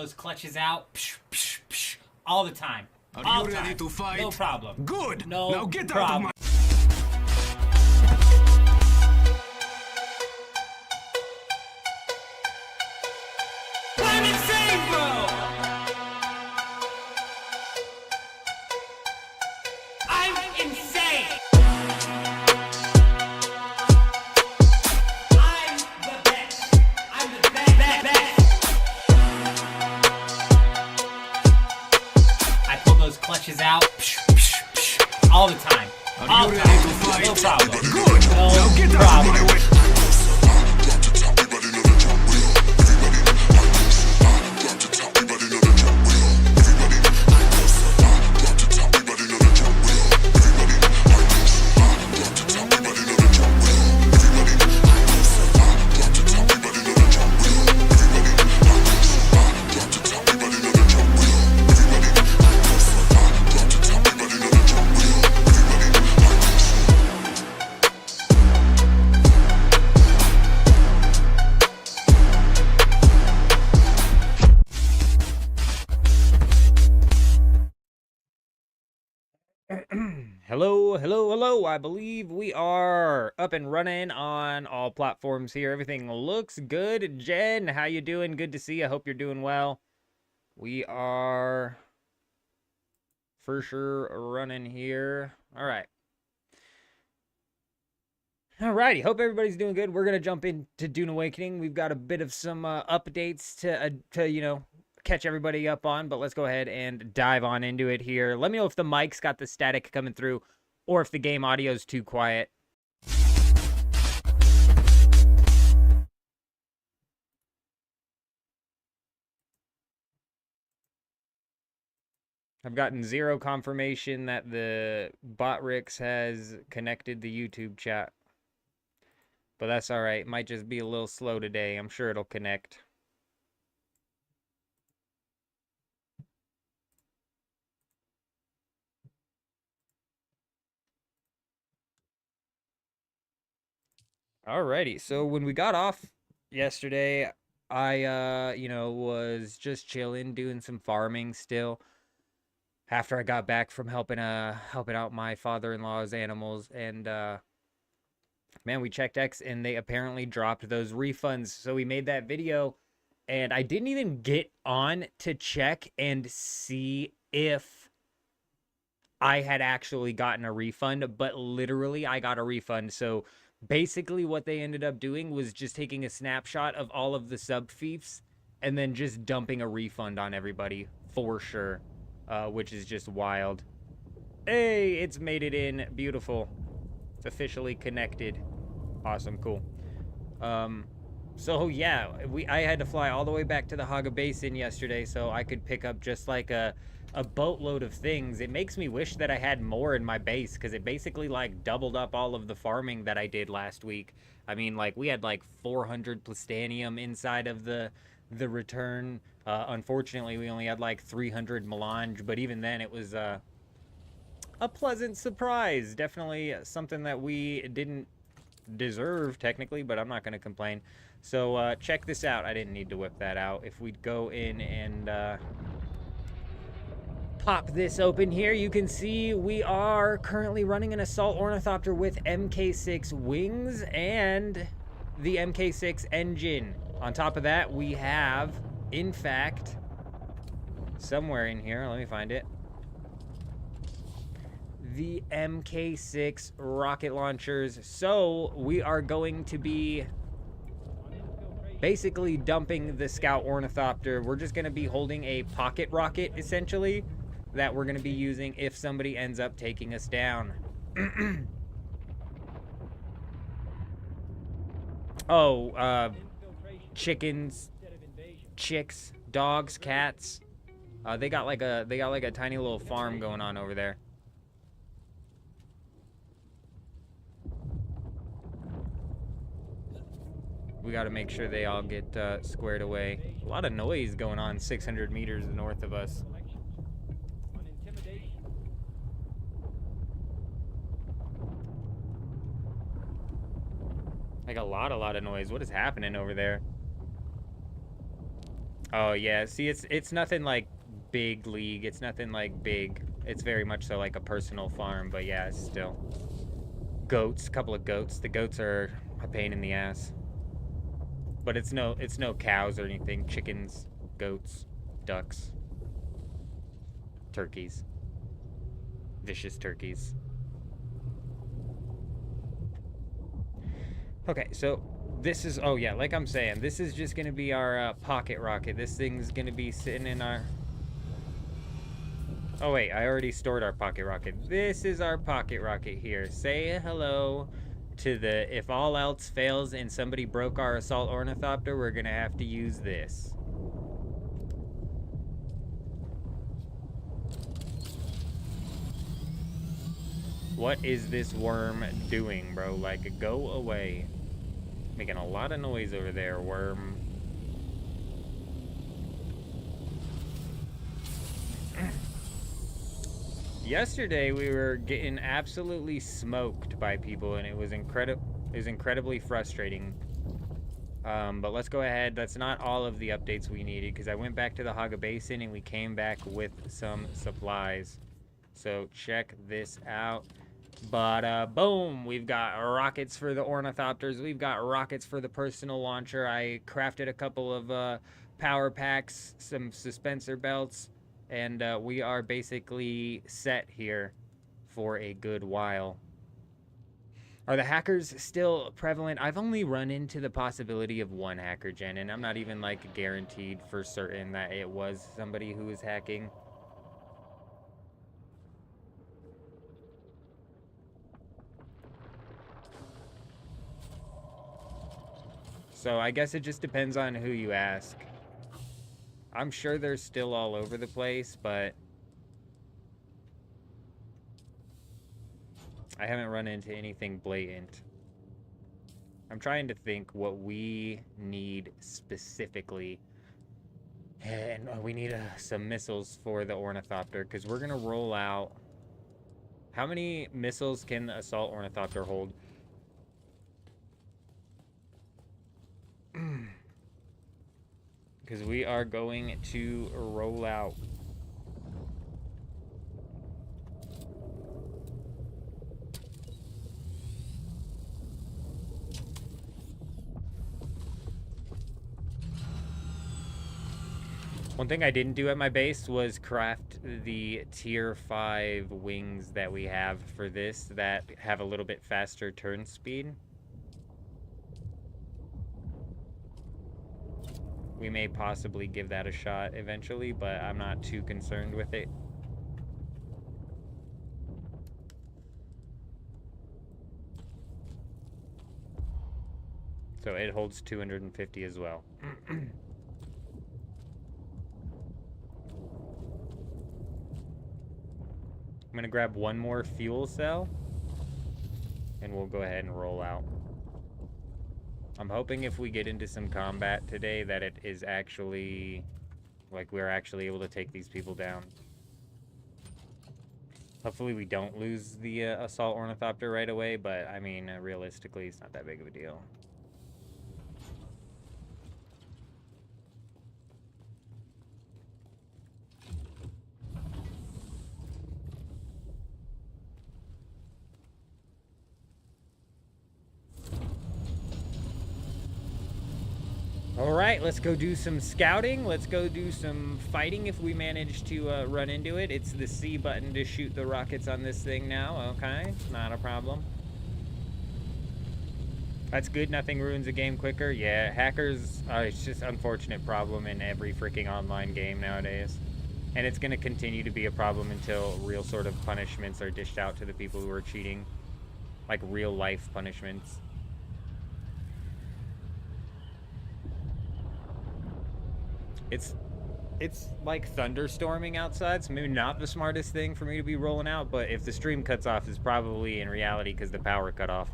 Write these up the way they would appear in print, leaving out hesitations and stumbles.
those clutches out all the time. Are you ready to fight? No problem. Good. No now get problem. out of my... I'm insane, bro! I'm insane! I'm the best! I'm the best! I pull those clutches out all the time. Are you ready to fight? No problem. Good. No now get out problem. of my way. Hello. I believe we are up and running on all platforms here. Everything looks good. Jen, how you doing? Good to see you. I hope you're doing well. We are for sure running here. All right. Alrighty, hope everybody's doing good. We're going to jump into Dune Awakening. We've got a bit of some updates to catch everybody up on, but let's go ahead and dive on into it here. Let me know if the mic's got the static coming through or if the game audio is too quiet. I've gotten zero confirmation that the Botrix has connected the YouTube chat. But that's alright. Might just be a little slow today. I'm sure it'll connect. Alrighty, so when we got off yesterday, I, was just chilling, doing some farming still. After I got back from helping out my father-in-law's animals, and, man, we checked X, and they apparently dropped those refunds, so we made that video, and I didn't even get on to check and see if I had actually gotten a refund, but literally I got a refund, so... Basically, what they ended up doing was just taking a snapshot of all of the sub-fiefs and then just dumping a refund on everybody, for sure, which is just wild. Hey, it's made it in. Beautiful. It's officially connected. Awesome, cool. So, yeah, I had to fly all the way back to the Haga Basin yesterday so I could pick up just like a boatload of things. It makes me wish that I had more in my base because it basically like doubled up all of the farming that I did last week. I mean, like we had like 400 plastanium inside of the return. Unfortunately, we only had like 300 melange, but even then it was a pleasant surprise. Definitely something that we didn't deserve technically, but I'm not going to complain. So check this out. I didn't need to whip that out. If we'd go in and pop this open here, you can see we are currently running an assault ornithopter with MK6 wings and the MK6 engine. On top of that, we have, in fact, somewhere in here, let me find it, the MK6 rocket launchers. So we are going to be basically dumping the scout ornithopter. We're just going to be holding a pocket rocket, essentially, that we're going to be using if somebody ends up taking us down. Chickens, chicks, dogs, cats. They got like a tiny little farm going on over there. We got to make sure they all get squared away. A lot of noise going on 600 meters north of us. Like a lot of noise. What is happening over there? Oh yeah, see, it's nothing like big league. It's nothing like big. It's very much so like a personal farm, but yeah, it's still goats. A couple of goats. The goats are a pain in the ass, but it's no cows or anything. Chickens, goats, ducks, turkeys, vicious turkeys. Okay, so this is, oh yeah, like I'm saying, this is just gonna be our pocket rocket. This thing's gonna be sitting in our. Oh wait, I already stored our pocket rocket. This is our pocket rocket here. Say hello to the, if all else fails and somebody broke our assault ornithopter, we're gonna have to use this. What is this worm doing, bro? Like, go away. Making a lot of noise over there, worm. Yesterday we were getting absolutely smoked by people, and it was incredibly frustrating. But let's go ahead. That's not all of the updates we needed, because I went back to the Haga Basin and we came back with some supplies. So check this out. But boom, we've got rockets for the ornithopters. We've got rockets for the personal launcher. I crafted a couple of power packs, some suspensor belts, and we are basically set here for a good while. Are the hackers still prevalent? I've only run into the possibility of one hacker gen, and I'm not even like guaranteed for certain that it was somebody who was hacking. So I guess it just depends on who you ask. I'm sure they're still all over the place, but I haven't run into anything blatant. I'm trying to think what we need specifically. And we need some missiles for the ornithopter, because we're going to roll out. How many missiles can the assault ornithopter hold? Because we are going to roll out. One thing I didn't do at my base was craft the tier 5 wings that we have for this that have a little bit faster turn speed. We may possibly give that a shot eventually, but I'm not too concerned with it. So it holds 250 as well. I'm gonna grab one more fuel cell, and we'll go ahead and roll out. I'm hoping if we get into some combat today that it is actually, like, we're actually able to take these people down. Hopefully we don't lose the assault ornithopter right away, but I mean, realistically, it's not that big of a deal. All right, let's go do some scouting. Let's go do some fighting if we manage to run into it. It's the C button to shoot the rockets on this thing now. Okay, not a problem. That's good. Nothing ruins a game quicker. Yeah, hackers, it's just an unfortunate problem in every freaking online game nowadays. And it's going to continue to be a problem until real sort of punishments are dished out to the people who are cheating. Like real life punishments. It's like thunderstorming outside, so maybe not the smartest thing for me to be rolling out, but if the stream cuts off, it's probably in reality because the power cut off.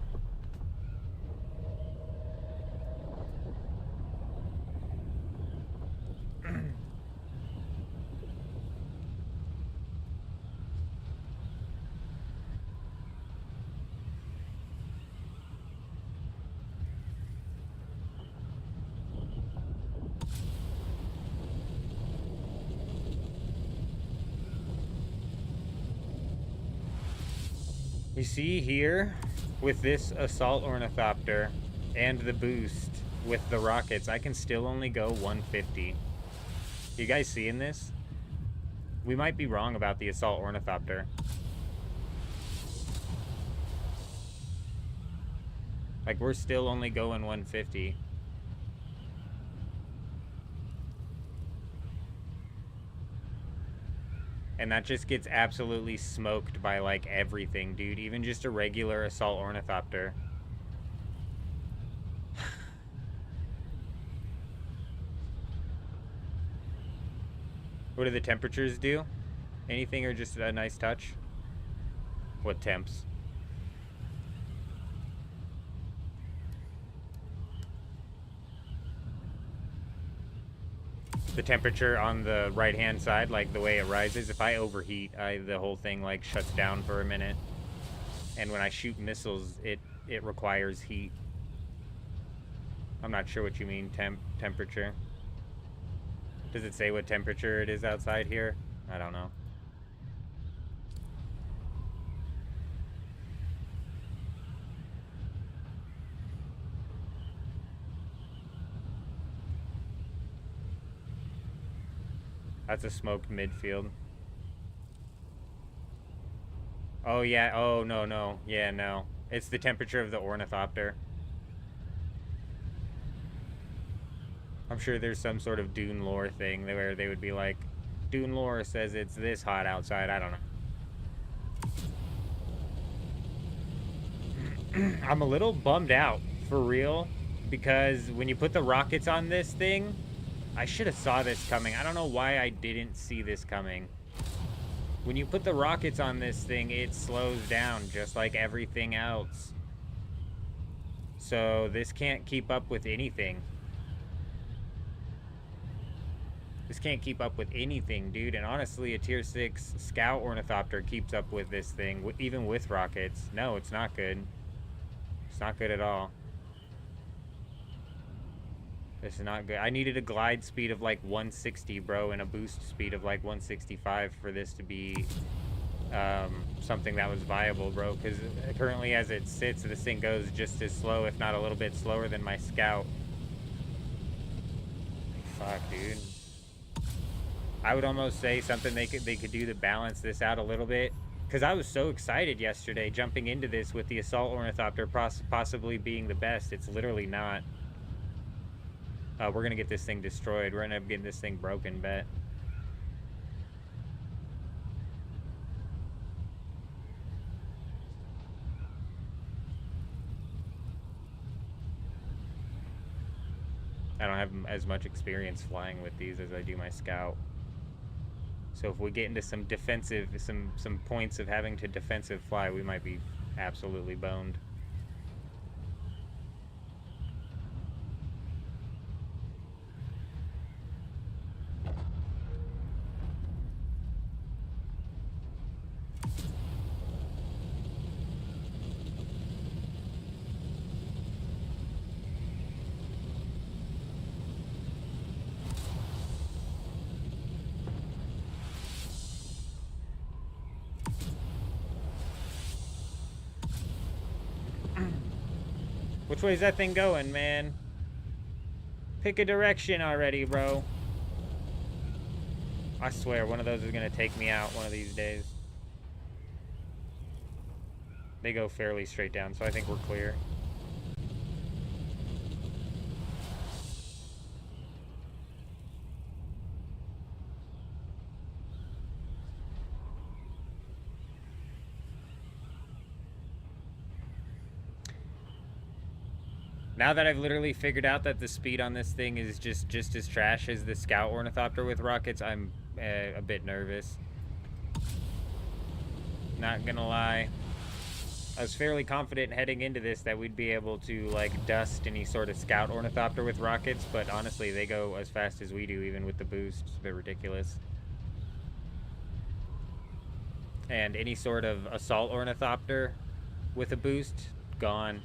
You see here, with this assault ornithopter and the boost with the rockets, I can still only go 150. You guys seeing this? We might be wrong about the assault ornithopter. Like, we're still only going 150. And that just gets absolutely smoked by, like, everything, dude. Even just a regular assault ornithopter. What do the temperatures do? Anything or just a nice touch? What temps? The temperature on the right-hand side, like the way it rises, if I overheat, the whole thing, like, shuts down for a minute. And when I shoot missiles, it requires heat. I'm not sure what you mean, temperature. Does it say what temperature it is outside here? I don't know. That's a smoked midfield. Oh, yeah. Oh, no, no. Yeah, no. It's the temperature of the ornithopter. I'm sure there's some sort of Dune lore thing where they would be like, Dune lore says it's this hot outside. I don't know. I'm a little bummed out, for real, because when you put the rockets on this thing, I should have saw this coming. I don't know why I didn't see this coming. When you put the rockets on this thing, it slows down just like everything else. So this can't keep up with anything. This can't keep up with anything, dude. And honestly, a tier 6 scout ornithopter keeps up with this thing, even with rockets. No, it's not good. It's not good at all. This is not good. I needed a glide speed of like 160, bro, and a boost speed of like 165 for this to be something that was viable, bro. Because currently as it sits, this thing goes just as slow, if not a little bit slower than my scout. Fuck, dude. I would almost say something they could do to balance this out a little bit. Because I was so excited yesterday jumping into this with the assault ornithopter possibly being the best. It's literally not. We're going to get this thing destroyed. We're going to end up getting this thing broken, bet. I don't have as much experience flying with these as I do my scout. So if we get into some defensive, some points of having to defensive fly, we might be absolutely boned. Which way is that thing going, man? Pick a direction already, bro. I swear, one of those is going to take me out one of these days. They go fairly straight down, so I think we're clear. Now that I've literally figured out that the speed on this thing is just as trash as the Scout Ornithopter with rockets, I'm a bit nervous. Not gonna lie. I was fairly confident heading into this that we'd be able to, like, dust any sort of Scout Ornithopter with rockets, but honestly, they go as fast as we do, even with the boost. It's a bit ridiculous. And any sort of Assault Ornithopter with a boost, gone.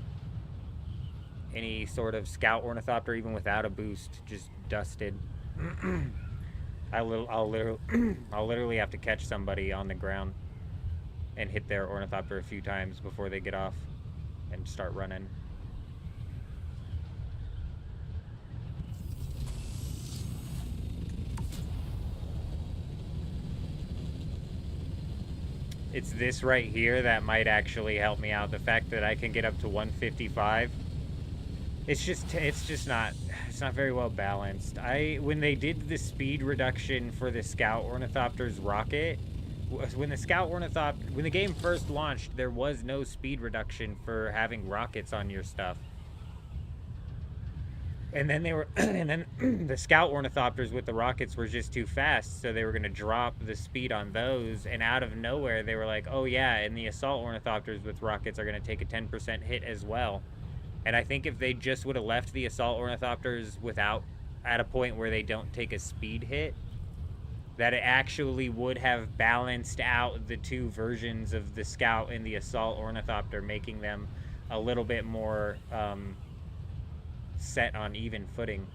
Any sort of Scout Ornithopter, even without a boost, just dusted. I'll literally have to catch somebody on the ground and hit their ornithopter a few times before they get off and start running. It's this right here that might actually help me out. The fact that I can get up to 155. It's not very well balanced. When they did the speed reduction for the Scout Ornithopter's rocket, when the game first launched, there was no speed reduction for having rockets on your stuff. And then and then the Scout Ornithopters with the rockets were just too fast, so they were gonna drop the speed on those. And out of nowhere, they were like, "Oh yeah, and the Assault Ornithopters with rockets are gonna take a 10% hit as well." And I think if they just would have left the Assault Ornithopters at a point where they don't take a speed hit, that it actually would have balanced out the two versions of the Scout and the Assault Ornithopter, making them a little bit more set on even footing.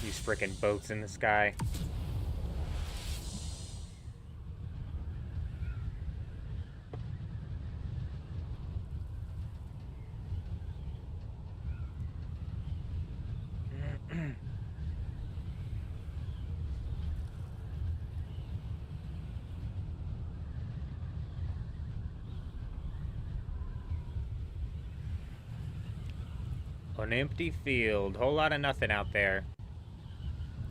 These frickin' boats in the sky. An empty field. Whole lot of nothing out there.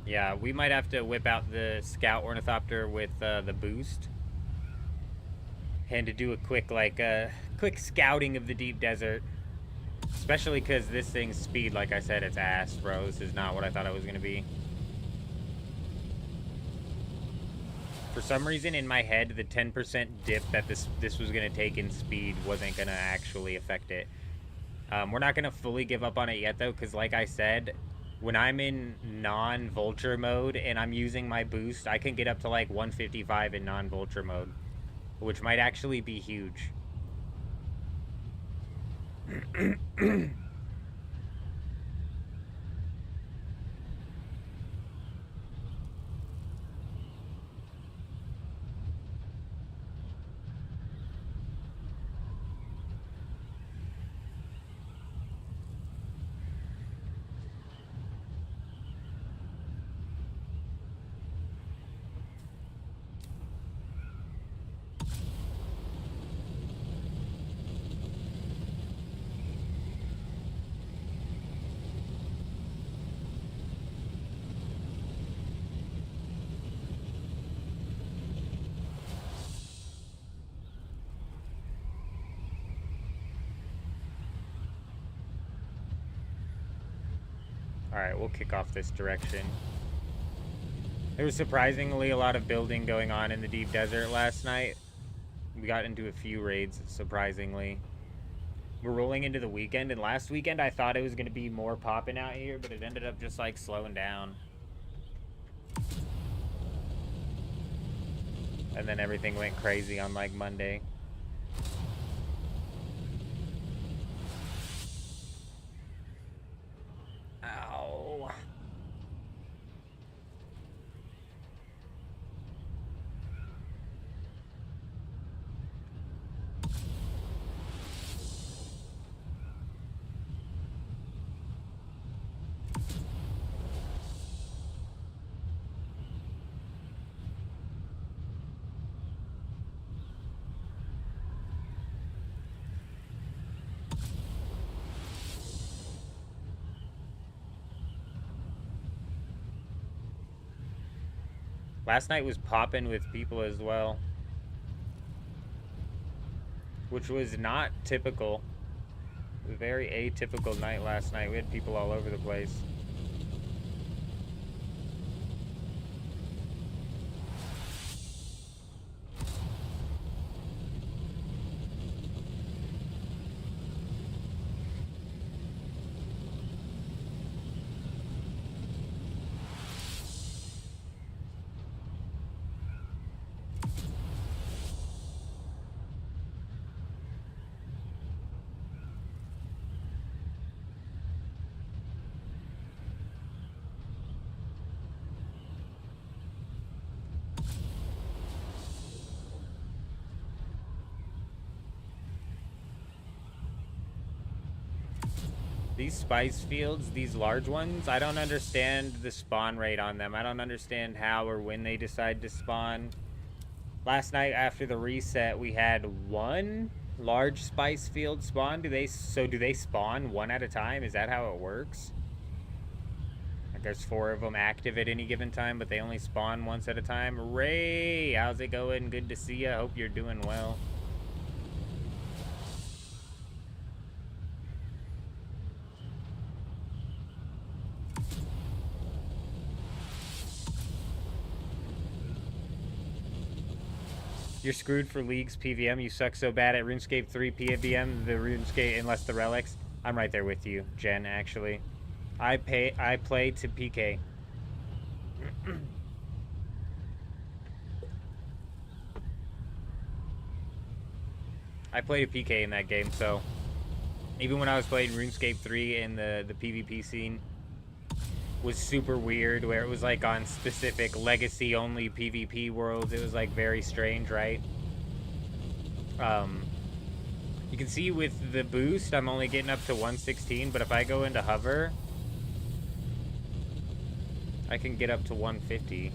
Yeah, we might have to whip out the Scout Ornithopter with the boost. And to do a quick scouting of the deep desert. Especially because this thing's speed, like I said, it's ass, bro. This is not what I thought it was going to be. For some reason, in my head, the 10% dip that this was going to take in speed wasn't going to actually affect it. We're not going to fully give up on it yet, though, because like I said, when I'm in non-vulture mode and I'm using my boost, I can get up to like 155 in non-vulture mode, which might actually be huge. Alright, we'll kick off this direction. There was surprisingly a lot of building going on in the deep desert last night. We got into a few raids, surprisingly. We're rolling into the weekend, and last weekend I thought it was going to be more popping out here, but it ended up just like slowing down. And then everything went crazy on like Monday. Ow. Last night was popping with people as well, which was not typical. A very atypical night last night. We had people all over the place. These spice fields, these large ones, I don't understand the spawn rate on them. I don't understand how or when they decide to spawn. Last night after the reset, we had one large spice field spawn. Do they spawn one at a time? Is that how it works? Like there's 4 of them active at any given time, but they only spawn once at a time. Ray, how's it going? Good to see you. Hope you're doing well. You're screwed for League's PVM. You suck so bad at RuneScape 3 PVM, the RuneScape, unless the relics. I'm right there with you, Jen, actually. I play to PK. I played a PK in that game, so even when I was playing RuneScape 3 in the PvP scene was super weird, where it was like on specific legacy only PvP worlds. It was like very strange, right? You can see with the boost I'm only getting up to 116, but if I go into hover I can get up to 150.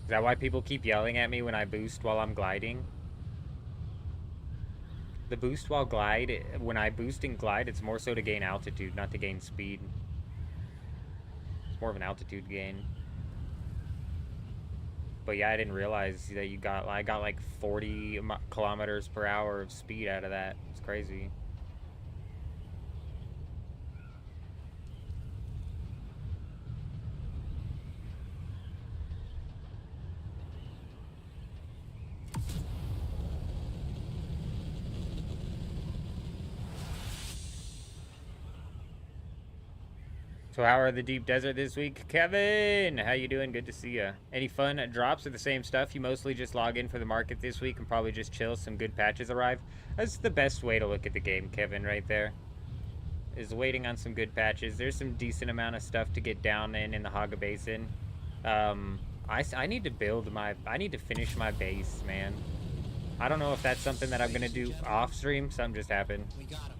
Is that why people keep yelling at me when I boost while I'm gliding? The boost while glide, when I boost and glide, it's more so to gain altitude, not to gain speed. It's more of an altitude gain. But yeah, I didn't realize that I got like 40 kilometers per hour of speed out of that. It's crazy. So how are the deep desert this week? Kevin, how you doing? Good to see ya. Any fun drops or the same stuff? You mostly just log in for the market this week and probably just chill. Some good patches arrive. That's the best way to look at the game, Kevin, right there. Is waiting on some good patches. There's some decent amount of stuff to get down in the Haga Basin. I need to build my... I need to finish my base, man. I don't know if that's something that I'm going to do off stream. Something just happened. We got him.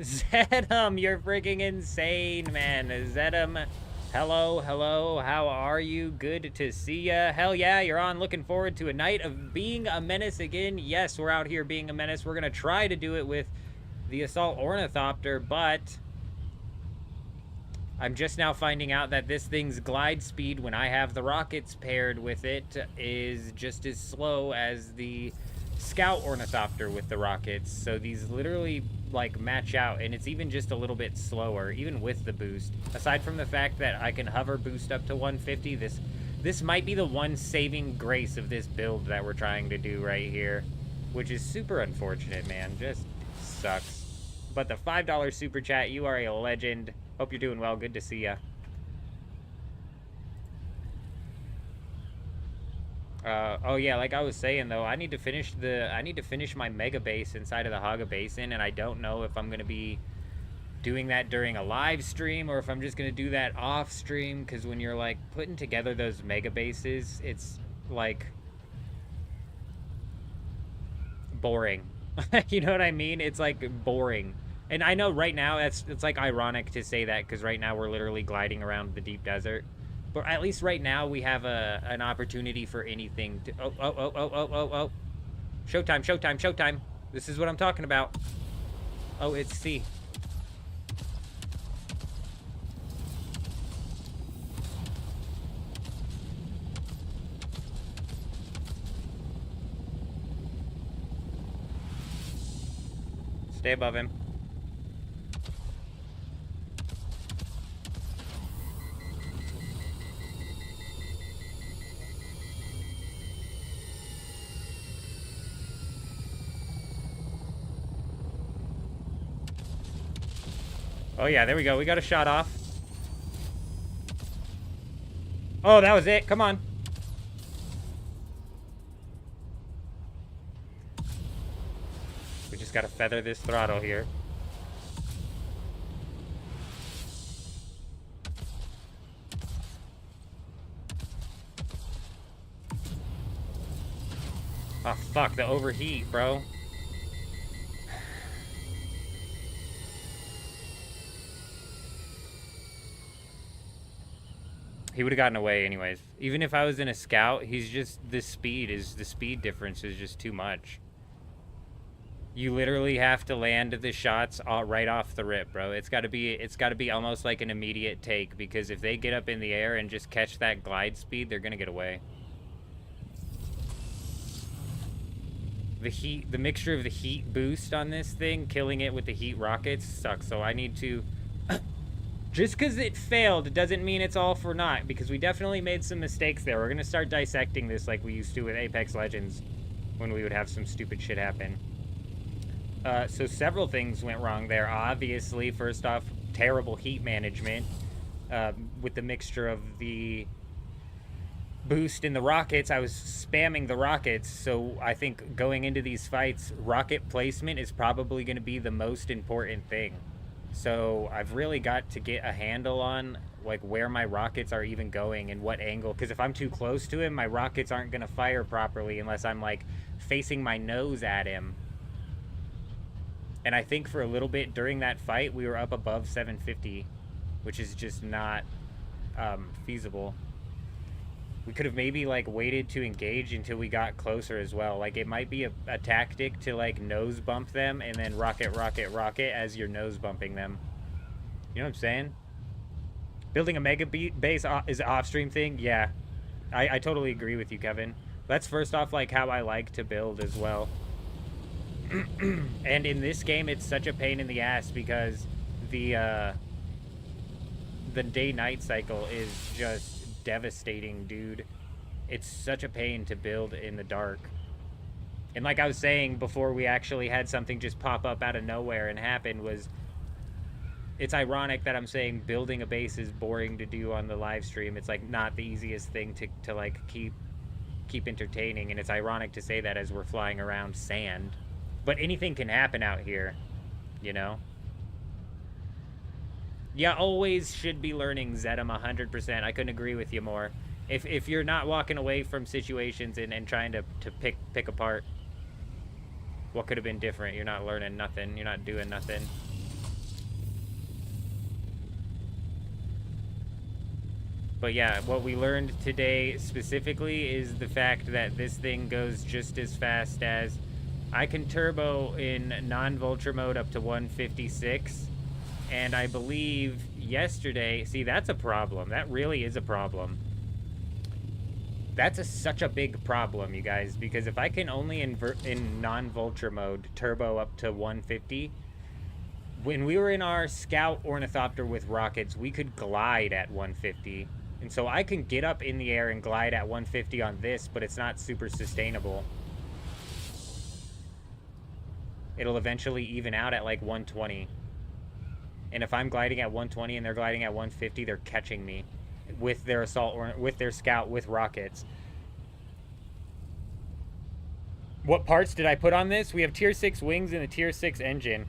Zedum, you're freaking insane, man. Zedum, hello, how are you? Good to see ya. Hell yeah, you're on. Looking forward to a night of being a menace again. Yes, we're out here being a menace. We're gonna try to do it with the Assault Ornithopter, but I'm just now finding out that this thing's glide speed when I have the rockets paired with it is just as slow as the Scout Ornithopter with the rockets. So these literally like match out, and it's even just a little bit slower even with the boost. Aside from the fact that I can hover boost up to 150, this might be the one saving grace of this build that we're trying to do right here, which is super unfortunate, man. Just sucks. But the $5 super chat, you are a legend. Hope you're doing well. Good to see ya. Oh yeah, like I was saying though, I need to finish my mega base inside of the Haga Basin, and I don't know if I'm gonna be doing that during a live stream or if I'm just gonna do that off stream, because when you're like putting together those mega bases, it's like boring. You know what I mean? It's like boring. And I know right now it's like ironic to say that, because right now we're literally gliding around the deep desert. But at least right now we have an opportunity for anything to... Oh. Showtime. This is what I'm talking about. Oh, it's C. Stay above him. Oh yeah, there we go. We got a shot off. Oh, that was it. Come on. We just gotta feather this throttle here. Fuck, the overheat, bro. He would have gotten away anyways. Even if I was in a scout, he's just, the speed difference is just too much. You literally have to land the shots right off the rip, bro. It's got to be almost like an immediate take, because if they get up in the air and just catch that glide speed, they're going to get away. The mixture of the heat boost on this thing, killing it with the heat rockets sucks. So I need to, just because it failed doesn't mean it's all for naught, because we definitely made some mistakes there. We're going to start dissecting this like we used to with Apex Legends when we would have some stupid shit happen. So several things went wrong there. Obviously, first off, terrible heat management with the mixture of the boost in the rockets. I was spamming the rockets, so I think going into these fights, rocket placement is probably going to be the most important thing. So I've really got to get a handle on like where my rockets are even going and what angle, because if I'm too close to him, my rockets aren't going to fire properly unless I'm like facing my nose at him. And I think for a little bit during that fight, we were up above 750, which is just not feasible. We could have maybe like waited to engage until we got closer as well. Like it might be a tactic to like nose bump them and then rocket, rocket, rocket as you're nose bumping them. You know what I'm saying? Building a mega base is an off-stream thing. Yeah, I totally agree with you, Kevin. That's first off like how I like to build as well. And in this game, it's such a pain in the ass because the day-night cycle is just devastating, dude. It's such a pain to build in the dark. And like I was saying before we actually had something just pop up out of nowhere and happen, was it's ironic that I'm saying building a base is boring to do on the live stream. It's like not the easiest thing to like keep entertaining, and it's ironic to say that as we're flying around sand. But anything can happen out here, you know? Yeah, always should be learning, Zedam, 100%. I couldn't agree with you more. If you're not walking away from situations and trying to pick apart what could have been different, you're not learning nothing. You're not doing nothing. But yeah, what we learned today specifically is the fact that this thing goes just as fast as... I can turbo in non-vulture mode up to 156, and I believe yesterday... See, that's a problem. That really is a problem. That's such a big problem, you guys, because if I can only in non-vulture mode turbo up to 150, when we were in our Scout Ornithopter with rockets, we could glide at 150. And so I can get up in the air and glide at 150 on this, but it's not super sustainable. It'll eventually even out at like 120. And if I'm gliding at 120 and they're gliding at 150, they're catching me with their assault or with their scout with rockets. What parts did I put on this? We have tier 6 wings and a tier 6 engine.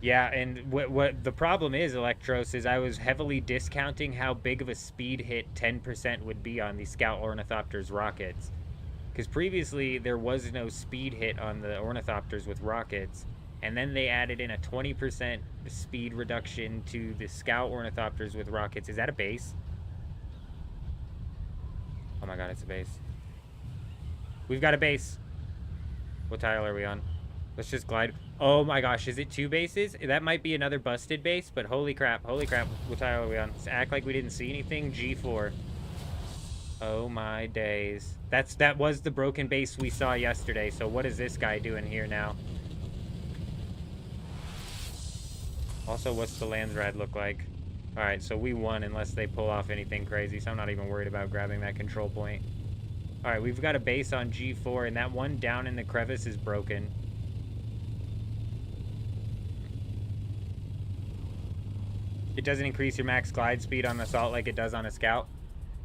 Yeah, and what the problem is, Electros, is I was heavily discounting how big of a speed hit 10% would be on the Scout Ornithopters rockets. Because previously, there was no speed hit on the Ornithopters with rockets. And then they added in a 20% speed reduction to the Scout Ornithopters with rockets. Is that a base? Oh my god, it's a base. We've got a base. What tile are we on? Let's just glide. Oh my gosh, is it 2 bases? That might be another busted base, but holy crap, holy crap. What tile are we on? Let's act like we didn't see anything. G4. Oh my days. That was the broken base we saw yesterday, so what is this guy doing here now? Also, what's the Landsrad look like? Alright, so we won unless they pull off anything crazy, so I'm not even worried about grabbing that control point. Alright, we've got a base on G4, and that one down in the crevice is broken. It doesn't increase your max glide speed on assault like it does on a scout.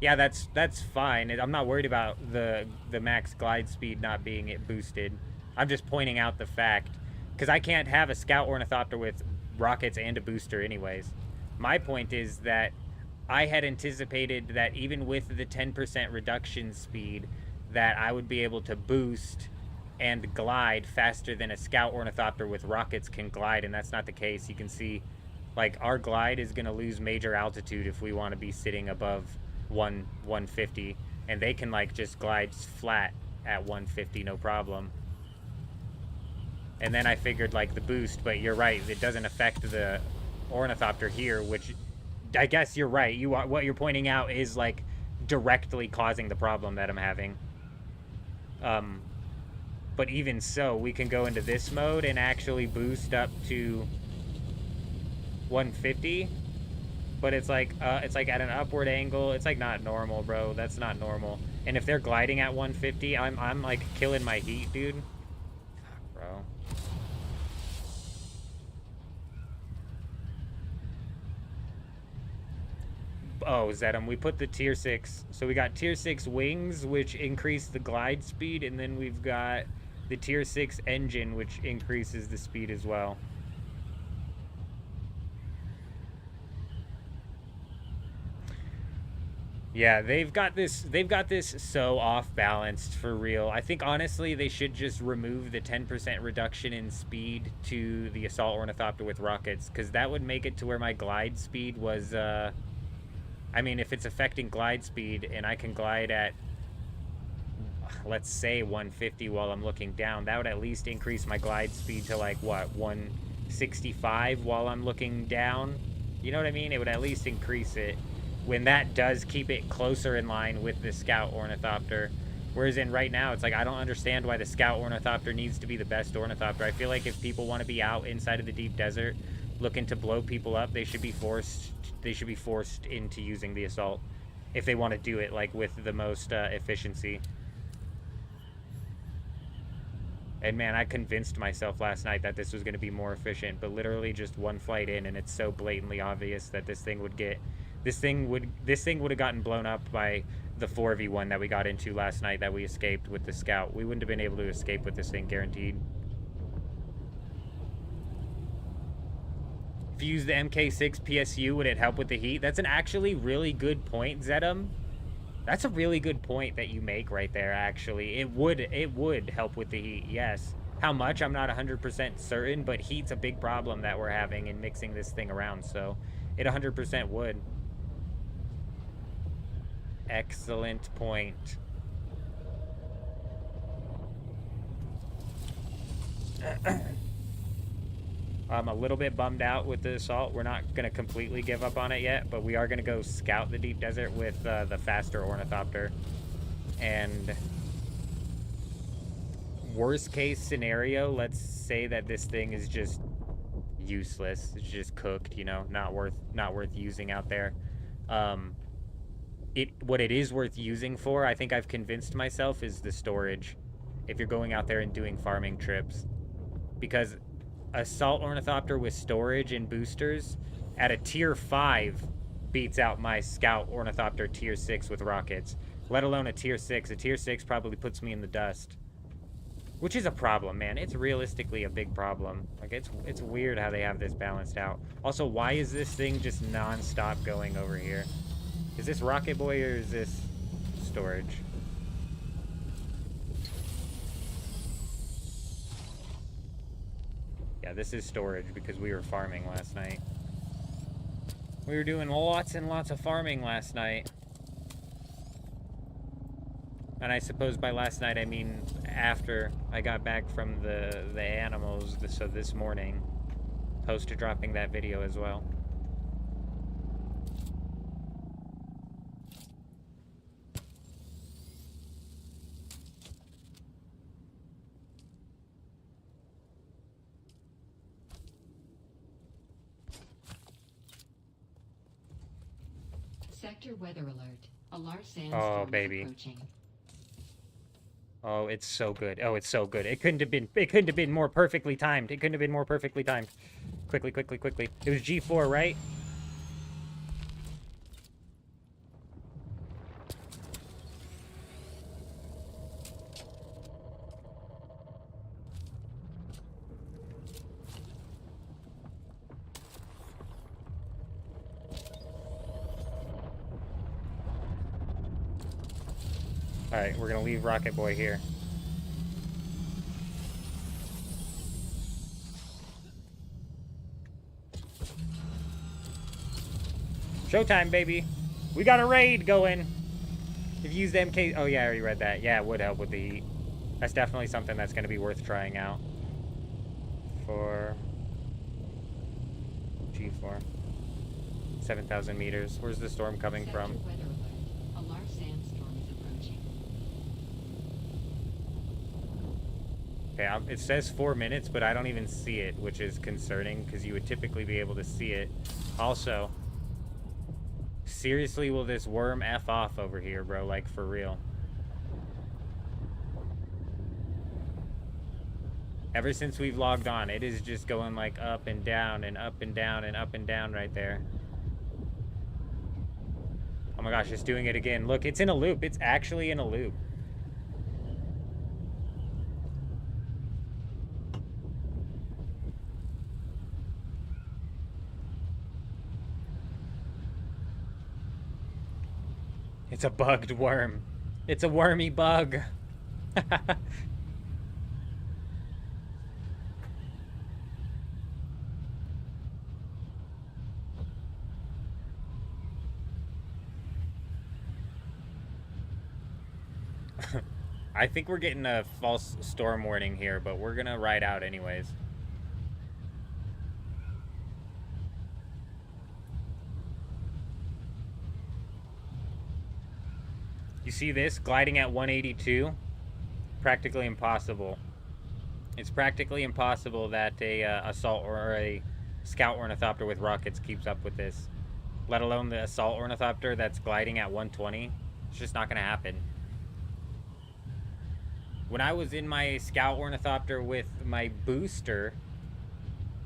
Yeah, that's fine. I'm not worried about the max glide speed not being boosted. I'm just pointing out the fact, because I can't have a scout ornithopter with rockets and a booster anyways. My point is that I had anticipated that even with the 10% reduction speed, that I would be able to boost and glide faster than a scout ornithopter with rockets can glide, and that's not the case. You can see, like, our glide is going to lose major altitude if we want to be sitting above 150, and they can, like, just glide flat at 150, no problem. And then I figured, like, the boost, but you're right, it doesn't affect the ornithopter here, which I guess you're right. What you're pointing out is, like, directly causing the problem that I'm having. But even so, we can go into this mode and actually boost up to 150. But it's like at an upward angle. It's like not normal, bro. That's not normal. And if they're gliding at 150, I'm like killing my heat, dude. Fuck, bro. Oh, Zedum, we put the tier 6. So we got tier 6 wings, which increase the glide speed, and then we've got the tier 6 engine, which increases the speed as well. Yeah, they've got this so off balanced for real. I think honestly they should just remove the 10% reduction in speed to the assault ornithopter with rockets, because that would make it to where my glide speed was I mean, if it's affecting glide speed and I can glide at, let's say 150 while I'm looking down, that would at least increase my glide speed to like what, 165 while I'm looking down. You know what I mean? It would at least increase it. When that does keep it closer in line with the scout ornithopter. Whereas in right now, it's like I don't understand why the scout ornithopter needs to be the best ornithopter. I feel like if people want to be out inside of the deep desert looking to blow people up, they should be forced into using the assault if they want to do it like with the most efficiency. And man, I convinced myself last night that this was going to be more efficient, but literally just one flight in and it's so blatantly obvious that this thing would have gotten blown up by the 4v1 that we got into last night that we escaped with the scout. We wouldn't have been able to escape with this thing, guaranteed. If you use the MK6 PSU, would it help with the heat? That's an actually really good point, Zedum. That's a really good point that you make right there, actually. It would help with the heat, yes. How much, I'm not 100% certain, but heat's a big problem that we're having in mixing this thing around, so it 100% would. Excellent point. I'm a little bit bummed out with the assault. We're not going to completely give up on it yet, but we are going to go scout the deep desert with the faster ornithopter. And worst case scenario, let's say that this thing is just useless. It's just cooked, you know, not worth using out there. What it is worth using for, I think I've convinced myself, is the storage. If you're going out there and doing farming trips, because assault ornithopter with storage and boosters at a tier 5 beats out my scout ornithopter tier 6 with rockets, let alone a tier 6. A tier 6 probably puts me in the dust, which is a problem, man. It's realistically a big problem. Like, it's weird how they have this balanced out. Also, why is this thing just non-stop going over here? Is this Rocket Boy or is this storage? Yeah, this is storage because we were farming last night. We were doing lots and lots of farming last night. And I suppose by last night I mean after I got back from the animals, so this morning. Post to dropping that video as well. Sector weather alert. A large sandstorm is approaching. Oh, it's so good. Oh, it's so good. It couldn't have been more perfectly timed. It couldn't have been more perfectly timed. Quickly, quickly, quickly. It was G4, right? Alright, we're gonna leave Rocket Boy here. Showtime, baby. We got a raid going. If you used MK... Oh, yeah, I already read that. Yeah, it would help with the heat. That's definitely something that's going to be worth trying out. For... G4. 7,000 meters. Where's the storm coming from? Weather alert. A large sandstorm is approaching. Okay, it says 4 minutes, but I don't even see it, which is concerning, because you would typically be able to see it. Also... Seriously, will this worm F off over here, bro? Like, for real. Ever since we've logged on, it is just going, like, up and down and up and down and up and down right there. Oh my gosh, it's doing it again. Look, it's in a loop. It's actually in a loop. It's a bugged worm. It's a wormy bug. I think we're getting a false storm warning here, but we're gonna ride out anyways. You see this? Gliding at 182? Practically impossible. It's practically impossible that a assault or a scout ornithopter with rockets keeps up with this. Let alone the assault ornithopter that's gliding at 120. It's just not going to happen. When I was in my scout ornithopter with my booster,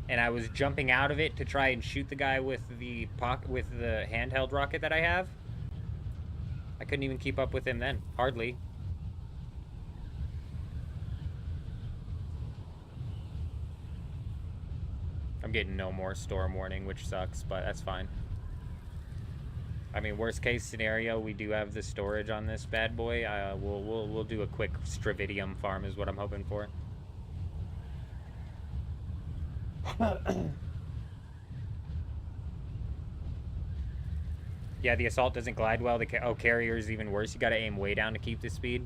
and I was jumping out of it to try and shoot the guy with the handheld rocket that I have, I couldn't even keep up with him then. Hardly. I'm getting no more storm warning, which sucks, but that's fine. I mean, worst case scenario, we do have the storage on this bad boy. We'll do a quick Stravidium farm is what I'm hoping for. Yeah, the assault doesn't glide well. The carrier is even worse. You got to aim way down to keep the speed.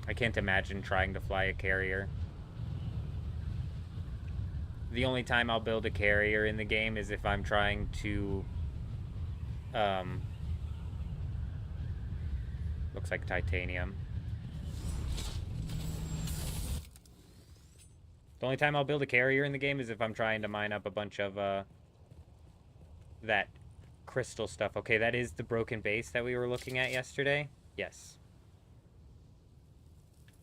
I can't imagine trying to fly a carrier. The only time I'll build a carrier in the game is if I'm trying to... looks like titanium. The only time I'll build a carrier in the game is if I'm trying to mine up a bunch of that crystal stuff. Okay, that is the broken base that we were looking at yesterday. Yes.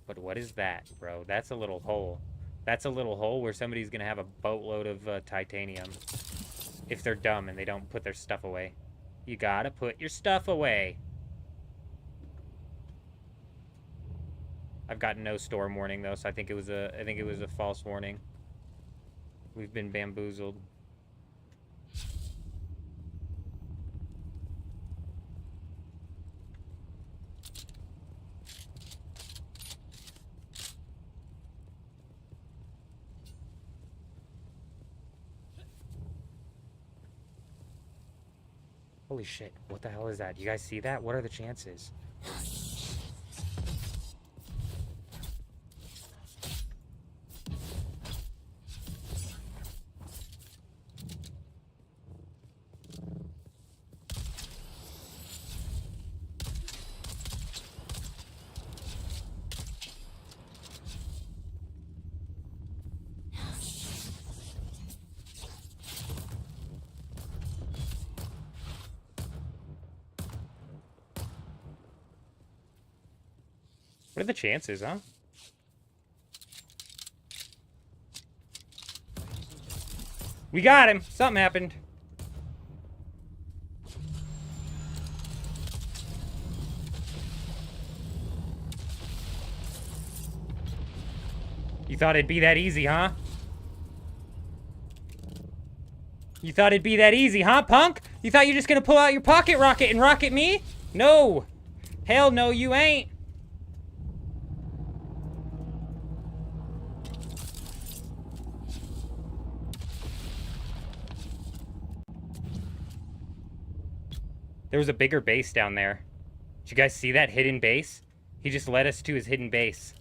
But what is that, bro? That's a little hole. That's a little hole where somebody's gonna have a boatload of titanium. If they're dumb and they don't put their stuff away. You gotta put your stuff away. I've gotten no storm warning though, so I think it was a false warning. We've been bamboozled. Holy shit, what the hell is that? You guys see that? What are the chances? What are the chances, huh? We got him! Something happened. You thought it'd be that easy, huh? You thought it'd be that easy, huh, punk? You thought you're just gonna pull out your pocket rocket and rocket me? No! Hell no, you ain't. There was a bigger base down there. Did you guys see that hidden base? He just led us to his hidden base.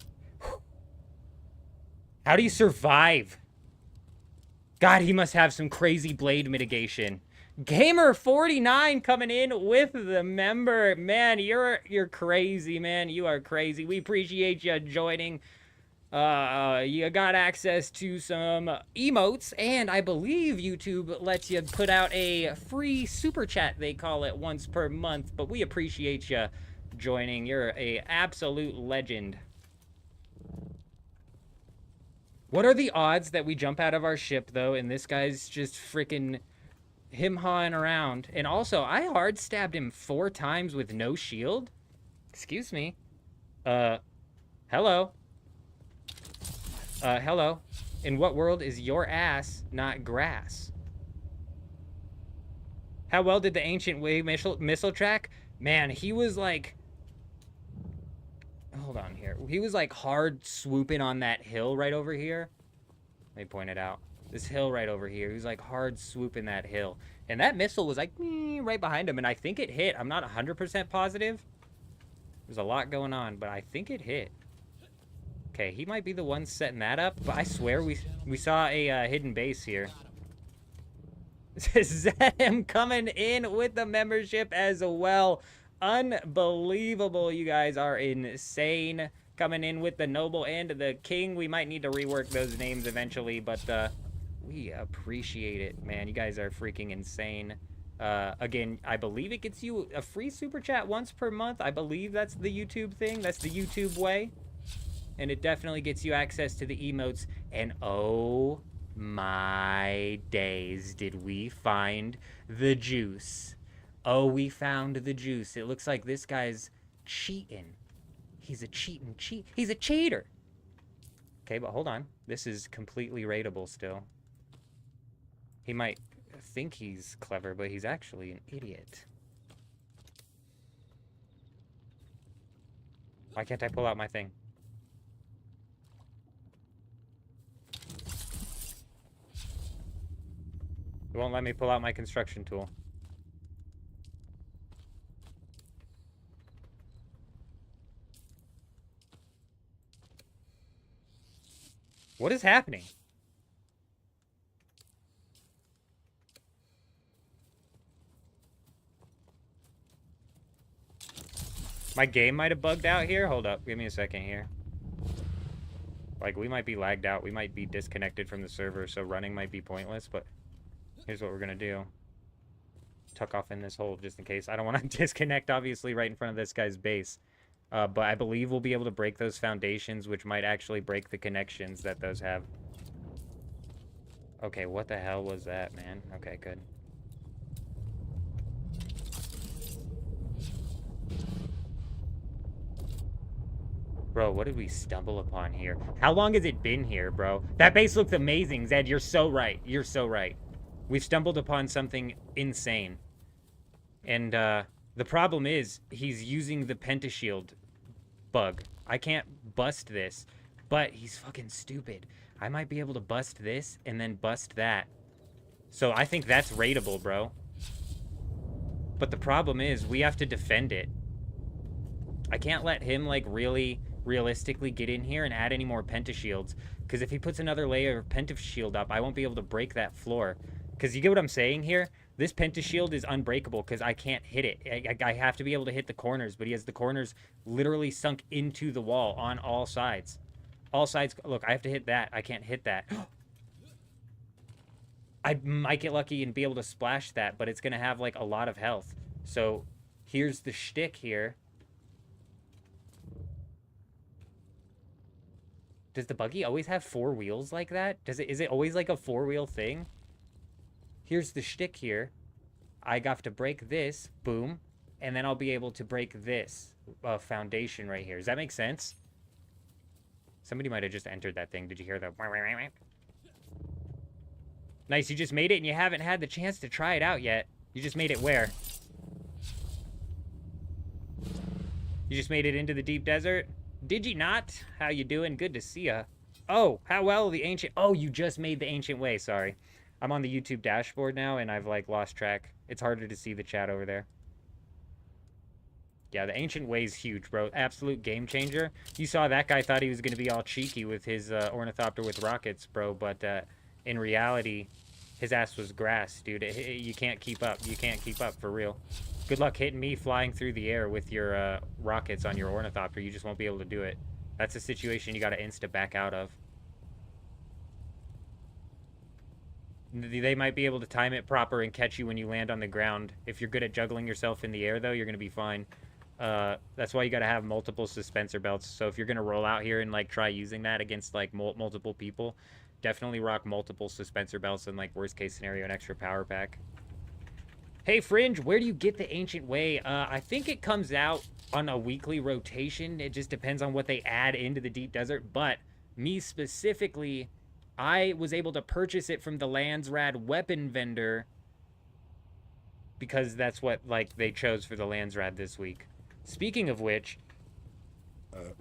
How do you survive? God, he must have some crazy blade mitigation. Gamer49 coming in with the member. Man, you're crazy, man. You are crazy. We appreciate you joining. You got access to some emotes, and I believe YouTube lets you put out a free super chat, they call it, once per month, but we appreciate you joining. You're a absolute legend. What are the odds that we jump out of our ship, though, and this guy's just freaking him-hawing around? And also, I hard stabbed him 4 times with no shield? Excuse me. Hello? Hello? In what world is your ass not grass? How well did the Ancient Wave missile track? Man, he was like... Hold on here. He was like hard swooping on that hill right over here. Let me point it out. This hill right over here. He was like hard swooping that hill. And that missile was like right behind him. And I think it hit. I'm not 100% positive. There's a lot going on, but I think it hit. Okay, he might be the one setting that up. But I swear we saw a hidden base here. Zem coming in with the membership as well. Unbelievable. You guys are insane. Coming in with the noble and the king. We might need to rework those names eventually, but we appreciate it, man. You guys are freaking insane. Again, I believe it gets you a free super chat once per month. I believe that's the YouTube thing. That's the YouTube way. And it definitely gets you access to the emotes. And oh my days, did we find the juice. Oh, we found the juice. It looks like this guy's cheating. He's a He's a cheater. Okay, but hold on. This is completely rateable still. He might think he's clever, but he's actually an idiot. Why can't I pull out my thing? It won't let me pull out my construction tool. What is happening? My game might have bugged out here. Hold up. Give me a second here. Like, we might be lagged out. We might be disconnected from the server, so running might be pointless, but here's what we're going to do. Tuck off in this hole just in case. I don't want to disconnect, obviously, right in front of this guy's base. But I believe we'll be able to break those foundations, which might actually break the connections that those have. Okay, what the hell was that, man? Okay, good. Bro, what did we stumble upon here? How long has it been here, bro? That base looks amazing, Zed. You're so right. You're so right. We've stumbled upon something insane. And, the problem is, he's using the pentashield bug. I can't bust this, but he's fucking stupid. I might be able to bust this and then bust that. So I think that's rateable, bro. But the problem is, we have to defend it. I can't let him, like, really realistically get in here and add any more pentashields. Because if he puts another layer of pentashield up, I won't be able to break that floor. Because you get what I'm saying here? This pentashield is unbreakable because I can't hit it. I have to be able to hit the corners, but he has the corners literally sunk into the wall on all sides. All sides. Look, I have to hit that. I can't hit that. I might get lucky and be able to splash that, but it's going to have, like, a lot of health. So here's the shtick here. Does the buggy always have 4 wheels like that? Is it always, like, a 4-wheel thing? Here's the shtick here. I have to break this, boom, and then I'll be able to break this foundation right here. Does that make sense? Somebody might have just entered that thing. Did you hear that? Nice, you just made it and you haven't had the chance to try it out yet. You just made it where? You just made it into the deep desert? Did you not? How you doing? Good to see ya. Oh, how well the ancient... Oh, you just made the ancient way. Sorry. I'm on the YouTube dashboard now, and I've, like, lost track. It's harder to see the chat over there. Yeah, the ancient way's huge, bro. Absolute game changer. You saw that guy thought he was going to be all cheeky with his ornithopter with rockets, bro, but in reality, his ass was grass, dude. You can't keep up. You can't keep up, for real. Good luck hitting me flying through the air with your rockets on your ornithopter. You just won't be able to do it. That's a situation you got to insta back out of. They might be able to time it proper and catch you when you land on the ground. If you're good at juggling yourself in the air, though, you're going to be fine. That's why you got to have multiple suspensor belts. So if you're going to roll out here and, like, try using that against, like, multiple people, definitely rock multiple suspensor belts and, like, worst case scenario, an extra power pack. Hey, Fringe, where do you get the ancient way? I think it comes out on a weekly rotation. It just depends on what they add into the deep desert. But me specifically, I was able to purchase it from the Landsrad weapon vendor because that's what, like, they chose for the Landsrad this week. Speaking of which,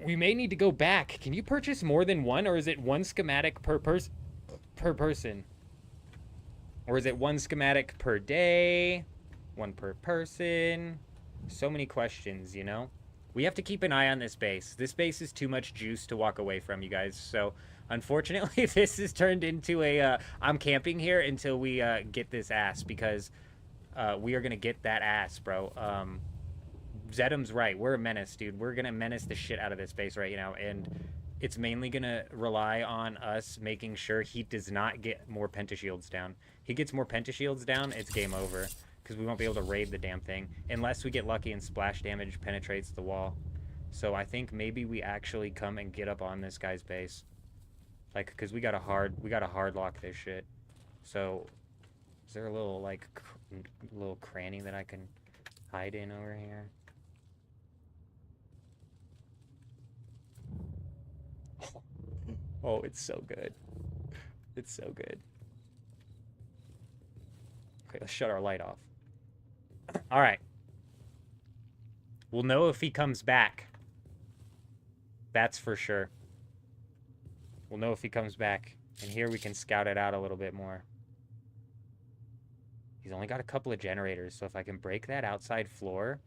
we may need to go back. Can you purchase more than one, or is it one schematic per person? Or is it one schematic per day? One per person? So many questions, you know? We have to keep an eye on this base. This base is too much juice to walk away from, you guys. So, unfortunately, this has turned into a, I'm camping here until we get this ass, because we are going to get that ass, bro. Zedam's right. We're a menace, dude. We're going to menace the shit out of this base right now, and it's mainly going to rely on us making sure he does not get more pentashields down. He gets more pentashields down, it's game over, because we won't be able to raid the damn thing unless we get lucky and splash damage penetrates the wall. So I think maybe we actually come and get up on this guy's base, like, because we gotta hard lock this shit. So is there a little, like, little cranny that I can hide in over here? Oh, it's so good. It's so good. Okay, let's shut our light off. All right. We'll know if he comes back. That's for sure. We'll know if he comes back. And here we can scout it out a little bit more. He's only got a couple of generators, so if I can break that outside floor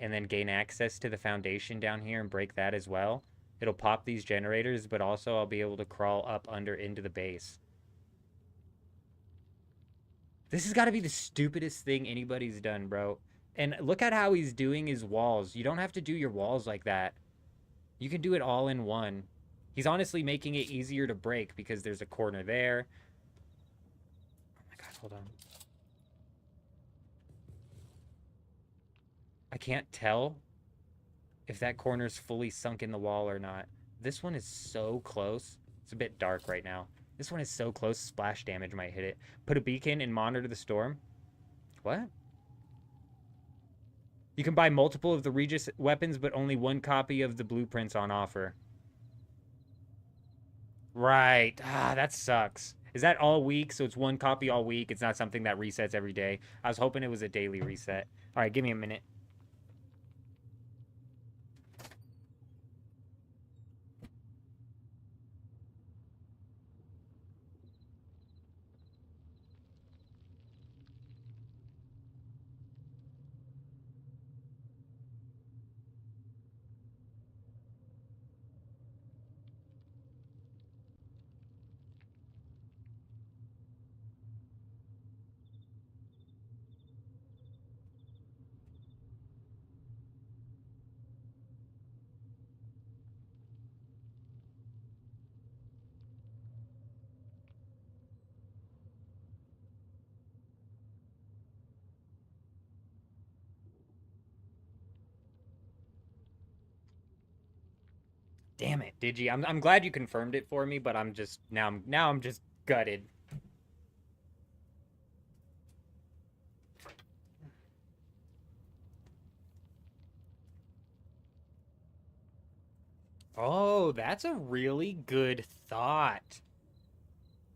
and then gain access to the foundation down here and break that as well, it'll pop these generators, but also I'll be able to crawl up under into the base. This has got to be the stupidest thing anybody's done, bro. And look at how he's doing his walls. You don't have to do your walls like that. You can do it all in one. He's honestly making it easier to break because there's a corner there. Oh my god, hold on. I can't tell if that corner's fully sunk in the wall or not. This one is so close. It's a bit dark right now. This one is so close, splash damage might hit it. Put a beacon and monitor the storm. What? You can buy multiple of the Regis weapons, but only one copy of the blueprints on offer. Right. Ah, that sucks. Is that all week? So it's one copy all week. It's not something that resets every day. I was hoping it was a daily reset. All right, give me a minute. Damn it, Digi. I'm glad you confirmed it for me, but I'm just now I'm just gutted. Oh, that's a really good thought.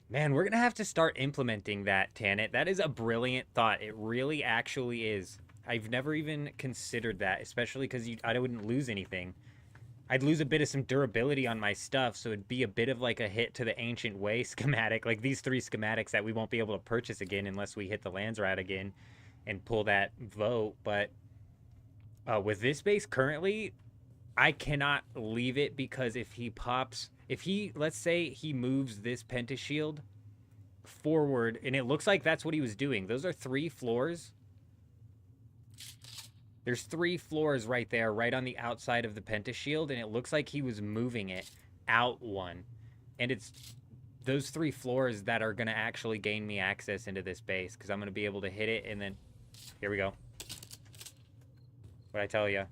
Man, we're gonna have to start implementing that, Tanit. That is a brilliant thought. It really actually is. I've never even considered that, especially because I wouldn't lose anything. I'd lose a bit of some durability on my stuff, so it'd be a bit of like a hit to the Ancient Way schematic, like these 3 schematics that we won't be able to purchase again unless we hit the lands route again and pull that vote. But with this base currently, I cannot leave it because if he, let's say he moves this Pentashield forward, and it looks like that's what he was doing. Those are 3 floors. There's 3 floors right there, right on the outside of the Pentashield, and it looks like he was moving it out 1. And it's those 3 floors that are going to actually gain me access into this base, because I'm going to be able to hit it, and then... Here we go. What'd I tell you?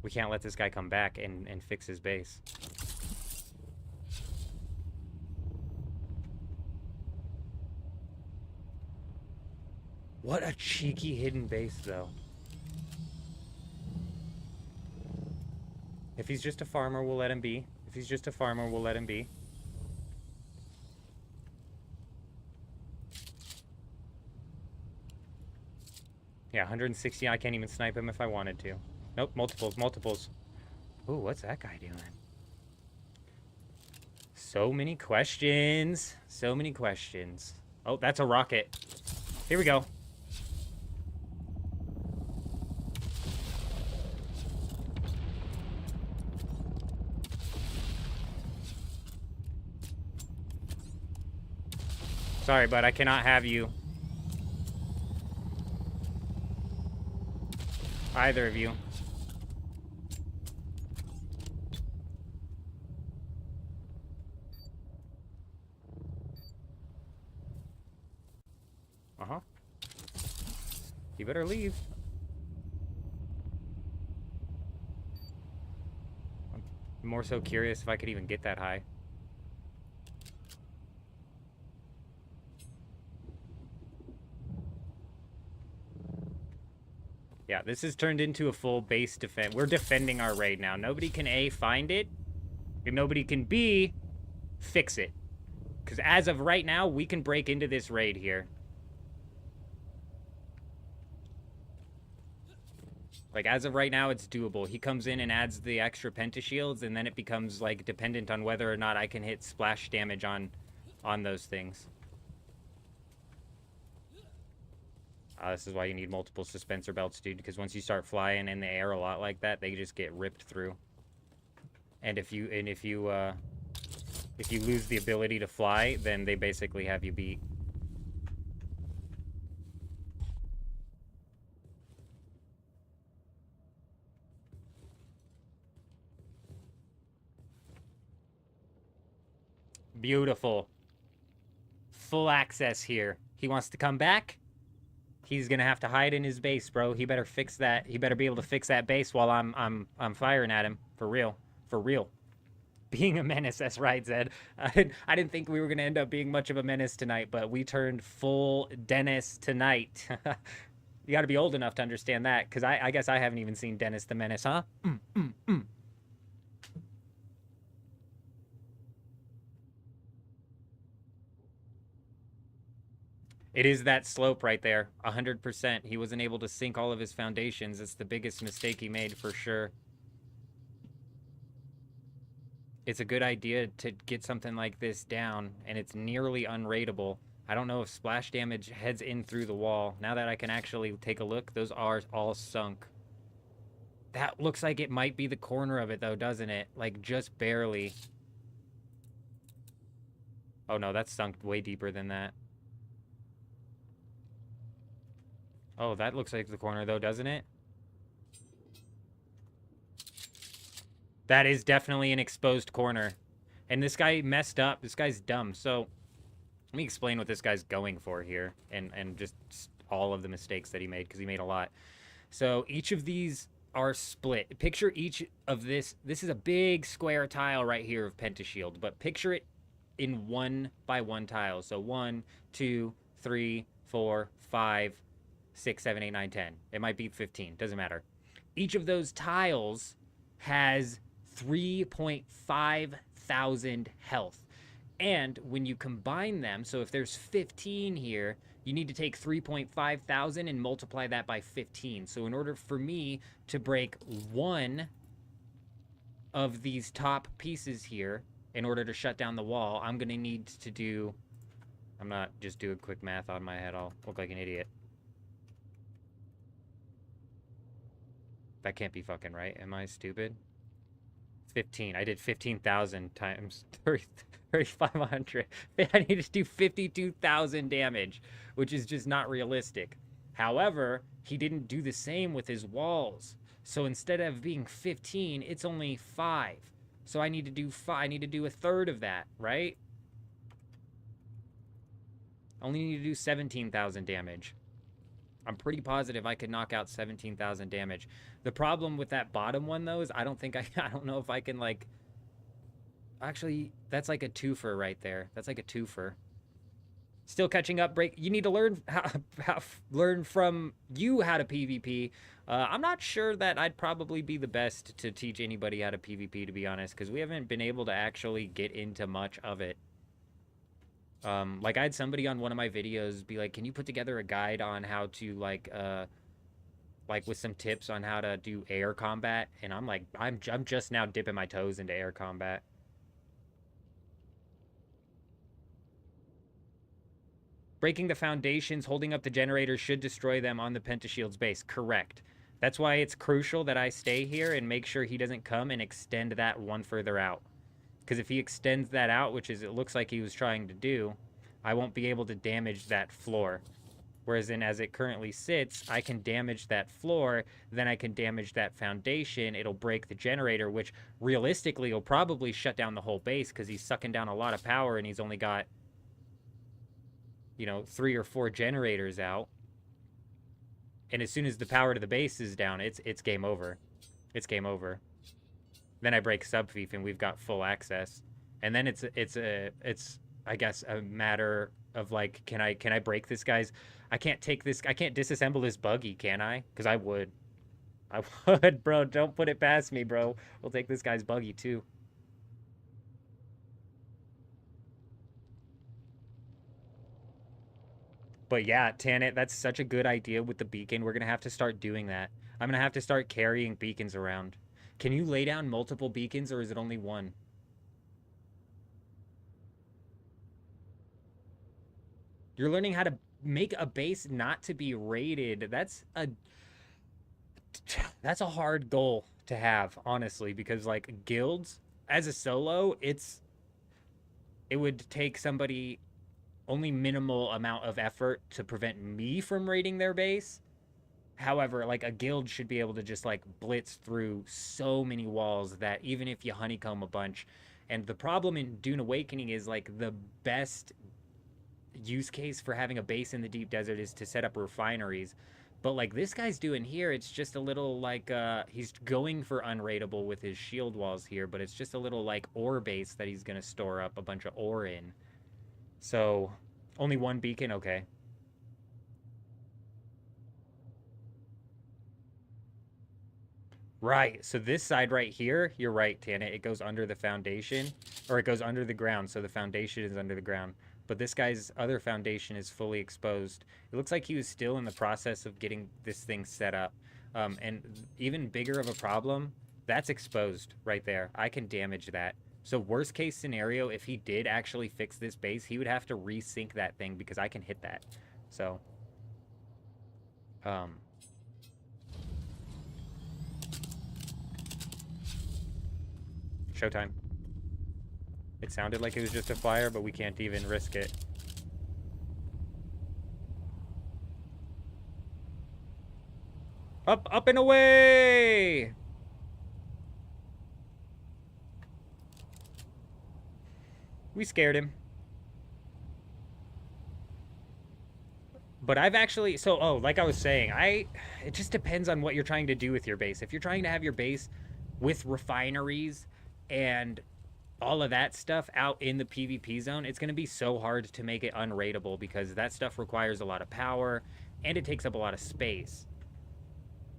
We can't let this guy come back and fix his base. What a cheeky hidden base, though. If he's just a farmer, we'll let him be. If he's just a farmer, we'll let him be. Yeah, 160. I can't even snipe him if I wanted to. Nope, multiples, multiples. Ooh, what's that guy doing? So many questions. So many questions. Oh, that's a rocket. Here we go. Sorry, but I cannot have you. Either of you. Uh-huh. You better leave. I'm more so curious if I could even get that high. Yeah, this has turned into a full base defense. We're defending our raid now. Nobody can A, find it, and nobody can B, fix it. Because as of right now, we can break into this raid here. Like, as of right now, it's doable. He comes in and adds the extra Pentashields, and then it becomes, like, dependent on whether or not I can hit splash damage on those things. This is why you need multiple suspensor belts, dude, because once you start flying in the air a lot like that, they just get ripped through. And if you lose the ability to fly, then they basically have you beat. Beautiful. Full access here. He wants to come back. He's gonna have to hide in his base, bro. He better fix that. He better be able to fix that base while I'm firing at him. For real. For real. Being a menace, that's right, Zed. I didn't think we were gonna end up being much of a menace tonight, but we turned full Dennis tonight. You gotta be old enough to understand that, because I guess I haven't even seen Dennis the Menace, huh? It is that slope right there, 100%. He wasn't able to sink all of his foundations. It's the biggest mistake he made for sure. It's a good idea to get something like this down, and it's nearly unraidable. I don't know if splash damage heads in through the wall. Now that I can actually take a look, those are all sunk. That looks like it might be the corner of it, though, doesn't it? Like, just barely. Oh, no, that's sunk way deeper than that. Oh, that looks like the corner, though, doesn't it? That is definitely an exposed corner. And this guy messed up. This guy's dumb. So, let me explain what this guy's going for here. And just all of the mistakes that he made, because he made a lot. So, each of these are split. Picture each of this. This is a big square tile right here of Pentashield. But picture it in 1x1 tiles. So, 1, 2, 3, 4, 5... 6, 7, 8, 9, 10. It might be 15. Doesn't matter. Each of those tiles has 3.5 15,000 health. And when you combine them, so if there's 15 here, you need to take 3.5 thousand and multiply that by 15. So in order for me to break one of these top pieces here, in order to shut down the wall, I'm going to need to do... I'm not just doing quick math on my head. I'll look like an idiot. That can't be fucking right. Am I stupid? 15. I did 15,000 times 3,500. I need to do 52,000 damage, which is just not realistic. However, he didn't do the same with his walls. So instead of being 15, it's only 5. So I need to do 5. I need to do a third of that, right? Only need to do 17,000 damage. I'm pretty positive I could knock out 17,000 damage. The problem with that bottom one, though, is I don't know if I can, like... Actually, that's like a twofer right there. That's like a twofer. Still catching up. You need to learn learn from you how to PvP. I'm not sure that I'd probably be the best to teach anybody how to PvP, to be honest, because we haven't been able to actually get into much of it. Like I had somebody on one of my videos be like, can you put together a guide on how to like with some tips on how to do air combat? And I'm like, I'm just now dipping my toes into air combat. Breaking the foundations, holding up the generators should destroy them on the Pentashield's base. Correct. That's why it's crucial that I stay here and make sure he doesn't come and extend that one further out. Because if he extends that out, which is it looks like he was trying to do, I won't be able to damage that floor. Whereas as it currently sits, I can damage that floor, then I can damage that foundation. It'll break the generator, which realistically will probably shut down the whole base because he's sucking down a lot of power and he's only got, you know, 3 or 4 generators out. And as soon as the power to the base is down, it's game over. It's game over. Then I break Subfief and we've got full access. And then it's I guess a matter of like, can I break this guy's? I can't disassemble this buggy, can I? Because I would, bro. Don't put it past me, bro. We'll take this guy's buggy too. But yeah, Tanit, that's such a good idea with the beacon. We're gonna have to start doing that. I'm gonna have to start carrying beacons around. Can you lay down multiple beacons, or is it only one? You're learning how to make a base not to be raided. That's a hard goal to have, honestly, because like guilds as a solo, it would take somebody only minimal amount of effort to prevent me from raiding their base. However, like a guild should be able to just like blitz through so many walls that even if you honeycomb a bunch, and the problem in Dune Awakening is like the best use case for having a base in the deep desert is to set up refineries. But like this guy's doing here, it's just a little like he's going for unraidable with his shield walls here, but it's just a little like ore base that he's gonna store up a bunch of ore in. So only one beacon, okay. Right, so this side right here, you're right, Tana, it goes under the foundation, or it goes under the ground, so the foundation is under the ground. But this guy's other foundation is fully exposed. It looks like he was still in the process of getting this thing set up. And even bigger of a problem, that's exposed right there. I can damage that. So worst case scenario, if he did actually fix this base, he would have to resync that thing because I can hit that. So, showtime. It sounded like it was just a flyer, but we can't even risk it. Up, up and away! We scared him. But I've actually, like I was saying, it just depends on what you're trying to do with your base. If you're trying to have your base with refineries and all of that stuff out in the PvP zone, it's going to be so hard to make it unraidable because that stuff requires a lot of power and it takes up a lot of space.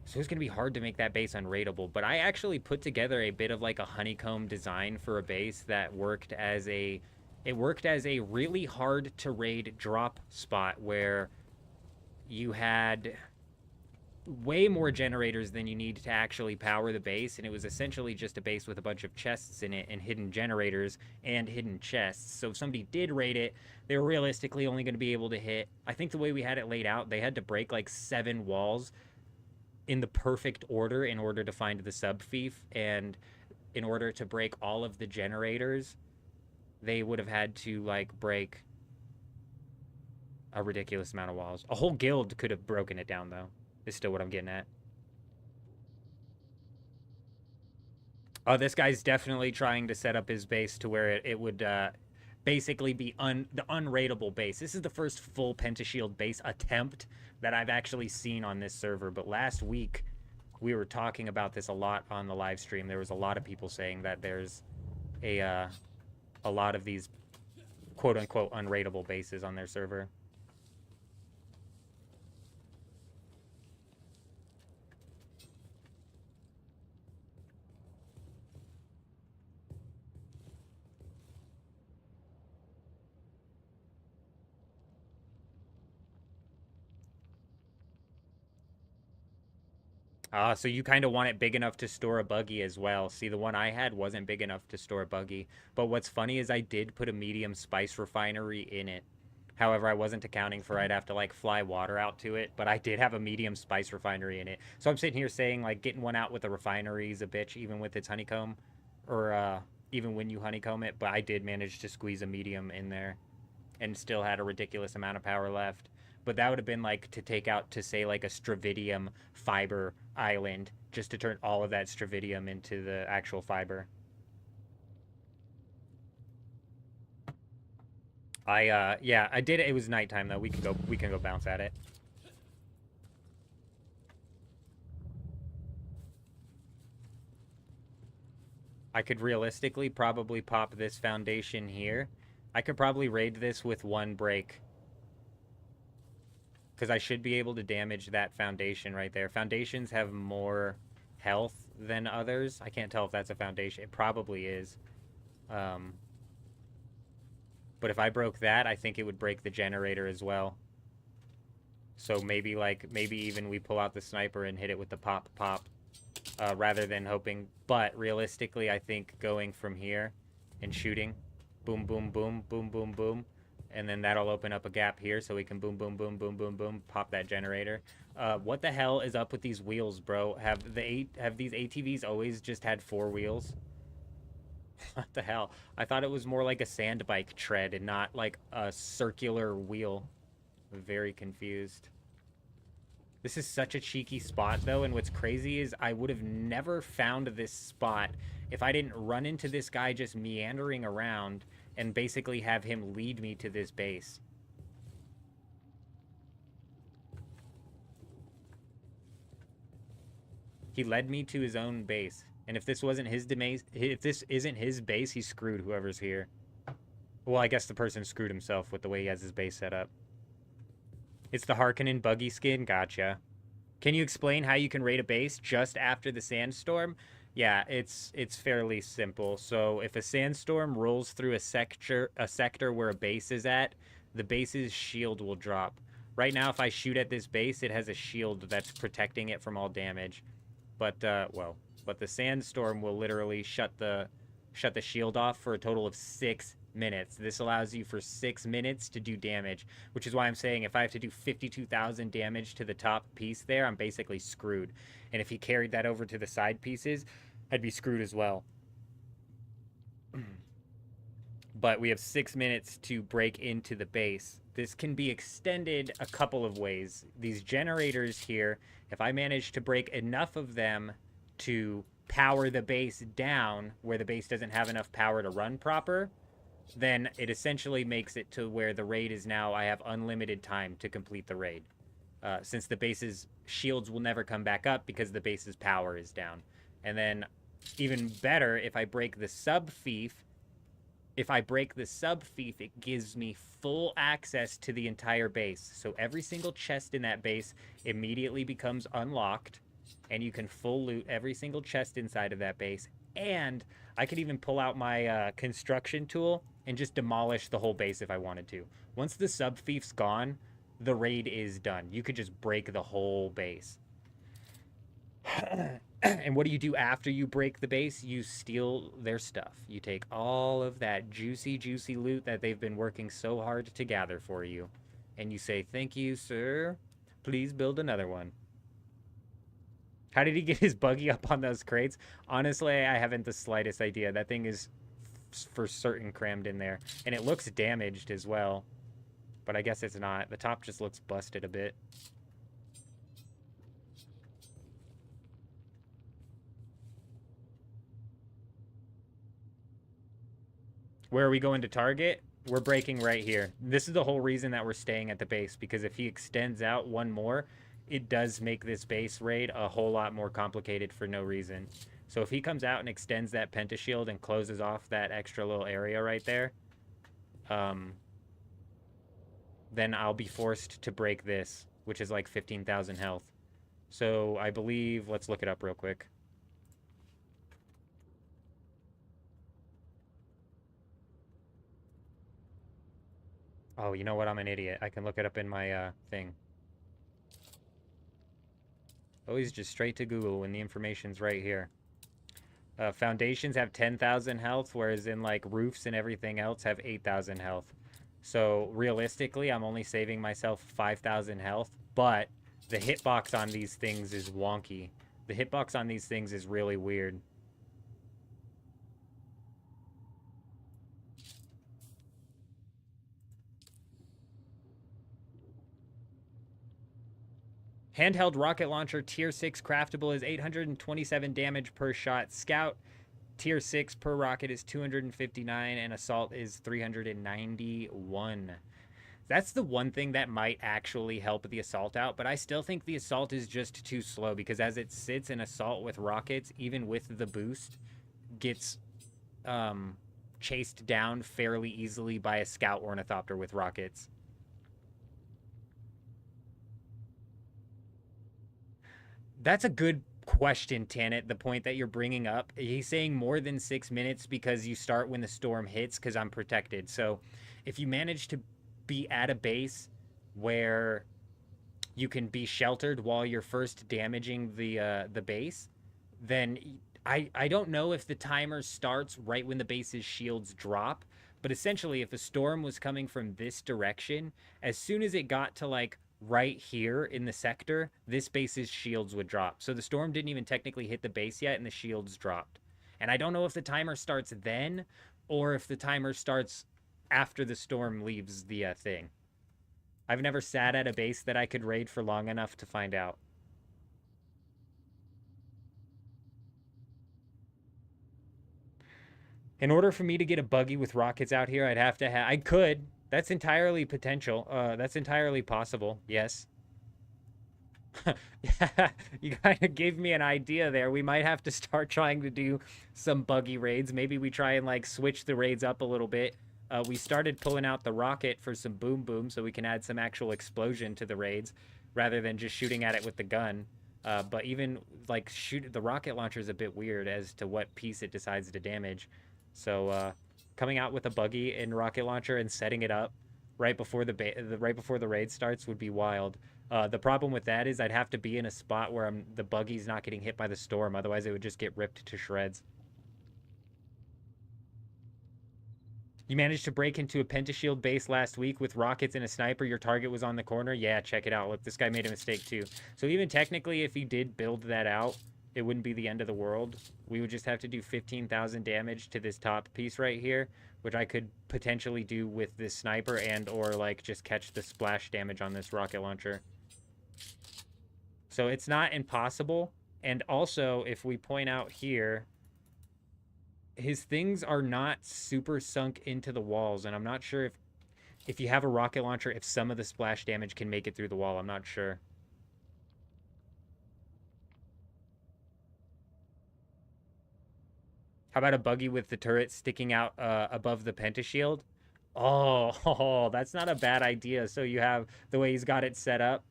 So it's going to be hard to make that base unraidable. But I actually put together a bit of like a honeycomb design for a base that worked as a really hard to raid drop spot where you had way more generators than you need to actually power the base, and it was essentially just a base with a bunch of chests in it and hidden generators and hidden chests. So if somebody did raid it, they were realistically only going to be able to hit, I think the way we had it laid out, they had to break like 7 walls in the perfect order in order to find the sub fief, and in order to break all of the generators, they would have had to like break a ridiculous amount of walls. A whole guild could have broken it down though. Is still what I'm getting at. Oh, this guy's definitely trying to set up his base to where it would basically be the unraidable base. This is the first full Pentashield base attempt that I've actually seen on this server. But last week, we were talking about this a lot on the live stream. There was a lot of people saying that there's a lot of these quote-unquote unraidable bases on their server. So you kind of want it big enough to store a buggy as well. See, the one I had wasn't big enough to store a buggy. But what's funny is I did put a medium spice refinery in it. However, I wasn't accounting for I'd have to, like, fly water out to it. But I did have a medium spice refinery in it. So I'm sitting here saying, like, getting one out with a refinery is a bitch, even with its honeycomb. Or even when you honeycomb it. But I did manage to squeeze a medium in there. And still had a ridiculous amount of power left. But that would have been like to take out, to say, like a Stravidium fiber island, just to turn all of that Stravidium into the actual fiber. Yeah, I did it. It was nighttime though. We can go bounce at it. I could realistically probably pop this foundation here. I could probably raid this with 1 break. Because I should be able to damage that foundation right there. Foundations have more health than others. I can't tell if that's a foundation. It probably is. But if I broke that, I think it would break the generator as well. So maybe even we pull out the sniper and hit it with the pop, rather than hoping. But realistically, I think going from here and shooting, boom, boom, boom, boom, boom, boom, and then that'll open up a gap here so we can boom, boom, boom, boom, boom, boom, pop that generator. What the hell is up with these wheels, bro? Have these ATVs always just had 4 wheels? What the hell? I thought it was more like a sand bike tread and not like a circular wheel. I'm very confused. This is such a cheeky spot, though, and what's crazy is I would have never found this spot if I didn't run into this guy just meandering around and basically have him lead me to this base. He led me to his own base. And if this wasn't his if this isn't his base, he's screwed whoever's here. Well, I guess the person screwed himself with the way he has his base set up. It's the Harkonnen buggy skin? Gotcha. Can you explain how you can raid a base just after the sandstorm? Yeah, it's fairly simple. So if a sandstorm rolls through a sector where a base is at, the base's shield will drop. Right now, if I shoot at this base, it has a shield that's protecting it from all damage. But but the sandstorm will literally shut the shield off for a total of 6 minutes. This allows you for 6 minutes to do damage, which is why I'm saying if I have to do 52,000 damage to the top piece there, I'm basically screwed. And if he carried that over to the side pieces, I'd be screwed as well. But we have 6 minutes to break into the base. This can be extended a couple of ways. These generators here, if I manage to break enough of them to power the base down where the base doesn't have enough power to run proper, then it essentially makes it to where the raid is now, I have unlimited time to complete the raid. Since the base's shields will never come back up because the base's power is down. And then, even better, if I break the sub-fief, it gives me full access to the entire base. So every single chest in that base immediately becomes unlocked. and you can full loot every single chest inside of that base. And I could even pull out my construction tool and just demolish the whole base if I wanted to. Once the sub thief's gone, the raid is done. You could just break the whole base. And what do you do after you break the base? You steal their stuff. You take all of that juicy, juicy loot that they've been working so hard to gather for you. And you say, "Thank you, sir. Please build another one." How did he get his buggy up on those crates? Honestly, I haven't the slightest idea. That thing is for certain crammed in there. And it looks damaged as well. But I guess it's not. The top just looks busted a bit. Where are we going to target? We're breaking right here. This is the whole reason that we're staying at the base, because if he extends out one more, it does make this base raid a whole lot more complicated for no reason. So if he comes out and extends that pentashield and closes off that extra little area right there, then I'll be forced to break this, which is like 15,000 health. So I believe, let's look it up real quick. Oh, you know what? I'm an idiot. I can look it up in my thing. Always just straight to Google when the information's right here. Foundations have 10,000 health, whereas in like roofs and everything else have 8,000 health. So realistically, I'm only saving myself 5,000 health, but the hitbox on these things is wonky. The hitbox on these things is really weird. Handheld rocket launcher tier 6 craftable is 827 damage per shot. Scout tier 6 per rocket is 259 and assault is 391. That's the one thing that might actually help the assault out, but I still think the assault is just too slow because as it sits, an assault with rockets, even with the boost, gets chased down fairly easily by a scout or a Thopter with rockets. That's a good question, Tanit, the point that you're bringing up. He's saying more than 6 minutes because you start when the storm hits because I'm protected. So if you manage to be at a base where you can be sheltered while you're first damaging the base, then I don't know if the timer starts right when the base's shields drop, but essentially if a storm was coming from this direction, as soon as it got to like right here in the sector, this base's shields would drop. So the storm didn't even technically hit the base yet and the shields dropped. And I don't know if the timer starts then or if the timer starts after the storm leaves the thing. I've never sat at a base that I could raid for long enough to find out. In order for me to get a buggy with rockets out here, I'd have to have... I could. That's entirely potential. That's entirely possible. Yes. Yeah, you kind of gave me an idea there. We might have to start trying to do some buggy raids. Maybe we try and like switch the raids up a little bit. We started pulling out the rocket for some boom boom so we can add some actual explosion to the raids rather than just shooting at it with the gun. But even like the rocket launcher is a bit weird as to what piece it decides to damage. So coming out with a buggy and rocket launcher and setting it up right before the raid starts would be wild. The problem with that is I'd have to be in a spot where the buggy's not getting hit by the storm. Otherwise, it would just get ripped to shreds. You managed to break into a pentashield base last week with rockets and a sniper. Your target was on the corner. Yeah, check it out. Look, this guy made a mistake too. So even technically, if he did build that out, it wouldn't be the end of the world. We would just have to do 15,000 damage to this top piece right here, which I could potentially do with this sniper and or like just catch the splash damage on this rocket launcher. So it's not impossible. And also, if we point out here, his things are not super sunk into the walls, and I'm not sure if you have a rocket launcher, if some of the splash damage can make it through the wall. I'm not sure. How about a buggy with the turret sticking out above the pentashield? Oh, that's not a bad idea. So you have the way he's got it set up.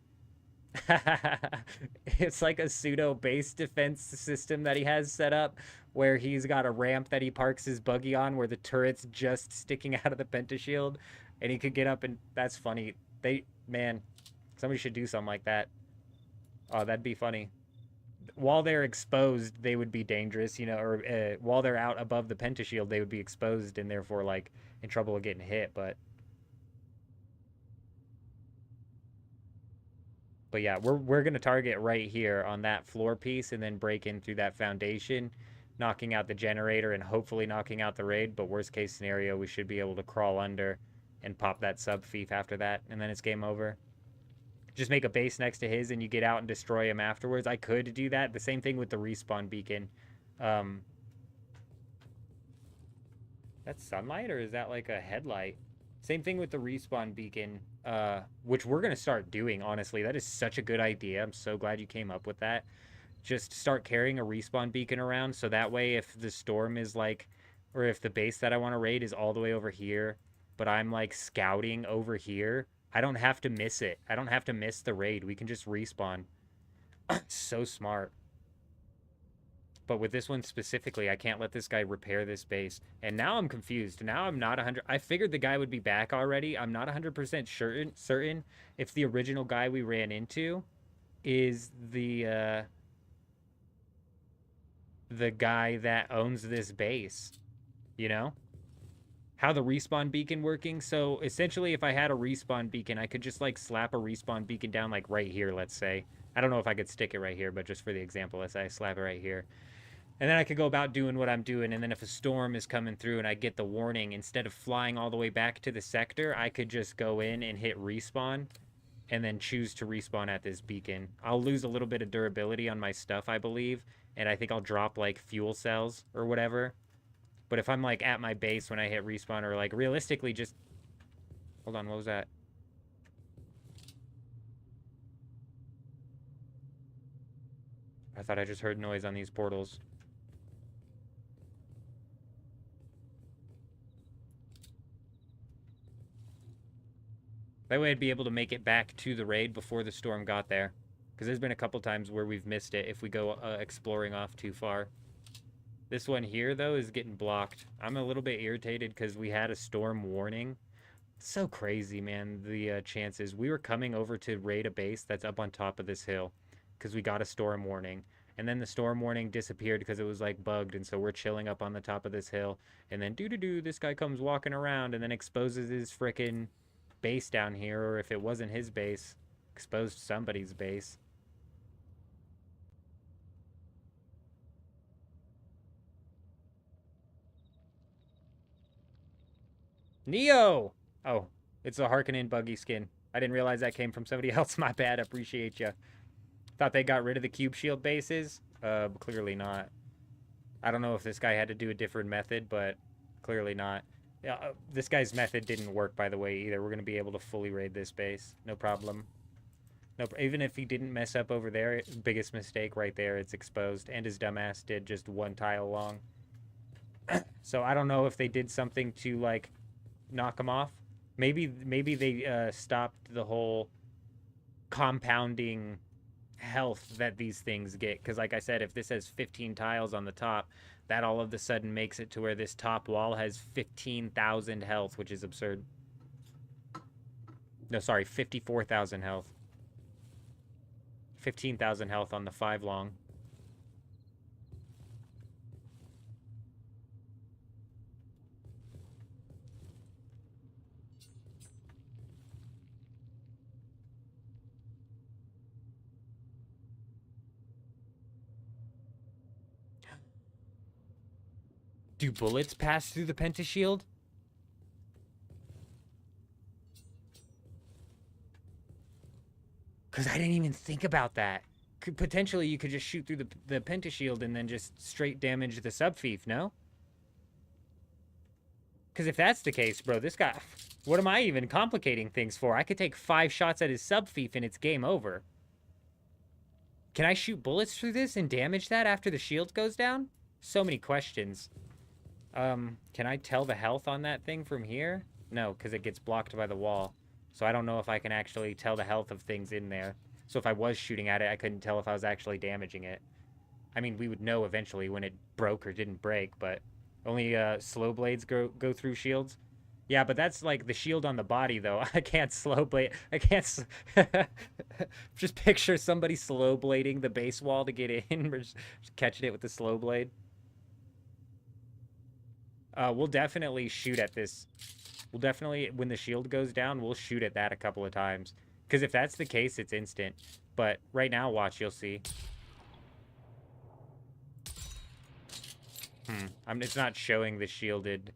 It's like a pseudo base defense system that he has set up where he's got a ramp that he parks his buggy on where the turret's just sticking out of the pentashield and he could get up and that's funny. Man, somebody should do something like that. Oh, that'd be funny. While they're exposed, they would be dangerous, or while they're out above the pentashield, they would be exposed and therefore like in trouble of getting hit, But yeah, we're gonna target right here on that floor piece and then break in through that foundation, knocking out the generator and hopefully knocking out the raid. But worst case scenario, we should be able to crawl under and pop that sub fief after that, and then it's game over. Just make a base next to his and you get out and destroy him afterwards. I could do that. The same thing with the respawn beacon. That's sunlight or is that like a headlight? Same thing with the respawn beacon, which we're going to start doing, honestly. That is such a good idea. I'm so glad you came up with that. Just start carrying a respawn beacon around so that way if the storm is like, or if the base that I want to raid is all the way over here, but I'm like scouting over here, I don't have to miss it. I don't have to miss the raid. We can just respawn. So smart. But with this one specifically, I can't let this guy repair this base. And now I'm confused. Now I'm not 100. I figured the guy would be back already. I'm not 100% certain if the original guy we ran into is the guy that owns this base. You know? How the respawn beacon working. So essentially, if I had a respawn beacon, I could just like slap a respawn beacon down like right here, let's say. I don't know if I could stick it right here, but just for the example, let's say I slap it right here. And then I could go about doing what I'm doing. And then if a storm is coming through and I get the warning, instead of flying all the way back to the sector, I could just go in and hit respawn and then choose to respawn at this beacon. I'll lose a little bit of durability on my stuff, I believe. And I think I'll drop like fuel cells or whatever. But if I'm like at my base when I hit respawn or like realistically just... Hold on, what was that? I thought I just heard noise on these portals. That way I'd be able to make it back to the raid before the storm got there. Because there's been a couple times where we've missed it if we go exploring off too far. This one here, though, is getting blocked. I'm a little bit irritated because we had a storm warning. It's so crazy, man, the chances. We were coming over to raid a base that's up on top of this hill because we got a storm warning. And then the storm warning disappeared because it was, like, bugged. And so we're chilling up on the top of this hill. And then, doo-doo-doo, this guy comes walking around and then exposes his frickin' base down here. Or if it wasn't his base, exposed somebody's base. Neo! Oh, it's a Harkonnen buggy skin. I didn't realize that came from somebody else. My bad. Appreciate you. Thought they got rid of the cube shield bases? Clearly not. I don't know if this guy had to do a different method, but clearly not. Yeah, this guy's method didn't work, by the way, either. We're going to be able to fully raid this base. No problem. Even if he didn't mess up over there, biggest mistake right there. It's exposed. And his dumbass did just one tile long. So I don't know if they did something to, like, knock him off. Maybe they stopped the whole compounding health that these things get, because like I said, if this has 15 tiles on the top, that all of a sudden makes it to where this top wall has 15,000 health, which is absurd. No, sorry, 54,000 health. 15,000 health on the 5 long. Do bullets pass through the pentashield? Because I didn't even think about that. Potentially, you could just shoot through the pentashield and then just straight damage the subfief, no? Because if that's the case, bro, this guy... What am I even complicating things for? I could take 5 shots at his subfief and it's game over. Can I shoot bullets through this and damage that after the shield goes down? So many questions. Can I tell the health on that thing from here? No, because it gets blocked by the wall. So I don't know if I can actually tell the health of things in there. So if I was shooting at it, I couldn't tell if I was actually damaging it. I mean, we would know eventually when it broke or didn't break, but only slow blades go through shields. Yeah, but that's like the shield on the body, though. I can't slow blade. I can't. Just picture somebody slow blading the base wall to get in, or just catching it with the slow blade. We'll definitely shoot at this. We'll definitely, when the shield goes down, we'll shoot at that a couple of times. Because if that's the case, it's instant. But right now, watch, you'll see. It's not showing the shielded.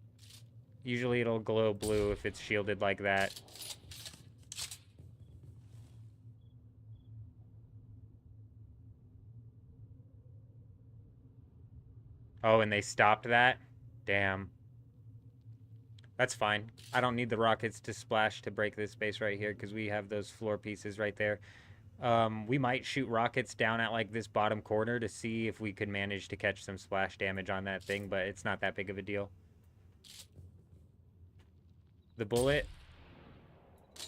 Usually it'll glow blue if it's shielded like that. Oh, and they stopped that? Damn. That's fine. I don't need the rockets to splash to break this space right here because we have those floor pieces right there. We might shoot rockets down at like this bottom corner to see if we could manage to catch some splash damage on that thing, but it's not that big of a deal. The bullet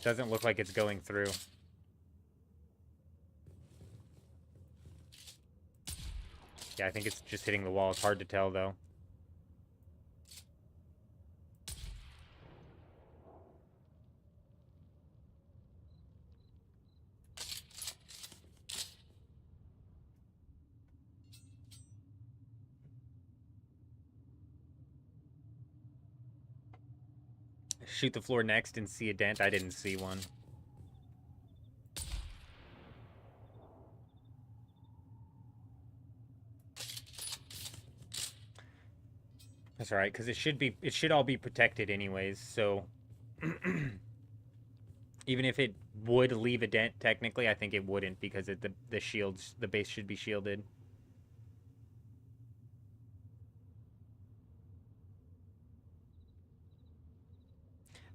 doesn't look like it's going through. Yeah, I think it's just hitting the wall. It's hard to tell, though. Shoot the floor next and see a dent. I didn't see one. That's all right, because it should all be protected anyways, so even if it would leave a dent, technically, I think it wouldn't because the shields, the base should be shielded.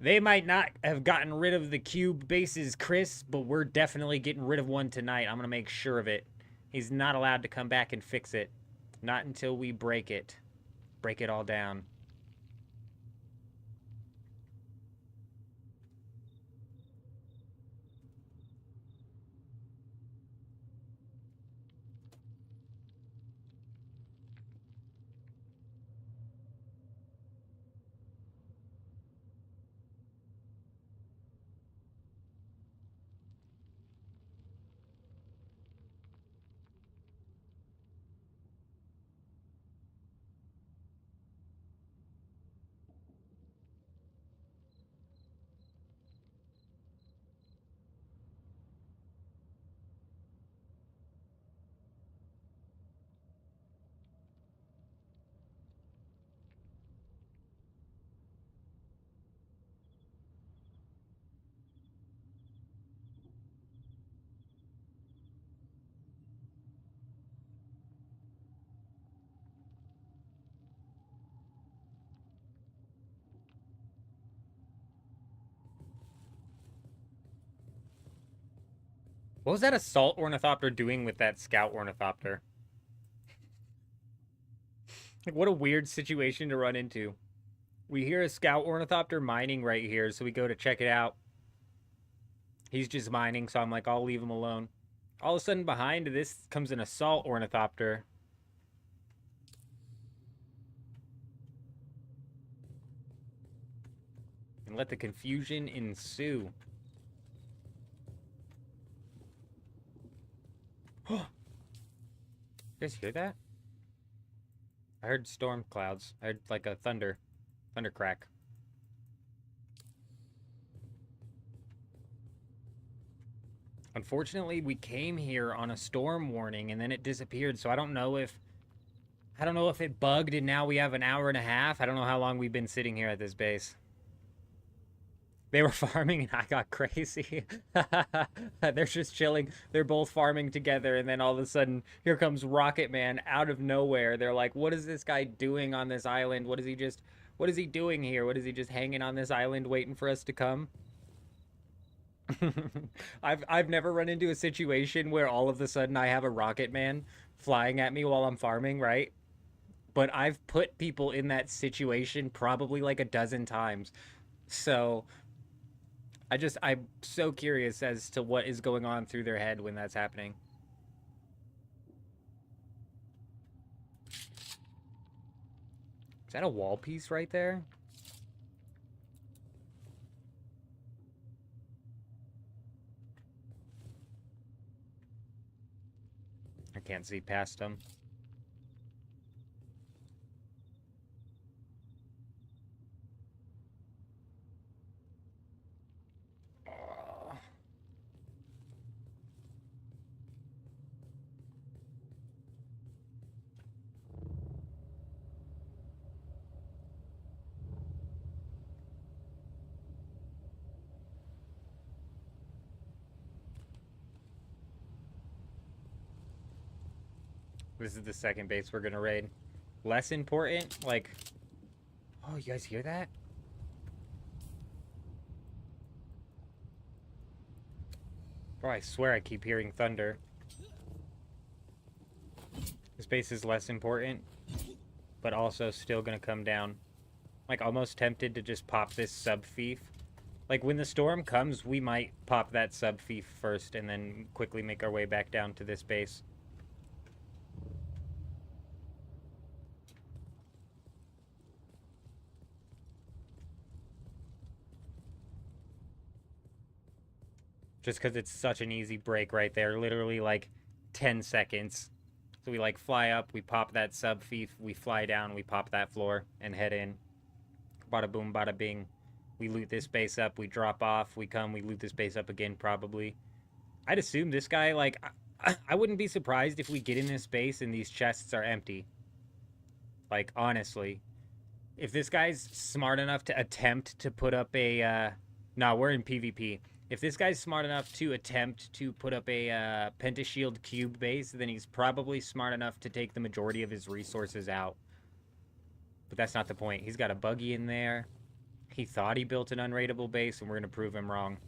They might not have gotten rid of the cube bases, Chris, but we're definitely getting rid of one tonight. I'm going to make sure of it. He's not allowed to come back and fix it. Not until we break it. Break it all down. What was that assault ornithopter doing with that scout ornithopter? Like, what a weird situation to run into. We hear a scout ornithopter mining right here, so we go to check it out. He's just mining, so I'm like, I'll leave him alone. All of a sudden, behind this comes an assault ornithopter. And let the confusion ensue. You guys hear that? I heard storm clouds. I heard like a thunder crack. Unfortunately, we came here on a storm warning and then it disappeared, so I don't know if it bugged and now we have an hour and a half. I don't know how long we've been sitting here at this base. They were farming and I got crazy. They're just chilling. They're both farming together, and then all of a sudden, here comes Rocket Man out of nowhere. They're like, what is this guy doing on this island? What is he doing here? What is he just hanging on this island waiting for us to come? I've never run into a situation where all of a sudden I have a Rocket Man flying at me while I'm farming, right? But I've put people in that situation probably like a dozen times. So I'm so curious as to what is going on through their head when that's happening. Is that a wall piece right there? I can't see past them. This is the second base we're gonna raid. Less important, like... Oh, you guys hear that? Bro, I swear I keep hearing thunder. This base is less important, but also still gonna come down. Like, almost tempted to just pop this sub-fief. Like, when the storm comes, we might pop that sub-fief first and then quickly make our way back down to this base. Just because it's such an easy break right there. Literally, like, 10 seconds. So we, like, fly up, we pop that sub-fief, we fly down, we pop that floor, and head in. Bada boom, bada bing. We loot this base up, we drop off, we come, we loot this base up again, probably. I'd assume this guy, like, I wouldn't be surprised if we get in this base and these chests are empty. Like, honestly. If this guy's smart enough to attempt to put up a, nah, we're in PvP. If this guy's smart enough to attempt to put up a Pentashield cube base, then he's probably smart enough to take the majority of his resources out. But that's not the point. He's got a buggy in there. He thought he built an unraidable base, and we're going to prove him wrong.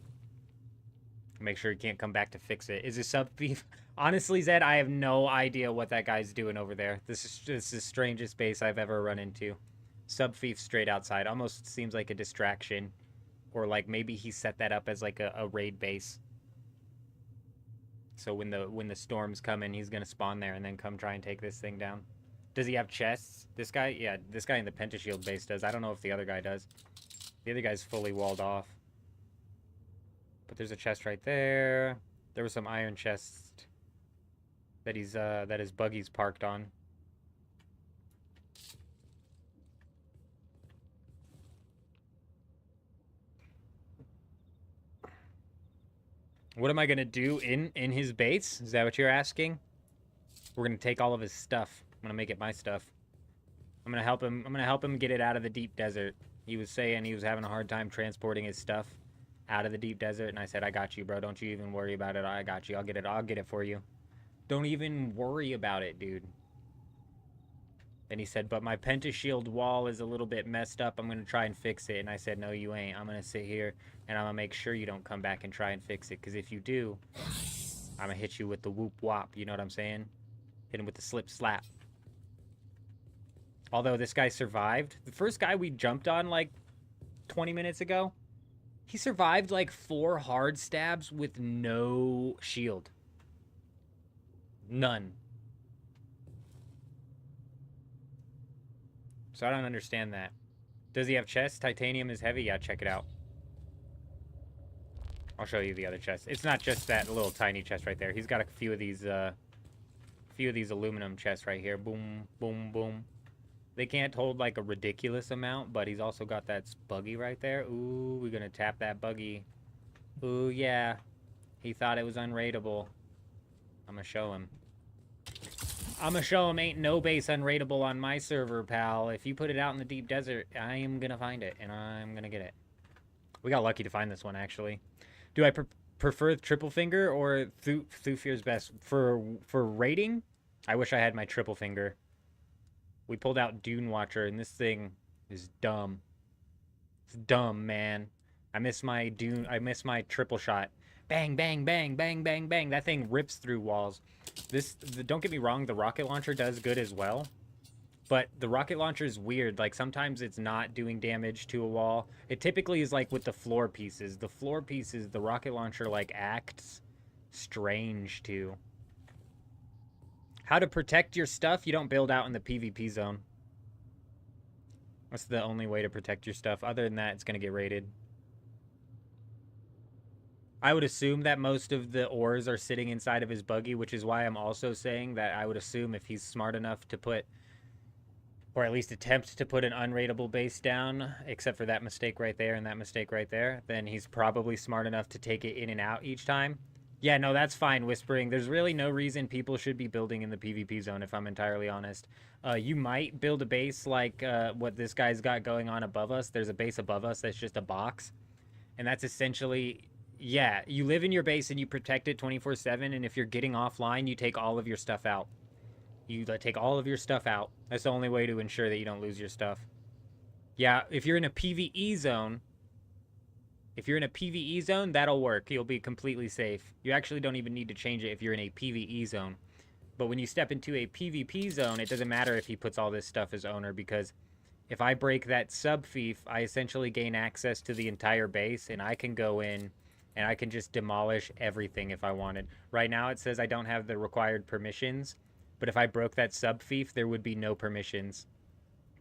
Make sure he can't come back to fix it. Is this sub-thief? Honestly, Zed, I have no idea what that guy's doing over there. This is the strangest base I've ever run into. Sub-thief straight outside. Almost seems like a distraction. Or, like, maybe he set that up as, like, a raid base. So when the storms come in, he's going to spawn there and then come try and take this thing down. Does he have chests? This guy? Yeah, this guy in the Pentashield base does. I don't know if the other guy does. The other guy's fully walled off. But there's a chest right there. There was some iron chests that that his buggy's parked on. What am I gonna do in his base? Is that what you're asking? We're gonna take all of his stuff. I'm gonna make it my stuff. I'm gonna help him get it out of the deep desert. He was saying he was having a hard time transporting his stuff out of the deep desert, and I said, I got you, bro. Don't you even worry about it. I got you. I'll get it for you. Don't even worry about it, dude. Then he said, but my Pentashield wall is a little bit messed up. I'm going to try and fix it. And I said, no, you ain't. I'm going to sit here, and I'm going to make sure you don't come back and try and fix it. Because if you do, I'm going to hit you with the whoop wop. You know what I'm saying? Hit him with the slip slap. Although this guy survived. The first guy we jumped on, like, 20 minutes ago, he survived, like, 4 hard stabs with no shield. None. So I don't understand that. Does he have chests? Titanium is heavy? Yeah, check it out. I'll show you the other chest. It's not just that little tiny chest right there. He's got a few of these aluminum chests right here. Boom, boom, boom. They can't hold like a ridiculous amount, but he's also got that buggy right there. Ooh, we're gonna tap that buggy. Ooh, yeah. He thought it was unraidable. I'm gonna show him. I'm gonna show him ain't no base unraidable on my server, pal. If you put it out in the deep desert, I am gonna find it, and I'm gonna get it. We got lucky to find this one, actually. Do I prefer triple finger or Thufir's best? For raiding, I wish I had my triple finger. We pulled out Dune Watcher, and this thing is dumb. It's dumb, man. I miss my triple shot. Bang, bang, bang, bang, bang, bang. That thing rips through walls. Don't get me wrong, the rocket launcher does good as well. But the rocket launcher is weird. Like sometimes it's not doing damage to a wall. It typically is like with the floor pieces. The floor pieces, the rocket launcher like acts strange too. How to protect your stuff? You don't build out in the PvP zone. That's the only way to protect your stuff. Other than that, it's going to get raided. I would assume that most of the ores are sitting inside of his buggy, which is why I'm also saying that I would assume if he's smart enough to put, or at least attempt to put an unraidable base down, except for that mistake right there and that mistake right there, then he's probably smart enough to take it in and out each time. Yeah, no, that's fine, Whispering. There's really no reason people should be building in the PvP zone, if I'm entirely honest. You might build a base like what this guy's got going on above us. There's a base above us that's just a box. And that's essentially, yeah, you live in your base and you protect it 24/7, and if you're getting offline, you take all of your stuff out. You take all of your stuff out. That's the only way to ensure that you don't lose your stuff. Yeah, if you're in a PvE zone... If you're in a PvE zone, that'll work. You'll be completely safe. You actually don't even need to change it if you're in a PvE zone. But when you step into a PvP zone, it doesn't matter if he puts all this stuff as owner, because if I break that sub-fief, I essentially gain access to the entire base, and I can go in and I can just demolish everything if I wanted. Right now it says I don't have the required permissions, but if I broke that sub-fief, there would be no permissions.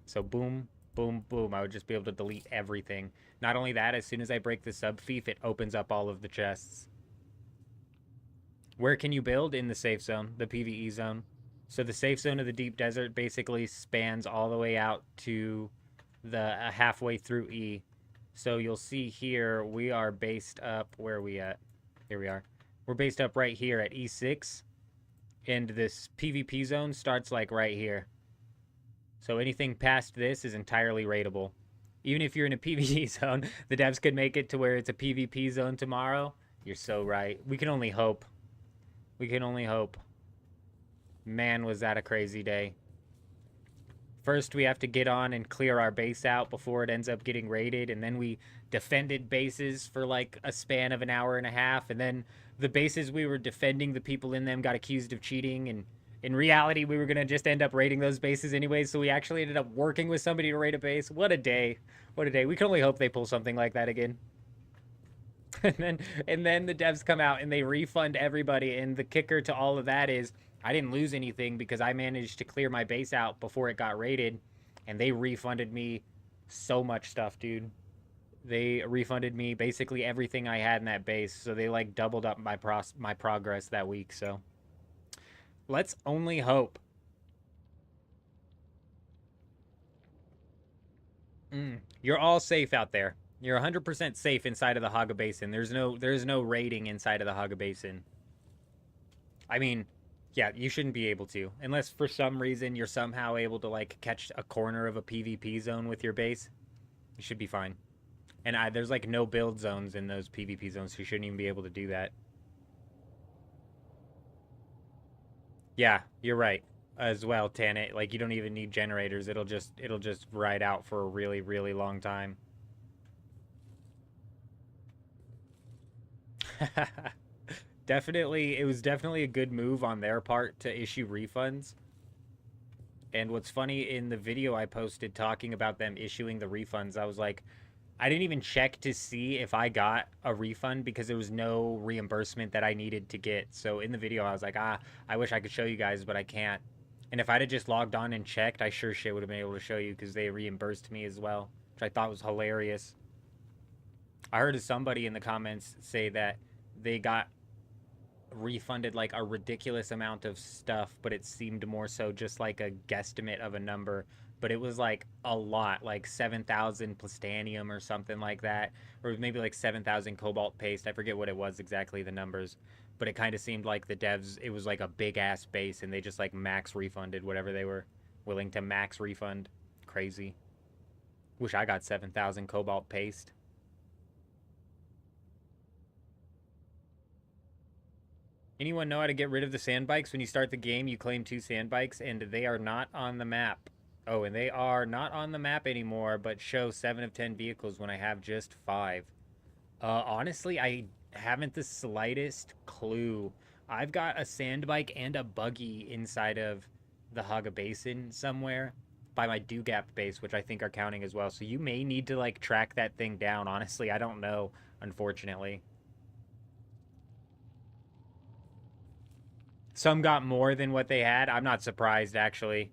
So boom, boom, boom. I would just be able to delete everything. Not only that, as soon as I break the sub-fief, it opens up all of the chests. Where can you build? In the safe zone, the PvE zone. So the safe zone of the deep desert basically spans all the way out to the halfway through E. So you'll see here, we are based up, where are we at? Here we are. We're based up right here at E6. And this PvP zone starts like right here. So anything past this is entirely raidable. Even if you're in a PvE zone, the devs could make it to where it's a PvP zone tomorrow. You're so right. We can only hope. We can only hope. Man, was that a crazy day. First, we have to get on and clear our base out before it ends up getting raided. And then we defended bases for like a span of an hour and a half. And then the bases we were defending, the people in them got accused of cheating. And in reality, we were going to just end up raiding those bases anyways. So we actually ended up working with somebody to raid a base. What a day. What a day. We can only hope they pull something like that again. And then the devs come out and they refund everybody. And the kicker to all of that is I didn't lose anything because I managed to clear my base out before it got raided. And they refunded me so much stuff, dude. They refunded me basically everything I had in that base. So they like doubled up my progress that week. So let's only hope. You're all safe out there. You're 100% safe inside of the Haga Basin. There's no raiding inside of the Haga Basin. I mean, yeah, you shouldn't be able to. Unless for some reason you're somehow able to like catch a corner of a PvP zone with your base. You should be fine. And there's like no build zones in those PvP zones, so you shouldn't even be able to do that. Yeah, you're right as well, Tanit. Like you don't even need generators. It'll just ride out for a really, really long time. Definitely, it was definitely a good move on their part to issue refunds. And what's funny, in the video I posted talking about them issuing the refunds, I was like, I didn't even check to see if I got a refund because there was no reimbursement that I needed to get. So in the video, I was like, I wish I could show you guys, but I can't. And if I'd have just logged on and checked, I sure shit would have been able to show you because they reimbursed me as well, which I thought was hilarious. I heard somebody in the comments say that they got refunded like a ridiculous amount of stuff, but it seemed more so just like a guesstimate of a number. But it was like a lot, like 7,000 plastanium or something like that, or maybe like 7,000 cobalt paste. I forget what it was exactly, the numbers, but it kind of seemed like the devs, it was like a big ass base and they just like max refunded whatever they were willing to max refund. Crazy. Wish I got 7,000 cobalt paste. Anyone know how to get rid of the sandbikes? When you start the game, you claim 2 sandbikes and they are not on the map. Oh, and they are not on the map anymore, but show 7 of 10 vehicles when I have just 5. Honestly, I haven't the slightest clue. I've got a sandbike and a buggy inside of the Haga Basin somewhere, by my Dugap base, which I think are counting as well. So you may need to like track that thing down. Honestly, I don't know, unfortunately. Some got more than what they had. I'm not surprised, actually.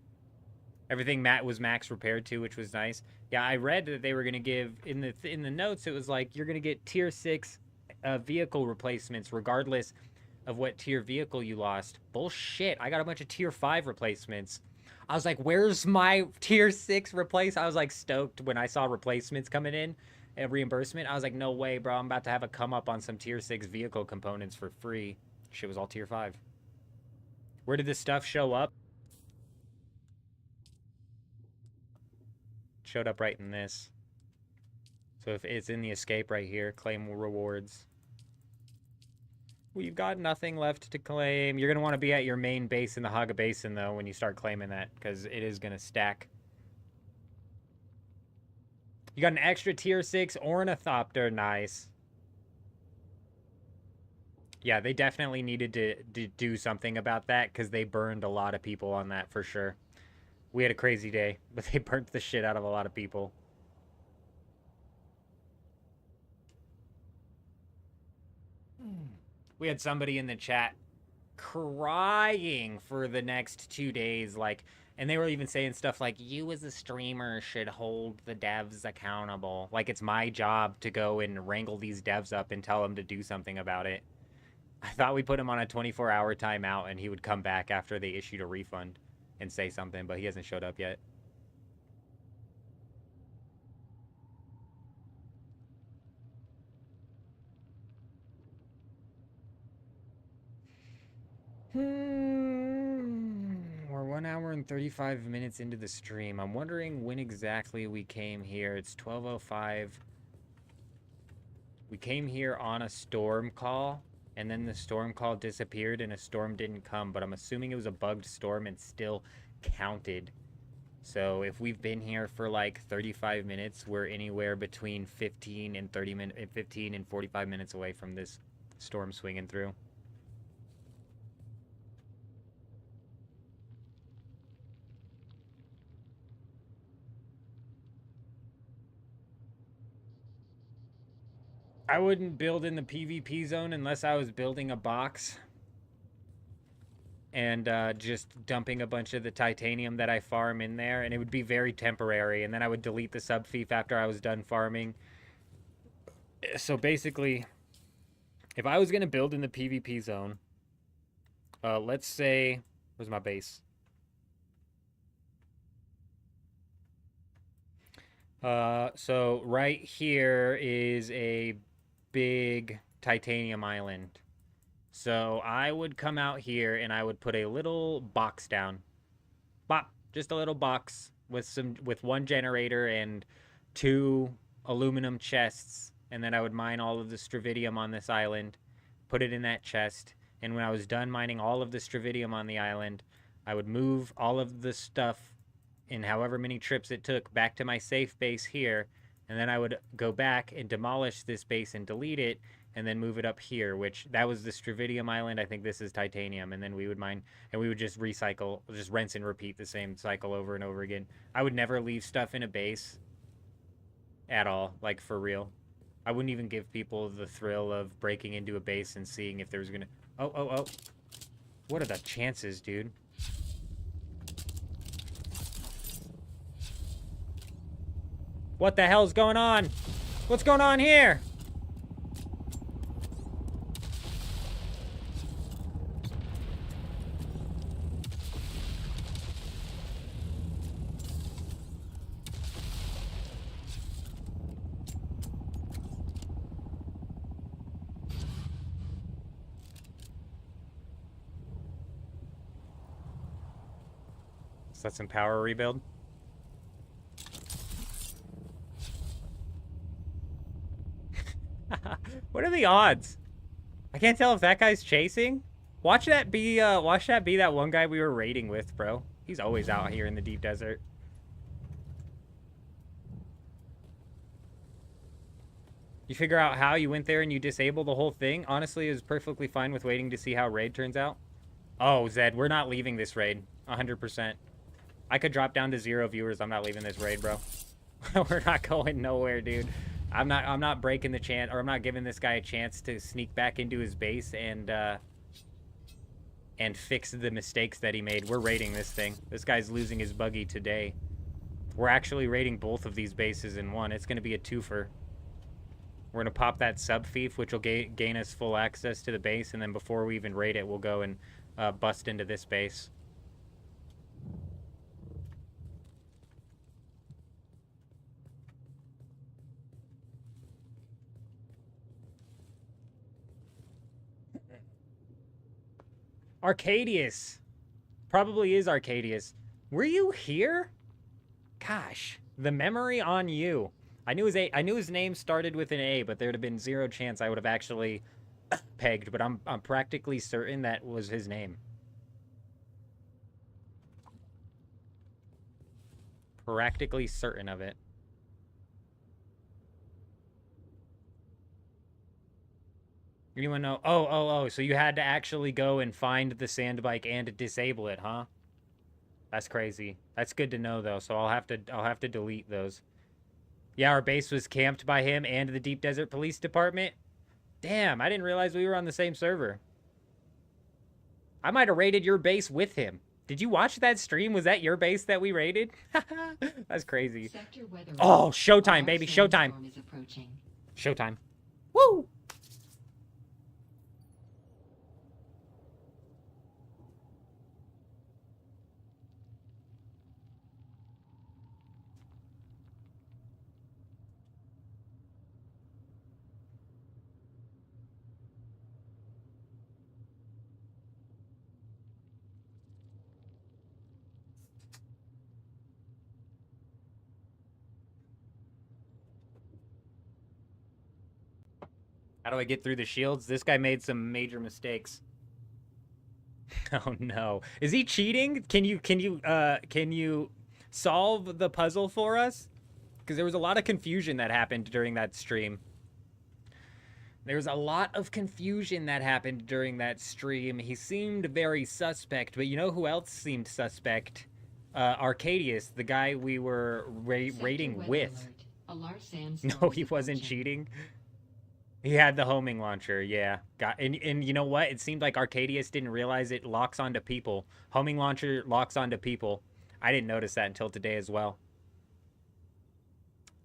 Everything Matt was max repaired to, which was nice. Yeah, I read that they were going to give, in the notes, it was like, you're going to get tier 6 vehicle replacements regardless of what tier vehicle you lost. Bullshit. I got a bunch of tier 5 replacements. I was like, where's my tier 6 replace? I was like stoked when I saw replacements coming in and reimbursement. I was like, no way, bro. I'm about to have a come up on some tier 6 vehicle components for free. Shit was all tier 5. Where did this stuff show up? Showed up right in this. So if it's in the escape right here, claim rewards. We've got nothing left to claim. You're going to want to be at your main base in the Haga Basin, though, when you start claiming that, because it is going to stack. You got an extra tier 6 or an Thopter. Nice. Yeah, they definitely needed to do something about that, because they burned a lot of people on that, for sure. We had a crazy day, but they burnt the shit out of a lot of people. We had somebody in the chat crying for the next 2 days, like, and they were even saying stuff like, you as a streamer should hold the devs accountable. Like, it's my job to go and wrangle these devs up and tell them to do something about it. I thought we put him on a 24-hour timeout and he would come back after they issued a refund and say something, but he hasn't showed up yet. We're 1 hour and 35 minutes into the stream. I'm wondering when exactly we came here. It's 12:05. We came here on a storm call, and then the storm call disappeared and a storm didn't come, but I'm assuming it was a bugged storm and still counted. So if we've been here for like 35 minutes, we're anywhere between 15 and 15 and 45 minutes away from this storm swinging through. I wouldn't build in the PvP zone unless I was building a box and just dumping a bunch of the titanium that I farm in there, and it would be very temporary, and then I would delete the subfief after I was done farming. So basically, if I was going to build in the PvP zone, let's say, where's my base? So right here is a big titanium island. So I would come out here and I would put a little box down. Bop, just a little box with one generator and 2 aluminum chests, and then I would mine all of the stravidium on this island, put it in that chest, and when I was done mining all of the stravidium on the island, I would move all of the stuff in however many trips it took back to my safe base here, and then I would go back and demolish this base and delete it, and then move it up here, which that was the stravidium island. I think this is titanium, and then we would mine, and we would just recycle, just rinse and repeat the same cycle over and over again. I would never leave stuff in a base at all, like for real. I wouldn't even give people the thrill of breaking into a base and seeing if there was gonna... Oh. What are the chances, dude? What the hell's going on? What's going on here? Is that some power rebuild? What are the odds? I can't tell if that guy's chasing. Watch that be that one guy we were raiding with, bro. He's always out here in the deep desert. You figure out how you went there and you disable the whole thing? Honestly, it was perfectly fine with waiting to see how raid turns out. Oh, Zed, we're not leaving this raid. 100%. I could drop down to 0 viewers. I'm not leaving this raid, bro. We're not going nowhere, dude. I'm not breaking the chance, or I'm not giving this guy a chance to sneak back into his base and fix the mistakes that he made. We're raiding this thing. This guy's losing his buggy today. We're actually raiding both of these bases in one. It's going to be a twofer. We're going to pop that sub-fief, which will gain us full access to the base, and then before we even raid it, we'll go and bust into this base. Arcadius. Probably is Arcadius. Were you here? Gosh, the memory on you. I knew his name started with an A, but there'd have been 0 chance I would have actually pegged, but I'm practically certain that was his name. Practically certain of it. Anyone know? Oh, so you had to actually go and find the sand bike and disable it, huh? That's crazy. That's good to know though, so I'll have to delete those. Yeah, our base was camped by him and the Deep Desert Police Department. Damn, I didn't realize we were on the same server. I might have raided your base with him. Did you watch that stream? Was that your base that we raided? That's crazy. Oh, showtime, baby, showtime. Showtime. Woo! How do I get through the shields? This guy made some major mistakes. Oh no. Is he cheating? Can you solve the puzzle for us? Because there was a lot of confusion that happened during that stream. There was a lot of confusion that happened during that stream. He seemed very suspect, but you know who else seemed suspect? Arcadius, the guy we were raiding with. No, he wasn't cheating. He had the homing launcher, yeah. And you know what? It seemed like Arcadius didn't realize it locks onto people. Homing launcher locks onto people. I didn't notice that until today as well.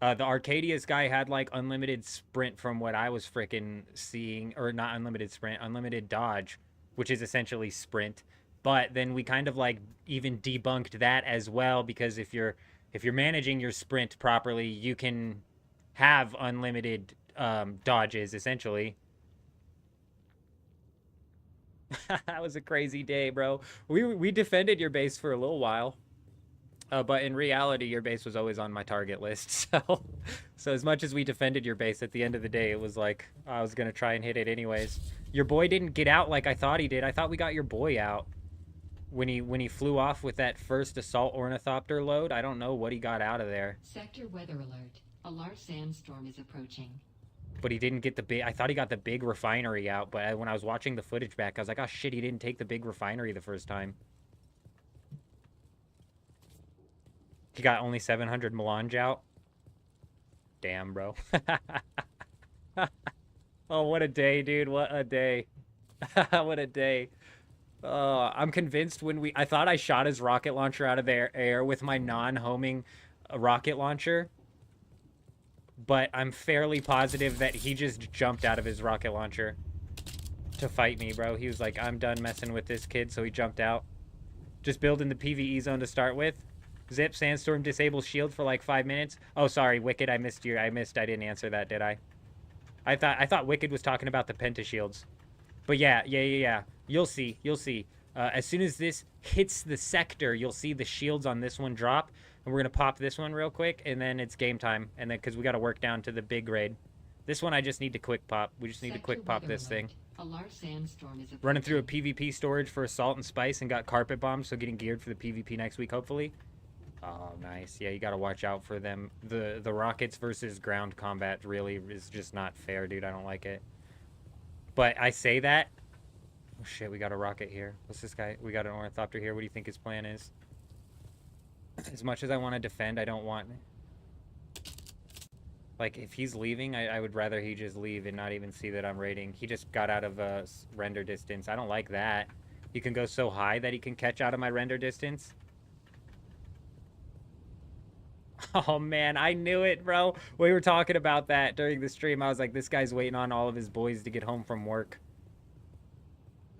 The Arcadius guy had like unlimited sprint from what I was freaking seeing, or not unlimited sprint, unlimited dodge, which is essentially sprint. But then we kind of like even debunked that as well, because if you're managing your sprint properly, you can have unlimited dodges essentially. That was a crazy day, bro. We defended your base for a little while, but in reality your base was always on my target list. So as much as we defended your base, at the end of the day it was like I was gonna try and hit it anyways. Your boy didn't get out like I thought he did. I thought we got your boy out when he flew off with that first assault ornithopter load. I don't know what he got out of there. Sector weather alert. A large sandstorm is approaching. But he didn't get the big... I thought he got the big refinery out, but when I was watching the footage back, I was like, oh shit, he didn't take the big refinery the first time. He got only 700 melange out. Damn, bro. Oh, what a day, dude. What a day. What a day. I'm convinced when I thought I shot his rocket launcher out of the air with my non-homing rocket launcher. But I'm fairly positive that he just jumped out of his rocket launcher to fight me, bro. He was like, I'm done messing with this kid, so he jumped out. Just building the PvE zone to start with. Zip, sandstorm, disable shield for like 5 minutes. Oh, sorry, Wicked, I missed you. I didn't answer that, did I? I thought Wicked was talking about the pentashields. But yeah. You'll see. As soon as this hits the sector, you'll see the shields on this one drop. And we're going to pop this one real quick, and then it's game time. And then, because we got to work down to the big raid. This one I just need to quick pop. We just need to quick pop this thing. A large sandstorm is running through a PvP storage for assault and spice, and got carpet bombs, so getting geared for the PvP next week, hopefully. Oh, nice. Yeah, you got to watch out for them. The rockets versus ground combat really is just not fair, dude. I don't like it. But I say that. Oh, shit, we got a rocket here. What's this guy? We got an ornithopter here. What do you think his plan is? As much as I want to defend, I don't want... Like, if he's leaving, I would rather he just leave and not even see that I'm raiding. He just got out of render distance. I don't like that. You can go so high that he can catch out of my render distance. Oh, man, I knew it, bro. We were talking about that during the stream. I was like, this guy's waiting on all of his boys to get home from work.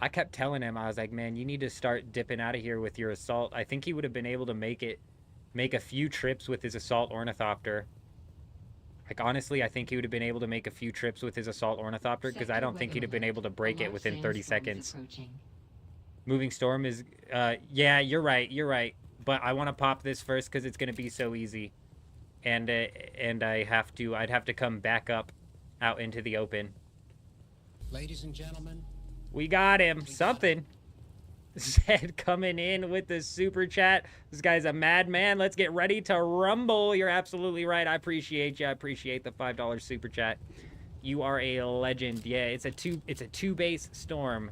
I kept telling him, I was like, man, you need to start dipping out of here with your assault. I think he would have been able to make a few trips with his assault ornithopter. Like, honestly, I think he would have been able to make a few trips with his assault ornithopter because I don't think he'd have been able to break it within 30 seconds. Moving storm is, yeah, you're right. But I want to pop this first because it's going to be so easy. And I'd have to come back up out into the open. Ladies and gentlemen. We got him. Something. Zed coming in with the super chat. This guy's a madman. Let's get ready to rumble. You're absolutely right. I appreciate you. I appreciate the $5 super chat. You are a legend. Yeah, it's a two base storm.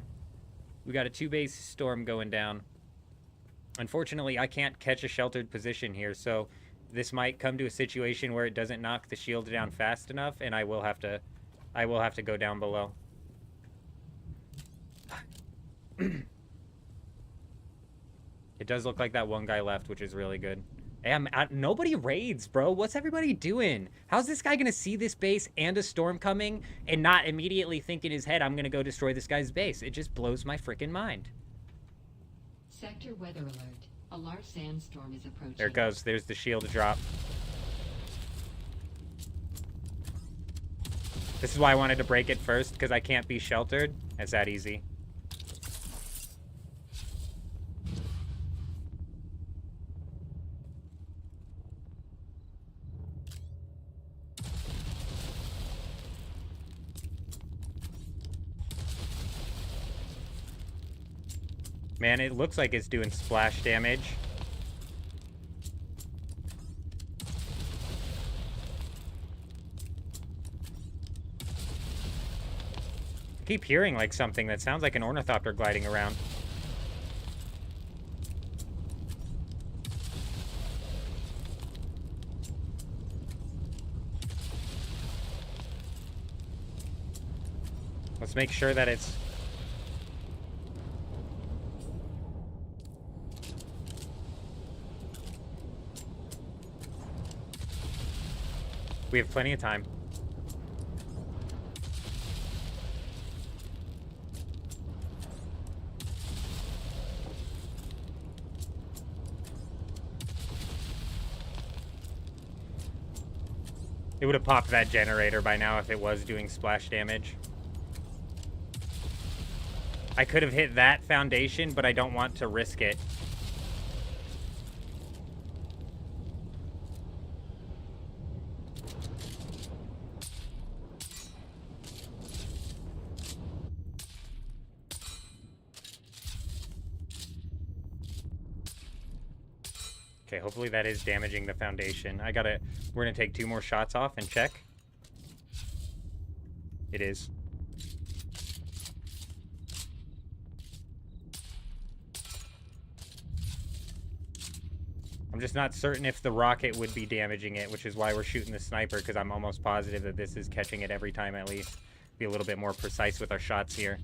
We got a 2-base storm going down. Unfortunately, I can't catch a sheltered position here, so this might come to a situation where it doesn't knock the shield down fast enough, and I will have to go down below. It does look like that one guy left, which is really good. Hey, nobody raids, bro. What's everybody doing? How's this guy gonna see this base and a storm coming and not immediately think in his head, I'm gonna go destroy this guy's base? It just blows my freaking mind. Sector weather alert. A large sandstorm is approaching. There it goes. There's the shield drop. This is why I wanted to break it first, because I can't be sheltered. It's that easy. Man, it looks like it's doing splash damage. I keep hearing like something that sounds like an ornithopter gliding around. Let's make sure that it's... We have plenty of time. It would have popped that generator by now if it was doing splash damage. I could have hit that foundation, but I don't want to risk it. Okay, hopefully that is damaging the foundation. We're gonna take 2 more shots off and check. It is. I'm just not certain if the rocket would be damaging it, which is why we're shooting the sniper, because I'm almost positive that this is catching it every time at least. Be a little bit more precise with our shots here.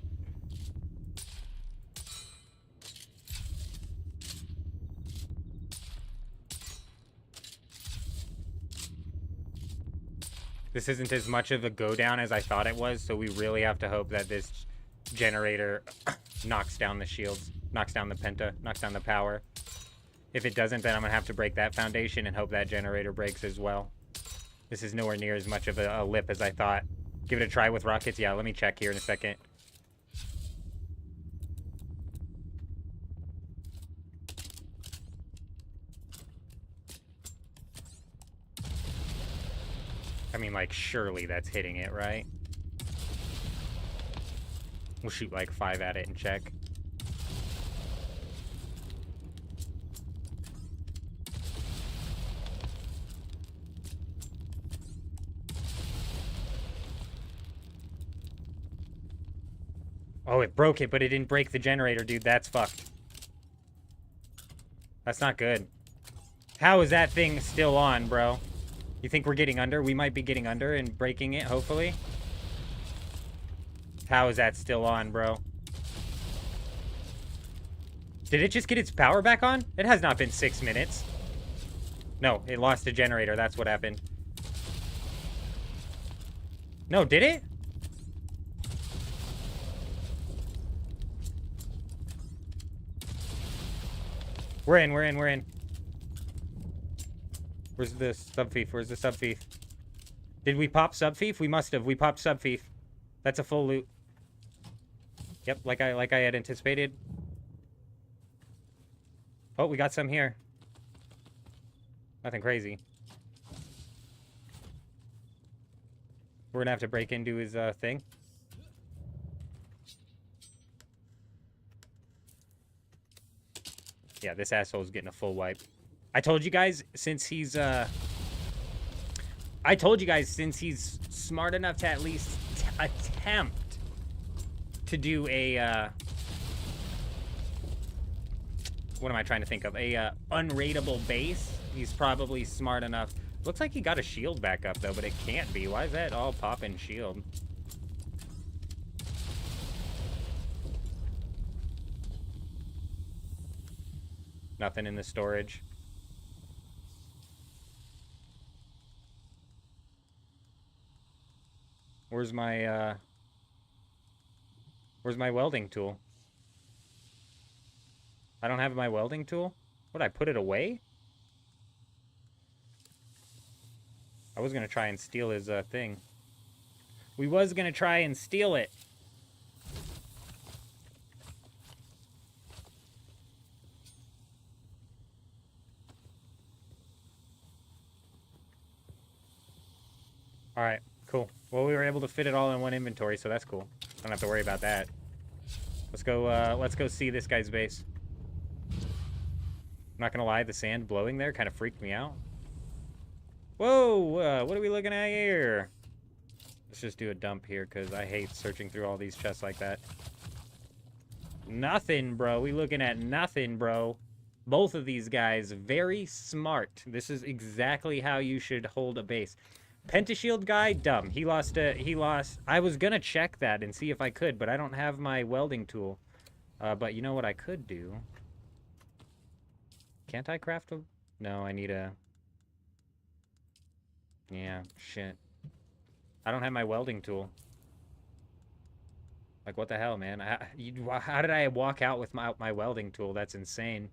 This isn't as much of a go down as I thought it was, so we really have to hope that this generator knocks down the shields, knocks down the penta, knocks down the power. If it doesn't, then I'm going to have to break that foundation and hope that generator breaks as well. This is nowhere near as much of a lip as I thought. Give it a try with rockets. Yeah, let me check here in a second. I mean, like, surely that's hitting it, right? We'll shoot like 5 at it and check. Oh, it broke it, but it didn't break the generator, dude. That's fucked. That's not good. How is that thing still on, bro? You think we're getting under? We might be getting under and breaking it, hopefully. How is that still on, bro? Did it just get its power back on? It has not been 6 minutes. No, it lost a generator. That's what happened. No, did it? We're in. Where's the sub-thief? Where's the sub-thief? Did we pop sub-thief? We must have. We popped sub-thief. That's a full loot. Yep, like I had anticipated. Oh, we got some here. Nothing crazy. We're gonna have to break into his thing. Yeah, this asshole's getting a full wipe. I told you guys since he's smart enough to at least attempt to do a what am I trying to think of? A unraidable base. He's probably smart enough. Looks like he got a shield back up though, but it can't be. Why is that all popping shield? Nothing in the storage. Where's my welding tool? I don't have my welding tool? What, I put it away? I was gonna try and steal his thing. We was gonna try and steal it. Alright, cool. Well, we were able to fit it all in one inventory, so that's cool. Don't have to worry about that. Let's go see this guy's base. I'm not gonna lie, the sand blowing there kind of freaked me out. Whoa, what are we looking at here? Let's just do a dump here, because I hate searching through all these chests like that. Nothing, bro. We looking at nothing, bro. Both of these guys, very smart. This is exactly how you should hold a base. Pentashield guy, dumb. He lost. I was gonna check that and see if I could, but I don't have my welding tool. But you know what I could do? Can't I craft a... No, I need a... Yeah, shit. I don't have my welding tool. Like, what the hell, man? How did I walk out with my welding tool? That's insane.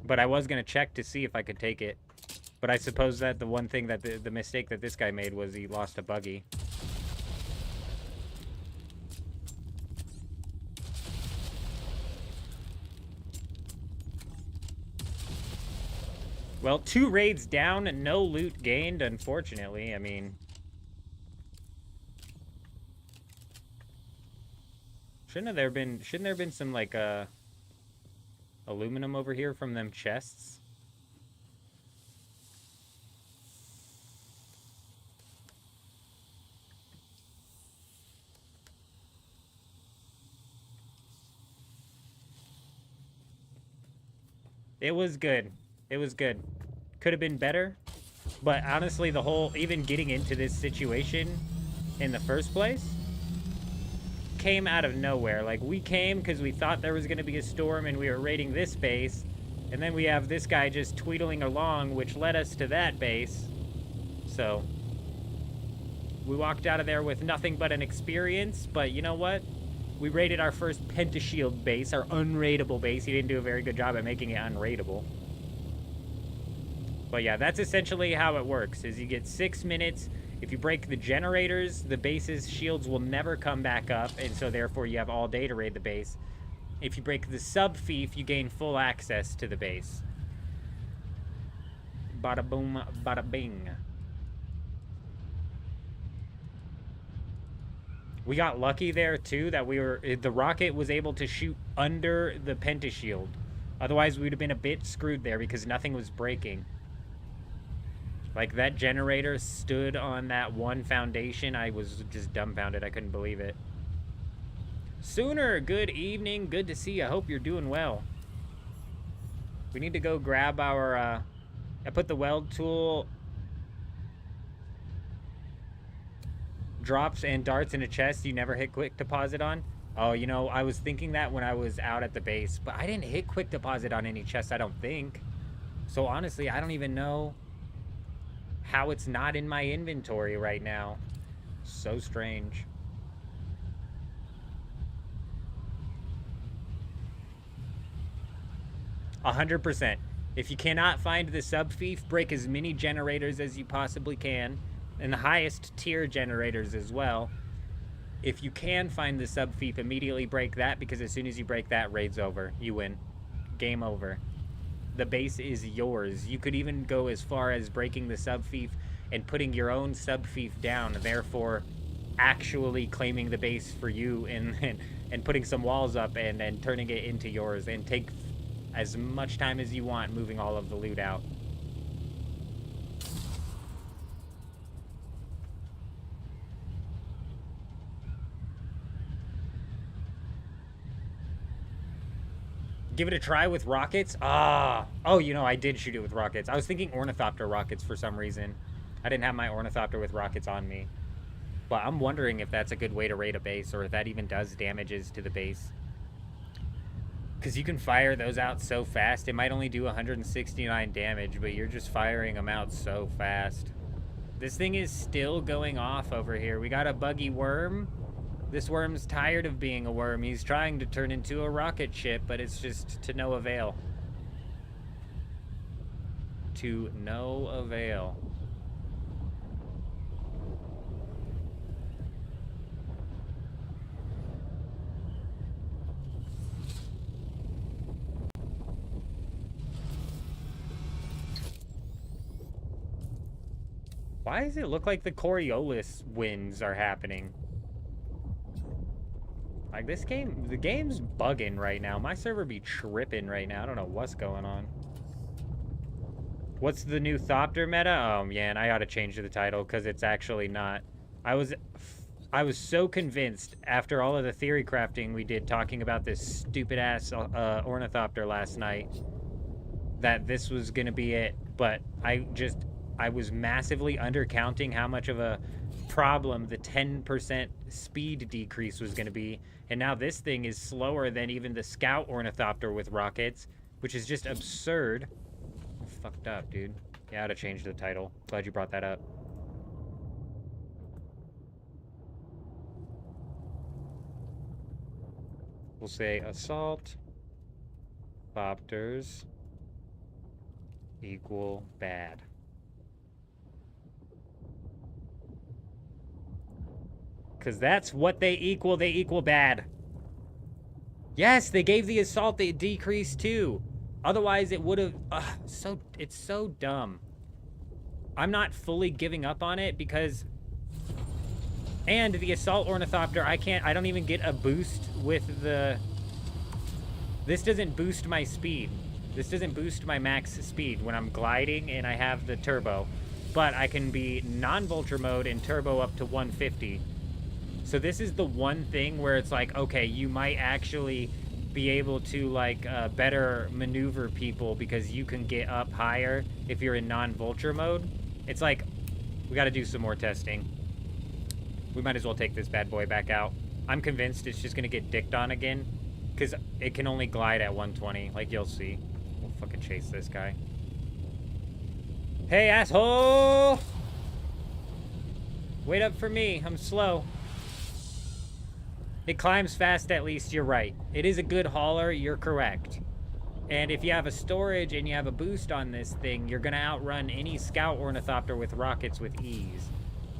But I was going to check to see if I could take it. But I suppose that the one thing that the mistake that this guy made was he lost a buggy. Well, 2 raids down and no loot gained, unfortunately. I mean... Shouldn't there have been some, like, aluminum over here from them chests? It was good. It was good. Could have been better. But honestly, the whole... Even getting into this situation in the first place came out of nowhere. Like, we came because we thought there was going to be a storm and we were raiding this base. And then we have this guy just tweedling along, which led us to that base. So, we walked out of there with nothing but an experience. But you know what? We raided our first Pentashield base, our unraidable base. He didn't do a very good job at making it unraidable. But yeah, that's essentially how it works, is you get 6 minutes. If you break the generators, the base's shields will never come back up, and so therefore you have all day to raid the base. If you break the sub-thief, you gain full access to the base. Bada boom, bada bing. We got lucky there too that the rocket was able to shoot under the pentashield. Otherwise we would have been a bit screwed there because nothing was breaking. Like, that generator stood on that one foundation. I was just dumbfounded. I couldn't believe it. Sooner, good evening. Good to see you. I hope you're doing well. We need to go grab our, I put the weld tool, drops and darts in a chest you never hit quick deposit on. Oh, you know, I was thinking that when I was out at the base, but I didn't hit quick deposit on any chests, I don't think. So honestly, I don't even know how it's not in my inventory right now. So strange. $100%. If you cannot find the sub-fief, break as many generators as you possibly can, and the highest tier generators as well. If you can find the sub-fief, immediately break that, because as soon as you break that, raid's over. You win. Game over. The base is yours. You could even go as far as breaking the sub-fief and putting your own sub-fief down, therefore actually claiming the base for you and putting some walls up and turning it into yours, and take as much time as you want moving all of the loot out. Give it a try with rockets? Oh, you know, I did shoot it with rockets. I was thinking Ornithopter rockets for some reason. I didn't have my Ornithopter with rockets on me. But I'm wondering if that's a good way to raid a base, or if that even does damages to the base. Because you can fire those out so fast. It might only do 169 damage, but you're just firing them out so fast. This thing is still going off over here. We got a buggy worm. This worm's tired of being a worm. He's trying to turn into a rocket ship, but it's just to no avail. To no avail. Why does it look like the Coriolis winds are happening? Like, this game, the game's bugging right now. My server be tripping right now. I don't know what's going on. What's the new Thopter meta? Oh, man, I gotta change the title, because it's actually not. I was so convinced after all of the theory crafting we did talking about this stupid-ass Ornithopter last night that this was gonna be it, but I was massively undercounting how much of a problem the 10% speed decrease was going to be, and now this thing is slower than even the Scout Ornithopter with rockets, which is just absurd. Fucked up, dude. Yeah, I had to change the title. Glad you brought that up. We'll say assault Thopters equal bad. Because that's what they equal. They equal bad. Yes, they gave the assault the decrease too. Otherwise, it would have... it's so dumb. I'm not fully giving up on it because... And the assault Ornithopter, I don't even get a boost with the... This doesn't boost my speed. This doesn't boost my max speed when I'm gliding and I have the turbo. But I can be non-vulture mode and turbo up to 150. So this is the one thing where it's like, okay, you might actually be able to, like, better maneuver people because you can get up higher if you're in non-vulture mode. It's like, we got to do some more testing. We might as well take this bad boy back out. I'm convinced it's just going to get dicked on again because it can only glide at 120, like you'll see. We'll fucking chase this guy. Hey, asshole! Wait up for me. I'm slow. It climbs fast, at least. You're right. It is a good hauler. You're correct. And if you have a storage and you have a boost on this thing, you're going to outrun any Scout Ornithopter with rockets with ease.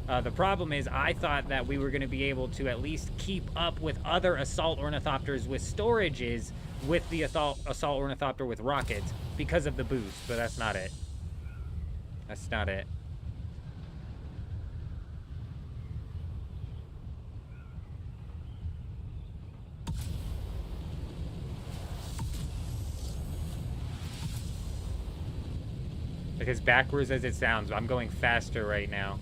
The problem is I thought that we were going to be able to at least keep up with other Assault Ornithopters with storages with the Assault Ornithopter with rockets because of the boost, but that's not it. That's not it. Like, as backwards as it sounds, I'm going faster right now.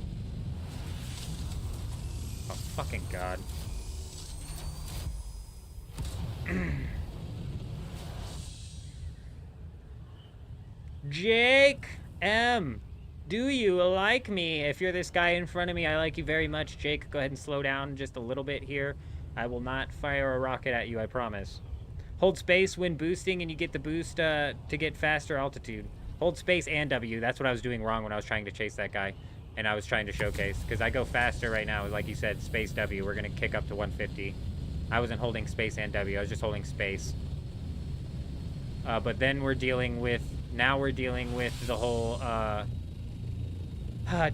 Oh, fucking God. Jake M. Do you like me? If you're this guy in front of me, I like you very much. Jake, go ahead and slow down just a little bit here. I will not fire a rocket at you, I promise. Hold space when boosting and you get the boost to get faster altitude. Hold space and W. That's what I was doing wrong when I was trying to chase that guy. And I was trying to showcase. Because I go faster right now. Like you said, space W. We're going to kick up to 150. I wasn't holding space and W. I was just holding space. But then we're dealing with... Now we're dealing with the whole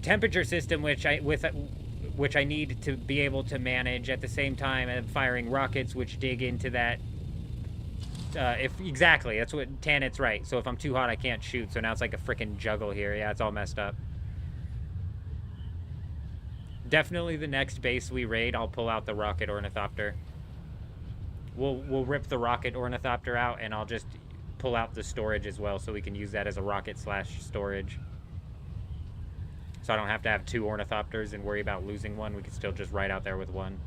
temperature system, which I need to be able to manage at the same time and firing rockets, which dig into that. Exactly, that's what Tanit's right. So if I'm too hot, I can't shoot. So now it's like a freaking juggle here. Yeah, it's all messed up. Definitely the next base we raid, I'll pull out the rocket ornithopter. We'll rip the rocket ornithopter out, and I'll just pull out the storage as well, so we can use that as a rocket / storage. So I don't have to have 2 ornithopters and worry about losing one. We can still just ride out there with one.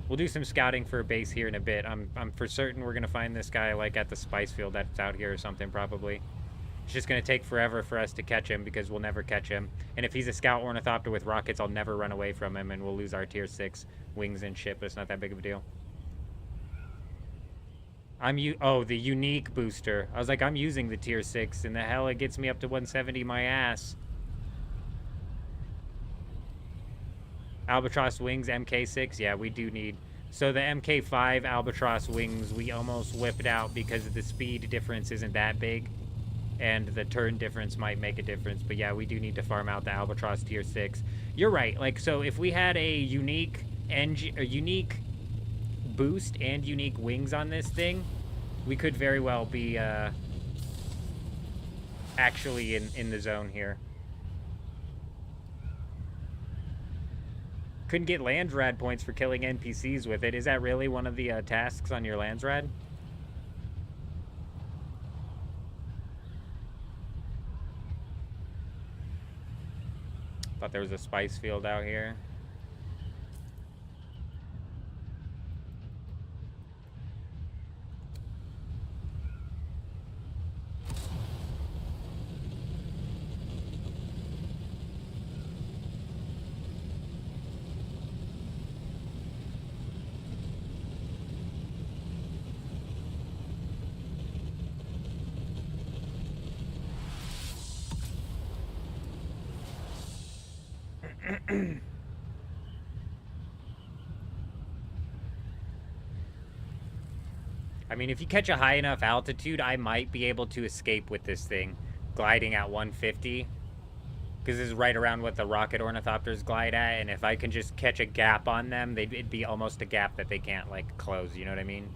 We'll do some scouting for a base here in a bit. I'm for certain we're gonna find this guy like at the spice field that's out here or something probably. It's just gonna take forever for us to catch him because we'll never catch him. And if he's a scout ornithopter with rockets, I'll never run away from him and we'll lose our tier 6 wings and shit, but it's not that big of a deal. Oh, the unique booster. I was like, I'm using the tier 6 and the hell it gets me up to 170 my ass. Albatross wings, MK6. Yeah, we do need. So the MK5 Albatross wings, we almost whipped out because the speed difference isn't that big. And the turn difference might make a difference. But yeah, we do need to farm out the Albatross tier 6. You're right. Like, so if we had a unique boost and unique wings on this thing, we could very well be actually in the zone here. Couldn't get Landsrad points for killing NPCs with it. Is that really one of the tasks on your Landsrad? Thought there was a spice field out here. I mean, if you catch a high enough altitude, I might be able to escape with this thing, gliding at 150. Because this is right around what the rocket ornithopters glide at, and if I can just catch a gap on them, it'd be almost a gap that they can't, like, close, you know what I mean?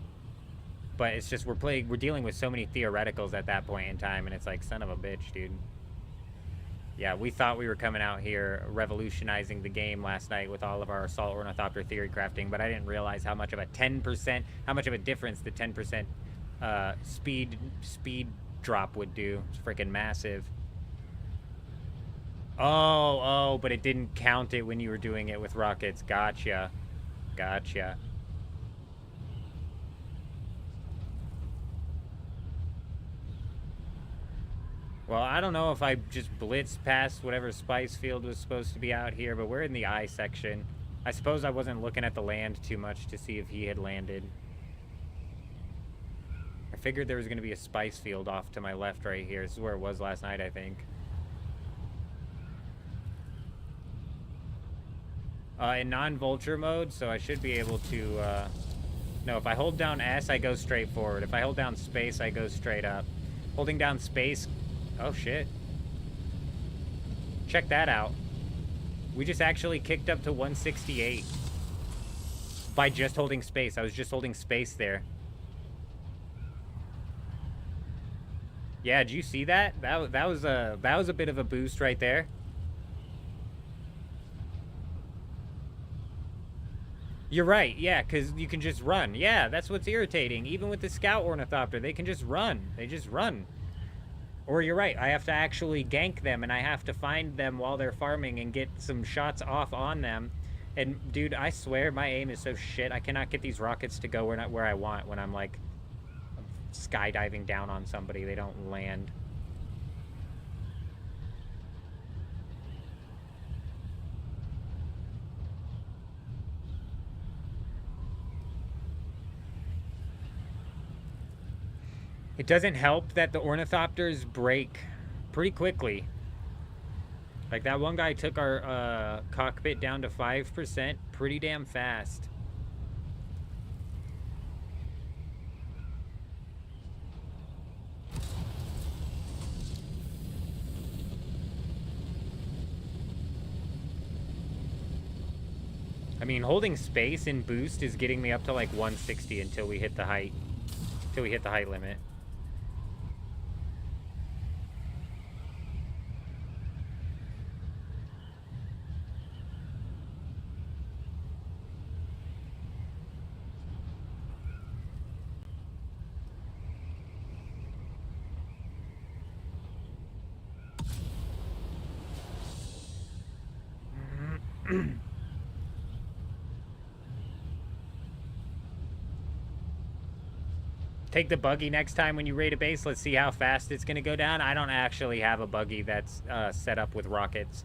But it's just, we're dealing with so many theoreticals at that point in time, and it's like, son of a bitch, dude. Yeah, we thought we were coming out here revolutionizing the game last night with all of our assault ornithopter theory crafting, but I didn't realize how much of a 10%, how much of a difference the 10% speed drop would do. It's freaking massive. Oh, but it didn't count it when you were doing it with rockets. Gotcha. Gotcha. Well, I don't know if I just blitzed past whatever spice field was supposed to be out here, but we're in the I section. I suppose I wasn't looking at the land too much to see if he had landed. I figured there was going to be a spice field off to my left right here. This is where it was last night, I think. In non-vulture mode, so I should be able to... No, if I hold down S, I go straight forward. If I hold down space, I go straight up. Holding down space... Oh, shit. Check that out. We just actually kicked up to 168 by just holding space. I was just holding space there. Yeah, did you see that? That was a bit of a boost right there. You're right, yeah, because you can just run. Yeah, that's what's irritating. Even with the Scout Ornithopter, they can just run. They just run. Or you're right, I have to actually gank them, and I have to find them while they're farming and get some shots off on them And dude, I swear my aim is so shit. I cannot get these rockets to go where I want when I'm like skydiving down on somebody. They don't land. It doesn't help that the ornithopters break pretty quickly. Like that one guy took our cockpit down to 5% pretty damn fast. I mean, holding space in boost is getting me up to like 160 until we hit the height. Until we hit the height limit. Take the buggy next time when you raid a base. Let's see how fast it's going to go down. I don't actually have a buggy that's set up with rockets.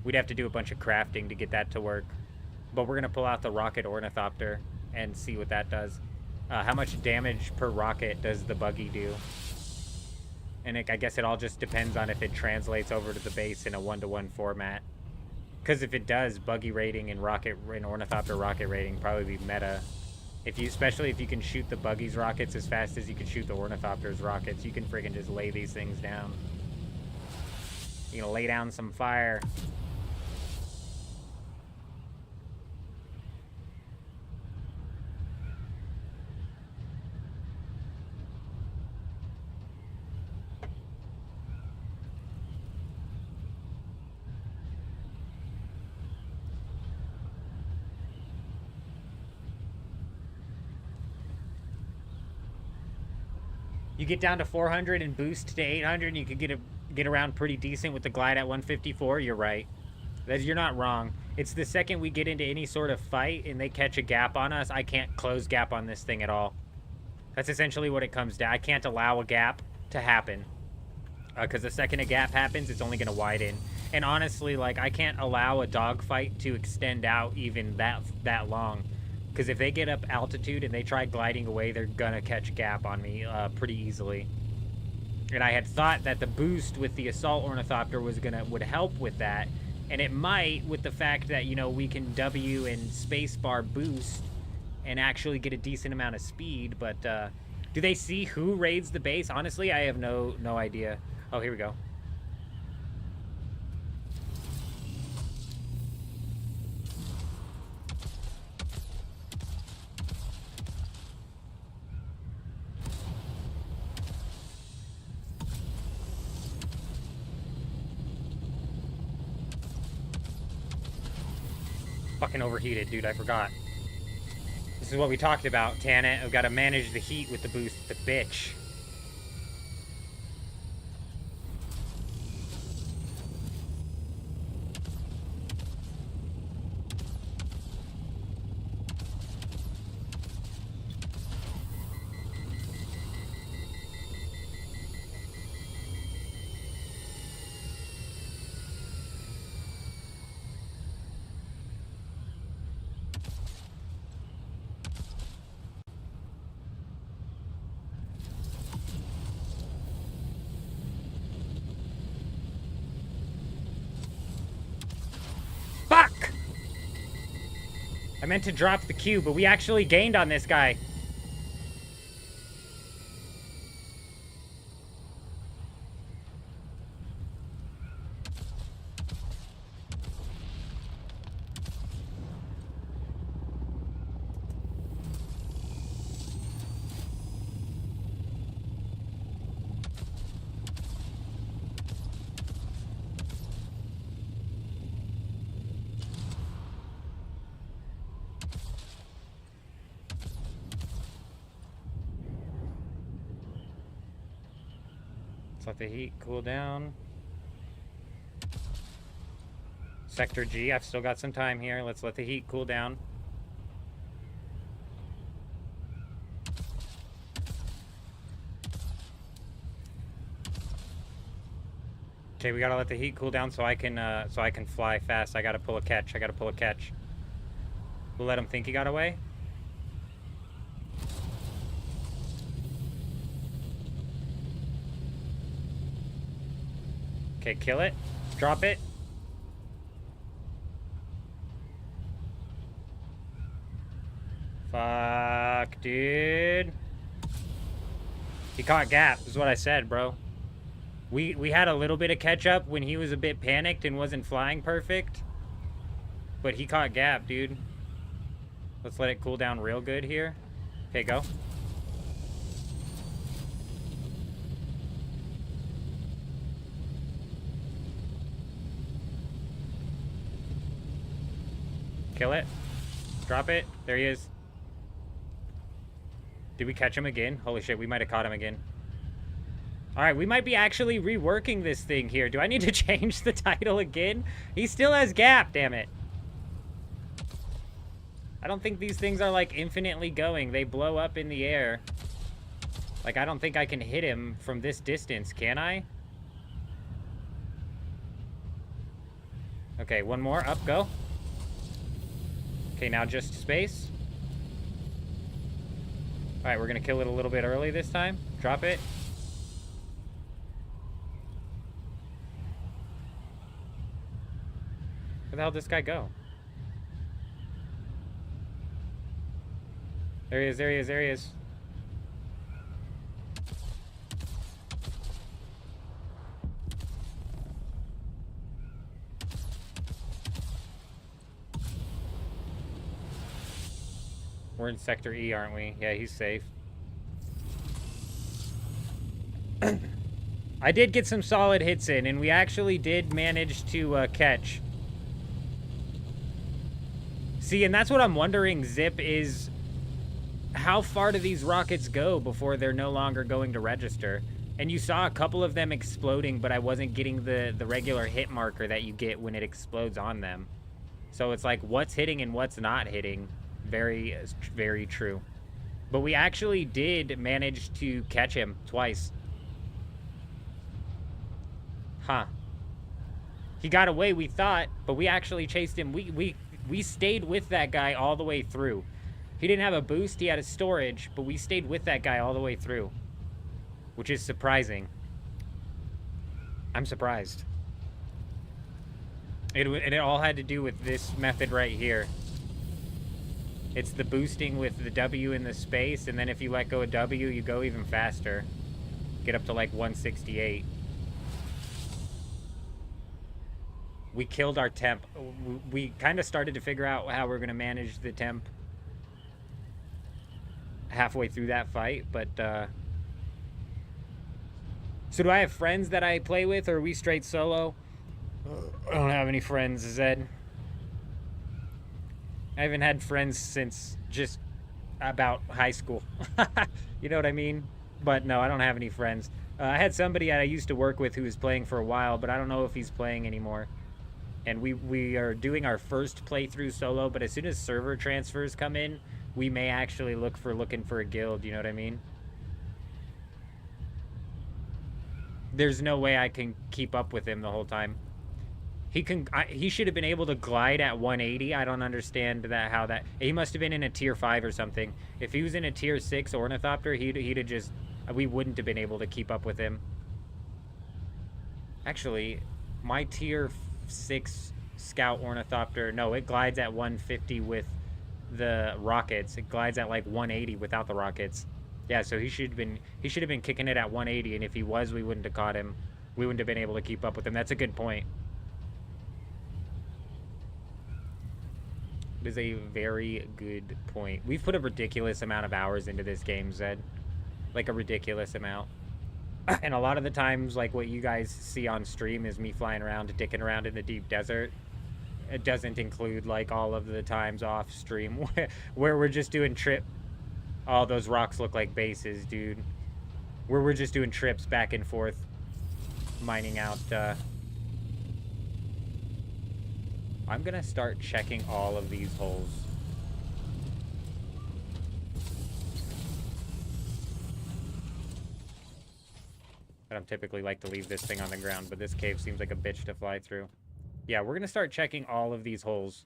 We'd have to do a bunch of crafting to get that to work. But we're going to pull out the rocket ornithopter and see what that does. How much damage per rocket does the buggy do? And I guess it all just depends on if it translates over to the base in a 1-to-1 format. Because if it does, buggy rating and ornithopter rocket rating probably be meta. Especially if you can shoot the buggy's rockets as fast as you can shoot the ornithopter's rockets, you can friggin' just lay these things down. You know, lay down some fire. You get down to 400 and boost to 800, and you could get around pretty decent with the glide at 154. You're right. You're not wrong. It's the second we get into any sort of fight and they catch a gap on us, I can't close gap on this thing at all. That's essentially what it comes to. I can't allow a gap to happen. Because the second a gap happens, it's only going to widen. And honestly, like, I can't allow a dogfight to extend out even that long. Because if they get up altitude and they try gliding away, they're gonna catch a gap on me pretty easily. And I had thought that the boost with the assault ornithopter would help with that, and it might with the fact that, you know, we can W and spacebar boost and actually get a decent amount of speed. But do they see who raids the base? Honestly, I have no idea. Oh, here we go. Fucking overheated, dude. I forgot. This is what we talked about, Tanit. I've got to manage the heat with the boost. The bitch. Fuck! I meant to drop the cube, but we actually gained on this guy. Let's let the heat cool down. Sector G. I've still got some time here. Let's let the heat cool down. Okay, we gotta let the heat cool down so I can fly fast. I gotta pull a catch. I gotta pull a catch. We'll let him think he got away. Okay, kill it. Drop it. Fuck, dude. He caught gap, is what I said, bro. We had a little bit of catch up when he was a bit panicked and wasn't flying perfect. But he caught gap, dude. Let's let it cool down real good here. Okay, go. Kill it. Drop it. There he is. Did we catch him again? Holy shit, we might have caught him again. Alright, we might be actually reworking this thing here. Do I need to change the title again? He still has gap, damn it. I don't think these things are, like, infinitely going. They blow up in the air. Like, I don't think I can hit him from this distance, can I? Okay, one more. Up, go. Okay, now just space. Alright, we're gonna kill it a little bit early this time. Drop it. Where the hell did this guy go? There he is, there he is, there he is. We're in Sector E, aren't we? Yeah, he's safe. I did get some solid hits in, and we actually did manage to catch. See, and that's what I'm wondering, Zip, is how far do these rockets go before they're no longer going to register? And you saw a couple of them exploding, but I wasn't getting the regular hit marker that you get when it explodes on them. So it's like, what's hitting and what's not hitting? Very, very true. But we actually did manage to catch him twice. Huh. He got away, we thought, but we actually chased him. We stayed with that guy all the way through. He didn't have a boost, he had a storage, but we stayed with that guy all the way through. Which is surprising. I'm surprised. And it all had to do with this method right here. It's the boosting with the W in the space, and then if you let go of W, you go even faster. Get up to like 168. We killed our temp. We kind of started to figure out how we're going to manage the temp halfway through that fight, but so do I have friends that I play with, or are we straight solo? I don't have any friends, Zed. I haven't had friends since just about high school. You know what I mean? But no, I don't have any friends. I had somebody I used to work with who was playing for a while, but I don't know if he's playing anymore. And we are doing our first playthrough solo, but as soon as server transfers come in, we may actually looking for a guild, you know what I mean? There's no way I can keep up with him the whole time. He should have been able to glide at 180. I don't understand how that... He must have been in a tier 5 or something. If he was in a tier 6 ornithopter, he'd have just... We wouldn't have been able to keep up with him. Actually, my tier 6 scout ornithopter... No, it glides at 150 with the rockets. It glides at like 180 without the rockets. Yeah, so he should have been kicking it at 180, and if he was, we wouldn't have caught him. We wouldn't have been able to keep up with him. That's a good point. It is a very good point. We've put a ridiculous amount of hours into this game, Zed. Like a ridiculous amount. And a lot of the times, like what you guys see on stream is me flying around, dicking around in the deep desert. It doesn't include like all of the times off stream where we're just doing trip. Oh, those rocks look like bases, dude. Where we're just doing trips back and forth, mining out I'm gonna start checking all of these holes. I don't typically like to leave this thing on the ground, but this cave seems like a bitch to fly through. Yeah, we're gonna start checking all of these holes.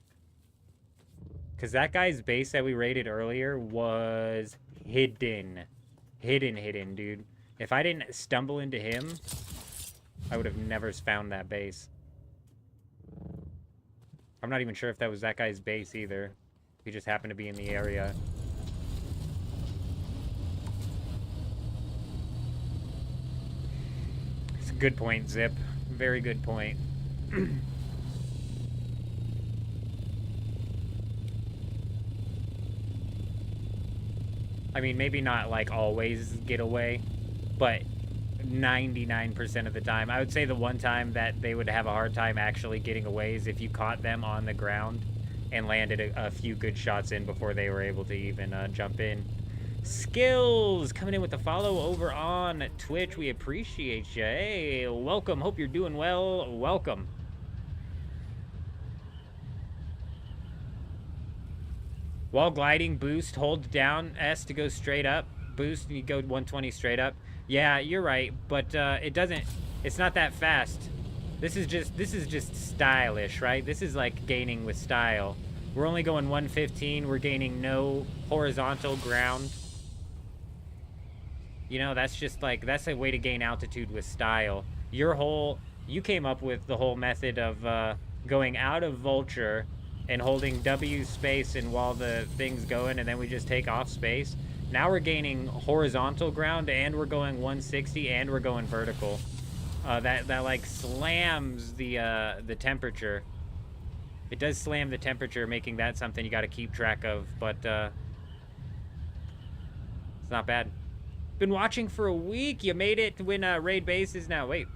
Because that guy's base that we raided earlier was hidden. Hidden, dude. If I didn't stumble into him, I would have never found that base. I'm not even sure if that was that guy's base either. He just happened to be in the area. It's a good point, Zip. Very good point. I mean, maybe not, like, always get away, but 99% of the time. I would say the one time that they would have a hard time actually getting away is if you caught them on the ground and landed a few good shots in before they were able to even jump in. Skills coming in with the follow over on Twitch. We appreciate you. Hey, welcome. Hope you're doing well. Welcome. While gliding, boost, hold down S to go straight up. Boost, you go 120 straight up. Yeah, you're right, but it's not that fast. This is just stylish, right? This is like gaining with style. We're only going 115. We're gaining no horizontal ground. You know, that's just like, that's a way to gain altitude with style. You came up with the whole method of going out of vulture and holding W space and while the thing's going, and then we just take off space. Now we're gaining horizontal ground, and we're going 160, and we're going vertical. That like slams the temperature. It does slam the temperature, making that something you got to keep track of, but it's not bad. Been watching for a week. You made it to win raid bases. Now wait.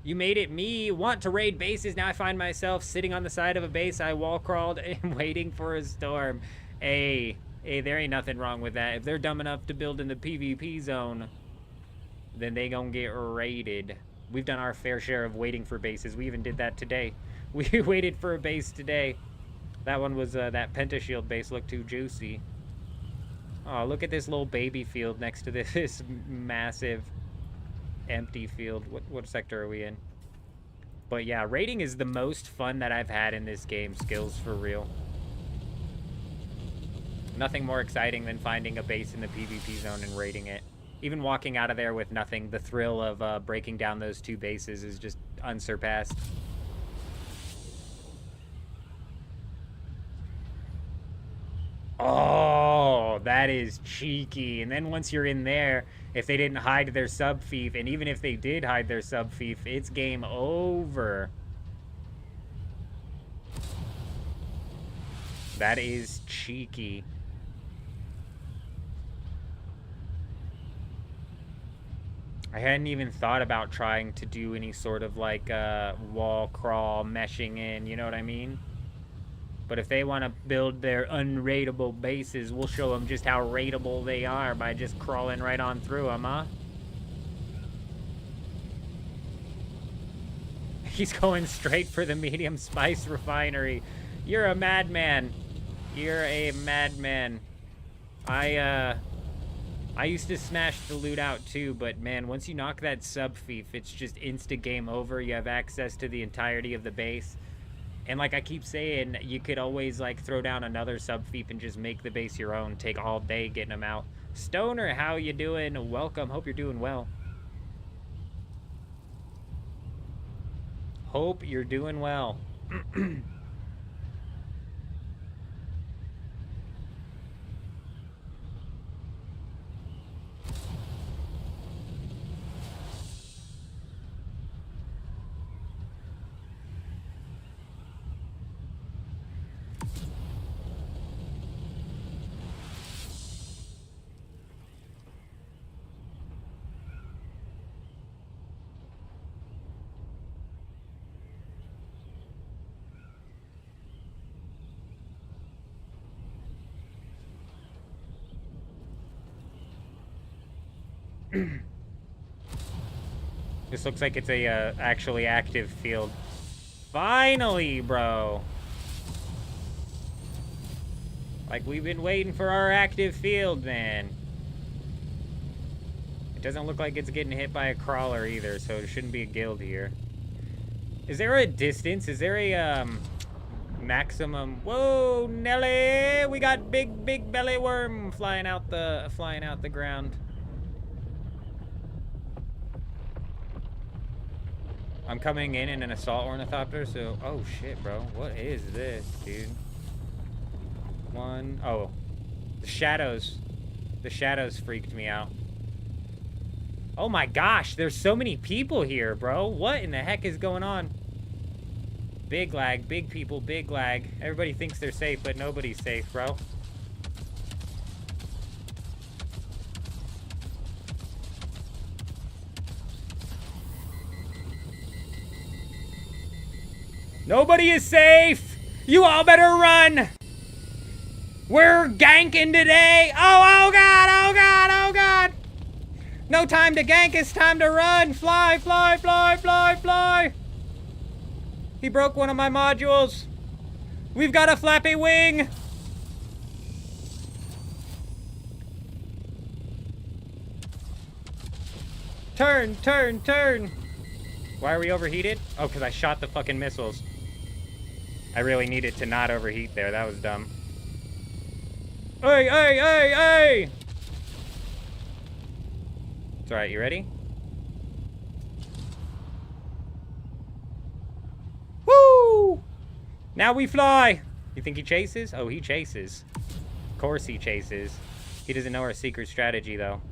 You made it. Me want to raid bases. Now I find myself sitting on the side of a base. I wall crawled and waiting for a storm. Hey, there ain't nothing wrong with that. If they're dumb enough to build in the PvP zone, then they gonna get raided. We've done our fair share of waiting for bases. We even did that today. We waited for a base today. That one was, that Pentashield base looked too juicy. Oh, look at this little baby field next to this massive empty field. What sector are we in? But yeah, raiding is the most fun that I've had in this game. Skills for real. Nothing more exciting than finding a base in the PvP zone and raiding it. Even walking out of there with nothing, the thrill of breaking down those two bases is just unsurpassed. Oh, that is cheeky. And then once you're in there, if they didn't hide their sub-fief, and even if they did hide their sub-fief, it's game over. That is cheeky. I hadn't even thought about trying to do any sort of like wall crawl, meshing in, you know what I mean? But if they want to build their unraidable bases, we'll show them just how raidable they are by just crawling right on through them, huh? He's going straight for the medium spice refinery. You're a madman. You're a madman. I used to smash the loot out too, but man, once you knock that sub-fief, it's just insta game over. You have access to the entirety of the base. And like I keep saying, you could always like throw down another sub-fief and just make the base your own. Take all day getting them out. Stoner, how you doing? Welcome. Hope you're doing well. Hope you're doing well. This looks like it's a actually active field. Finally, bro. Like, we've been waiting for our active field, man. It doesn't look like it's getting hit by a crawler either, so there shouldn't be a guild here. Is there a distance? Is there a, maximum? Whoa, Nelly! We got big belly worm flying out the ground. I'm coming in an assault ornithopter, so... Oh, shit, bro. What is this, dude? Oh. The shadows. The shadows freaked me out. Oh my gosh, there's so many people here, bro. What in the heck is going on? Big lag, big people, big lag. Everybody thinks they're safe, but nobody's safe, bro. Nobody is safe! You all better run! We're ganking today! Oh god, oh god, oh god! No time to gank, it's time to run! Fly, fly, fly, fly, fly! He broke one of my modules! We've got a flappy wing! Turn, turn, turn! Why are we overheated? Oh, because I shot the fucking missiles. I really needed to not overheat there, that was dumb. Hey, hey, hey, hey! It's alright, you ready? Woo! Now we fly! You think he chases? Oh, he chases. Of course he chases. He doesn't know our secret strategy, though.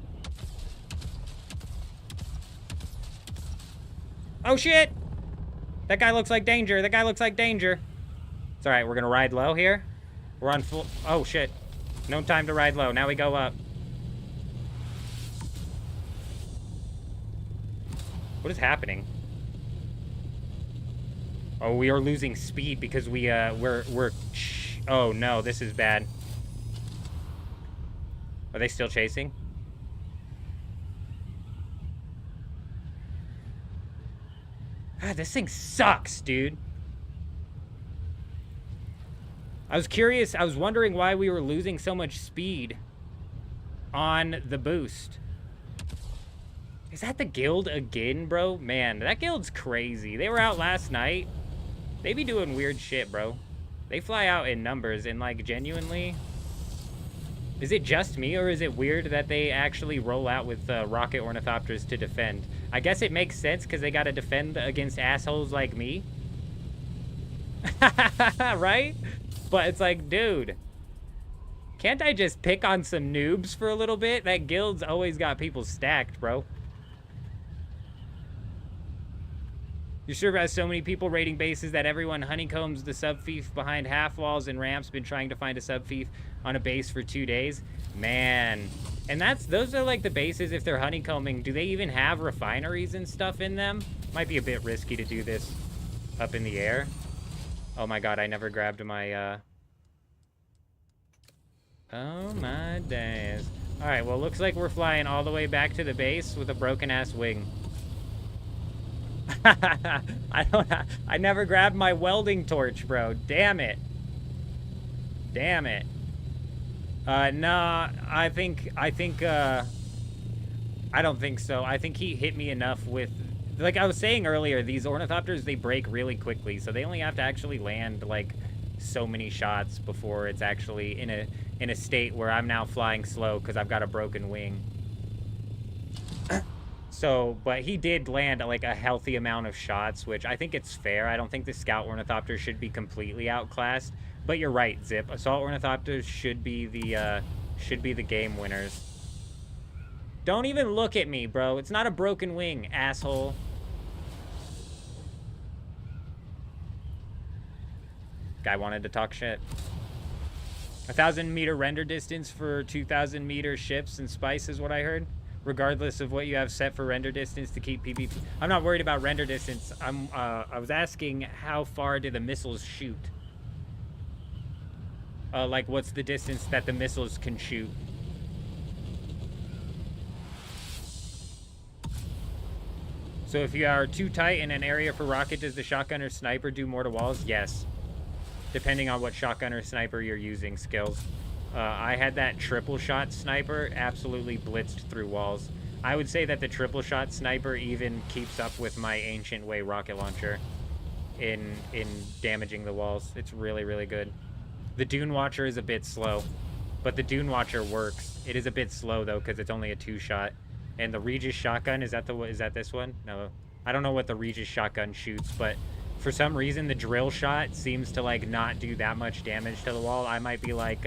Oh, shit! That guy looks like danger. That guy looks like danger. It's alright, we're gonna ride low here. We're on full... Oh, shit. No time to ride low. Now we go up. What is happening? Oh, we are losing speed because we're... Oh, no, this is bad. Are they still chasing? God, this thing sucks, dude. I was curious. I was wondering why we were losing so much speed on the boost. Is that the guild again, bro? Man, that guild's crazy. They were out last night. They be doing weird shit, bro. They fly out in numbers and, like, genuinely... Is it just me, or is it weird that they actually roll out with rocket ornithopters to defend? I guess it makes sense because they gotta defend against assholes like me. Right? But it's like, dude, can't I just pick on some noobs for a little bit? That guild's always got people stacked, bro. Your server has so many people raiding bases that everyone honeycombs the sub-fief behind half walls and ramps. Been trying to find a sub-fief on a base for 2 days. Man. And those are like the bases, if they're honeycombing, do they even have refineries and stuff in them? Might be a bit risky to do this up in the air. Oh my god, I never grabbed my, Oh my days. Alright, well, looks like we're flying all the way back to the base with a broken-ass wing. I never grabbed my welding torch, bro. Damn it. Damn it. Nah, I don't think so. I think he hit me enough with... Like I was saying earlier, these ornithopters, they break really quickly, so they only have to actually land, like, so many shots before it's actually in a state where I'm now flying slow because I've got a broken wing. So, but he did land, like, a healthy amount of shots, which I think it's fair. I don't think the scout ornithopter should be completely outclassed. But you're right, Zip. Assault ornithopters should be the game winners. Don't even look at me, bro. It's not a broken wing, asshole. Guy wanted to talk shit. 1,000-meter render distance for 2,000-meter ships and spice is what I heard. Regardless of what you have set for render distance to keep PvP. I'm not worried about render distance. I was asking how far do the missiles shoot? Like, what's the distance that the missiles can shoot? So if you are too tight in an area for rocket, does the shotgun or sniper do more to walls? Yes. Depending on what shotgun or sniper you're using skills. I had that triple shot sniper, absolutely blitzed through walls. I would say that the triple shot sniper even keeps up with my ancient way rocket launcher in damaging the walls. It's really, really good. The Dune Watcher is a bit slow, but the Dune Watcher works. It is a bit slow though, because it's only a 2-shot. And the Regis shotgun, is that this one? No, I don't know what the Regis shotgun shoots, but for some reason the drill shot seems to like not do that much damage to the wall. I might be like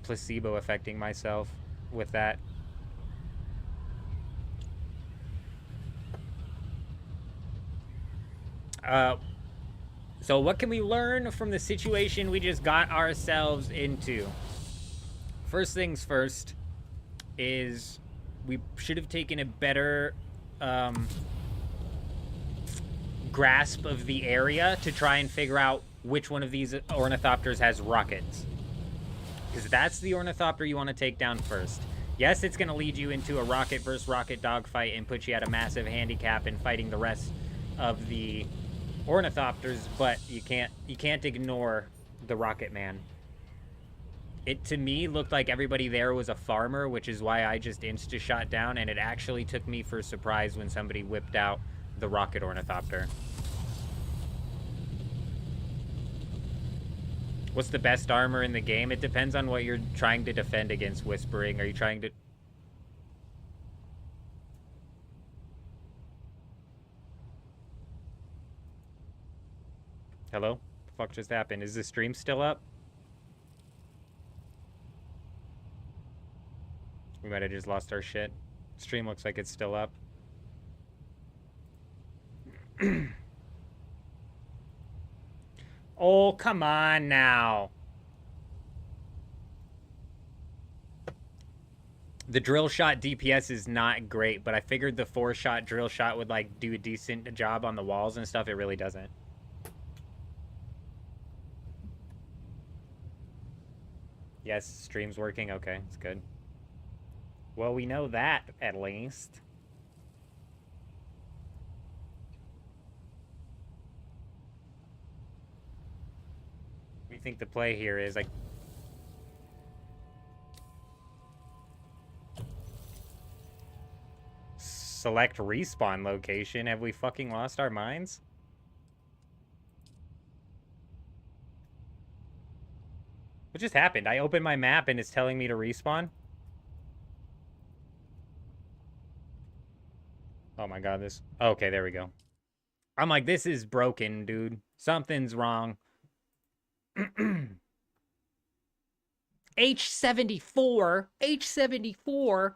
placebo affecting myself with that. So what can we learn from the situation we just got ourselves into? First things first is we should have taken a better grasp of the area to try and figure out which one of these ornithopters has rockets. Because that's the ornithopter you want to take down first. Yes, it's going to lead you into a rocket versus rocket dogfight and put you at a massive handicap in fighting the rest of the ornithopters, but you can't ignore the rocket man. It, to me, looked like everybody there was a farmer, which is why I just insta-shot down, and it actually took me for a surprise when somebody whipped out the rocket ornithopter. What's the best armor in the game? It depends on what you're trying to defend against whispering. Are you trying to... Hello? What the fuck just happened? Is the stream still up? We might have just lost our shit. Stream looks like it's still up. Oh, come on now. The drill shot DPS is not great, but I figured the 4-shot drill shot would like do a decent job on the walls and stuff. It really doesn't. Yes, stream's working. Okay, it's good. Well, we know that, at least. We think the play here is, like... Select respawn location. Have we fucking lost our minds? What just happened? I opened my map and it's telling me to respawn? Oh my god, this... Okay, there we go. I'm like, this is broken, dude. Something's wrong. H74? H74?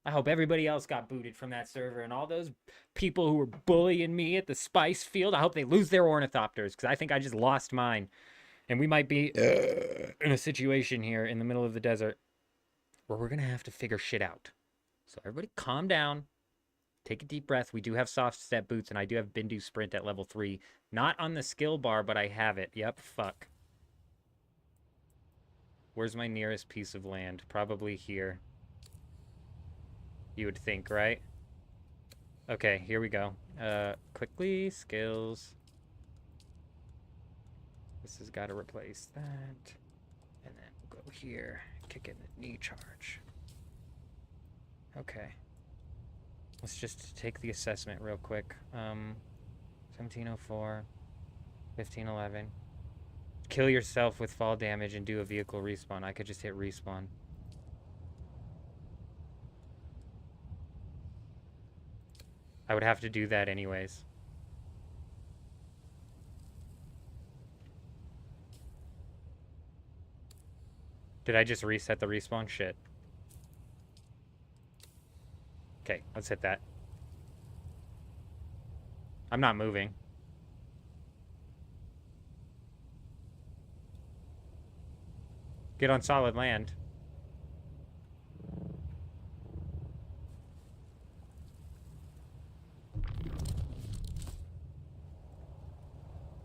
I hope everybody else got booted from that server, and all those people who were bullying me at the spice field, I hope they lose their ornithopters, because I think I just lost mine. And we might be in a situation here in the middle of the desert where we're going to have to figure shit out. So everybody calm down. Take a deep breath. We do have soft step boots, and I do have Bindu Sprint at level 3. Not on the skill bar, but I have it. Yep, fuck. Where's my nearest piece of land? Probably here. You would think, right? Okay, here we go. Quickly, skills. This has got to replace that. And then we'll go here. Kick in the knee charge. Okay. Let's just take the assessment real quick. 1704, 1511. Kill yourself with fall damage and do a vehicle respawn. I could just hit respawn. I would have to do that anyways. Did I just reset the respawn? Shit. Okay, let's hit that. I'm not moving. Get on solid land.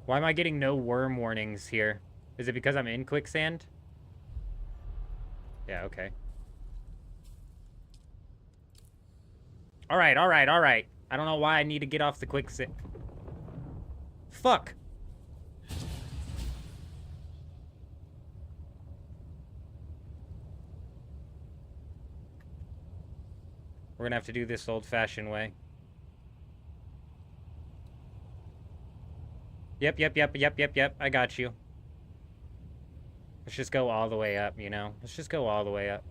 Why am I getting no worm warnings here? Is it because I'm in quicksand? Yeah, okay. Alright, alright, alright. I don't know why I need to get off the quicksand. Fuck. We're gonna have to do this old-fashioned way. Yep. I got you. Let's just go all the way up, you know? Let's just go all the way up.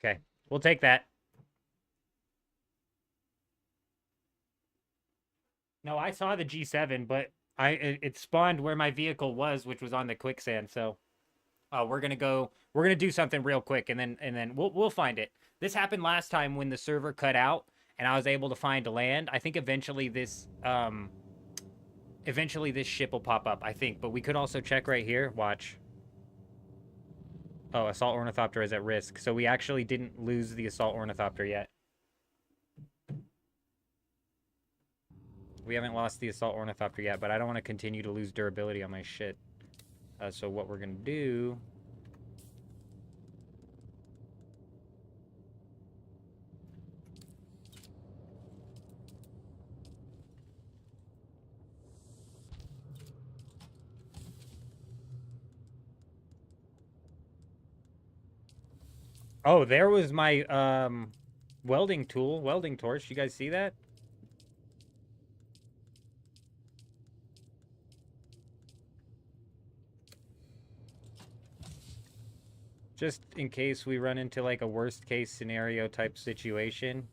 Okay, we'll take that. No, I saw the G7, but it spawned where my vehicle was, which was on the quicksand. So, we're gonna do something real quick, and then we'll find it. This happened last time when the server cut out, and I was able to find land. I think eventually this ship will pop up. I think, but we could also check right here. Watch. Oh, Assault Ornithopter is at risk. So we actually didn't lose the Assault Ornithopter yet. We haven't lost the Assault Ornithopter yet, but I don't want to continue to lose durability on my shit. So what we're going to do... Oh, there was my welding tool, welding torch. You guys see that? Just in case we run into like a worst case scenario type situation.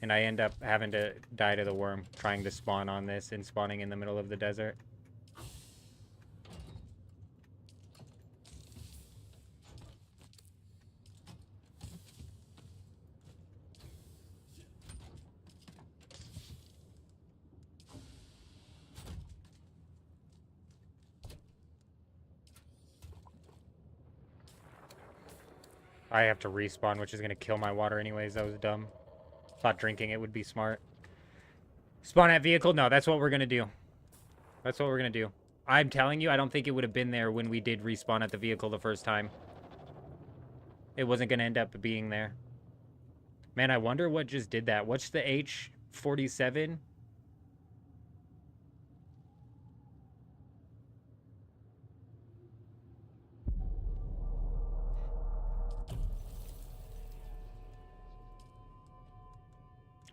And I end up having to die to the worm trying to spawn on this and spawning in the middle of the desert. I have to respawn, which is going to kill my water anyways. That was dumb. Thought drinking it would be smart. Spawn at vehicle? No, that's what we're going to do. That's what we're going to do. I'm telling you, I don't think it would have been there when we did respawn at the vehicle the first time. It wasn't going to end up being there. Man, I wonder what just did that. What's the H-47?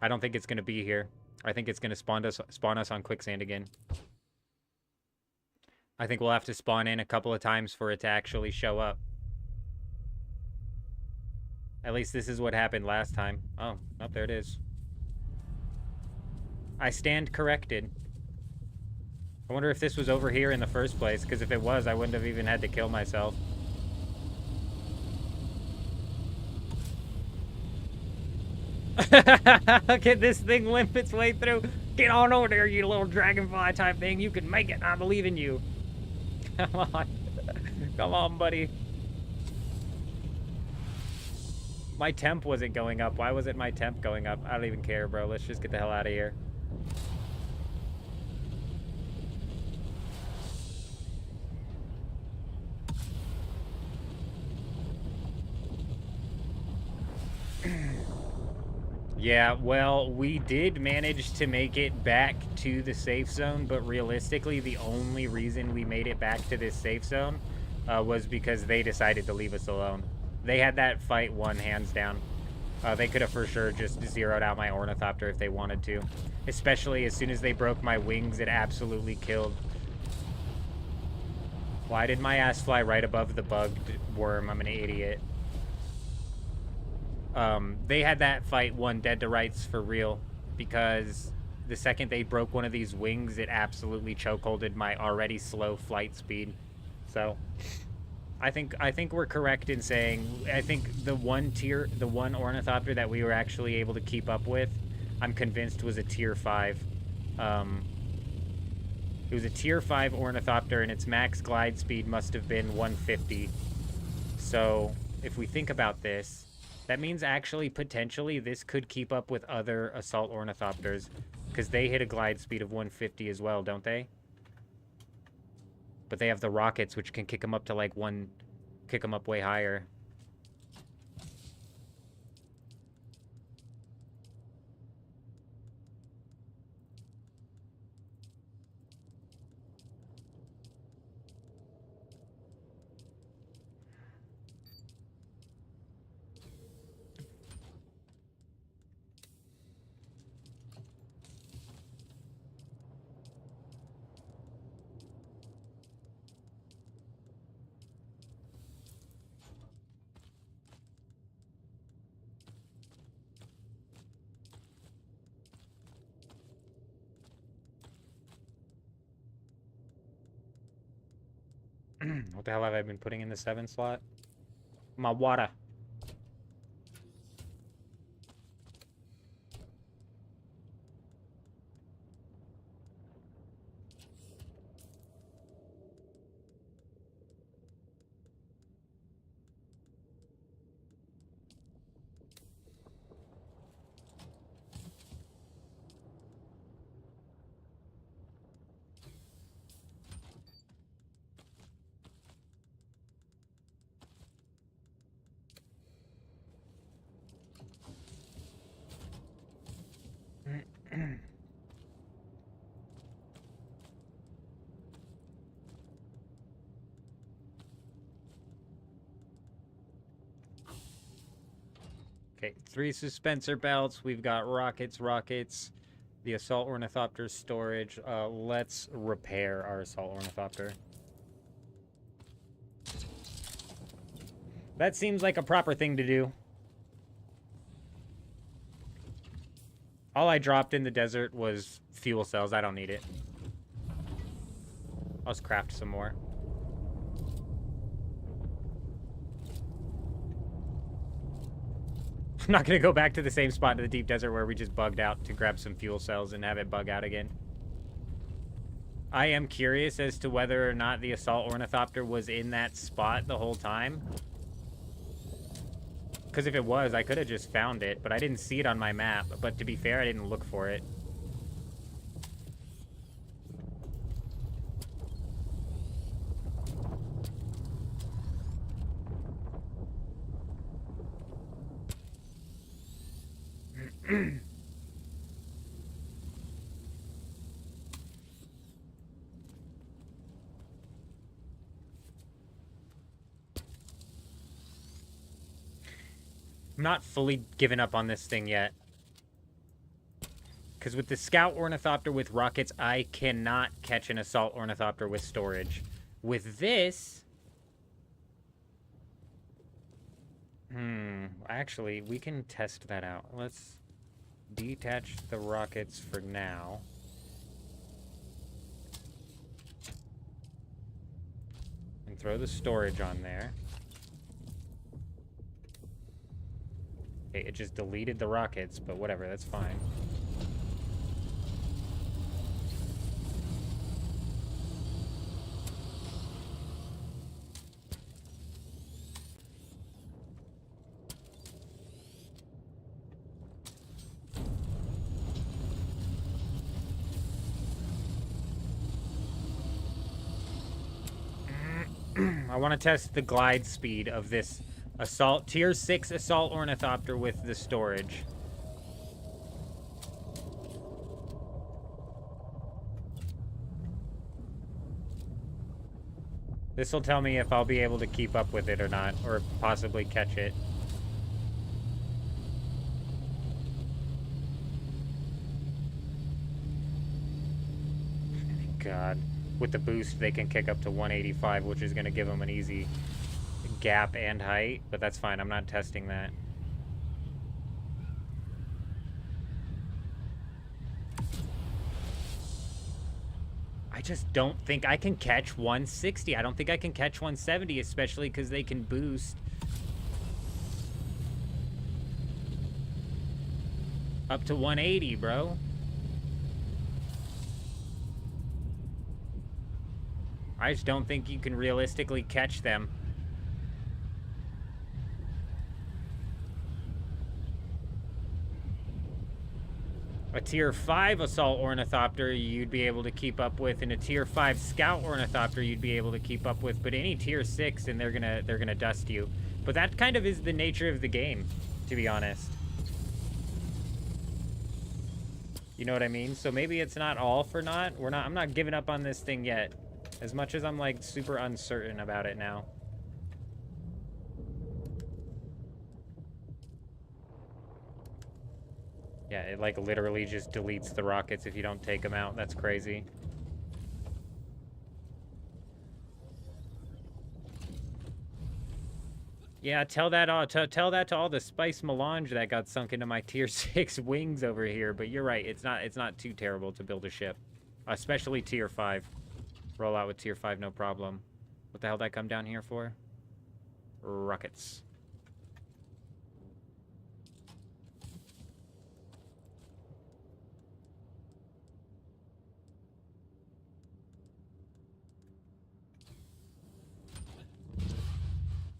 I don't think it's going to be here. I think it's going to spawn us on quicksand again. I think we'll have to spawn in a couple of times for it to actually show up. At least this is what happened last time. Oh, there it is. I stand corrected. I wonder if this was over here in the first place, because if it was, I wouldn't have even had to kill myself. Look at this thing limp its way through. Get on over there, you little dragonfly type thing. You can make it. I believe in you. Come on. Come on, buddy. My temp wasn't going up. Why wasn't my temp going up? I don't even care, bro. Let's just get the hell out of here. Yeah, well, we did manage to make it back to the safe zone, but realistically, the only reason we made it back to this safe zone was because they decided to leave us alone. They had that fight won, hands down. They could have for sure just zeroed out my Ornithopter if they wanted to. Especially as soon as they broke my wings, it absolutely killed. Why did my ass fly right above the bugged worm? I'm an idiot. They had that fight won dead to rights for real, because the second they broke one of these wings, it absolutely chokeholded my already slow flight speed. So, I think we're correct in saying I think the one ornithopter that we were actually able to keep up with, I'm convinced was a tier 5. It was a tier 5 ornithopter, and its max glide speed must have been 150. So if we think about this, that means actually potentially this could keep up with other assault ornithopters, because they hit a glide speed of 150 as well, don't they? But they have the rockets, which can kick them up to like kick them up way higher. What the hell have I been putting in the 7 slot? My water. Okay, 3 suspensor belts. We've got rockets, the assault ornithopter storage. Let's repair our assault ornithopter. That seems like a proper thing to do. All I dropped in the desert was fuel cells. I don't need it. I'll just craft some more. I'm not going to go back to the same spot in the deep desert where we just bugged out to grab some fuel cells and have it bug out again. I am curious as to whether or not the assault ornithopter was in that spot the whole time. Because if it was, I could have just found it, but I didn't see it on my map. But to be fair, I didn't look for it. I'm not fully given up on this thing yet. Because with the scout ornithopter with rockets, I cannot catch an assault ornithopter with storage. With this... Actually, we can test that out. Let's detach the rockets for now. And throw the storage on there. Okay, it just deleted the rockets, but whatever, that's fine. I want to test the glide speed of this tier 6 assault ornithopter with the storage. This will tell me if I'll be able to keep up with it or not, or possibly catch it. God. With the boost, they can kick up to 185, which is going to give them an easy gap and height, but that's fine. I'm not testing that. I just don't think I can catch 160. I don't think I can catch 170, especially because they can boost up to 180, bro. I just don't think you can realistically catch them. A tier 5 assault ornithopter you'd be able to keep up with, and a tier 5 scout ornithopter you'd be able to keep up with, but any tier 6 and they're gonna dust you. But that kind of is the nature of the game, to be honest. You know what I mean? So maybe it's not all for naught. I'm not giving up on this thing yet. As much as I'm like super uncertain about it now. Yeah, it like literally just deletes the rockets if you don't take them out. That's crazy. Yeah, tell that to all the spice melange that got sunk into my tier 6 wings over here. But you're right, it's not too terrible to build a ship, especially tier 5. Roll out with tier 5, no problem. What the hell did I come down here for? Rockets.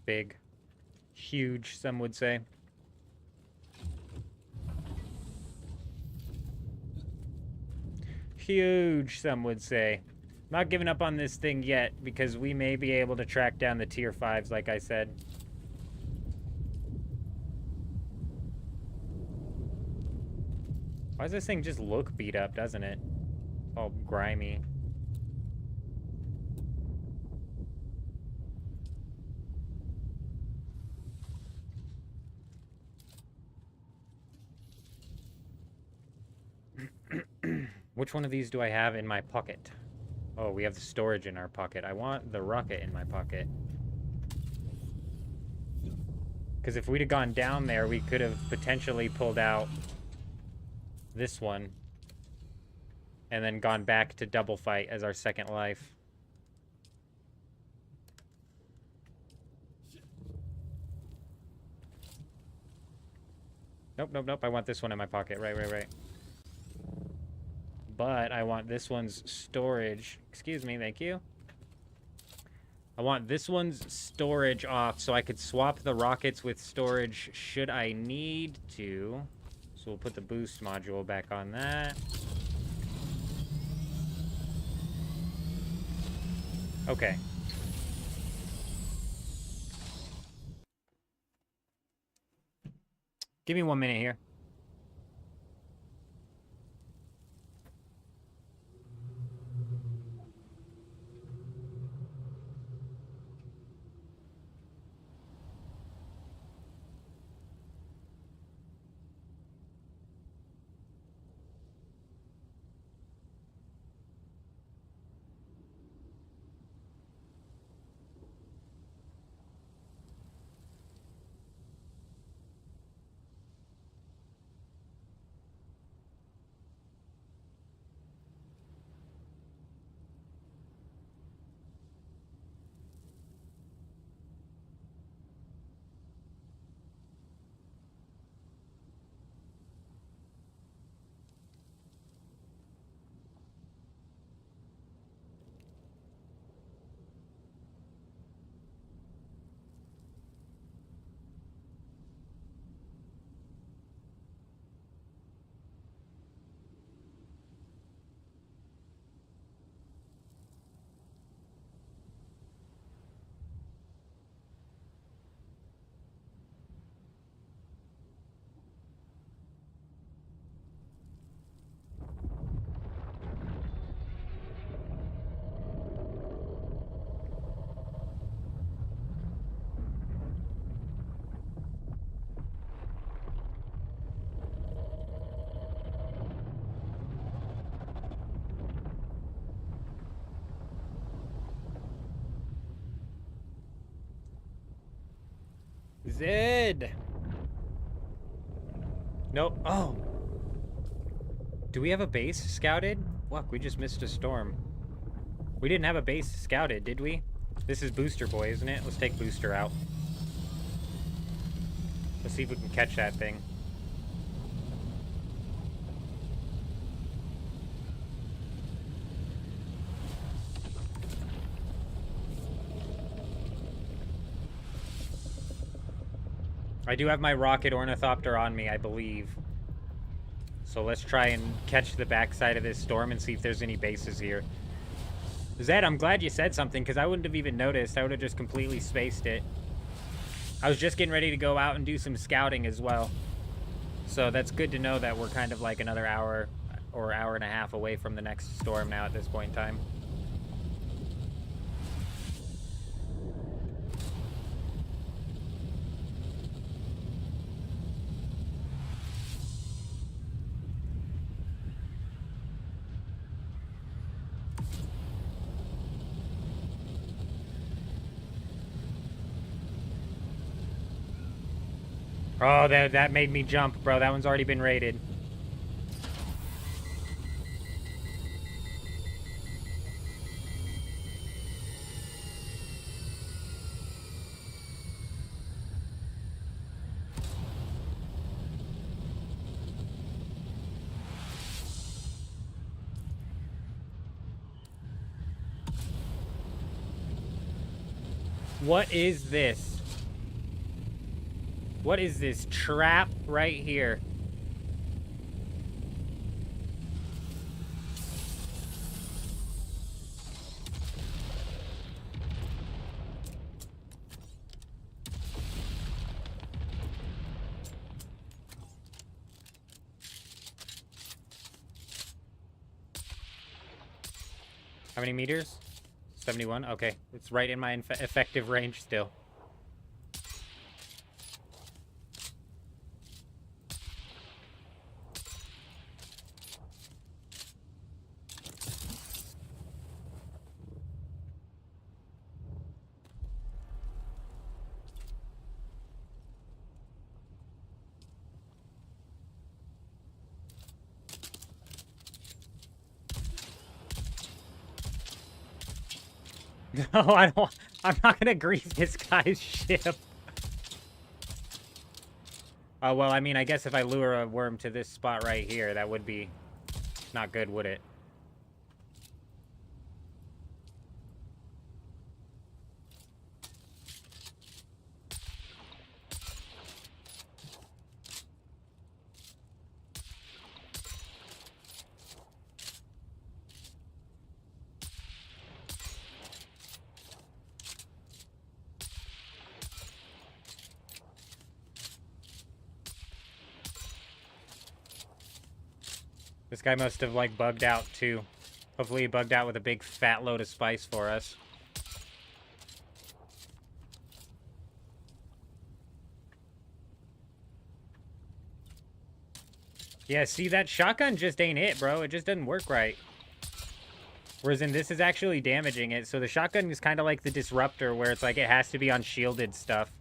Big. Huge, some would say. Huge, some would say. Not giving up on this thing yet, because we may be able to track down the tier 5s, like I said. Why does this thing just look beat up, doesn't it? All grimy. Which one of these do I have in my pocket? Oh, we have the storage in our pocket. I want the rocket in my pocket. Because if we'd have gone down there, we could have potentially pulled out this one. And then gone back to double fight as our second life. Nope, nope, nope. I want this one in my pocket. Right. But I want this one's storage. Excuse me, thank you. I want this one's storage off so I could swap the rockets with storage should I need to. So we'll put the boost module back on that. Okay. Give me 1 minute here. Zed! Nope. Oh! Do we have a base scouted? Look, we just missed a storm. We didn't have a base scouted, did we? This is Booster Boy, isn't it? Let's take Booster out. Let's see if we can catch that thing. I do have my rocket ornithopter on me, I believe. So let's try and catch the backside of this storm and see if there's any bases here. Zed, I'm glad you said something, because I wouldn't have even noticed. I would have just completely spaced it. I was just getting ready to go out and do some scouting as well. So that's good to know that we're kind of like another hour or hour and a half away from the next storm now at this point in time. Oh, that made me jump, bro. That one's already been raided. What is this? What is this trap right here? How many meters? 71? Okay. It's right in my effective range still. No, I'm not gonna grease this guy's ship. Oh, well, I mean, I guess if I lure a worm to this spot right here, that would be not good, would it? This guy must have, like, bugged out, too. Hopefully he bugged out with a big fat load of spice for us. Yeah, see, that shotgun just ain't it, bro. It just doesn't work right. Whereas in this is actually damaging it. So the shotgun is kind of like the disruptor, where it's like it has to be on shielded stuff.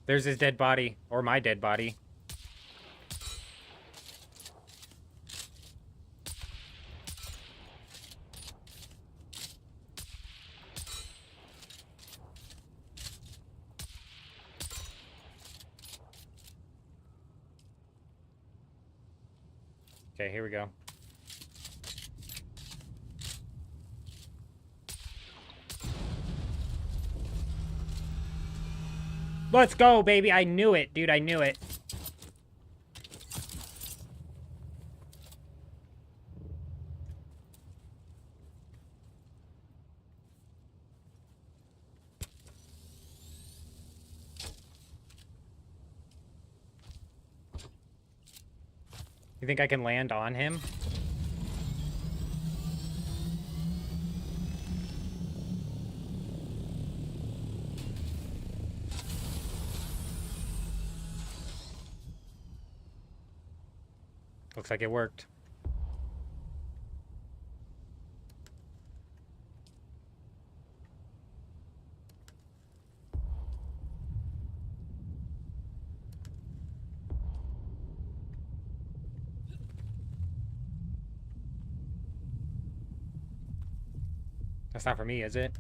There's his dead body. Or my dead body. Okay, here we go. Let's go, baby. I knew it, dude. I knew it. You think I can land on him? Looks like it worked. That's not for me, is it?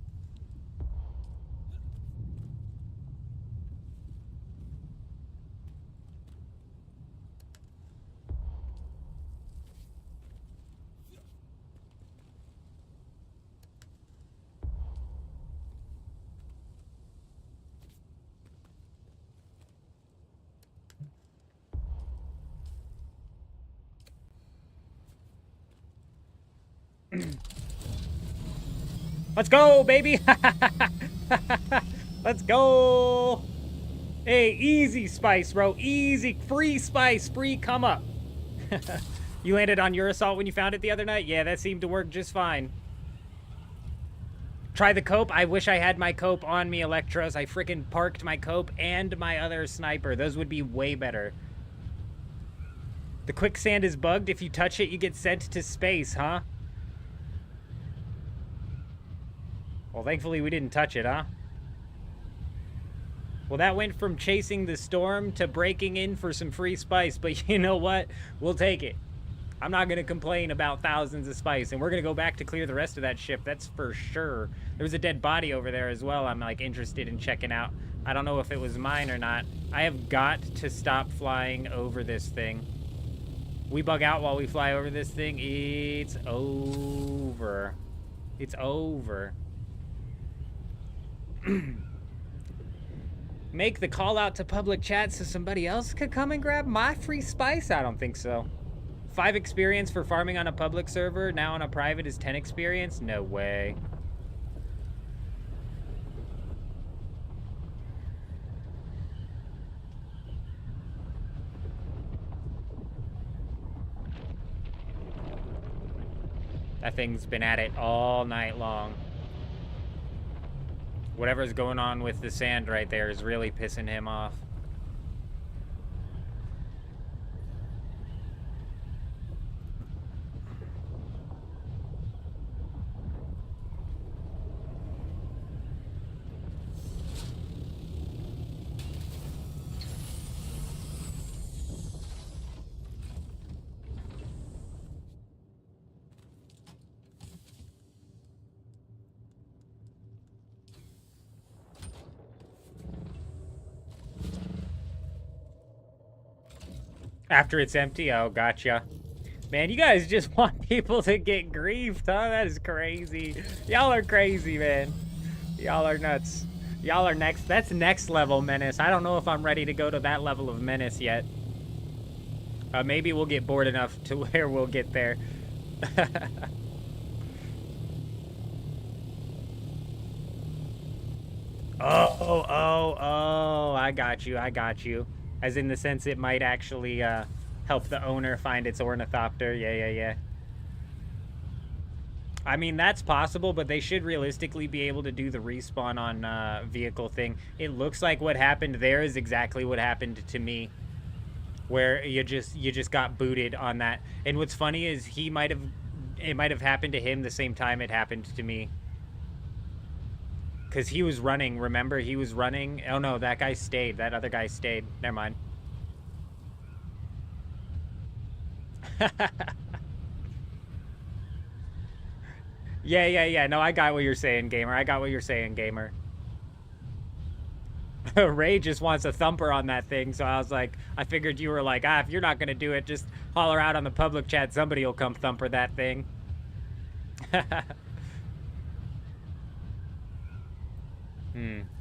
Let's go, baby! Let's go! Hey, easy spice, bro. Easy. Free spice. Free come up. You landed on your assault when you found it the other night? Yeah, that seemed to work just fine. Try the cope. I wish I had my cope on me, Electros. I freaking parked my cope and my other sniper. Those would be way better. The quicksand is bugged. If you touch it, you get sent to space, huh? Well, thankfully we didn't touch it, huh? Well, that went from chasing the storm to breaking in for some free spice, but you know what? We'll take it. I'm not going to complain about thousands of spice, and we're going to go back to clear the rest of that ship, that's for sure. There was a dead body over there as well I'm, like, interested in checking out. I don't know if it was mine or not. I have got to stop flying over this thing. We bug out while we fly over this thing, it's over. It's over. Make the call out to public chat so somebody else could come and grab my free spice? I don't think so. 5 experience for farming on a public server, now on a private is 10 experience? No way. That thing's been at it all night long. Whatever's going on with the sand right there is really pissing him off. After it's empty? Oh, gotcha. Man, you guys just want people to get griefed, huh? That is crazy. Y'all are crazy, man. Y'all are nuts. Y'all are next. That's next level menace. I don't know if I'm ready to go to that level of menace yet. Maybe we'll get bored enough to where we'll get there. Oh, I got you, I got you. As in the sense it might actually help the owner find its ornithopter. Yeah. I mean, that's possible, but they should realistically be able to do the respawn on vehicle thing. It looks like what happened there is exactly what happened to me, where you just got booted on that. And what's funny is it might have happened to him the same time it happened to me. Because he was running, remember? He was running. Oh, no, that guy stayed. That other guy stayed. Never mind. Yeah. No, I got what you're saying, gamer. I got what you're saying, gamer. Ray just wants a thumper on that thing, so I was like, I figured you were like, if you're not going to do it, just holler out on the public chat. Somebody will come thumper that thing.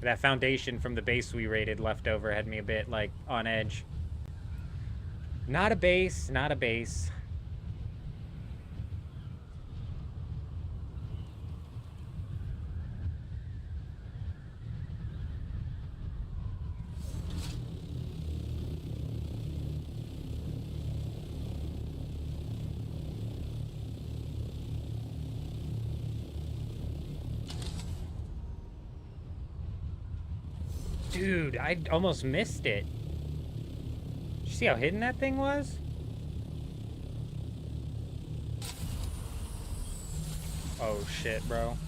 That foundation from the base we raided left over had me a bit, like, on edge. Not a base, not a base. Dude, I almost missed it. Did you see how hidden that thing was? Oh shit, bro.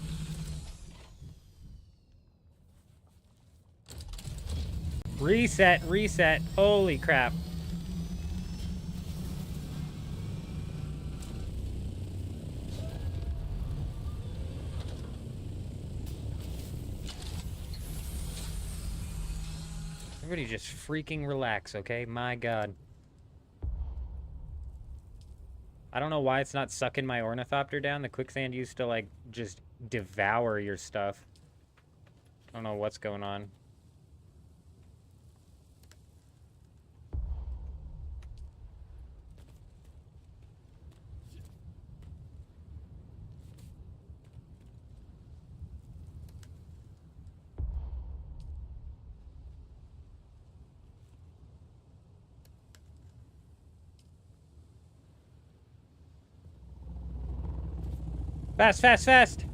Reset. Holy crap. Everybody just freaking relax, okay? My God. I don't know why it's not sucking my ornithopter down. The quicksand used to, like, just devour your stuff. I don't know what's going on. Fast, fast, fast!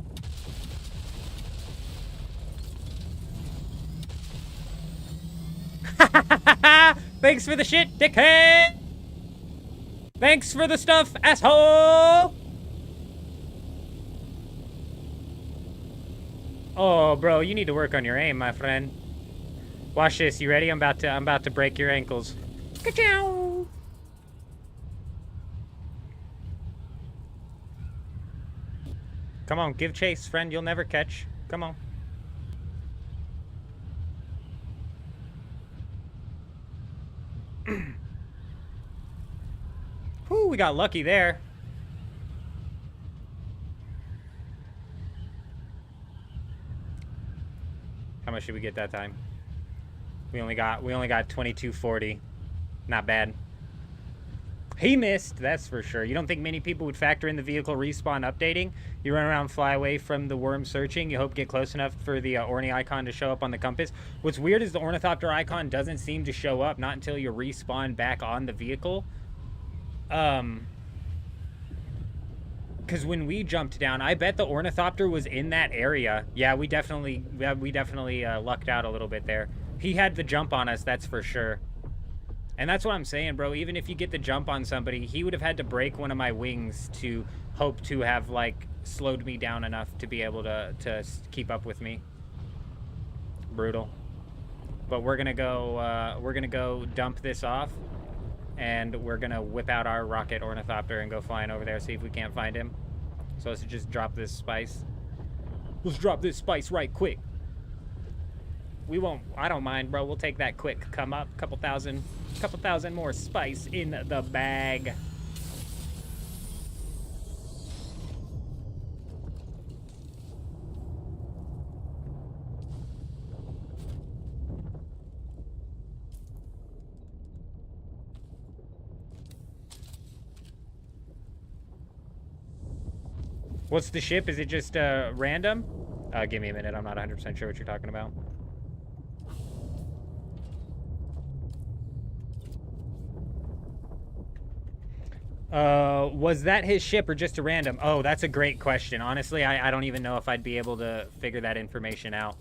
Thanks for the shit, dickhead! Thanks for the stuff, asshole! Oh, bro, you need to work on your aim, my friend. Watch this. You ready? I'm about to break your ankles. Ka-chow! Come on, give chase, friend. You'll never catch. Come on. Whew, we got lucky there. How much did we get that time? We only got 2240. Not bad. He missed, that's for sure. You don't think many people would factor in the vehicle respawn updating? You run around, fly away from the worm searching. You hope to get close enough for the Orny icon to show up on the compass. What's weird is the Ornithopter icon doesn't seem to show up, not until you respawn back on the vehicle. Because when we jumped down, I bet the Ornithopter was in that area. Yeah, we definitely lucked out a little bit there. He had the jump on us, that's for sure. And that's what I'm saying, bro. Even if you get the jump on somebody, he would have had to break one of my wings to hope to have, like, slowed me down enough to be able to keep up with me. Brutal. But we're gonna go dump this off, and we're gonna whip out our rocket ornithopter and go flying over there, see if we can't find him. So let's just drop this spice. Let's drop this spice right quick. We won't, I don't mind, bro. We'll take that quick. Come up, couple thousand more spice in the bag. What's the ship? Is it just random? Give me a minute. I'm not 100% sure what you're talking about. Was that his ship or just a random? Oh, that's a great question. Honestly, I don't even know if I'd be able to figure that information out.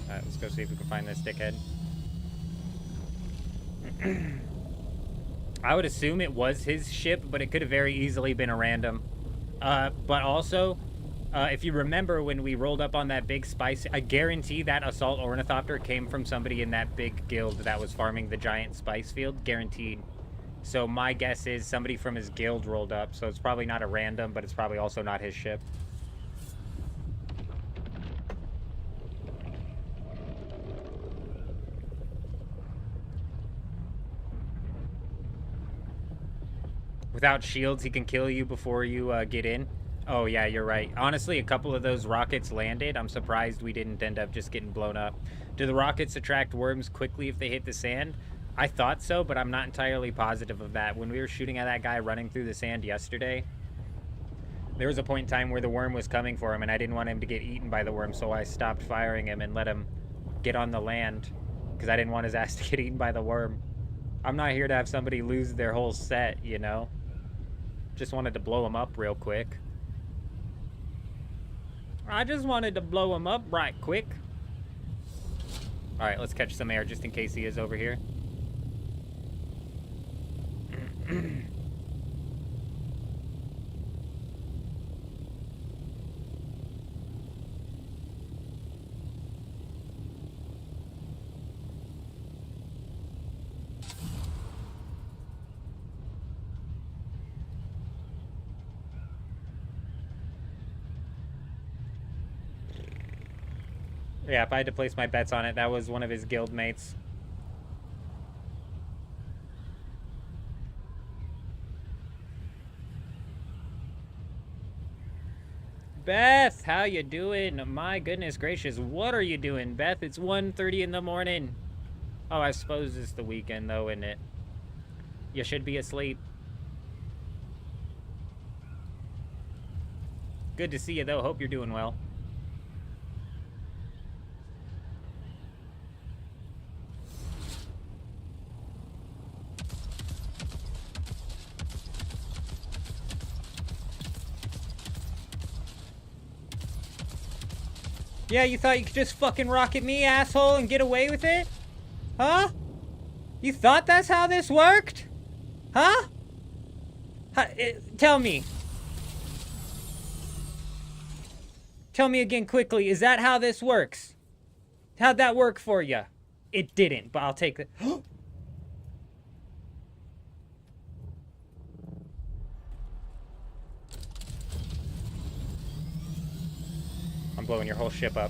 Alright, let's go see if we can find this dickhead. I would assume it was his ship, but it could have very easily been a random. But also, if you remember when we rolled up on that big spice, I guarantee that assault ornithopter came from somebody in that big guild that was farming the giant spice field. Guaranteed. So my guess is somebody from his guild rolled up, so it's probably not a random, but it's probably also not his ship. Without shields, he can kill you before you get in. Oh, yeah, you're right. Honestly, a couple of those rockets landed. I'm surprised we didn't end up just getting blown up. Do the rockets attract worms quickly if they hit the sand? I thought so, but I'm not entirely positive of that. When we were shooting at that guy running through the sand yesterday, there was a point in time where the worm was coming for him, and I didn't want him to get eaten by the worm, so I stopped firing him and let him get on the land, because I didn't want his ass to get eaten by the worm. I'm not here to have somebody lose their whole set, you know? Just wanted to blow him up real quick. I just wanted to blow him up right quick. Alright, let's catch some air just in case he is over here. Yeah, if I had to place my bets on it, that was one of his guild mates. Beth, how you doing? My goodness gracious, what are you doing, Beth? It's 1:30 in the morning. Oh, I suppose it's the weekend, though, isn't it? You should be asleep. Good to see you, though. Hope you're doing well. Yeah, you thought you could just fucking rocket me, asshole, and get away with it? Huh? You thought that's how this worked? Huh? Tell me. Tell me again quickly, is that how this works? How'd that work for you? It didn't, but I'll take it. I'm blowing your whole ship up.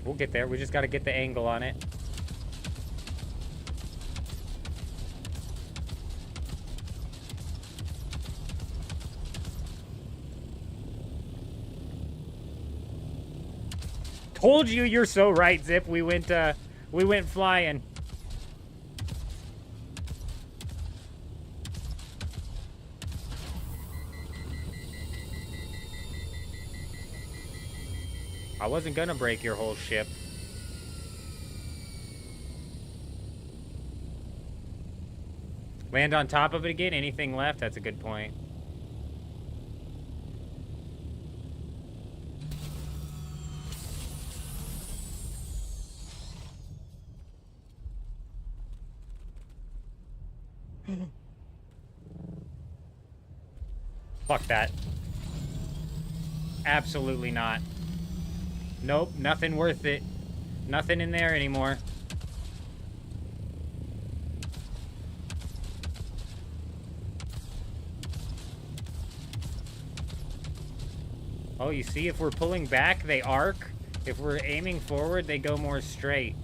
We'll get there. We just got to get the angle on it. Told you, you're so right, Zip. We went flying. I wasn't gonna break your whole ship. Land on top of it again? Anything left? That's a good point. Fuck that. Absolutely not. Nope, nothing worth it. Nothing in there anymore. Oh, you see, if we're pulling back, they arc. If we're aiming forward, they go more straight.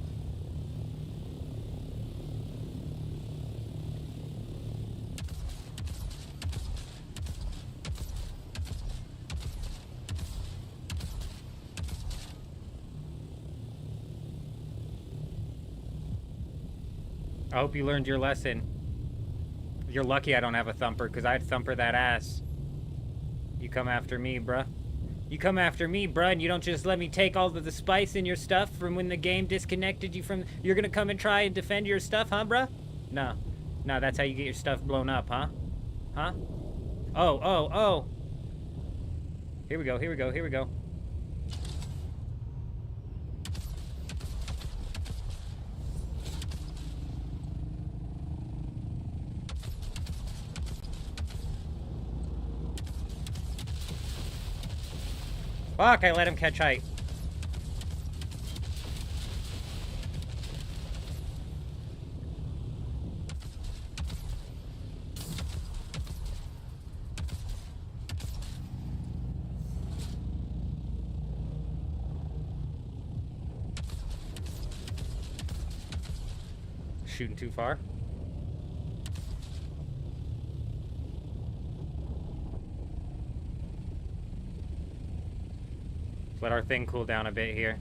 I hope you learned your lesson. You're lucky I don't have a thumper, because I'd thumper that ass. You come after me, bruh. You come after me, bruh, and you don't just let me take all of the spice in your stuff from when the game disconnected you from... You're gonna come and try and defend your stuff, huh, bruh? No. No, that's how you get your stuff blown up, huh? Huh? Oh, oh, oh. Here we go, here we go, here we go. Fuck, I let him catch height. Shooting too far. Let our thing cool down a bit here.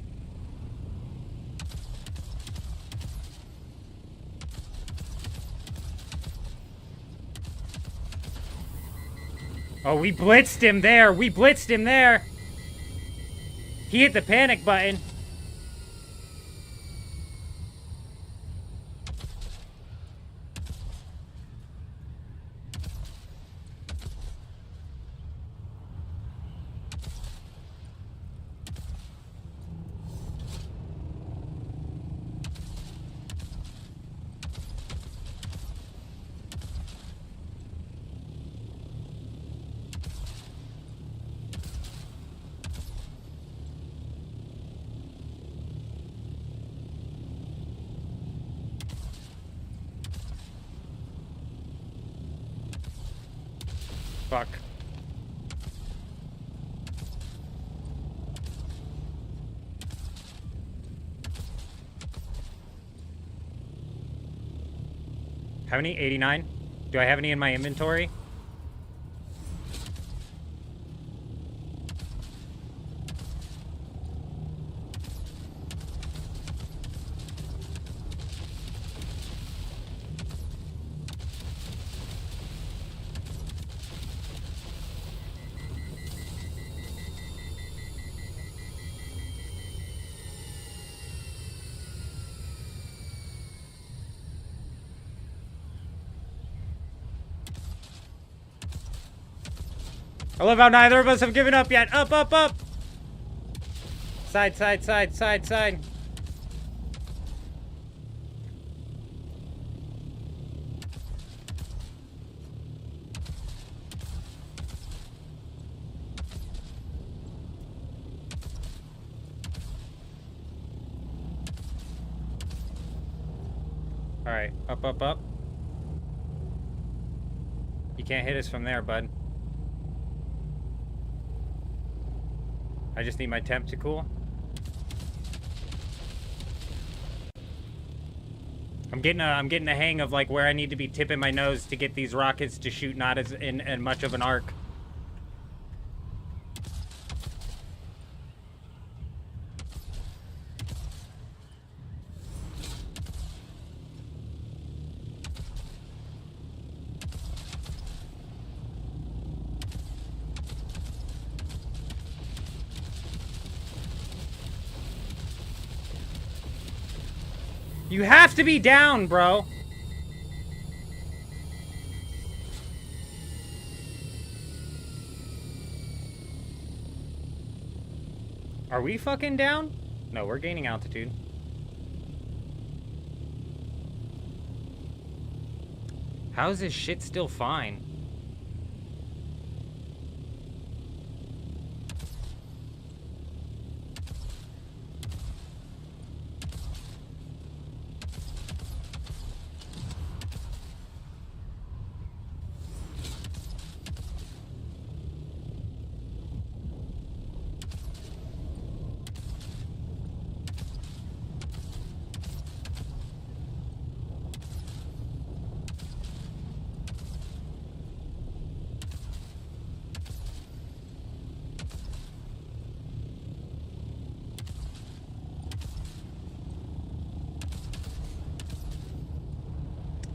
Oh, we blitzed him there. We blitzed him there. He hit the panic button. How many? 89? Do I have any in my inventory? I love how neither of us have given up yet. Up, up, up. Side, side, side, side, side. All right, up, up, up. You can't hit us from there, bud. I just need my temp to cool. I'm getting a hang of like where I need to be tipping my nose to get these rockets to shoot not as in much of an arc. You have to be down, bro. Are we fucking down? No, we're gaining altitude. How is this shit still fine?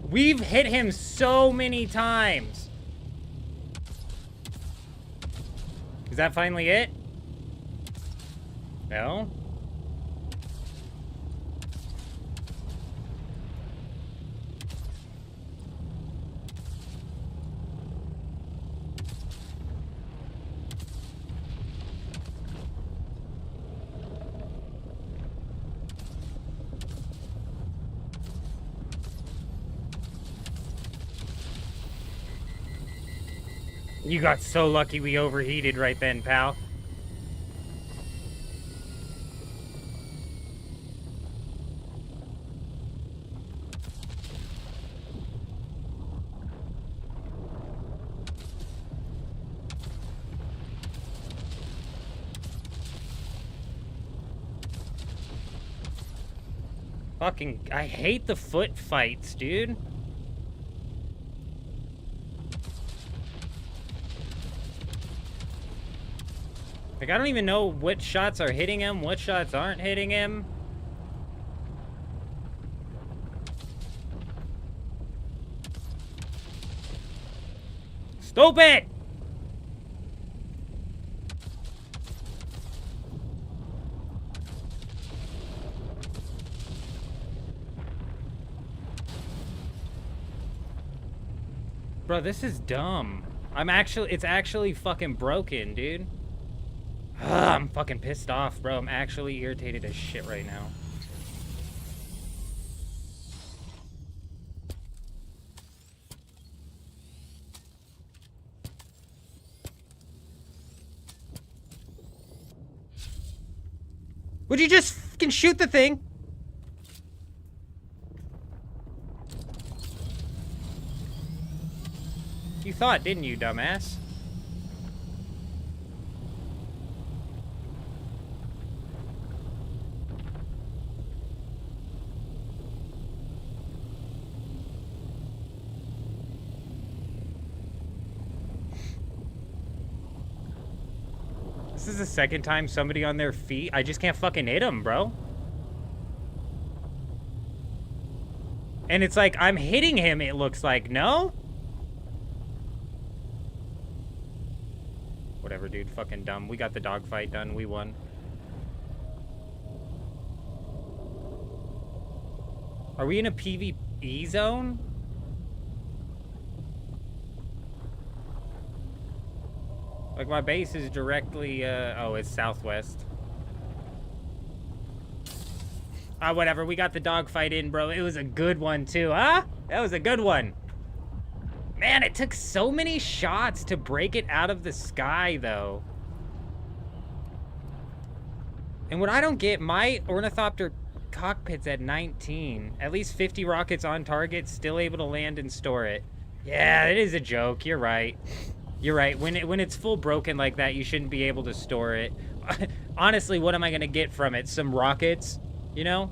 We've hit him so many times. Is that finally it? No? You got so lucky we overheated right then, pal. Fucking, I hate the foot fights, dude. Like, I don't even know what shots are hitting him, what shots aren't hitting him. Stupid! Bro, this is dumb. It's actually fucking broken, dude. Ugh, I'm fucking pissed off, bro. I'm actually irritated as shit right now. Would you just fucking shoot the thing? You thought, didn't you, dumbass? This is the second time somebody on their feet. I just can't fucking hit them, bro. And it's like, I'm hitting him, it looks like. No? Whatever, dude. Fucking dumb. We got the dogfight done. We won. Are we in a PvE zone? Like, my base is directly, oh, it's southwest. Whatever. We got the dogfight in, bro. It was a good one, too, huh? That was a good one. Man, it took so many shots to break it out of the sky, though. And what I don't get, my Ornithopter cockpit's at 19. At least 50 rockets on target, still able to land and store it. Yeah, it is a joke. You're right. You're right. When it's full broken like that, you shouldn't be able to store it. Honestly, what am I going to get from it? Some rockets, you know?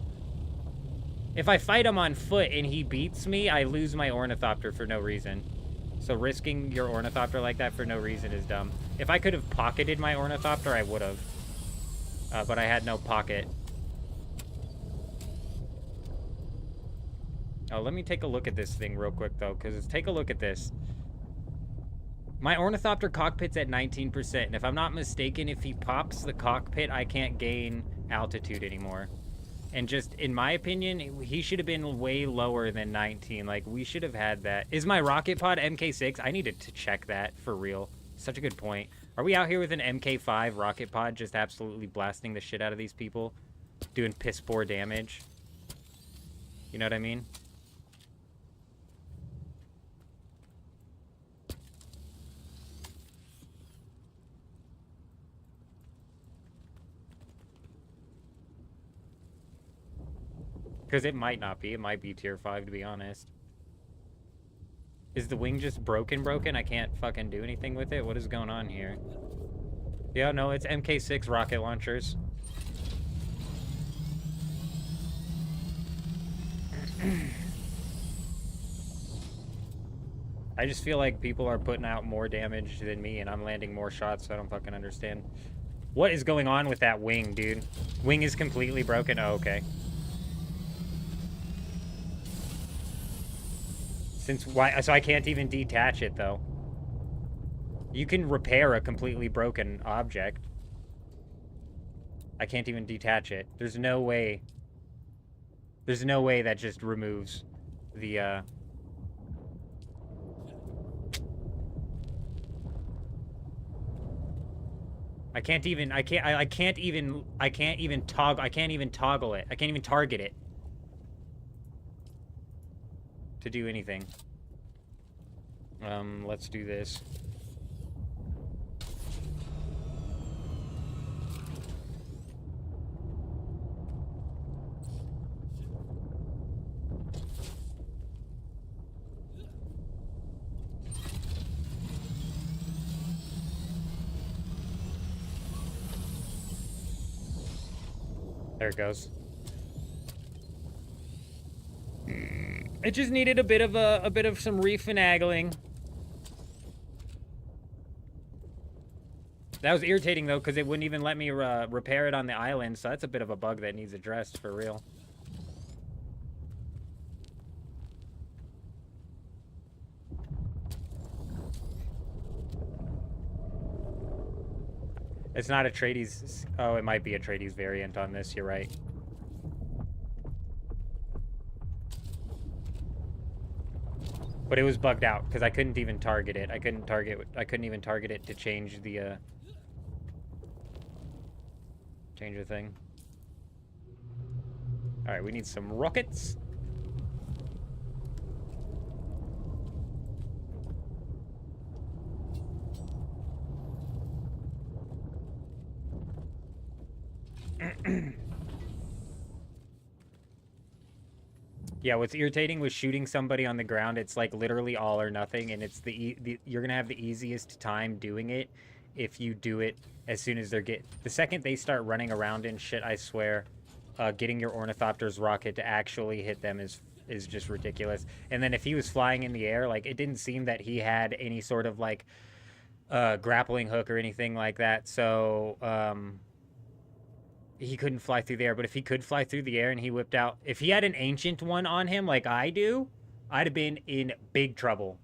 If I fight him on foot and he beats me, I lose my Ornithopter for no reason. So risking your Ornithopter like that for no reason is dumb. If I could have pocketed my Ornithopter, I would have. But I had no pocket. Oh, let me take a look at this thing real quick, though, because take a look at this. My Ornithopter cockpit's at 19%, and if I'm not mistaken, if he pops the cockpit, I can't gain altitude anymore. And just, in my opinion, he should have been way lower than 19. Like, we should have had that. Is my rocket pod MK6? I needed to check that for real. Such a good point. Are we out here with an MK5 rocket pod just absolutely blasting the shit out of these people? Doing piss poor damage? You know what I mean? Because it might not be. It might be tier 5, to be honest. Is the wing just broken? I can't fucking do anything with it? What is going on here? Yeah, no, it's MK6 rocket launchers. I just feel like people are putting out more damage than me, and I'm landing more shots, so I don't fucking understand. What is going on with that wing, dude? Wing is completely broken? Oh, okay. Since why? So I can't even detach it, though. You can repair a completely broken object. I can't even detach it. There's no way. There's no way that just removes the, I can't even toggle it. I can't even target it to do anything. Let's do this. There it goes. It just needed a bit of some refinagling. That was irritating though, because it wouldn't even let me repair it on the island. So that's a bit of a bug that needs addressed for real. It's not a Trades. Oh, it might be a Trades variant on this. You're right. But it was bugged out because I couldn't even target it. I couldn't even target it to change the thing. All right, we need some rockets. Yeah, what's irritating with shooting somebody on the ground, it's like literally all or nothing, and it's you're gonna have the easiest time doing it if you do it as soon as the second they start running around and shit, I swear, getting your Ornithopter's rocket to actually hit them is just ridiculous. And then if he was flying in the air, like, it didn't seem that he had any sort of, like, grappling hook or anything like that. So he couldn't fly through the air. But if he could fly through the air and he whipped out, if he had an ancient one on him like I do, I'd have been in big trouble.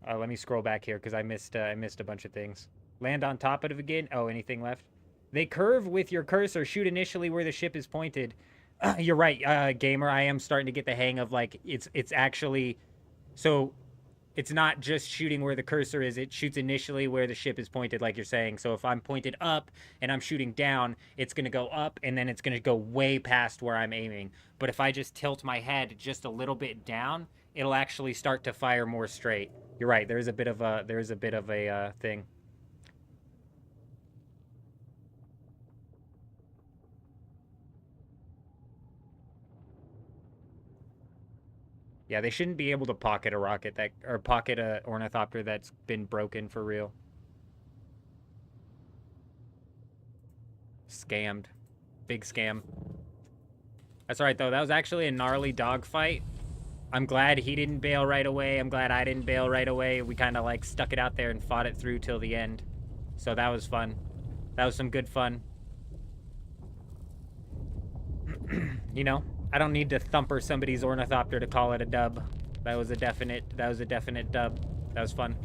Let me scroll back here because I missed a bunch of things. Land on top of it again. Oh, anything left? They curve with your cursor. Shoot initially where the ship is pointed. You're right, gamer. I am starting to get the hang of like it's actually so it's not just shooting where the cursor is. It shoots initially where the ship is pointed, like you're saying. So if I'm pointed up and I'm shooting down, it's gonna go up and then it's gonna go way past where I'm aiming. But if I just tilt my head just a little bit down, it'll actually start to fire more straight. You're right. There's a bit of a thing. Yeah, they shouldn't be able to pocket a rocket that or pocket a ornithopter that's been broken for real. Scammed. Big scam. That's all right though. That was actually a gnarly dogfight. I'm glad he didn't bail right away. I'm glad I didn't bail right away. We kind of like stuck it out there and fought it through till the end. So that was fun. That was some good fun. You know, I don't need to thumper somebody's ornithopter to call it a dub. That was a definite dub. That was fun.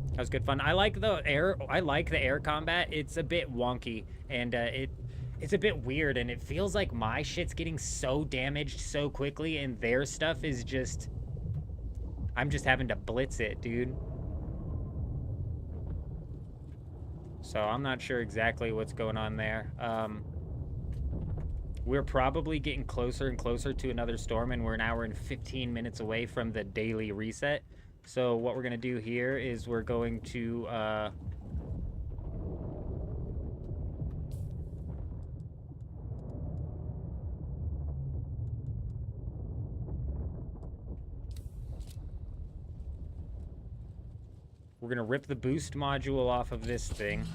That was good fun. I like the air combat. It's a bit wonky and it's a bit weird and it feels like my shit's getting so damaged so quickly and their stuff is just I'm just having to blitz it, dude. So I'm not sure exactly what's going on there. We're probably getting closer and closer to another storm, and we're an hour and 15 minutes away from the daily reset. So what we're going to do here is we're going to... we're going to rip the boost module off of this thing.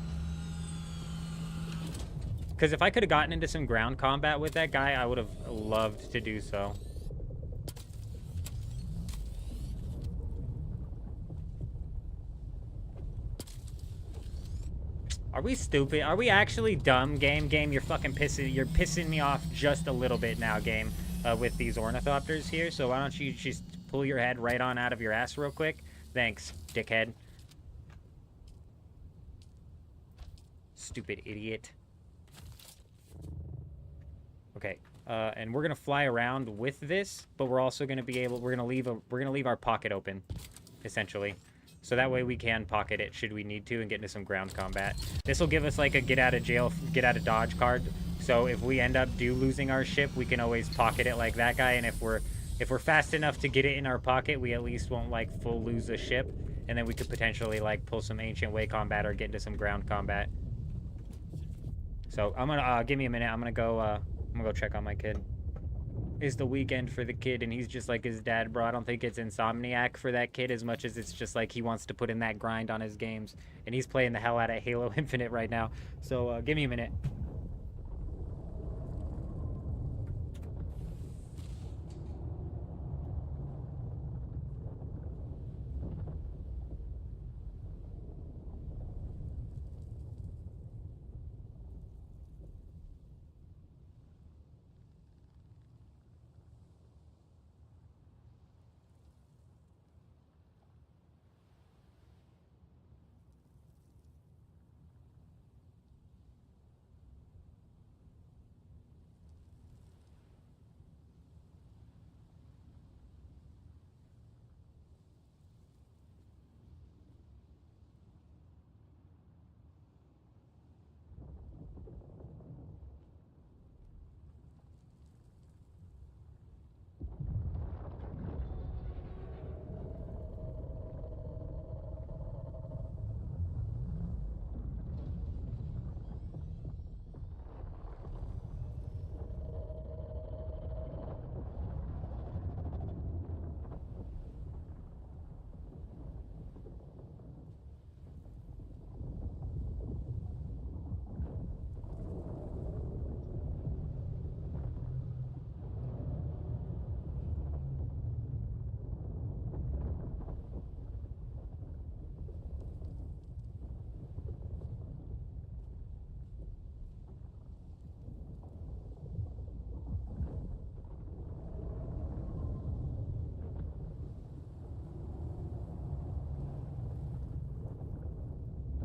Because if I could have gotten into some ground combat with that guy, I would have loved to do so. Are we stupid? Are we actually dumb, game? You're fucking pissing me off just a little bit now, game, with these ornithopters here. So why don't you just pull your head right on out of your ass real quick? Thanks, dickhead. Stupid idiot. Okay, and we're gonna fly around with this, but we're also gonna be able. We're gonna leave our pocket open, essentially, so that way we can pocket it should we need to and get into some ground combat. This will give us like a get out of dodge card. So if we end up losing our ship, we can always pocket it like that guy. And if we're fast enough to get it in our pocket, we at least won't like full lose a ship, and then we could potentially like pull some ancient way combat or get into some ground combat. So I'm gonna give me a minute. I'm gonna go check on my kid. It's the weekend for the kid, and he's just like his dad, bro. I don't think it's insomniac for that kid as much as it's just like he wants to put in that grind on his games. And he's playing the hell out of Halo Infinite right now. So give me a minute.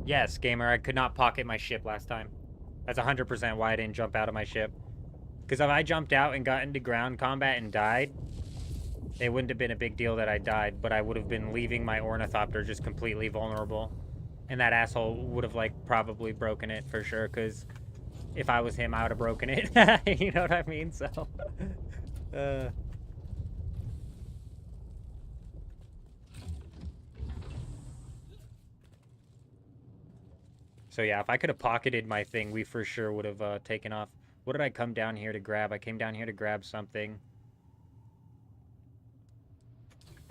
Yes, gamer, I could not pocket my ship last time. That's 100% why I didn't jump out of my ship. Because if I jumped out and got into ground combat and died, it wouldn't have been a big deal that I died, but I would have been leaving my Ornithopter just completely vulnerable. And that asshole would have, like, probably broken it for sure, because if I was him, I would have broken it. You know what I mean? So, uh... So yeah, if I could have pocketed my thing, we for sure would have taken off. What did I come down here to grab? I came down here to grab something.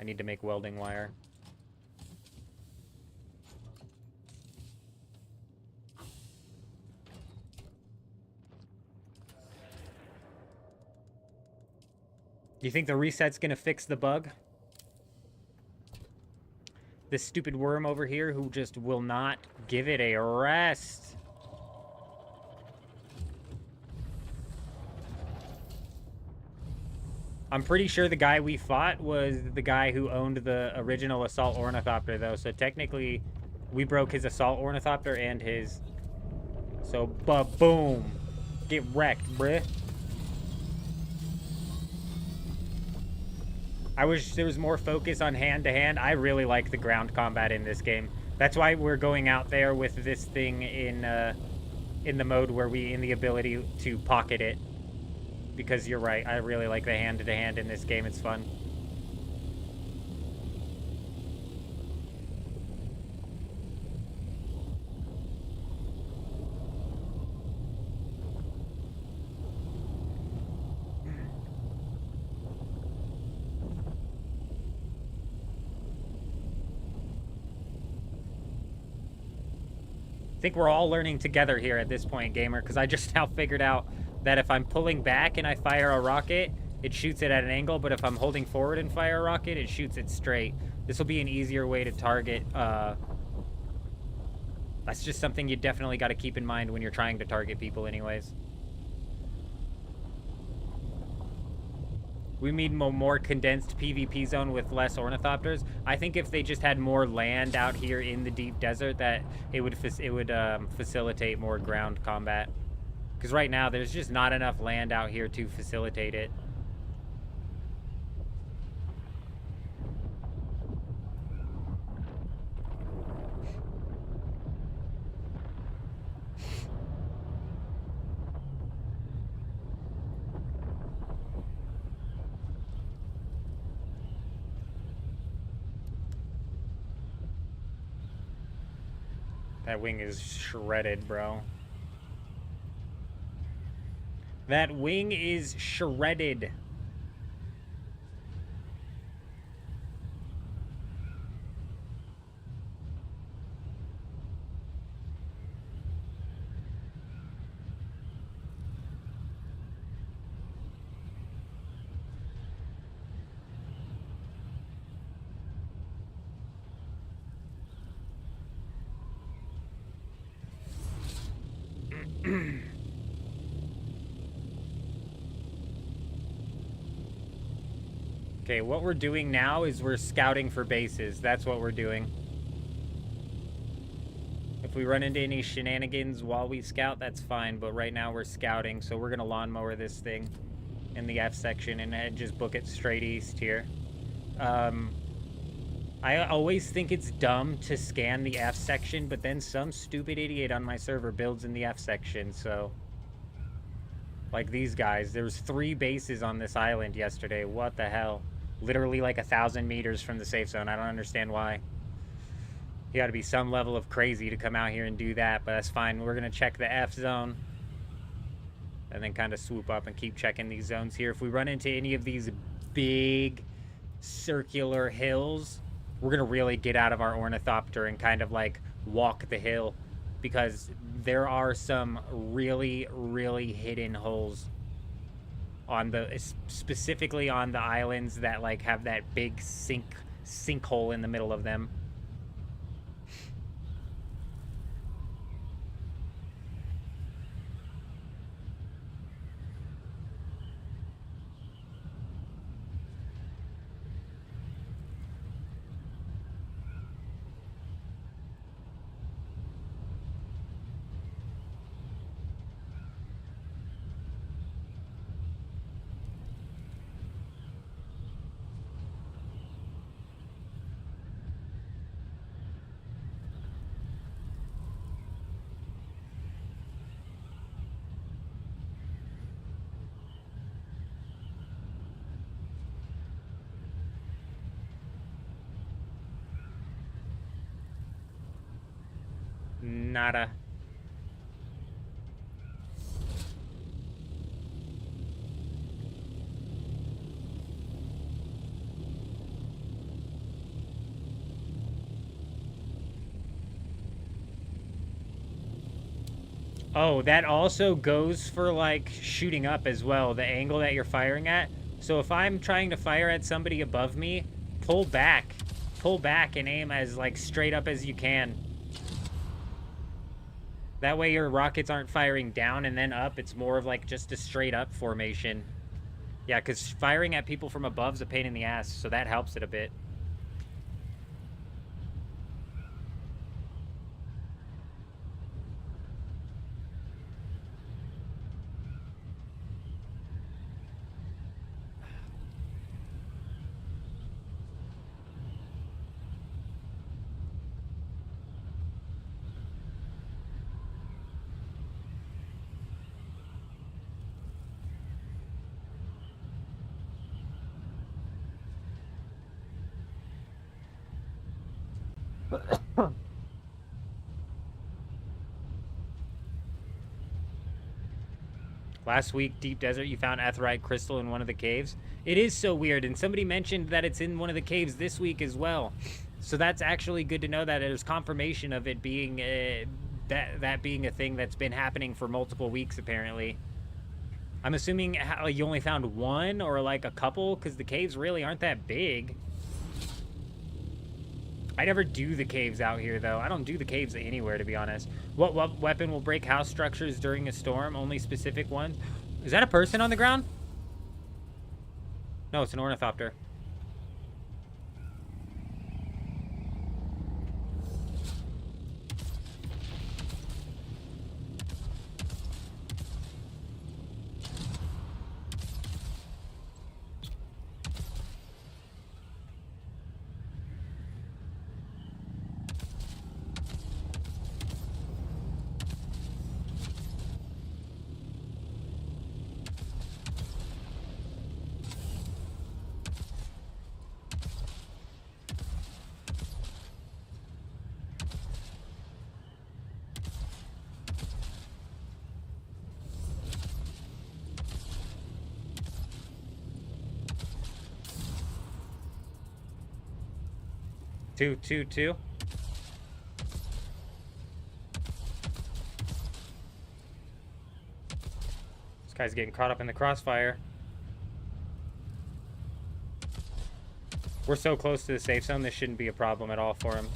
I need to make welding wire. You think the reset's gonna fix the bug? This stupid worm over here who just will not give it a rest. I'm pretty sure the guy we fought was the guy who owned the original Assault Ornithopter, though. So technically, we broke his Assault Ornithopter and his... So, ba-boom. Get wrecked, bruh. I wish there was more focus on hand-to-hand. I really like the ground combat in this game. That's why we're going out there with this thing in the mode where in the ability to pocket it. Because you're right, I really like the hand-to-hand in this game. It's fun. I think we're all learning together here at this point, gamer, because I just now figured out that if I'm pulling back and I fire a rocket, it shoots it at an angle, but if I'm holding forward and fire a rocket, it shoots it straight. This will be an easier way to target. That's just something you definitely got to keep in mind when you're trying to target people anyways. We need a more condensed PvP zone with less Ornithopters. I think if they just had more land out here in the deep desert, that it would facilitate more ground combat. Because right now, there's just not enough land out here to facilitate it. That wing is shredded, bro. That wing is shredded. Okay, what we're doing now is we're scouting for bases. That's what we're doing. If we run into any shenanigans while we scout, that's fine. But right now we're scouting, so we're going to lawnmower this thing in the F section and just book it straight east here. I always think it's dumb to scan the F section, but then some stupid idiot on my server builds in the F section, so... Like these guys. There was 3 bases on this island yesterday. What the hell? Literally like 1,000 meters from the safe zone. I don't understand why. You gotta be some level of crazy to come out here and do that, but that's fine. We're gonna check the F zone. And then kind of swoop up and keep checking these zones here. If we run into any of these big circular hills, we're gonna really get out of our Ornithopter and kind of like walk the hill. Because there are some really, really hidden holes on the, specifically on the islands that like have that big sinkhole in the middle of them. Nada. Oh, that also goes for, like, shooting up as well, the angle that you're firing at. So if I'm trying to fire at somebody above me, pull back. Pull back and aim as, like, straight up as you can. That way your rockets aren't firing down and then up. It's more of, like, just a straight up formation. Yeah, because firing at people from above is a pain in the ass, so that helps it a bit. Last week, Deep Desert, you found Aetheryte crystal in one of the caves. It is so weird, and somebody mentioned that it's in one of the caves this week as well. So that's actually good to know that there's confirmation of it being that being a thing that's been happening for multiple weeks apparently. I'm assuming you only found one or like a couple because the caves really aren't that big. I never do the caves out here, though. I don't do the caves anywhere, to be honest. What weapon will break house structures during a storm? Only specific ones? Is that a person on the ground? No, it's an ornithopter. Two. This guy's getting caught up in the crossfire. We're so close to the safe zone, this shouldn't be a problem at all for him.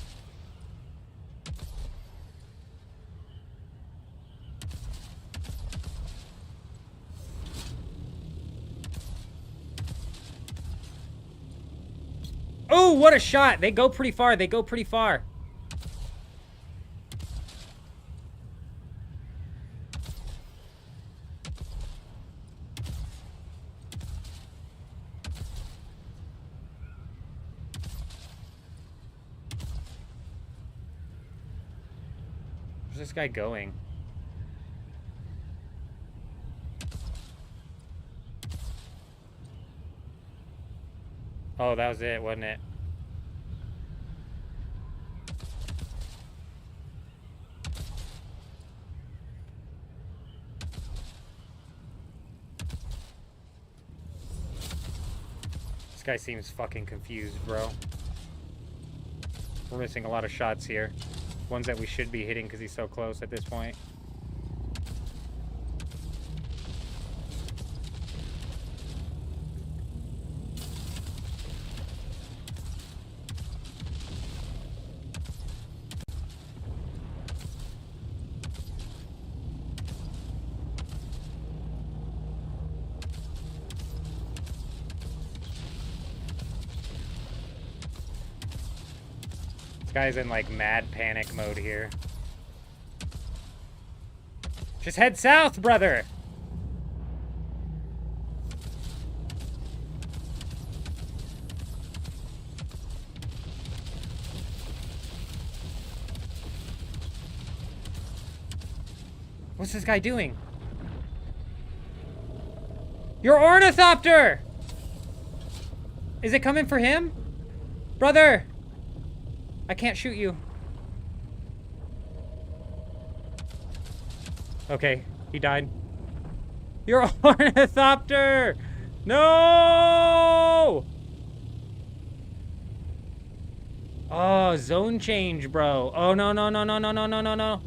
Oh, what a shot! They go pretty far. Where's this guy going? Oh, that was it, wasn't it? This guy seems fucking confused, bro. We're missing a lot of shots here. Ones that we should be hitting because he's so close at this point. This guy's in like mad panic mode here. Just head south, brother! What's this guy doing? Your ornithopter! Is it coming for him? Brother! I can't shoot you. Okay, he died. You're a ornithopter! No! Oh, zone change, bro. Oh, no, no, no, no, no, no, no, no, no.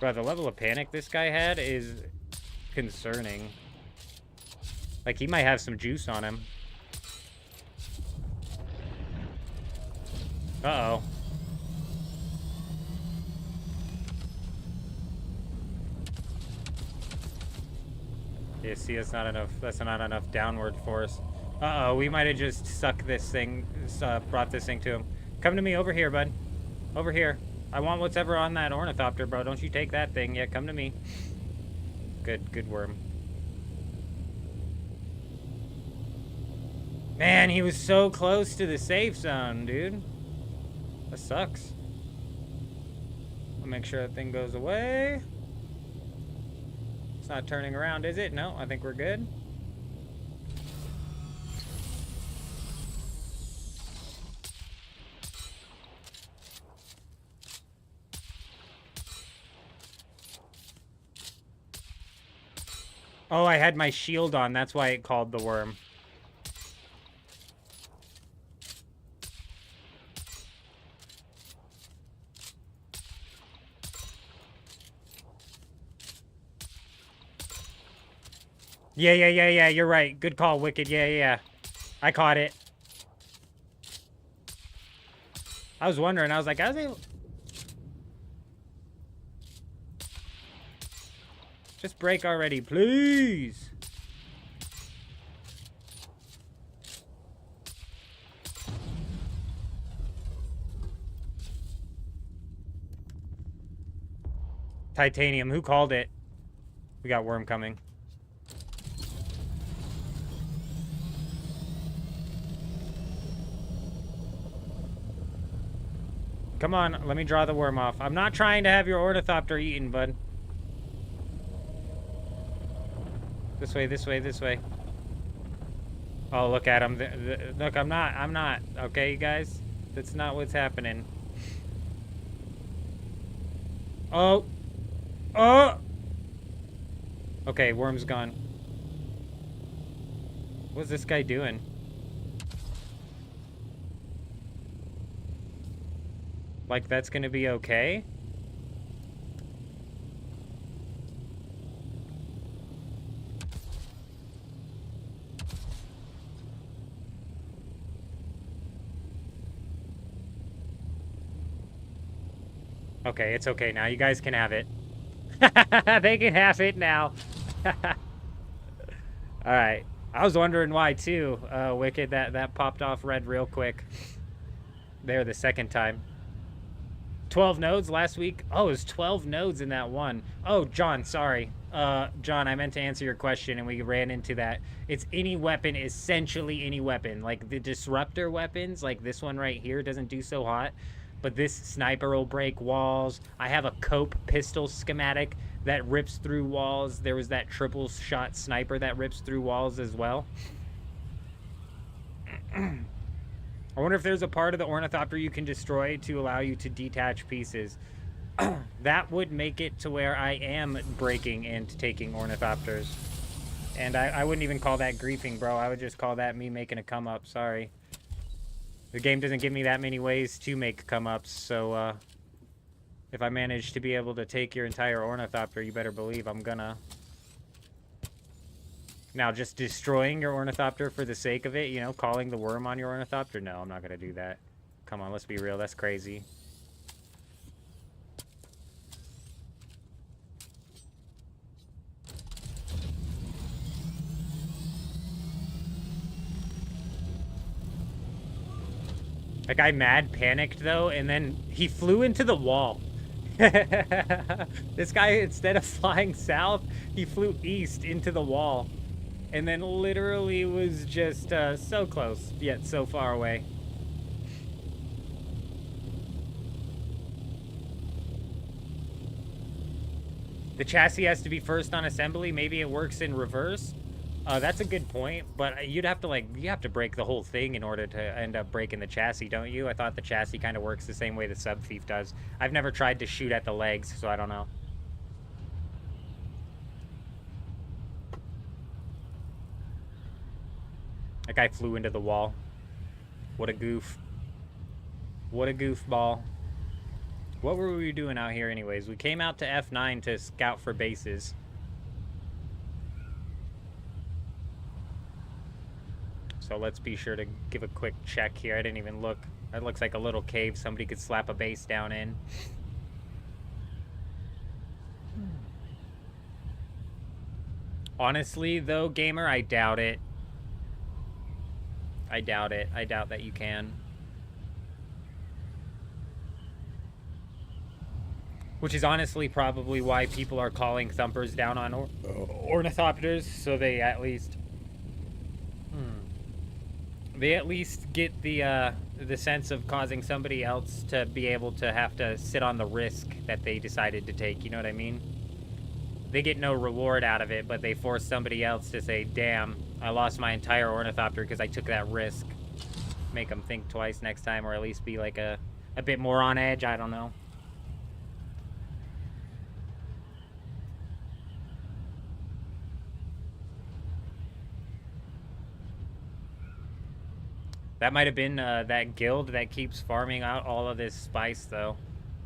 Bro, the level of panic this guy had is concerning. Like, he might have some juice on him. Uh-oh. Yeah, see, that's not enough. That's not enough downward force. Uh-oh, we might have just sucked this thing, brought this thing to him. Come to me over here, bud. Over here. I want what's ever on that ornithopter, bro. Don't you take that thing. Yeah, come to me. Good worm. Man, he was so close to the safe zone, dude. That sucks. I'll make sure that thing goes away. It's not turning around, is it? No, I think we're good. Oh, I had my shield on. That's why it called the worm. Yeah, you're right. Good call, Wicked. Yeah. I caught it. I was wondering. I was like, how's it... Just break already, please. Titanium. Who called it? We got worm coming. Come on, let me draw the worm off. I'm not trying to have your ornithopter eaten, bud. This way. Oh, look at him. Look, I'm not. Okay, you guys? That's not what's happening. Oh! Okay, worm's gone. What's this guy doing? Like, that's gonna be okay? Okay, it's okay now. You guys can have it. They can have it now. Alright. I was wondering why, too, Wicked. That popped off red real quick. There the second time. 12 nodes last week? Oh, it was 12 nodes in that one. Oh, John, sorry. John, I meant to answer your question, and we ran into that. It's any weapon, essentially any weapon. Like, the disruptor weapons, like this one right here, doesn't do so hot. But this sniper will break walls. I have a Cope pistol schematic that rips through walls. There was that triple shot sniper that rips through walls as well. I wonder if there's a part of the ornithopter you can destroy to allow you to detach pieces. That would make it to where I am breaking and taking ornithopters. And I wouldn't even call that griefing, bro. I would just call that me making a come up. Sorry. The game doesn't give me that many ways to make come-ups, so if I manage to be able to take your entire ornithopter, you better believe I'm gonna. Now, just destroying your ornithopter for the sake of it, you know, calling the worm on your ornithopter? No, I'm not gonna do that. Come on, let's be real. That's crazy. That guy mad panicked, though, and then he flew into the wall. This guy, instead of flying south, he flew east into the wall. And then literally was just so close, yet so far away. The chassis has to be first on assembly. Maybe it works in reverse. That's a good point, but you'd have to you have to break the whole thing in order to end up breaking the chassis, don't you? I thought the chassis kind of works the same way the Sub Thief does. I've never tried to shoot at the legs, so I don't know. That guy flew into the wall. What a goof. What a goofball. What were we doing out here anyways? We came out to F9 to scout for bases. So let's be sure to give a quick check here. I didn't even look. That looks like a little cave somebody could slap a base down in. Honestly, though, gamer, I doubt it. I doubt it. I doubt that you can. Which is honestly probably why people are calling Thumpers down on Ornithopters, so they at least... They at least get the sense of causing somebody else to be able to have to sit on the risk that they decided to take, you know what I mean? They get no reward out of it, but they force somebody else to say, damn, I lost my entire Ornithopter because I took that risk. Make them think twice next time, or at least be like a bit more on edge, I don't know. That might have been that guild that keeps farming out all of this spice, though.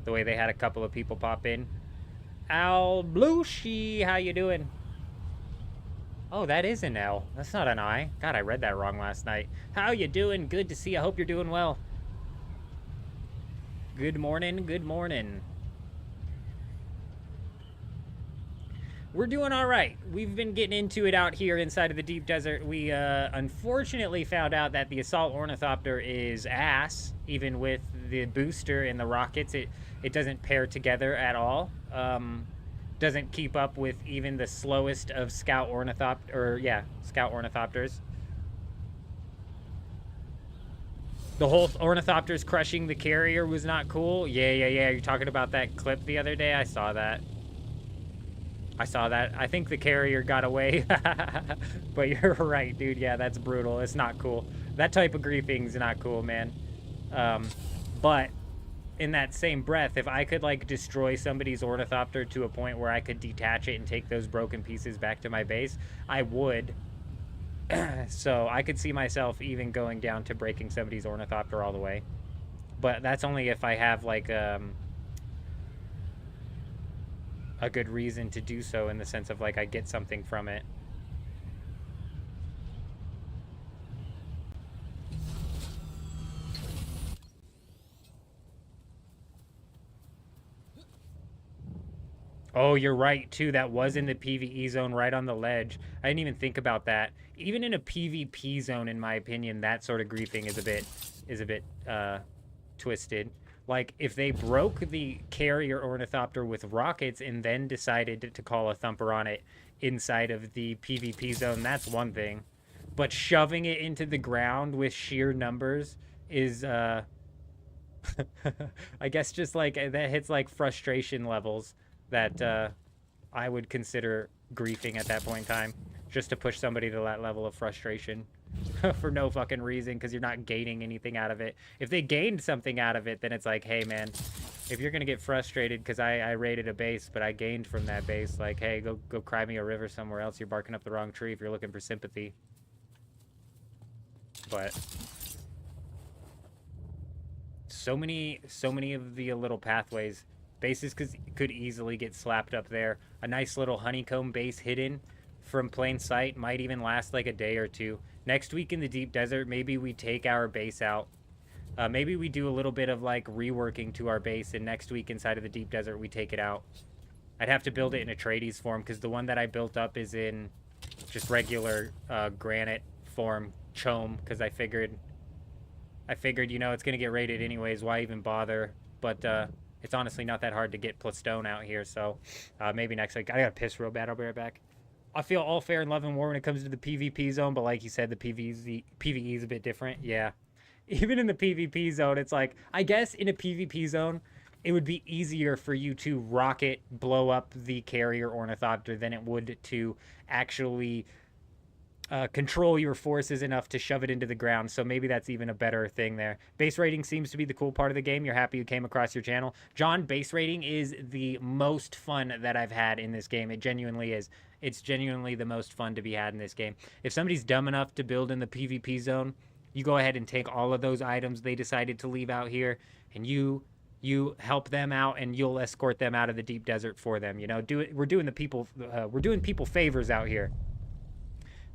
The way they had a couple of people pop in. Al Blushi, how you doing? Oh, that is an L. That's not an I. God, I read that wrong last night. How you doing? Good to see you. I hope you're doing well. Good morning. Good morning. We're doing all right. We've been getting into it out here inside of the deep desert. We unfortunately found out that the Assault Ornithopter is ass, even with the booster and the rockets. It doesn't pair together at all. Doesn't keep up with even the slowest of Scout Ornithopters. The whole Ornithopters crushing the carrier was not cool. Yeah. You're talking about that clip the other day? I saw that. I think the carrier got away. But you're right, dude. Yeah, that's brutal. It's not cool. That type of griefing's not cool, man. But in that same breath, if I could, like, destroy somebody's Ornithopter to a point where I could detach it and take those broken pieces back to my base, I would. So I could see myself even going down to breaking somebody's Ornithopter all the way. But that's only if I have, like, a good reason to do so, in the sense of, like, I get something from it. Oh, you're right, too. That was in the PvE zone right on the ledge. I didn't even think about that. Even in a PvP zone, in my opinion, that sort of griefing is a bit twisted. Like, if they broke the carrier Ornithopter with rockets and then decided to call a Thumper on it inside of the PvP zone, that's one thing. But shoving it into the ground with sheer numbers is, I guess just, like, that hits, like, frustration levels that I would consider griefing at that point in time. Just to push somebody to that level of frustration. For no fucking reason, because you're not gaining anything out of it. If they gained something out of it, then it's like, hey man, if you're gonna get frustrated because I raided a base, but I gained from that base, like, hey, go cry me a river somewhere else. You're barking up the wrong tree if you're looking for sympathy. But so many of the little pathways, bases could easily get slapped up there. A nice little honeycomb base hidden from plain sight might even last like a day or two. Next week in the deep desert, maybe we take our base out. Maybe we do a little bit of, like, reworking to our base, and next week inside of the deep desert, we take it out. I'd have to build it in Atreides form, because the one that I built up is in just regular granite form, chome, because I figured, you know, it's going to get raided anyways. Why even bother? But it's honestly not that hard to get Plastone out here, so maybe next week. I got to piss real bad. I'll be right back. I feel all fair and love and war when it comes to the PvP zone, but like you said, the PvE is a bit different. Yeah. Even in the PvP zone, it's like, I guess in a PvP zone, it would be easier for you to rocket blow up the carrier ornithopter than it would to actually control your forces enough to shove it into the ground. So maybe that's even a better thing there. Base rating seems to be the cool part of the game. You're happy you came across your channel. John, base rating is the most fun that I've had in this game. It genuinely is. It's genuinely the most fun to be had in this game. If somebody's dumb enough to build in the PvP zone, you go ahead and take all of those items they decided to leave out here, and you help them out, and you'll escort them out of the deep desert for them. You know, we're doing people favors out here.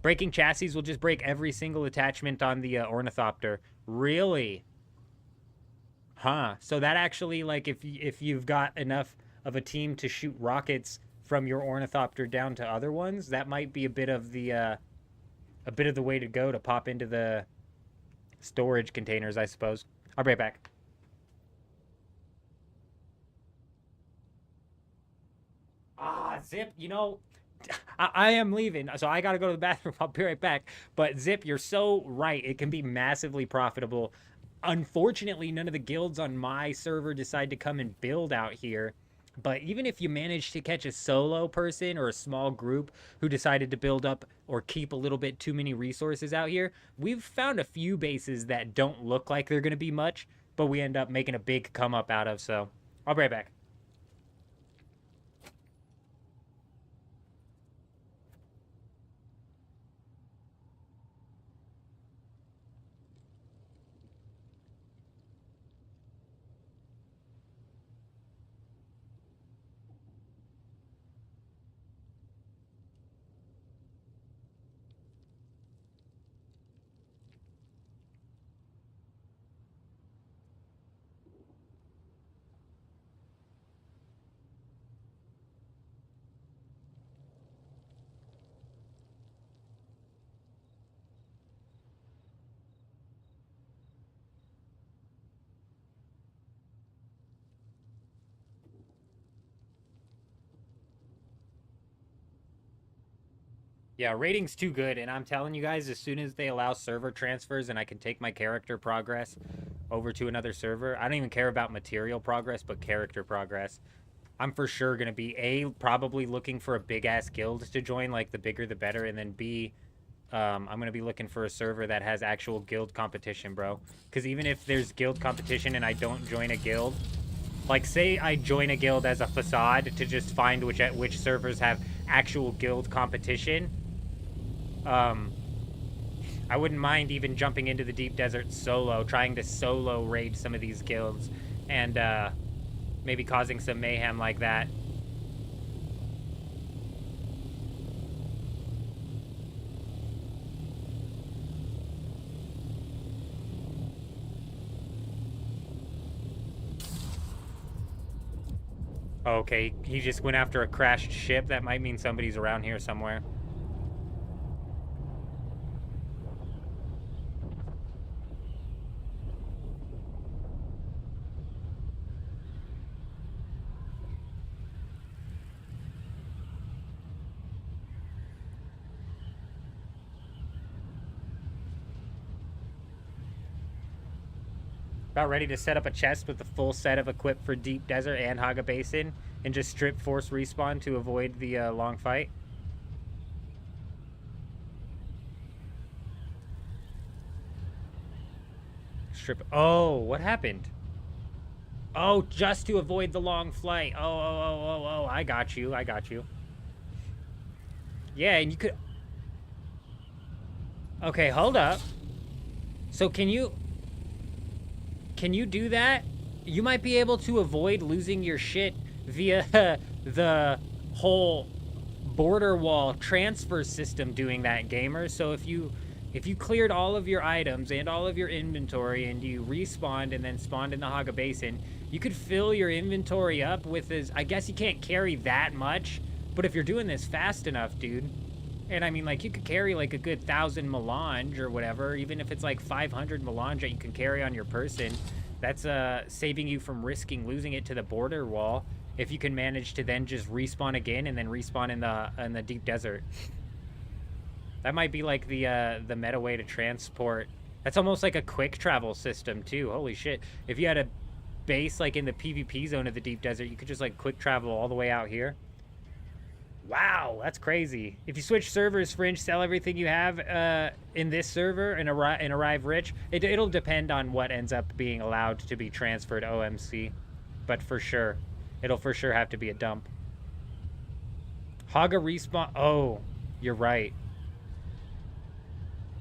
Breaking chassis will just break every single attachment on the ornithopter. Really? Huh. So that actually, like, if you've got enough of a team to shoot rockets from your ornithopter down to other ones, that might be a bit of the way to go to pop into the storage containers, I suppose. I'll be right back. Zip, you know, I am leaving, so I gotta go to the bathroom. I'll be right back. But Zip, you're so right. It can be massively profitable. Unfortunately, none of the guilds on my server decide to come and build out here. But even if you manage to catch a solo person or a small group who decided to build up or keep a little bit too many resources out here, we've found a few bases that don't look like they're going to be much, but we end up making a big come up out of. So I'll be right back. Yeah, rating's too good, and I'm telling you guys, as soon as they allow server transfers and I can take my character progress over to another server, I don't even care about material progress, but character progress. I'm for sure going to be, A, probably looking for a big-ass guild to join, like the bigger the better, and then B, I'm going to be looking for a server that has actual guild competition, bro. Because even if there's guild competition and I don't join a guild, like, say I join a guild as a facade to just find which servers have actual guild competition, I wouldn't mind even jumping into the deep desert solo, trying to solo raid some of these guilds, and maybe causing some mayhem like that. Okay, he just went after a crashed ship. That might mean somebody's around here somewhere. About ready to set up a chest with the full set of equip for Deep Desert and Haga Basin and just strip force respawn to avoid the long fight. Strip. Oh, what happened? Oh, just to avoid the long flight. Oh, I got you. I got you. Yeah, and you could... Okay, hold up. So can you do that? You might be able to avoid losing your shit via the whole border wall transfer system doing that, gamer. So if you cleared all of your items and all of your inventory and you respawned and then spawned in the Haga Basin, you could fill your inventory up with this. I guess you can't carry that much, but if you're doing this fast enough, dude, and I mean, like, you could carry like a good 1,000 melange or whatever, even if it's like 500 melange that you can carry on your person. That's saving you from risking losing it to the border wall if you can manage to then just respawn again and then respawn in the deep desert. That might be like the meta way to transport. That's almost like a quick travel system too. Holy shit! If you had base like in the PvP zone of the deep desert, you could just like quick travel all the way out here. Wow, that's crazy. If you switch servers, Fringe, sell everything you have in this server and arrive rich. It'll depend on what ends up being allowed to be transferred OMC. But for sure, it'll for sure have to be a dump. Haga respawn. Oh, you're right.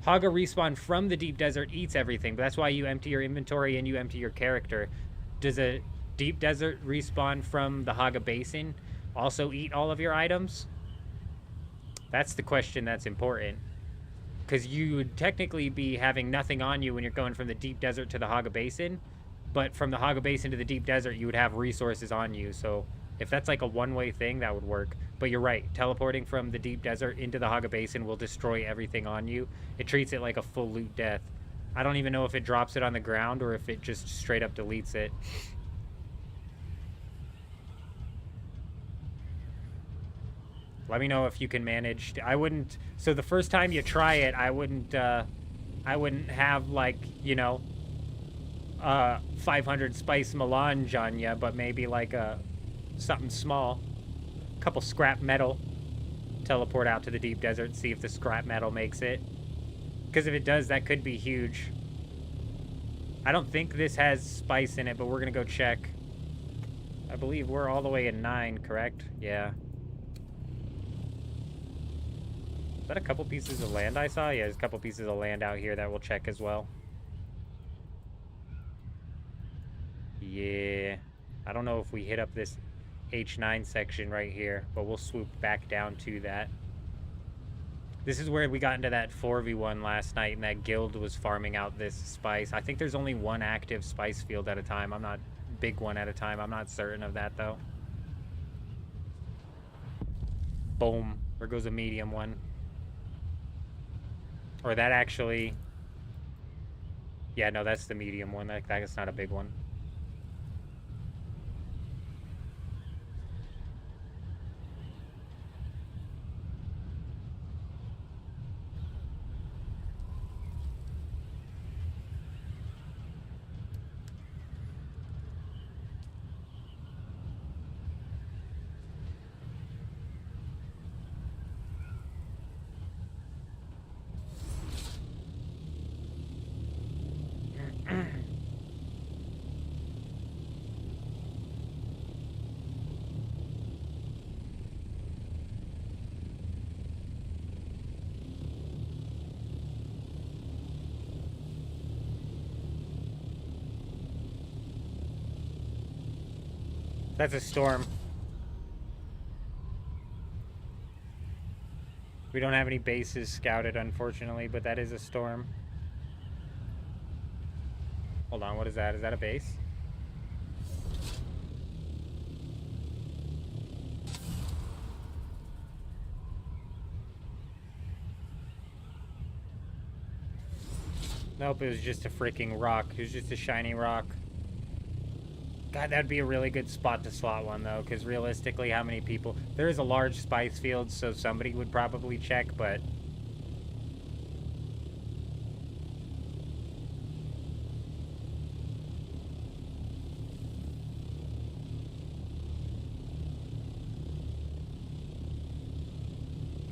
Haga respawn from the deep desert eats everything, but that's why you empty your inventory and you empty your character. Does a deep desert respawn from the Haga basin also eat all of your items? That's the question that's important. Because you would technically be having nothing on you when you're going from the deep desert to the Haga basin, but from the Haga basin to the deep desert, you would have resources on you. So if that's like a one-way thing, that would work. But you're right, teleporting from the deep desert into the Haga basin will destroy everything on you. It treats it like a full loot death. I don't even know if it drops it on the ground or if it just straight up deletes it. Let me know if you can manage. I wouldn't. So the first time you try it, I wouldn't have like, you know, 500 spice melange on you, but maybe like something small, a couple scrap metal. Teleport out to the deep desert, see if the scrap metal makes it. Because if it does, that could be huge. I don't think this has spice in it, but we're gonna go check. I believe we're all the way in 9, correct? Yeah. Is that a couple pieces of land I saw? Yeah, there's a couple pieces of land out here that we'll check as well. Yeah. I don't know if we hit up this H9 section right here, but we'll swoop back down to that. This is where we got into that 4v1 last night, and that guild was farming out this spice. I think there's only one active spice field at a time. I'm not... Big one at a time. I'm not certain of that, though. Boom. There goes a medium one. Or that actually... Yeah, no, that's the medium one. That's not a big one. That's a storm. We don't have any bases scouted, unfortunately, but that is a storm. Hold on, what is that? Is that a base? Nope, it was just a freaking rock. It was just a shiny rock. God, that'd be a really good spot to slot one, though, because realistically, how many people... There is a large spice field, so somebody would probably check, but...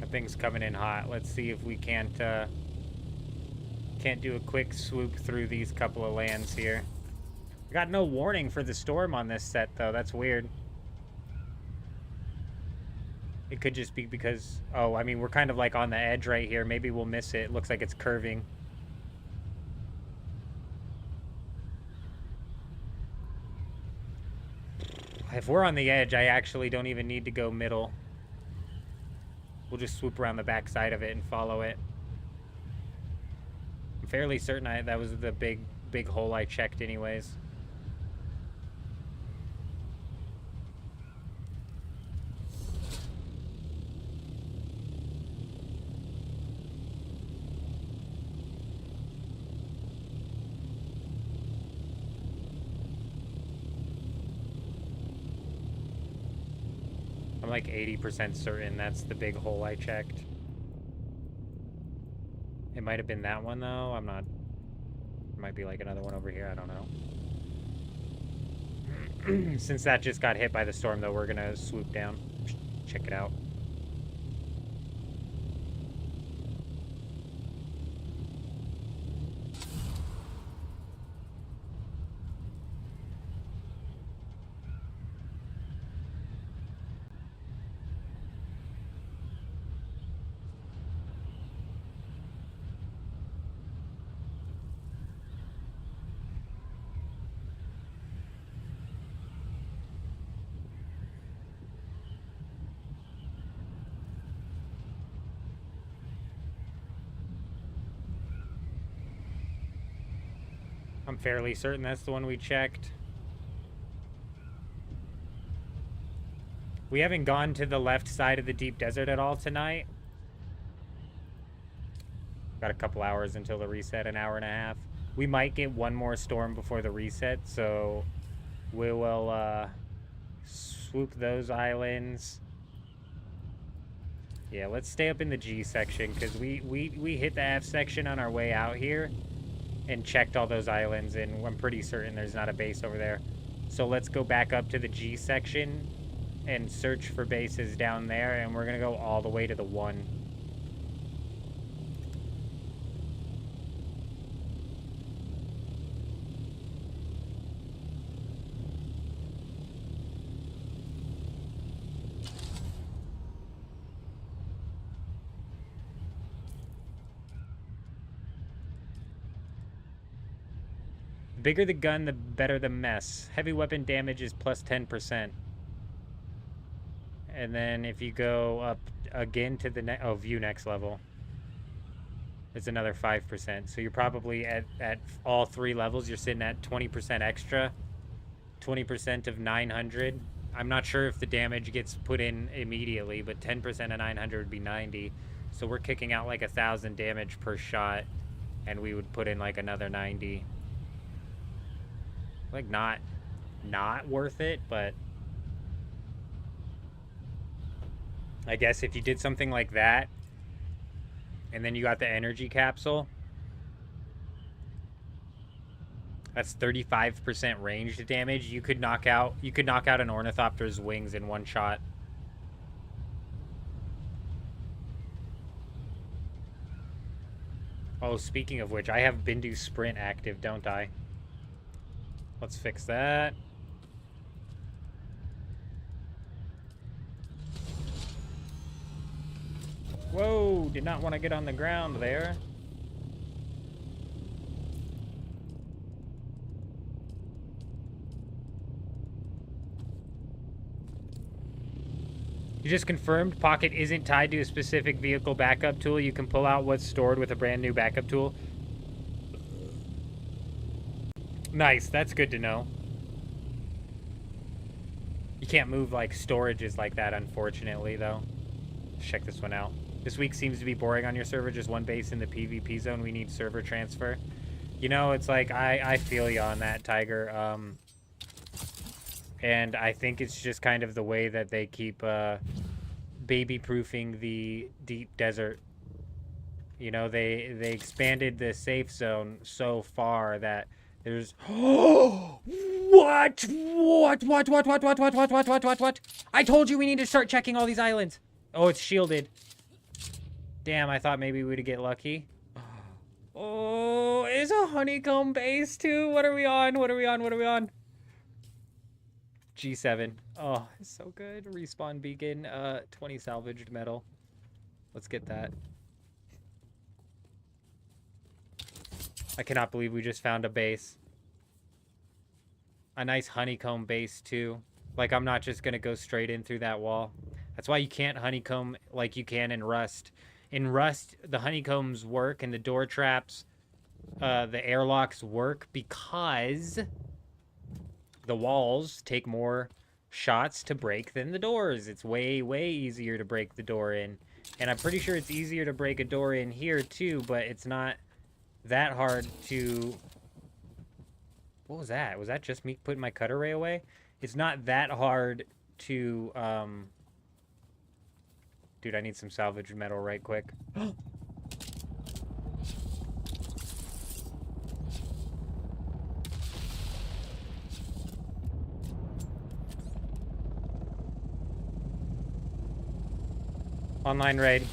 That thing's coming in hot. Let's see if we can't do a quick swoop through these couple of lands here. I got no warning for the storm on this set, though. That's weird. It could just be because... Oh, I mean, we're kind of like on the edge right here. Maybe we'll miss it. It looks like it's curving. If we're on the edge, I actually don't even need to go middle. We'll just swoop around the back side of it and follow it. I'm fairly certain that was the big hole I checked anyways. I'm like 80% certain that's the big hole I checked. It might have been that one, though. I'm not... It might be like another one over here. I don't know. Since that just got hit by the storm, though, we're gonna swoop down. Check it out. I'm fairly certain that's the one we checked. We haven't gone to the left side of the deep desert at all tonight. Got a couple hours until the reset, an hour and a half. We might get one more storm before the reset, so we will swoop those islands. Yeah, let's stay up in the G section, because we hit the F section on our way out here and checked all those islands, and I'm pretty certain there's not a base over there. So let's go back up to the G section and search for bases down there, and we're going to go all the way to the 1. The bigger the gun, the better the mess. Heavy weapon damage is plus 10%. And then if you go up again to the view next level, it's another 5%. So you're probably at all 3 levels, you're sitting at 20% extra. 20% of 900. I'm not sure if the damage gets put in immediately, but 10% of 900 would be 90. So we're kicking out like 1,000 damage per shot, and we would put in like another 90. Like not worth it, but I guess if you did something like that and then you got the energy capsule, that's 35% ranged damage. You could knock out an Ornithopter's wings in one shot. Oh, speaking of which, I have Bindu Sprint active, don't I? Let's fix that. Whoa, did not want to get on the ground there. You just confirmed Pocket isn't tied to a specific vehicle backup tool. You can pull out what's stored with a brand new backup tool. Nice, that's good to know. You can't move like storages like that, unfortunately, though. Let's check this one out. This week seems to be boring on your server. Just one base in the PvP zone. We need server transfer. You know, it's like, I feel you on that, Tiger. And I think it's just kind of the way that they keep baby-proofing the deep desert. You know, they expanded the safe zone so far that there's... What? I told you we need to start checking all these islands. Oh, it's shielded. Damn, I thought maybe we'd get lucky. Oh, is a honeycomb base too? What are we on? What are we on? G7. Oh, it's so good. Respawn beacon. 20 salvaged metal. Let's get that. I cannot believe we just found a base. A nice honeycomb base, too. Like, I'm not just going to go straight in through that wall. That's why you can't honeycomb like you can in Rust. In Rust, the honeycombs work and the door traps, the airlocks work because the walls take more shots to break than the doors. It's way, way easier to break the door in. And I'm pretty sure it's easier to break a door in here, too, but it's not that hard to... What was that? Was that just me putting my cutter ray away? It's not that hard to... Dude, I need some salvage metal right quick. Online raid.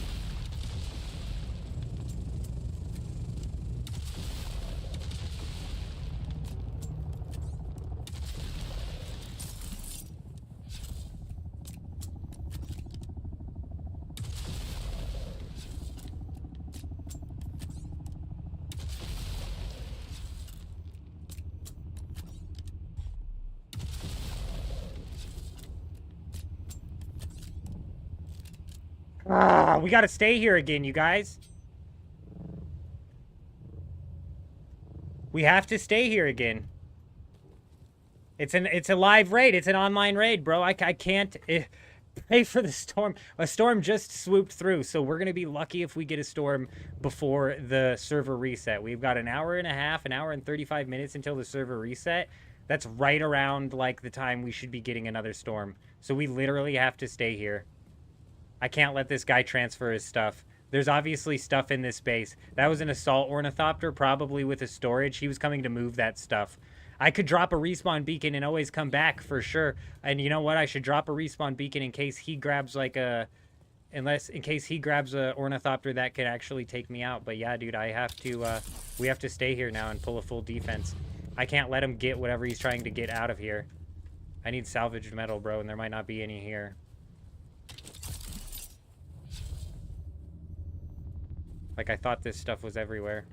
Ah, we gotta stay here again, you guys. We have to stay here again. It's a live raid. It's an online raid, bro. I can't pray for the storm. A storm just swooped through, so we're gonna be lucky if we get a storm before the server reset. We've got an hour and a half, an hour and 35 minutes until the server reset. That's right around like the time we should be getting another storm. So we literally have to stay here. I can't let this guy transfer his stuff. There's obviously stuff in this base. That was an assault ornithopter, probably with a storage. He was coming to move that stuff. I could drop a respawn beacon and always come back for sure. And you know what? I should drop a respawn beacon in case he grabs like a... in case he grabs a ornithopter that could actually take me out. But yeah, dude, I have to... we have to stay here now and pull a full defense. I can't let him get whatever he's trying to get out of here. I need salvaged metal, bro, and there might not be any here. Like, I thought this stuff was everywhere.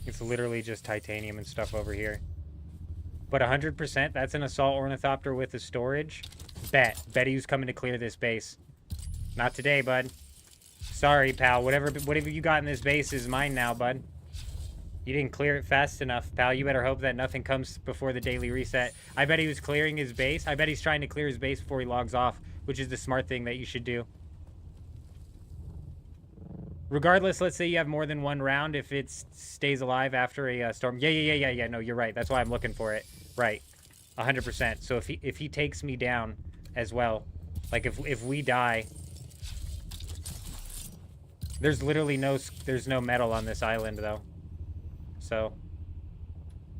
It's literally just titanium and stuff over here. But 100%, that's an assault ornithopter with a storage. Bet he was coming to clear this base. Not today, bud. Sorry, pal. Whatever you got in this base is mine now, bud. You didn't clear it fast enough, pal. You better hope that nothing comes before the daily reset. I bet he was clearing his base. I bet he's trying to clear his base before he logs off, which is the smart thing that you should do. Regardless, let's say you have more than one round. If it stays alive after a storm. Yeah. No, you're right. That's why I'm looking for it. Right. 100%. So if he takes me down as well, like if we die... There's literally no metal on this island, though. So,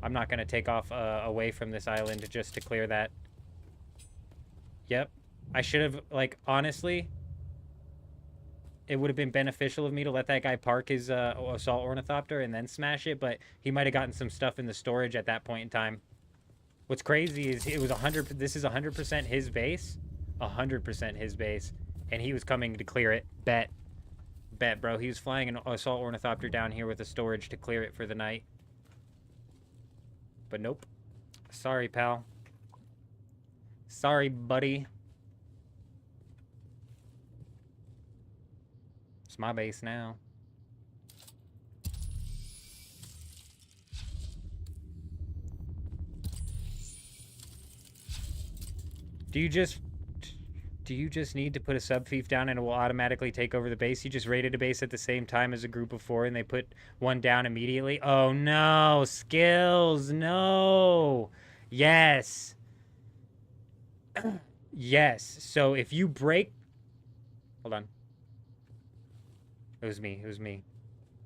I'm not going to take off away from this island just to clear that. Yep. I should have, like, honestly, it would have been beneficial of me to let that guy park his assault ornithopter and then smash it, but he might have gotten some stuff in the storage at that point in time. What's crazy is it was 100, this is 100% his base. 100% his base. And he was coming to clear it. Bet, bro. He was flying an assault ornithopter down here with a storage to clear it for the night. But nope. Sorry, pal. Sorry, buddy. It's my base now. Do you just need to put a sub-fief down and it will automatically take over the base? You just raided a base at the same time as a group of 4 and they put one down immediately? Oh no, skills, no. Yes. Yes, so if you break... Hold on. It was me.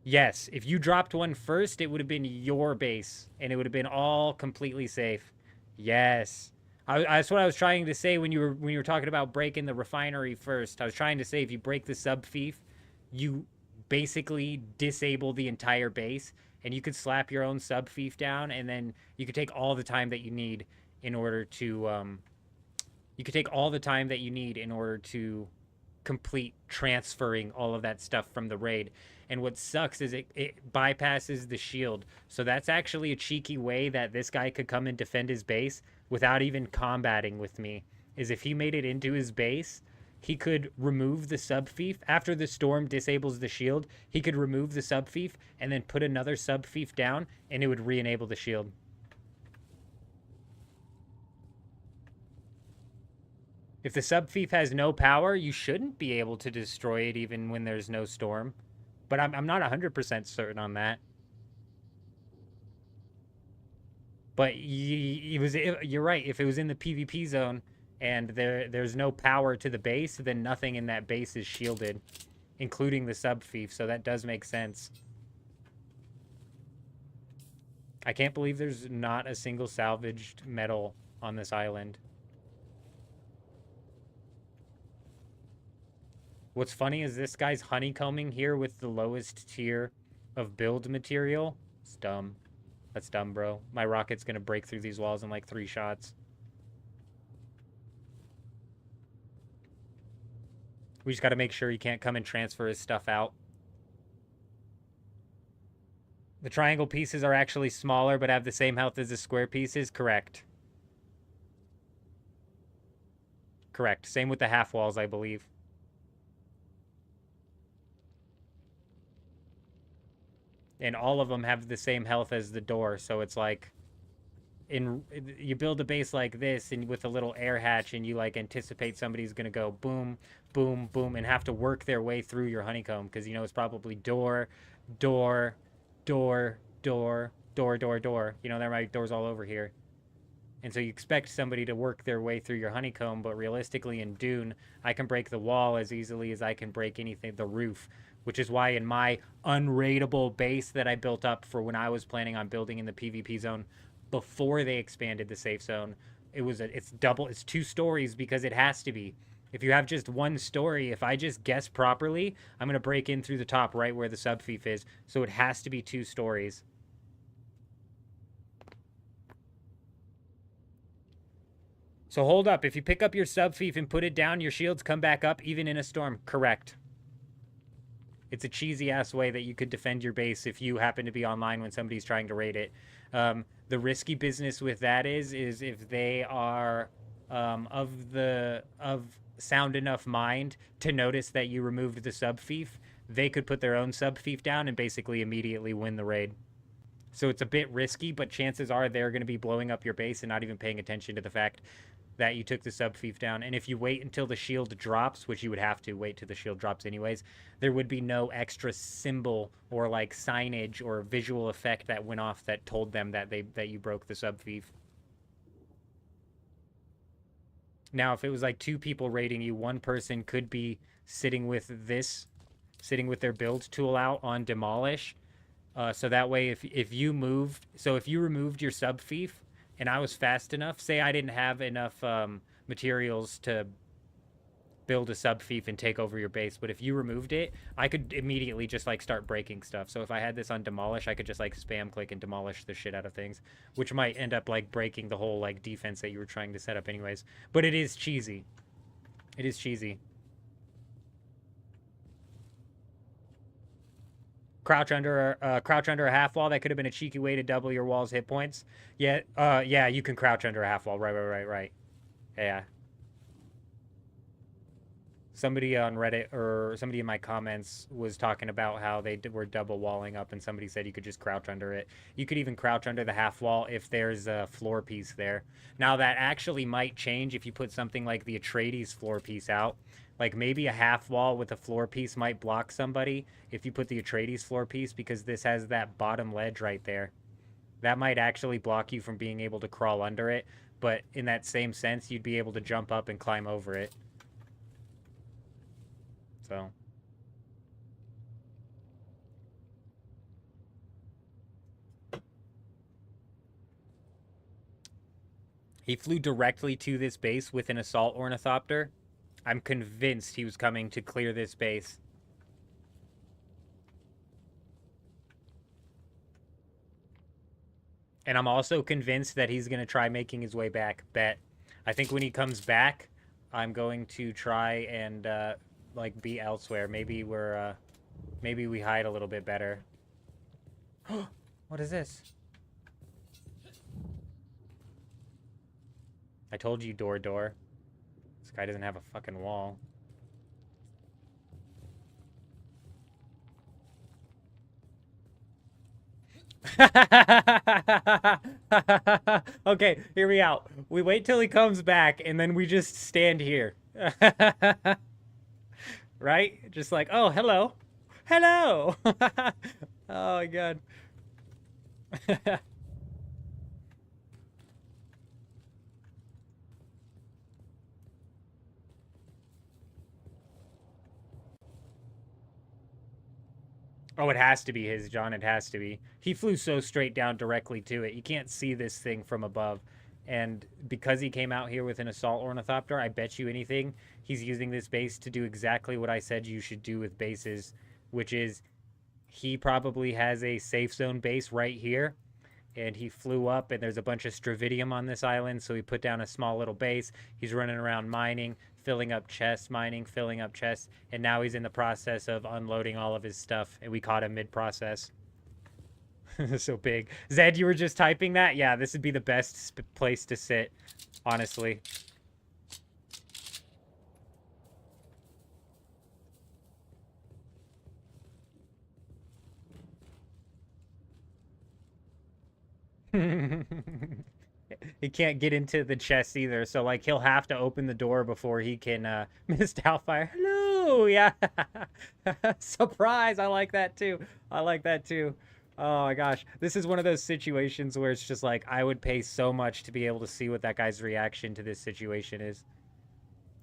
Yes, if you dropped one first, it would have been your base and it would have been all completely safe. Yes. That's what I was trying to say when you were talking about breaking the refinery first. I was trying to say if you break the sub-fief, you basically disable the entire base, and you could slap your own sub-fief down, and then you could take all the time that you need in order to complete transferring all of that stuff from the raid. And what sucks is it bypasses the shield. So that's actually a cheeky way that this guy could come and defend his base without even combating with me, is if he made it into his base, he could remove the sub-fief. After the storm disables the shield, he could remove the sub-fief and then put another sub-fief down, and it would re-enable the shield. If the sub-fief has no power, you shouldn't be able to destroy it even when there's no storm. But I'm not 100% certain on that. But you're right. If it was in the PvP zone and there's no power to the base, then nothing in that base is shielded, including the sub-fief, so that does make sense. I can't believe there's not a single salvaged metal on this island. What's funny is this guy's honeycombing here with the lowest tier of build material. It's dumb. That's dumb, bro. My rocket's gonna break through these walls in like 3 shots. We just gotta make sure he can't come and transfer his stuff out. The triangle pieces are actually smaller, but have the same health as the square pieces? Correct. Correct. Same with the half walls, I believe. And all of them have the same health as the door, so it's like... you build a base like this and with a little air hatch, and you like anticipate somebody's gonna go boom, boom, boom, and have to work their way through your honeycomb, because you know it's probably door, door, door, door, door, door, door. You know, there might be doors all over here. And so you expect somebody to work their way through your honeycomb, but realistically in Dune, I can break the wall as easily as I can break anything, the roof. Which is why in my unraidable base that I built up for when I was planning on building in the PvP zone before they expanded the safe zone, it's 2 stories, because it has to be. If you have just 1 story, if I just guess properly, I'm going to break in through the top right where the sub-fief is. So it has to be 2 stories. So hold up. If you pick up your sub-fief and put it down, your shields come back up even in a storm. Correct. It's a cheesy-ass way that you could defend your base if you happen to be online when somebody's trying to raid it. The risky business with that is if they are of sound enough mind to notice that you removed the sub-fief, they could put their own sub-fief down and basically immediately win the raid. So it's a bit risky, but chances are they're going to be blowing up your base and not even paying attention to the fact that you took the sub-fief down. And if you wait until the shield drops, which you would have to wait till the shield drops anyways, there would be no extra symbol or like signage or visual effect that went off that told them that you broke the sub-fief. Now, if it was like 2 people raiding you, 1 person could be sitting with their build tool out on demolish. So that way, if you removed your sub-fief, and I was fast enough, say I didn't have enough materials to build a sub-fief and take over your base, but if you removed it, I could immediately just like start breaking stuff. So if I had this on demolish, I could just like spam click and demolish the shit out of things, which might end up like breaking the whole like defense that you were trying to set up anyways. But it is cheesy. It is cheesy. Crouch under a half wall. That could have been a cheeky way to double your wall's hit points. Yeah, you can crouch under a half wall. Right. Yeah. Somebody on Reddit or somebody in my comments was talking about how they were double walling up, and somebody said you could just crouch under it. You could even crouch under the half wall if there's a floor piece there. Now that actually might change if you put something like the Atreides floor piece out. Like maybe a half wall with a floor piece might block somebody if you put the Atreides floor piece, because this has that bottom ledge right there. That might actually block you from being able to crawl under it, but in that same sense, you'd be able to jump up and climb over it. So. He flew directly to this base with an assault ornithopter. I'm convinced he was coming to clear this base. And I'm also convinced that he's going to try making his way back. Bet. I think when he comes back, I'm going to try and, like, be elsewhere. Maybe maybe we hide a little bit better. What is this? I told you, door. This guy doesn't have a fucking wall. Okay, hear me out. We wait till he comes back, and then we just stand here. Right? Just like, oh, hello. Hello! Oh, my God. Oh, it has to be his, John. It has to be. He flew so straight down directly to it. You can't see this thing from above. And because he came out here with an assault ornithopter, I bet you anything, he's using this base to do exactly what I said you should do with bases, which is he probably has a safe zone base right here. And he flew up, and there's a bunch of stravidium on this island, so he put down a small little base. He's running around mining, filling up chests, mining, filling up chests, and now he's in the process of unloading all of his stuff, and we caught him mid-process. So big. Zed, you were just typing that? Yeah, this would be the best place to sit, honestly. He can't get into the chest either, so like he'll have to open the door before he can Miss Doubtfire. Hello, yeah. Surprise! I like that too. I like that too. Oh my gosh, this is one of those situations where it's just like I would pay so much to be able to see what that guy's reaction to this situation is.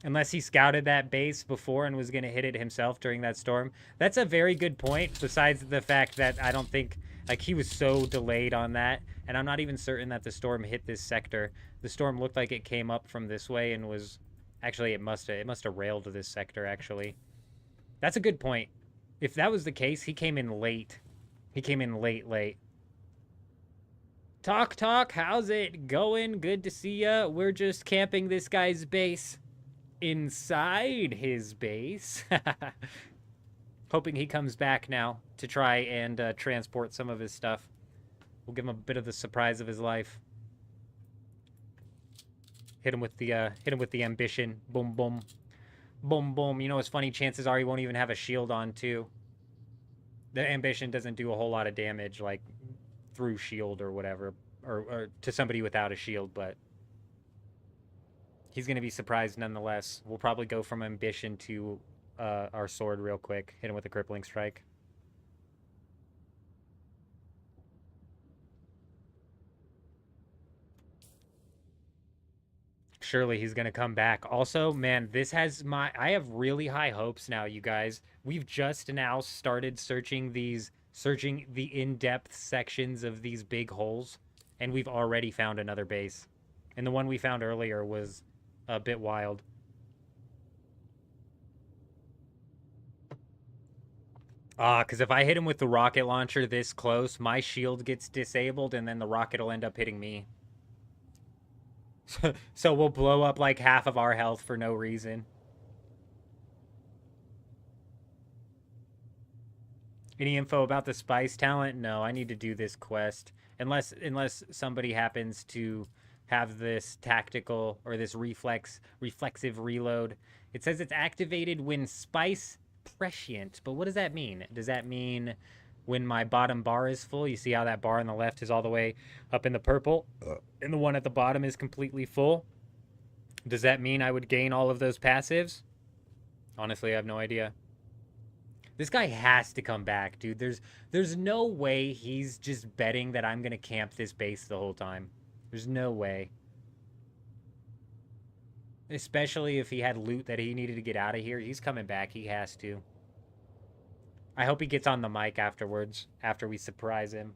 Unless he scouted that base before and was going to hit it himself during that storm. That's a very good point, besides the fact that I don't think, like, he was so delayed on that, and I'm not even certain that the storm hit this sector. The storm looked like it came up from this way and was... Actually, it must have railed to this sector, actually. That's a good point. If that was the case, he came in late. He came in late. Talk, how's it going? Good to see ya. We're just camping this guy's base. Inside his base. Hoping he comes back now to try and transport some of his stuff. We'll give him a bit of the surprise of his life. Hit him with the ambition. Boom, boom. Boom, boom. You know what's funny? Chances are he won't even have a shield on, too. The ambition doesn't do a whole lot of damage, like, through shield or whatever. Or to somebody without a shield, but... He's going to be surprised nonetheless. We'll probably go from ambition to our sword real quick. Hit him with a crippling strike. Surely he's going to come back. Also, man, this has I have really high hopes now, you guys. We've just now started searching the in-depth sections of these big holes, and we've already found another base. And the one we found earlier was a bit wild. Because if I hit him with the rocket launcher this close, my shield gets disabled, and then the rocket will end up hitting me. So we'll blow up like half of our health for no reason. Any info about the spice talent? No, I need to do this quest. Unless somebody happens to have this tactical or this reflexive reload. It says it's activated when spice prescient, but what does that mean? Does that mean when my bottom bar is full? You see how that bar on the left is all the way up in the purple, and the one at the bottom is completely full? Does that mean I would gain all of those passives? Honestly, I have no idea. This guy has to come back, dude. There's no way he's just betting that I'm gonna camp this base the whole time. There's no way. Especially if he had loot that he needed to get out of here. He's coming back. He has to. I hope he gets on the mic afterwards, after we surprise him.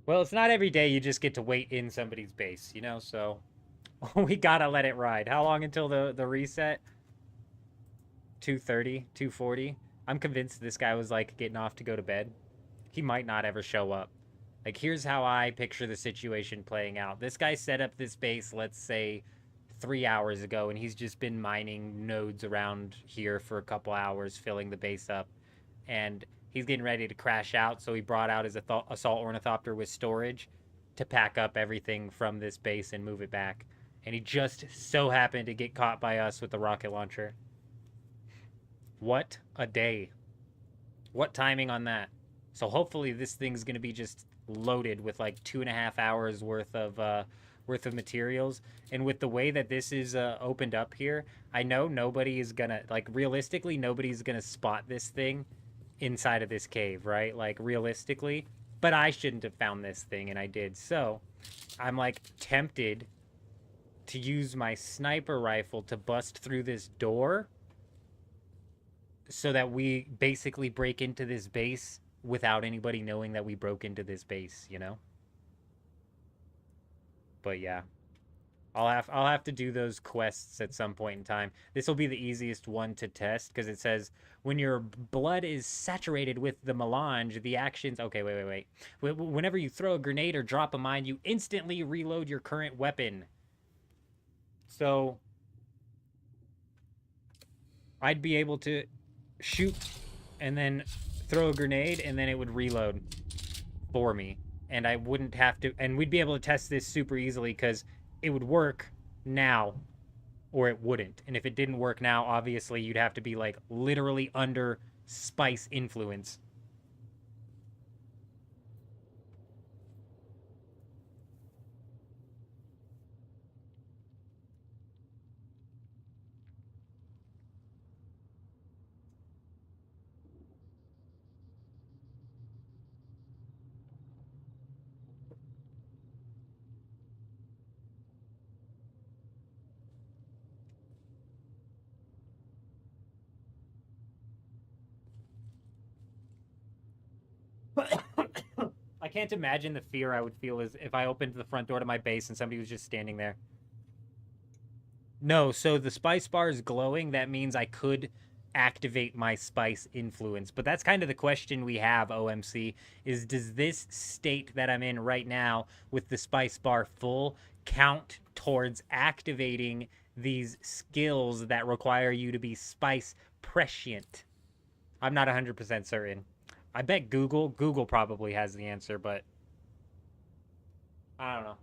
Well, it's not every day you just get to wait in somebody's base, you know, so we gotta let it ride. How long until the reset? 2:30, 2:40. I'm convinced this guy was like getting off to go to bed. He might not ever show up. Like, here's how I picture the situation playing out. This guy set up this base, let's say, 3 hours ago, and he's just been mining nodes around here for a couple hours, filling the base up. And he's getting ready to crash out, so he brought out his assault ornithopter with storage to pack up everything from this base and move it back. And he just so happened to get caught by us with the rocket launcher. What a day. What timing on that? So hopefully this thing's gonna be just loaded with like 2.5 hours worth of materials. And with the way that this is opened up here, I know nobody is gonna, like, realistically, nobody's gonna spot this thing inside of this cave, right? Like, realistically. But I shouldn't have found this thing, and I did. So I'm like tempted to use my sniper rifle to bust through this door so that we basically break into this base without anybody knowing that we broke into this base, you know? But yeah. I'll have to do those quests at some point in time. This will be the easiest one to test because it says when your blood is saturated with the melange, the actions. Okay, wait. Whenever you throw a grenade or drop a mine, you instantly reload your current weapon. So I'd be able to shoot and then throw a grenade and then it would reload for me. And I wouldn't have to, and we'd be able to test this super easily because it would work now or it wouldn't. And if it didn't work now, obviously you'd have to be like literally under spice influence. I can't imagine the fear I would feel as if I opened the front door to my base and somebody was just standing there. No, so the spice bar is glowing. That means I could activate my spice influence. But that's kind of the question we have, OMC, is does this state that I'm in right now with the spice bar full count towards activating these skills that require you to be spice prescient? I'm not 100% certain. I bet Google probably has the answer, but I don't know.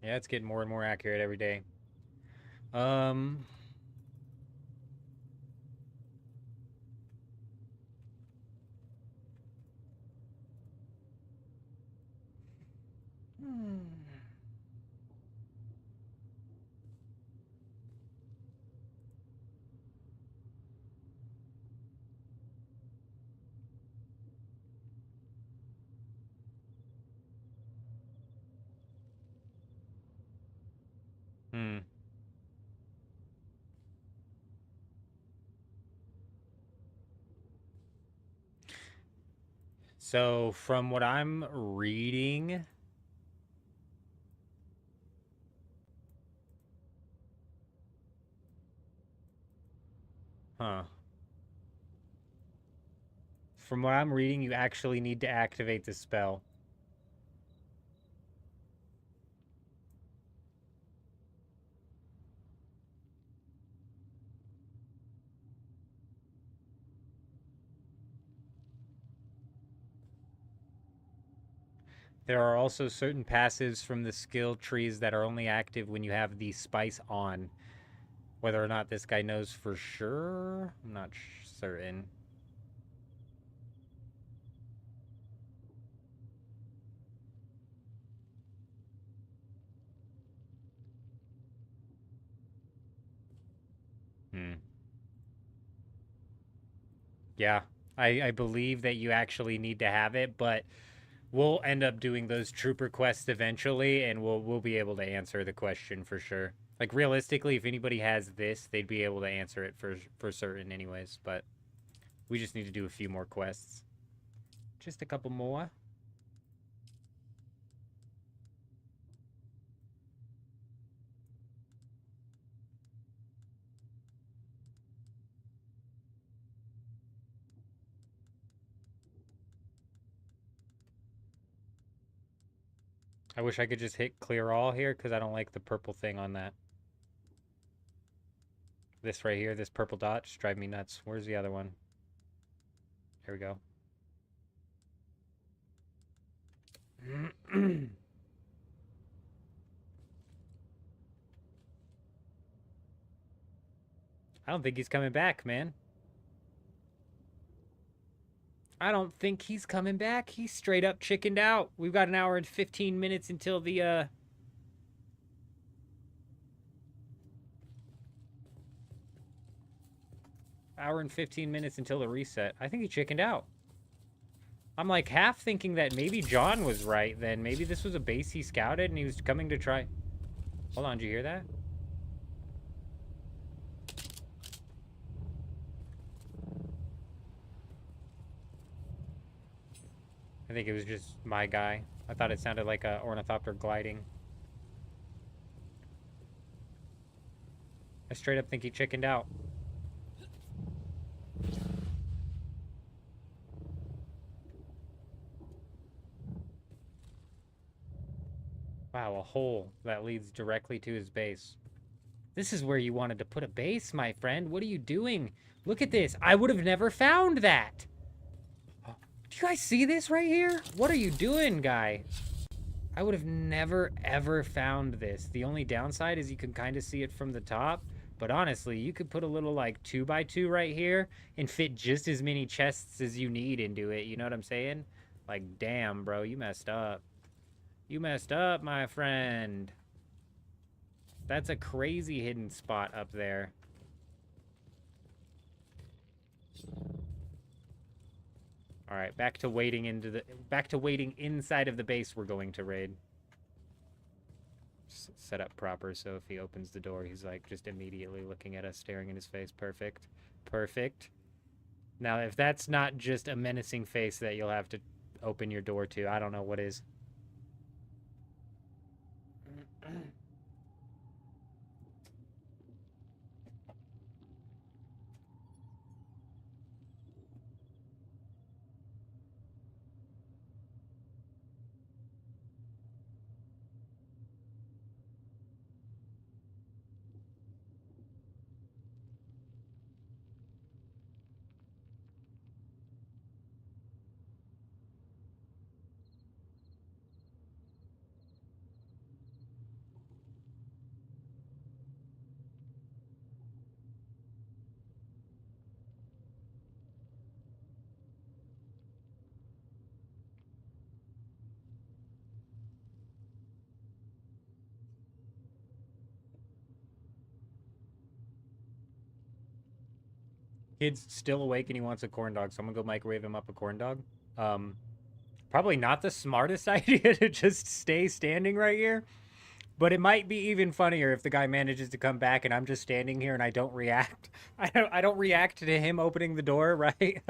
Yeah, it's getting more and more accurate every day. Um, hmm. So from what I'm reading, huh? From what I'm reading, you actually need to activate the spell. There are also certain passives from the skill trees that are only active when you have the spice on. Whether or not this guy knows for sure, I'm not certain. Hmm. Yeah, I believe that you actually need to have it, but we'll end up doing those trooper quests eventually, and we'll be able to answer the question for sure. Like, realistically, if anybody has this, they'd be able to answer it for certain anyways, but we just need to do a few more quests. Just a couple more. I wish I could just hit clear all here because I don't like the purple thing on that. This right here, this purple dot, just drive me nuts. Where's the other one? Here we go. I don't think he's coming back, man. I don't think he's coming back. He's straight up chickened out. We've got an hour and 15 minutes until the, hour and 15 minutes until the reset. I think he chickened out. I'm like half thinking that maybe John was right then. Maybe this was a base he scouted and he was coming to try... Hold on, did you hear that? I think it was just my guy. I thought it sounded like a ornithopter gliding. I straight up think he chickened out. Wow, a hole that leads directly to his base. This is where you wanted to put a base, my friend. What are you doing? Look at this. I would have never found that. Do you guys see this right here? What are you doing, guy? I would have never, ever found this. The only downside is you can kind of see it from the top. But honestly, you could put a little, like, 2x2 right here and fit just as many chests as you need into it. You know what I'm saying? Like, damn, bro, you messed up. You messed up, my friend. That's a crazy hidden spot up there. All right, back to waiting inside of the base we're going to raid. Set up proper so if he opens the door, he's like just immediately looking at us, staring in his face. Perfect. Perfect. Now, if that's not just a menacing face that you'll have to open your door to, I don't know what is. Kid's still awake and he wants a corn dog, so I'm gonna go microwave him up a corn dog. Probably not the smartest idea to just stay standing right here, but it might be even funnier if the guy manages to come back and I'm just standing here and I don't react. I don't react to him opening the door, right?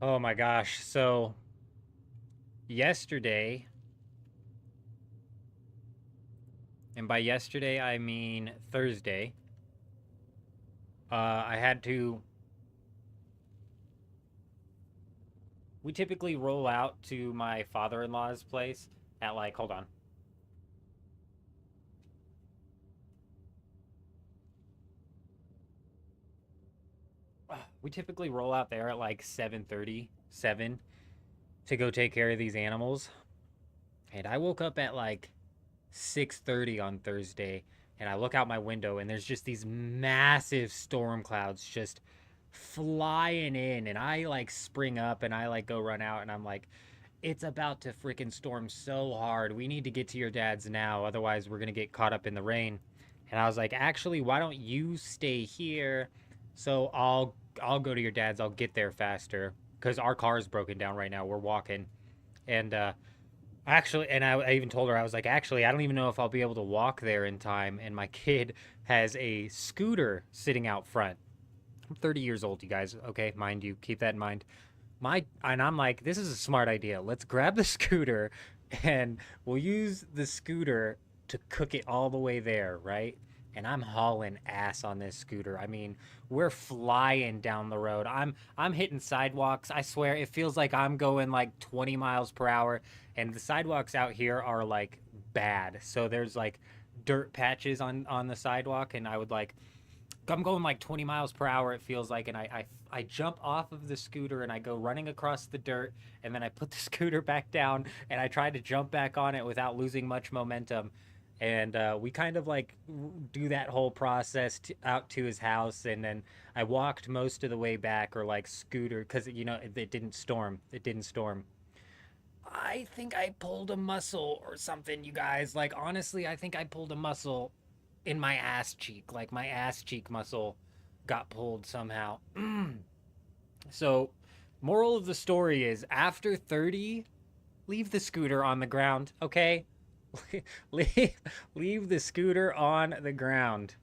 Oh my gosh. So yesterday, and by yesterday I mean Thursday, I had to. We typically roll out to my father-in-law's place at like, hold on. We typically roll out there at like 7:30, 7 to go take care of these animals. And I woke up at like 6:30 on Thursday, and I look out my window and there's just these massive storm clouds just flying in, and I like spring up and I like go run out, and I'm like, it's about to freaking storm so hard. We need to get to your dad's now, otherwise we're going to get caught up in the rain. And I was like, actually, why don't you stay here? So I'll go to your dad's. I'll get there faster cuz our car is broken down right now. We're walking. And actually, and I even told her, I was like, actually, I don't even know if I'll be able to walk there in time, and my kid has a scooter sitting out front. I'm 30 years old, you guys, okay? Mind you, keep that in mind. And I'm like, this is a smart idea. Let's grab the scooter and we'll use the scooter to cook it all the way there, right? And I'm hauling ass on this scooter. I mean, we're flying down the road. I'm hitting sidewalks. I swear it feels like I'm going like 20 miles per hour, and the sidewalks out here are like bad. So there's like dirt patches on the sidewalk, and I'm going like 20 miles per hour, it feels like, and I jump off of the scooter and I go running across the dirt, and then I put the scooter back down and I try to jump back on it without losing much momentum. And we kind of like do that whole process out to his house, and then I walked most of the way back, or like scooter, because it didn't storm. It didn't storm. I think I pulled a muscle or something, you guys. Like, honestly, I think I pulled a muscle in my ass cheek. Like, my ass cheek muscle got pulled somehow. So, moral of the story is, after 30, leave the scooter on the ground, okay? leave the scooter on the ground.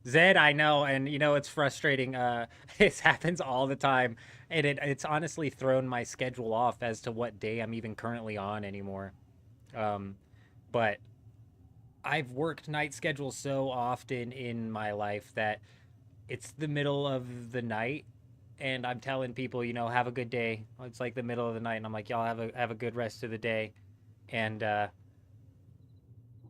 Zed, I know, and it's frustrating. It happens all the time, and it's honestly thrown my schedule off as to what day I'm even currently on anymore. But I've worked night schedules so often in my life that it's the middle of the night, and I'm telling people, have a good day. It's like the middle of the night, and I'm like, y'all have a good rest of the day. And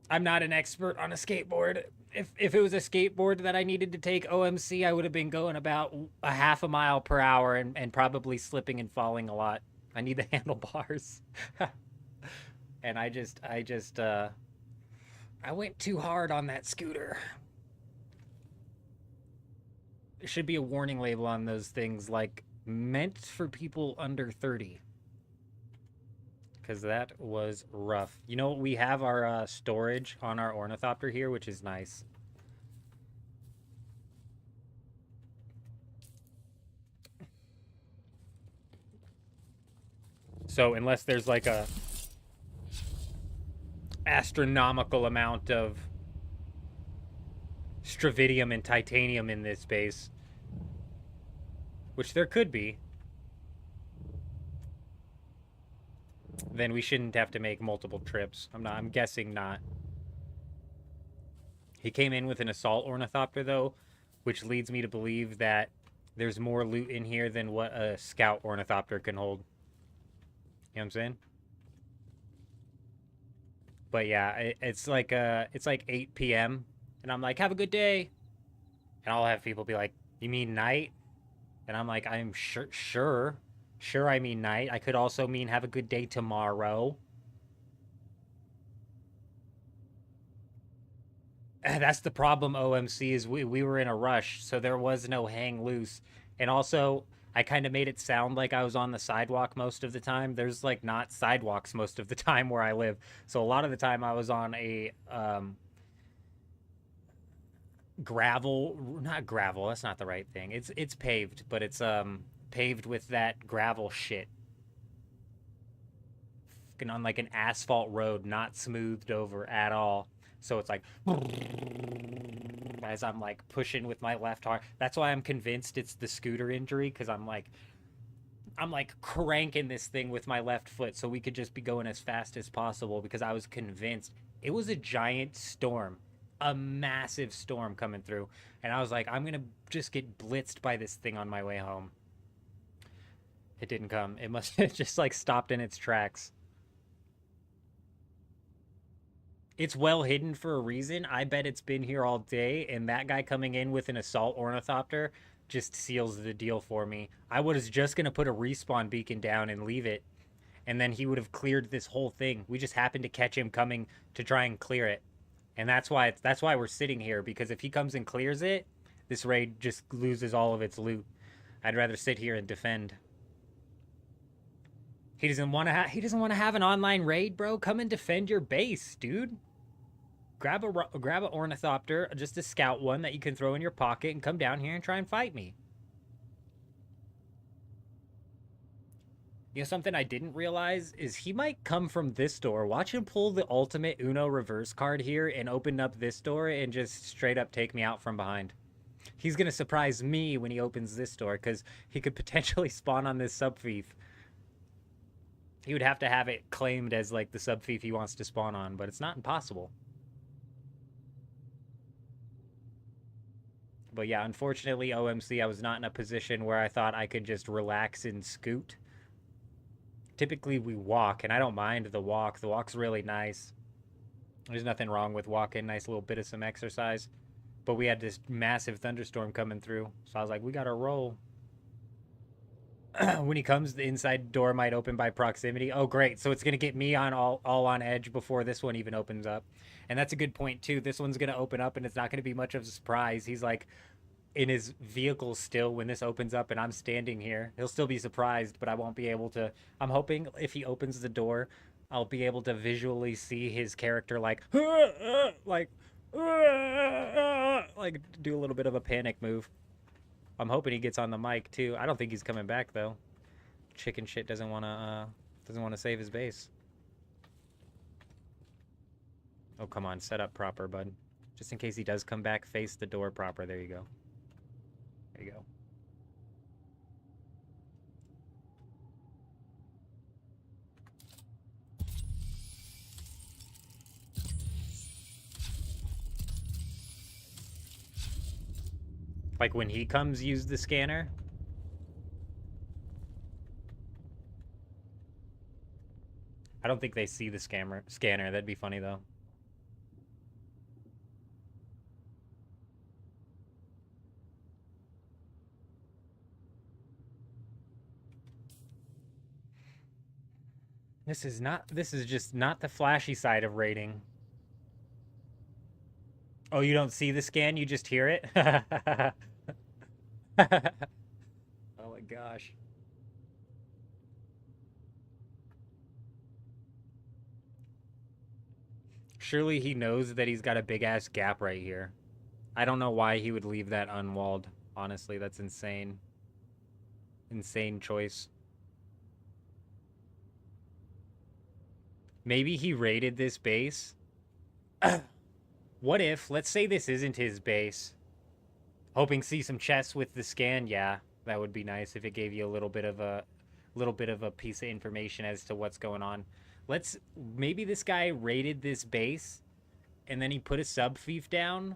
I'm not an expert on a skateboard. If it was a skateboard that I needed to take OMC, I would have been going about a half a mile per hour, and probably slipping and falling a lot. I need the handlebars. And I went too hard on that scooter. There should be a warning label on those things, like, meant for people under 30. Because that was rough. We have our storage on our ornithopter here, which is nice. So unless there's like a astronomical amount of stravidium and titanium in this space, which there could be, then we shouldn't have to make multiple trips. I'm guessing not. He came in with an assault ornithopter, though, which leads me to believe that there's more loot in here than what a scout ornithopter can hold. You know what I'm saying? But yeah, it's like 8 p.m. and I'm like, have a good day. And I'll have people be like, you mean night? And I'm like, I'm sure I mean night. I could also mean have a good day tomorrow. That's the problem, OMC, is we were in a rush, so there was no hang loose. And also, I kind of made it sound like I was on the sidewalk most of the time. There's like not sidewalks most of the time where I live. So a lot of the time I was on a not gravel, that's not the right thing. It's paved, but it's paved with that gravel shit. On like an asphalt road, not smoothed over at all. So it's like, as I'm like pushing with my left arm. That's why I'm convinced it's the scooter injury, because I'm like I'm like cranking this thing with my left foot so we could just be going as fast as possible because I was convinced it was a giant storm, a massive storm coming through. And I was like, I'm going to just get blitzed by this thing on my way home. It didn't come. It must have just like stopped in its tracks. It's well hidden for a reason. I bet it's been here all day, and that guy coming in with an assault ornithopter just seals the deal for me. I was just going to put a respawn beacon down and leave it, and then he would have cleared this whole thing. We just happened to catch him coming to try and clear it. And that's why we're sitting here, because if he comes and clears it, this raid just loses all of its loot. I'd rather sit here and defend. He doesn't want to have an online raid, bro. Come and defend your base, dude. Grab a ornithopter, just a scout one that you can throw in your pocket, and come down here and try and fight me. You know, something I didn't realize is he might come from this door. Watch him pull the ultimate Uno reverse card here and open up this door and just straight up take me out from behind. He's going to surprise me when he opens this door because he could potentially spawn on this subfief. He would have to have it claimed as like the subfief he wants to spawn on, but it's not impossible. But yeah, unfortunately, OMC, I was not in a position where I thought I could just relax and scoot. Typically, we walk, and I don't mind the walk. The walk's really nice. There's nothing wrong with walking. Nice little bit of some exercise. But we had this massive thunderstorm coming through. So I was like, we got to roll. When he comes, the inside door might open by proximity. Oh, great. So it's going to get me on all on edge before this one even opens up. And that's a good point, too. This one's going to open up, and it's not going to be much of a surprise. He's like in his vehicle still when this opens up, and I'm standing here. He'll still be surprised, but I won't be able to. I'm hoping if he opens the door, I'll be able to visually see his character like do a little bit of a panic move. I'm hoping he gets on the mic too. I don't think he's coming back though. Chicken shit doesn't want to save his base. Oh, come on, set up proper, bud. Just in case he does come back, face the door proper. There you go. There you go. Like when he comes, use the scanner. I don't think they see the scanner. That'd be funny though. This is just not the flashy side of raiding. Oh, you don't see the scan, you just hear it? Oh my gosh. Surely he knows that he's got a big ass gap right here. I don't know why he would leave that unwalled. Honestly, that's insane. Insane choice. Maybe he raided this base. What if, let's say this isn't his base. Hoping to see some chests with the scan. Yeah, that would be nice if it gave you a little bit of a piece of information as to what's going on. Maybe this guy raided this base and then he put a sub fief down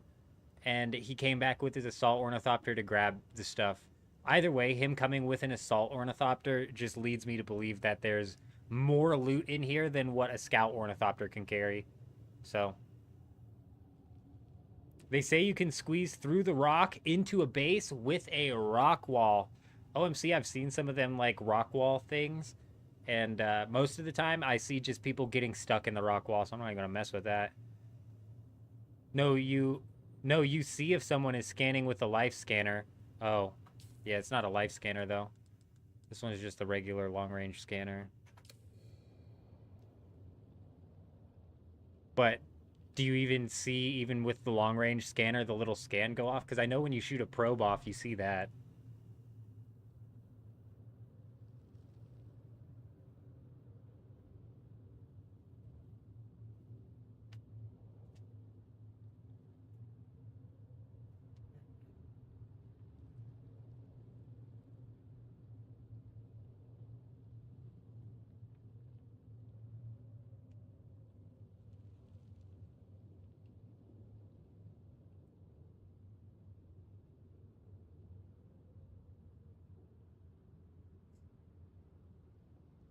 and he came back with his assault ornithopter to grab the stuff. Either way, him coming with an assault ornithopter just leads me to believe that there's more loot in here than what a scout ornithopter can carry. So they say you can squeeze through the rock into a base with a rock wall. OMC, I've seen some of them like rock wall things. And most of the time, I see just people getting stuck in the rock wall, so I'm not even going to mess with that. No, you see if someone is scanning with a life scanner. Oh, yeah, it's not a life scanner, though. This one is just a regular long-range scanner. But do you even see, even with the long-range scanner, the little scan go off? Because I know when you shoot a probe off, you see that.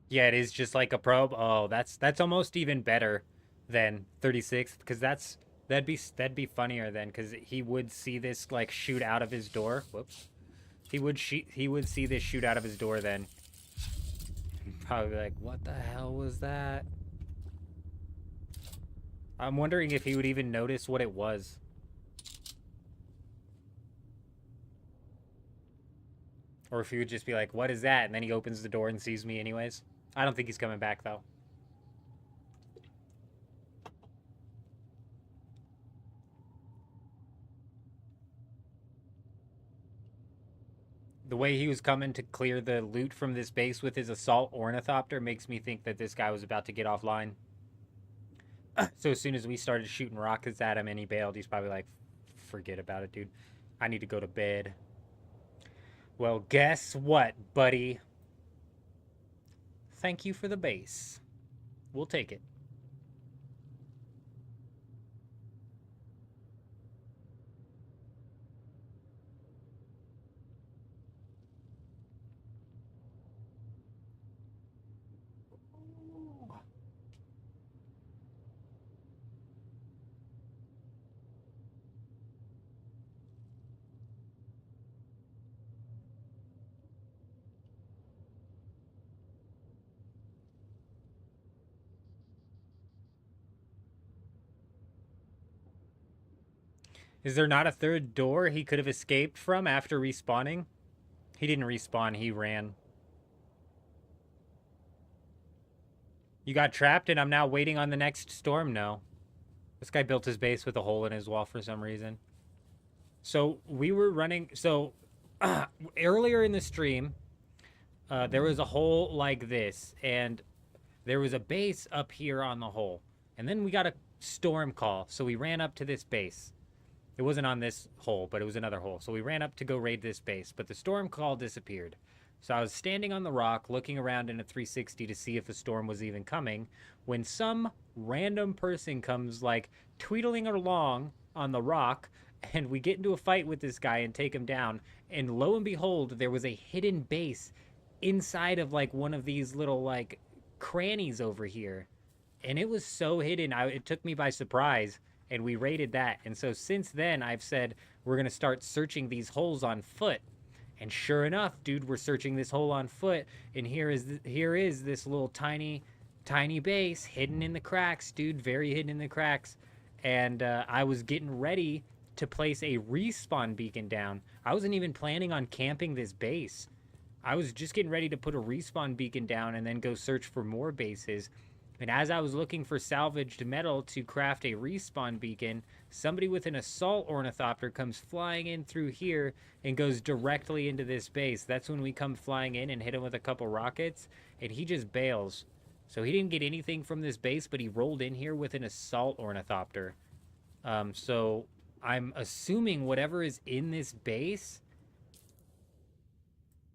Yeah, it is just like a probe. Oh, that's almost even better than 36 because that'd be funnier then because he would see this like shoot out of his door. Whoops. He would see this shoot out of his door then. Probably be like, what the hell was that? I'm wondering if he would even notice what it was. Or if he would just be like, what is that? And then he opens the door and sees me anyways. I don't think he's coming back though. The way he was coming to clear the loot from this base with his assault ornithopter makes me think that this guy was about to get offline. So as soon as we started shooting rockets at him and he bailed, he's probably like, forget about it, dude. I need to go to bed. Well, guess what, buddy? Thank you for the base. We'll take it. Is there not a third door he could have escaped from after respawning? He didn't respawn, he ran. You got trapped and I'm now waiting on the next storm? No. This guy built his base with a hole in his wall for some reason. So we were running... So earlier in the stream, there was a hole like this. And there was a base up here on the hole. And then we got a storm call. So we ran up to this base. It wasn't on this hole, but it was another hole. So we ran up to go raid this base. But the storm call disappeared. So I was standing on the rock, looking around in a 360 to see if a storm was even coming, when some random person comes, like, tweedling along on the rock, and we get into a fight with this guy and take him down, and lo and behold, there was a hidden base inside of, like, one of these little, like, crannies over here. And it was so hidden, it took me by surprise, and we raided that. And so since then, I've said, we're going to start searching these holes on foot. And sure enough, dude, we're searching this hole on foot, and here is this little tiny base hidden in the cracks, dude, very hidden in the cracks. And I was getting ready to place a respawn beacon down. I wasn't even planning on camping this base. I was just getting ready to put a respawn beacon down and then go search for more bases. And as I was looking for salvaged metal to craft a respawn beacon, somebody with an assault ornithopter comes flying in through here and goes directly into this base. That's when we come flying in and hit him with a couple rockets, and he just bails. So he didn't get anything from this base, but he rolled in here with an assault ornithopter. So I'm assuming whatever is in this base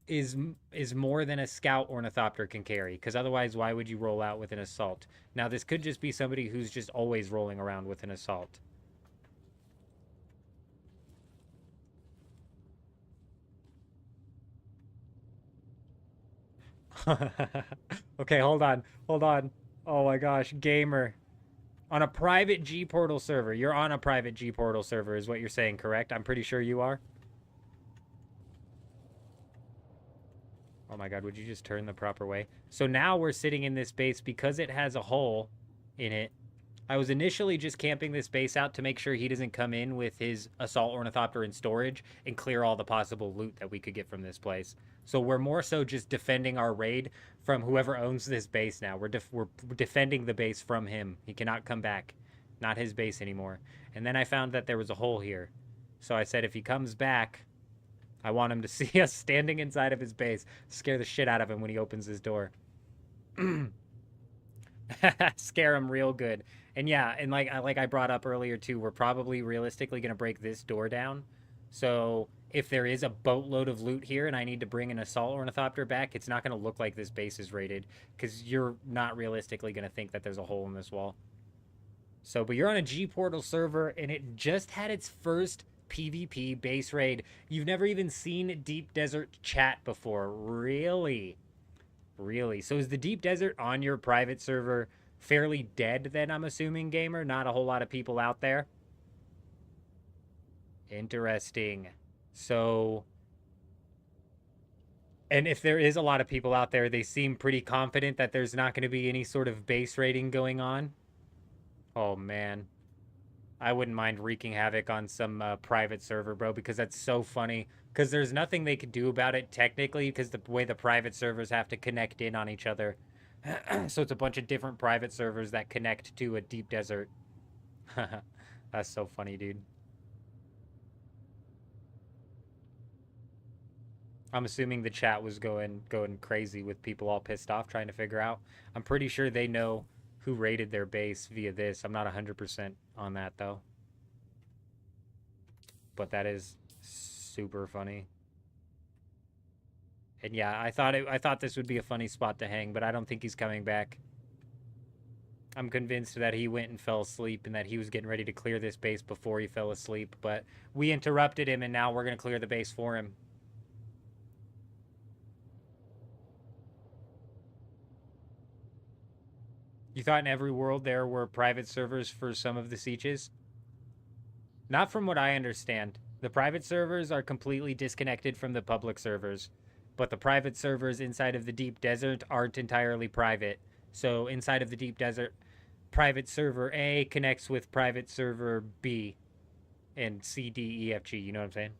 is more than a scout ornithopter can carry, because otherwise why would you roll out with an assault? Now this could just be somebody who's just always rolling around with an assault. Okay, hold on. Oh my gosh, gamer. On a private G Portal server. You're on a private G Portal server is what you're saying, correct? I'm pretty sure you are. Oh my god, would you just turn the proper way? So now we're sitting in this base because it has a hole in it. I was initially just camping this base out to make sure he doesn't come in with his assault ornithopter in storage and clear all the possible loot that we could get from this place. So we're more so just defending our raid from whoever owns this base now. We're defending the base from him. He cannot come back. Not his base anymore. And then I found that there was a hole here. So I said if he comes back, I want him to see us standing inside of his base. Scare the shit out of him when he opens his door. Scare him real good. And yeah, and like I brought up earlier too, we're probably realistically going to break this door down. So if there is a boatload of loot here and I need to bring an assault ornithopter back, it's not going to look like this base is raided, because you're not realistically going to think that there's a hole in this wall. So, but you're on a G Portal server, and it just had its first PvP base raid. You've never even seen Deep Desert chat before. Really? Really? So is the Deep Desert on your private server fairly dead then, I'm assuming, gamer? Not a whole lot of people out there? Interesting. So, and if there is a lot of people out there, they seem pretty confident that there's not going to be any sort of base raiding going on. Oh, man. I wouldn't mind wreaking havoc on some private server, bro, because that's so funny. Because there's nothing they could do about it technically, because the way the private servers have to connect in on each other. So it's a bunch of different private servers that connect to a deep desert. That's so funny, dude. I'm assuming the chat was going crazy with people all pissed off trying to figure out. I'm pretty sure they know who raided their base via this. I'm not 100% on that, though. But that is super funny. And yeah, I thought this would be a funny spot to hang, but I don't think he's coming back. I'm convinced that he went and fell asleep and that he was getting ready to clear this base before he fell asleep. But we interrupted him, and now we're going to clear the base for him. You thought in every world there were private servers for some of the sieges? Not from what I understand. The private servers are completely disconnected from the public servers. But the private servers inside of the Deep Desert aren't entirely private. So inside of the Deep Desert, private server A connects with private server B. And C, D, E, F, G. You know what I'm saying?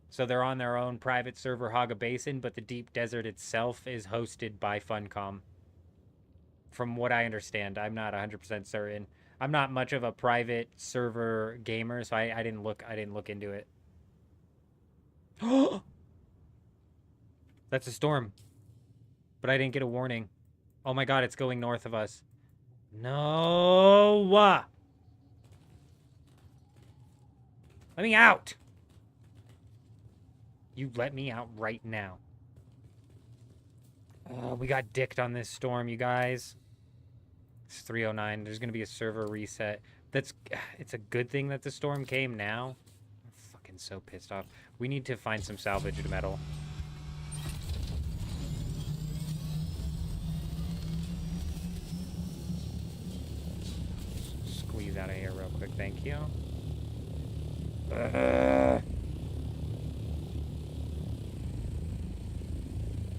So they're on their own private server Haga Basin, but the Deep Desert itself is hosted by Funcom. From what I understand, I'm not 100% certain. I'm not much of a private server gamer, so I didn't look into it. That's a storm. But I didn't get a warning. Oh my god, it's going north of us. No! Let me out! You let me out right now. Oh, we got dicked on this storm, you guys. It's 3:09. There's going to be a server reset. It's a good thing that the storm came now. I'm fucking so pissed off. We need to find some salvaged metal. Squeeze out of here real quick. Thank you.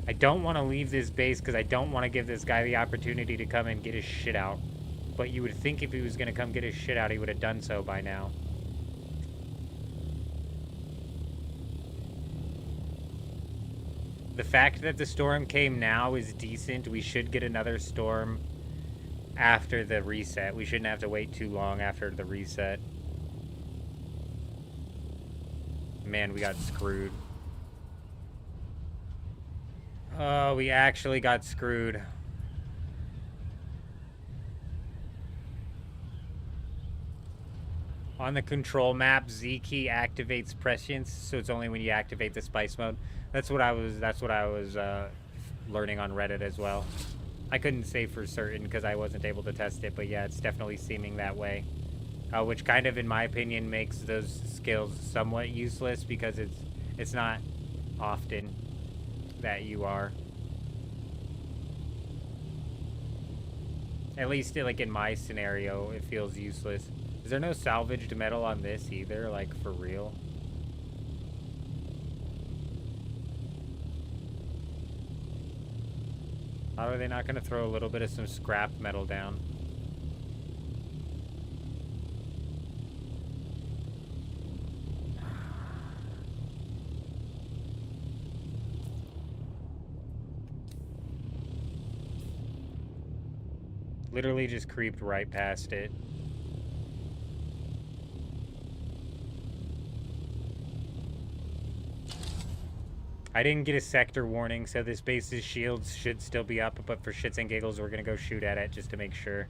I don't want to leave this base because I don't want to give this guy the opportunity to come and get his shit out. But you would think if he was going to come get his shit out, he would have done so by now. The fact that the storm came now is decent. We should get another storm after the reset. We shouldn't have to wait too long after the reset. Man, we got screwed. Oh, we actually got screwed. On the control map, Z key activates prescience, so it's only when you activate the spice mode. That's what I was learning on Reddit as well. I couldn't say for certain because I wasn't able to test it, but yeah, it's definitely seeming that way. Which kind of, in my opinion, makes those skills somewhat useless because it's not often that you are. At least, like, in my scenario, it feels useless. Is there no salvaged metal on this either, like, for real? How are they not going to throw a little bit of some scrap metal down? Literally just creeped right past it. I didn't get a sector warning, so this base's shields should still be up, but for shits and giggles, we're gonna go shoot at it just to make sure.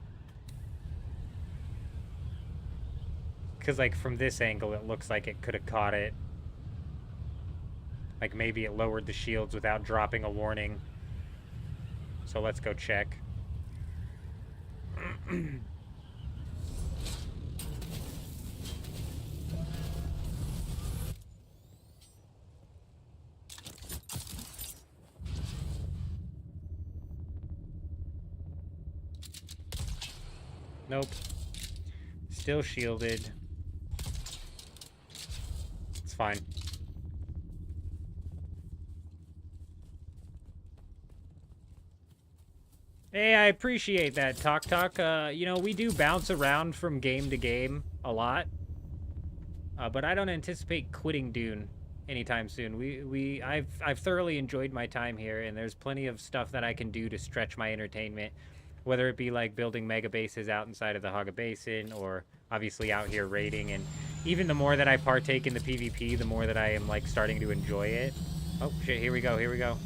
Because, like, from this angle, it looks like it could have caught it. Like, maybe it lowered the shields without dropping a warning. So let's go check. Nope. Still shielded. It's fine. Hey, I appreciate that, Talk. You know, we do bounce around from game to game a lot. But I don't anticipate quitting Dune anytime soon. I've thoroughly enjoyed my time here, and there's plenty of stuff that I can do to stretch my entertainment, whether it be like building mega bases out inside of the Haga Basin, or obviously out here raiding. And even the more that I partake in the PvP, the more that I am like starting to enjoy it. Oh shit! Here we go. Here we go.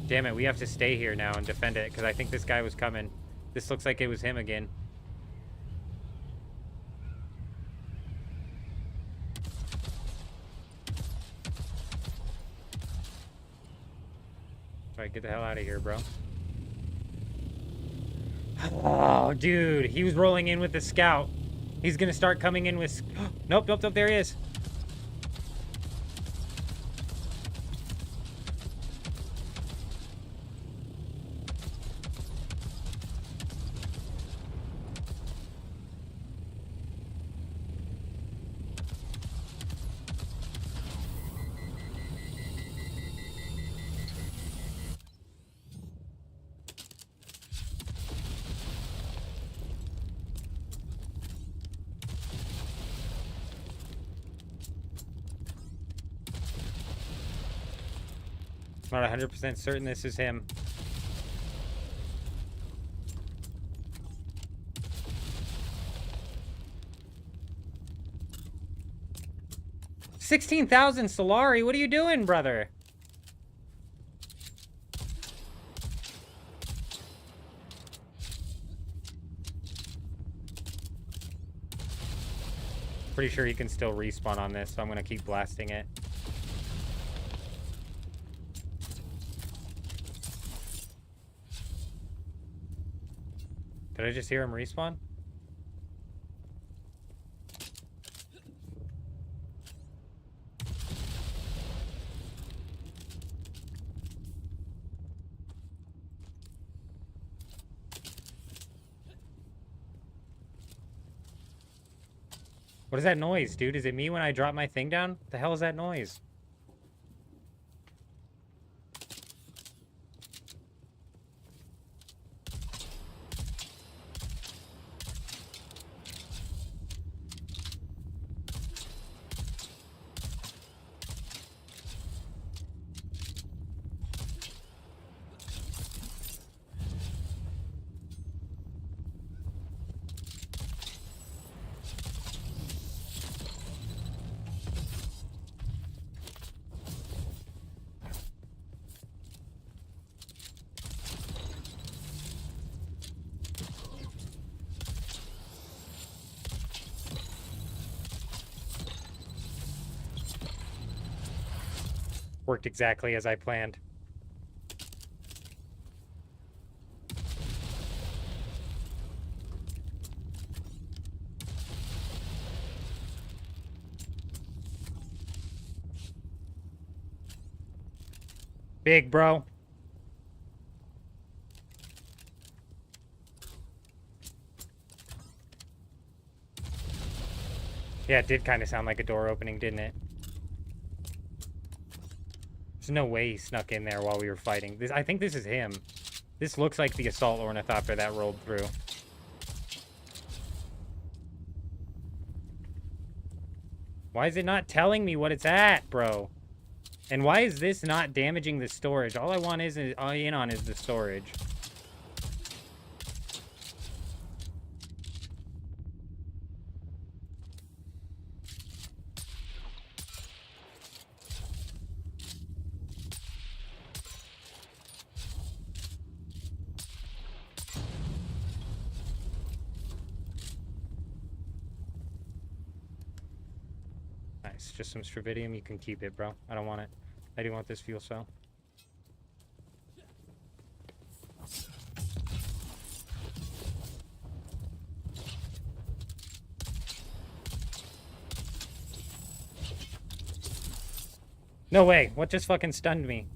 Damn it, we have to stay here now and defend it, because I think this guy was coming. This looks like it was him again. Alright, get the hell out of here, bro. Oh, dude, he was rolling in with the scout. He's gonna start coming in with... Nope, nope, nope, there he is. I'm not 100% certain this is him. $16,000 Solari, what are you doing, brother? Pretty sure he can still respawn on this, so I'm gonna keep blasting it. Did I just hear him respawn? What is that noise, dude? Is it me when I drop my thing down? What the hell is that noise? Worked exactly as I planned. Big, bro. Yeah, it did kind of sound like a door opening, didn't it? There's no way he snuck in there while we were fighting. I think this is him. This looks like the assault ornithopter that rolled through. Why is it not telling me what it's at, bro? And why is this not damaging the storage? All I want is in on is the storage. Nice, just some Stravidium. You can keep it, bro. I don't want it. I do want this fuel cell. No way. What just fucking stunned me?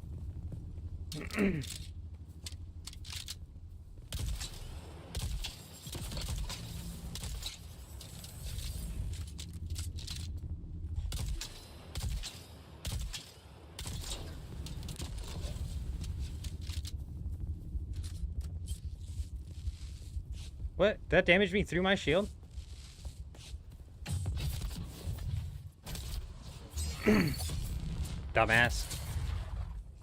What? That damaged me through my shield? Dumbass.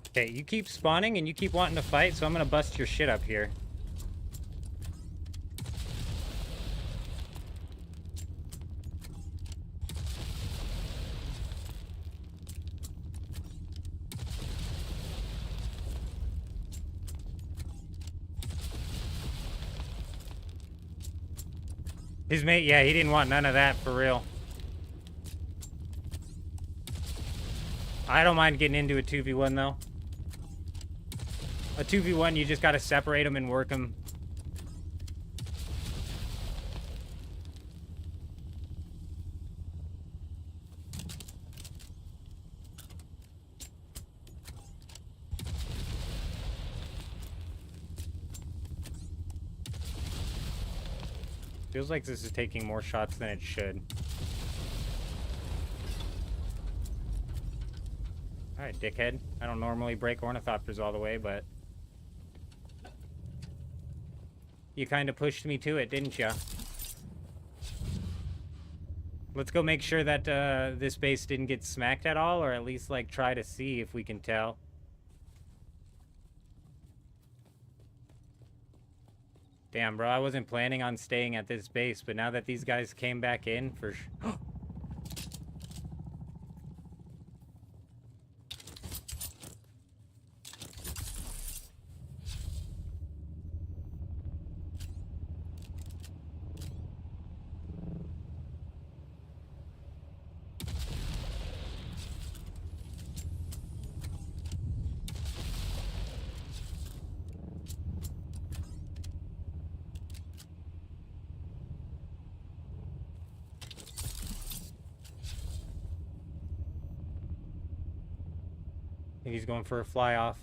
Okay, you keep spawning and you keep wanting to fight, so I'm gonna bust your shit up here. His mate, yeah, he didn't want none of that, for real. I don't mind getting into a 2v1, though. A 2v1, you just gotta separate them and work them. Feels like this is taking more shots than it should. Alright, dickhead. I don't normally break ornithopters all the way, but... you kind of pushed me to it, didn't ya? Let's go make sure that this base didn't get smacked at all, or at least, like, try to see if we can tell. Damn, bro, I wasn't planning on staying at this base, but now that these guys came back in, for sure... He's going for a fly off.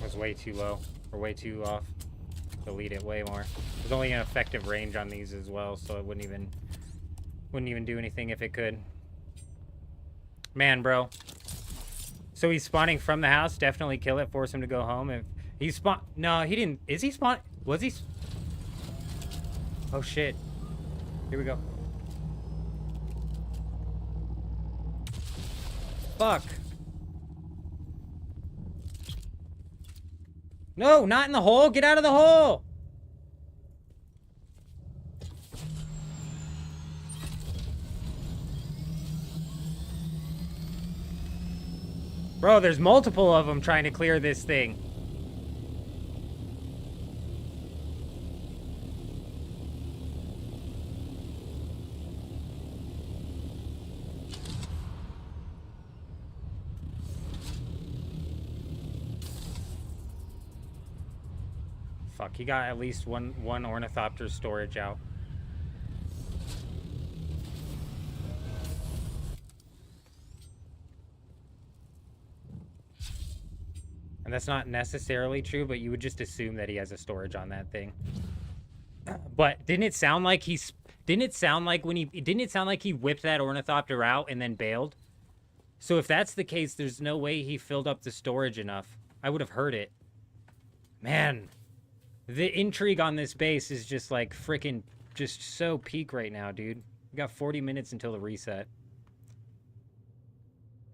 Was way too low, or way too off. Delete it way more. There's only an effective range on these as well, so it wouldn't even do anything if it could. Man, bro. So he's spawning from the house. Definitely kill it. Force him to go home. If he spawn... no, he didn't. Is he spawn... was he... oh, shit. Here we go. Fuck. No, not in the hole. Get out of the hole. Bro, there's multiple of them trying to clear this thing. Fuck, he got at least one ornithopter storage out. And that's not necessarily true, but you would just assume that he has a storage on that thing. But didn't it sound like he whipped that ornithopter out and then bailed? So if that's the case, there's no way he filled up the storage enough. I would have heard it. Man, the intrigue on this base is just like freaking just so peak right now, dude. We got 40 minutes until the reset.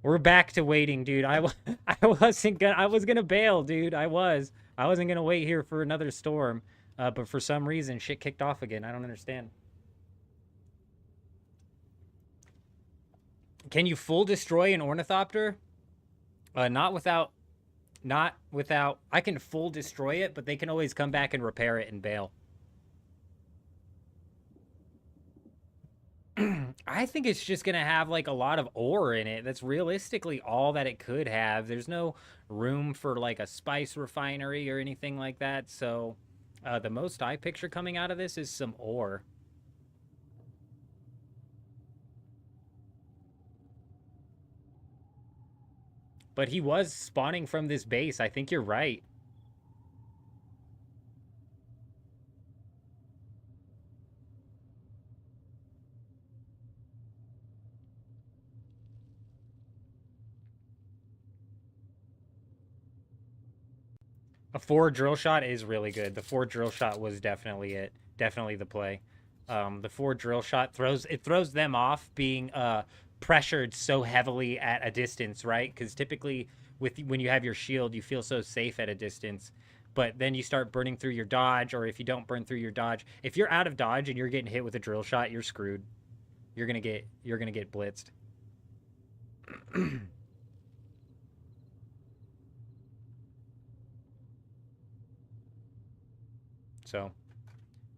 We're back to waiting, dude. I was gonna bail, dude. I wasn't gonna wait here for another storm. But for some reason, shit kicked off again. I don't understand. Can you full destroy an ornithopter? Not without. I can full destroy it, but they can always come back and repair it and bail. I think it's just gonna have like a lot of ore in it. That's realistically all that it could have. There's no room for like a spice refinery or anything like that. So the most I picture coming out of this is some ore. But he was spawning from this base. I think you're right. A 4 drill shot is really good. The 4 drill shot was definitely it. Definitely the play. The 4 drill shot throws them off being pressured so heavily at a distance, right? Because typically when you have your shield, you feel so safe at a distance. But then you start burning through your dodge, or if you don't burn through your dodge, if you're out of dodge and you're getting hit with a drill shot, you're screwed. You're gonna get blitzed. So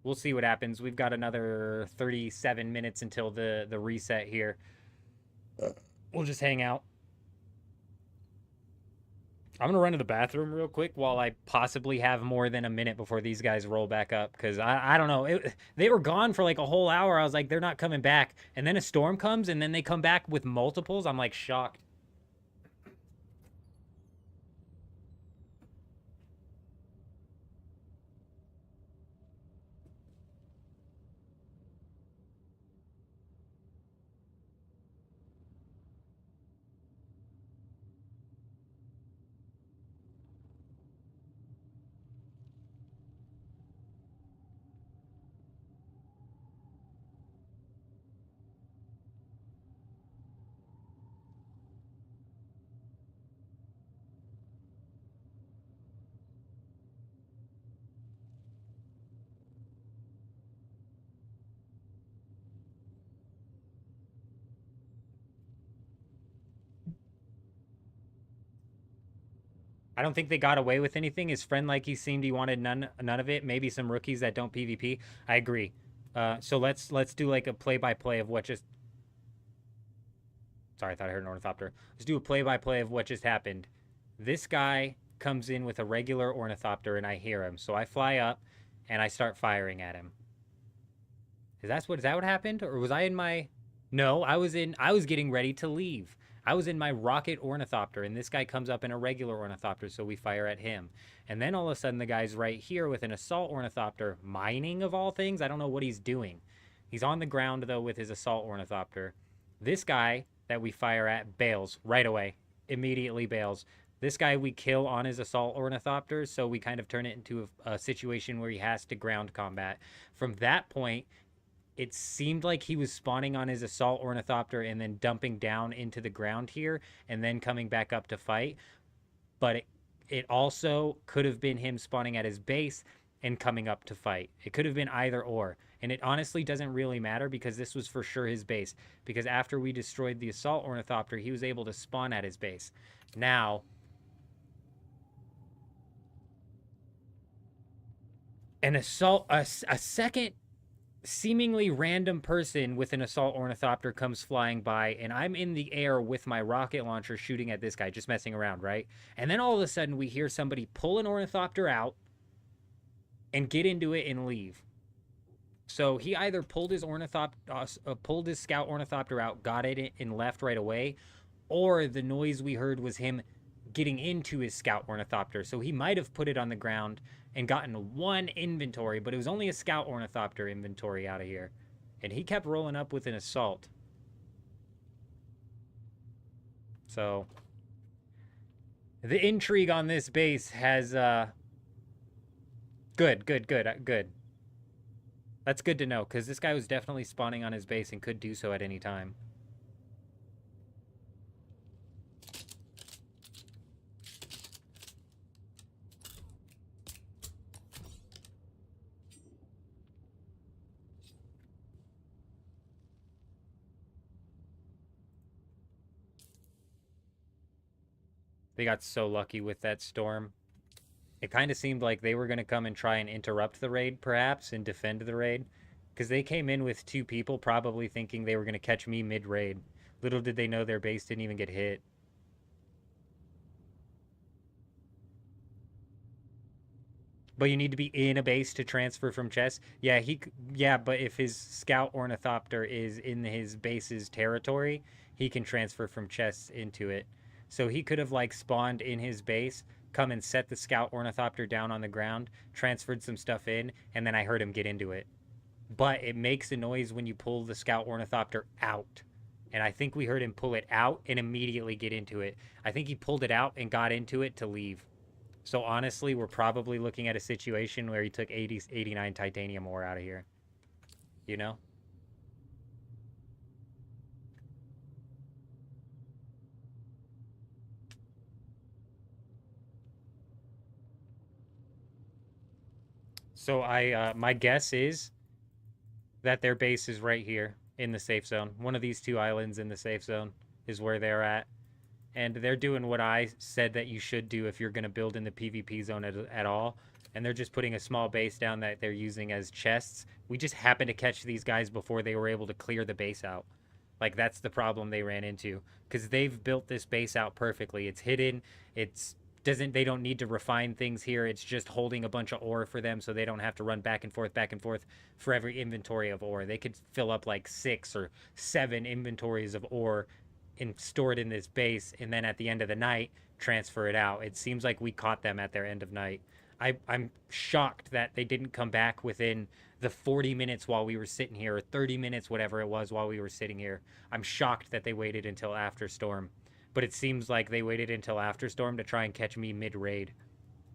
we'll see what happens. We've got another 37 minutes until the reset here. We'll just hang out. I'm going to run to the bathroom real quick while I possibly have more than a minute before these guys roll back up. Because I don't know. They were gone for like a whole hour. I was like, they're not coming back. And then a storm comes and then they come back with multiples. I'm like shocked. I don't think they got away with anything. His friend, like he seemed, he wanted none of it. Maybe some rookies that don't PvP. I agree. So let's do like a play-by-play of what just. Sorry, I thought I heard an ornithopter. Let's do a play-by-play of what just happened. This guy comes in with a regular ornithopter, and I hear him. So I fly up, and I start firing at him. Is that what happened, or was I in my? No, I was getting ready to leave. I was in my rocket ornithopter, and this guy comes up in a regular ornithopter, so we fire at him. And then all of a sudden, the guy's right here with an assault ornithopter, mining of all things. I don't know what he's doing. He's on the ground, though, with his assault ornithopter. This guy that we fire at bails right away, immediately bails. This guy we kill on his assault ornithopter, so we kind of turn it into a situation where he has to ground combat. From that point, it seemed like he was spawning on his assault ornithopter and then dumping down into the ground here and then coming back up to fight. But it also could have been him spawning at his base and coming up to fight. It could have been either or. And it honestly doesn't really matter because this was for sure his base. Because after we destroyed the assault ornithopter, he was able to spawn at his base. Now, a second seemingly random person with an assault ornithopter comes flying by, and I'm in the air with my rocket launcher shooting at this guy, just messing around, right? And then all of a sudden we hear somebody pull an ornithopter out and get into it and leave. So he either pulled his scout ornithopter out, got it, and left right away, or the noise we heard was him getting into his scout ornithopter. So he might have put it on the ground and gotten one inventory, but it was only a scout ornithopter inventory out of here. And he kept rolling up with an assault. So the intrigue on this base has good. That's good to know, because this guy was definitely spawning on his base and could do so at any time. They got so lucky with that storm. It kind of seemed like they were going to come and try and interrupt the raid, perhaps, and defend the raid. Because they came in with 2 people, probably thinking they were going to catch me mid-raid. Little did they know their base didn't even get hit. But you need to be in a base to transfer from chests. Yeah, yeah, but if his scout ornithopter is in his base's territory, he can transfer from chests into it. So he could have like spawned in his base, come and set the scout ornithopter down on the ground, transferred some stuff in, and then I heard him get into it. But it makes a noise when you pull the scout ornithopter out. And I think we heard him pull it out and immediately get into it. I think he pulled it out and got into it to leave. So honestly, we're probably looking at a situation where he took 89 titanium ore out of here. You know? So my guess is that their base is right here in the safe zone. One of these 2 islands in the safe zone is where they're at. And they're doing what I said that you should do if you're going to build in the PvP zone at all. And they're just putting a small base down that they're using as chests. We just happened to catch these guys before they were able to clear the base out. Like, that's the problem they ran into. Because they've built this base out perfectly. It's hidden. They don't need to refine things here. It's just holding a bunch of ore for them so they don't have to run back and forth for every inventory of ore. They could fill up like 6 or 7 inventories of ore and store it in this base, and then at the end of the night, transfer it out. It seems like we caught them at their end of night. I'm shocked that they didn't come back within the 40 minutes while we were sitting here, or 30 minutes, whatever it was, while we were sitting here. I'm shocked that they waited until after storm. But it seems like they waited until after storm to try and catch me mid-raid.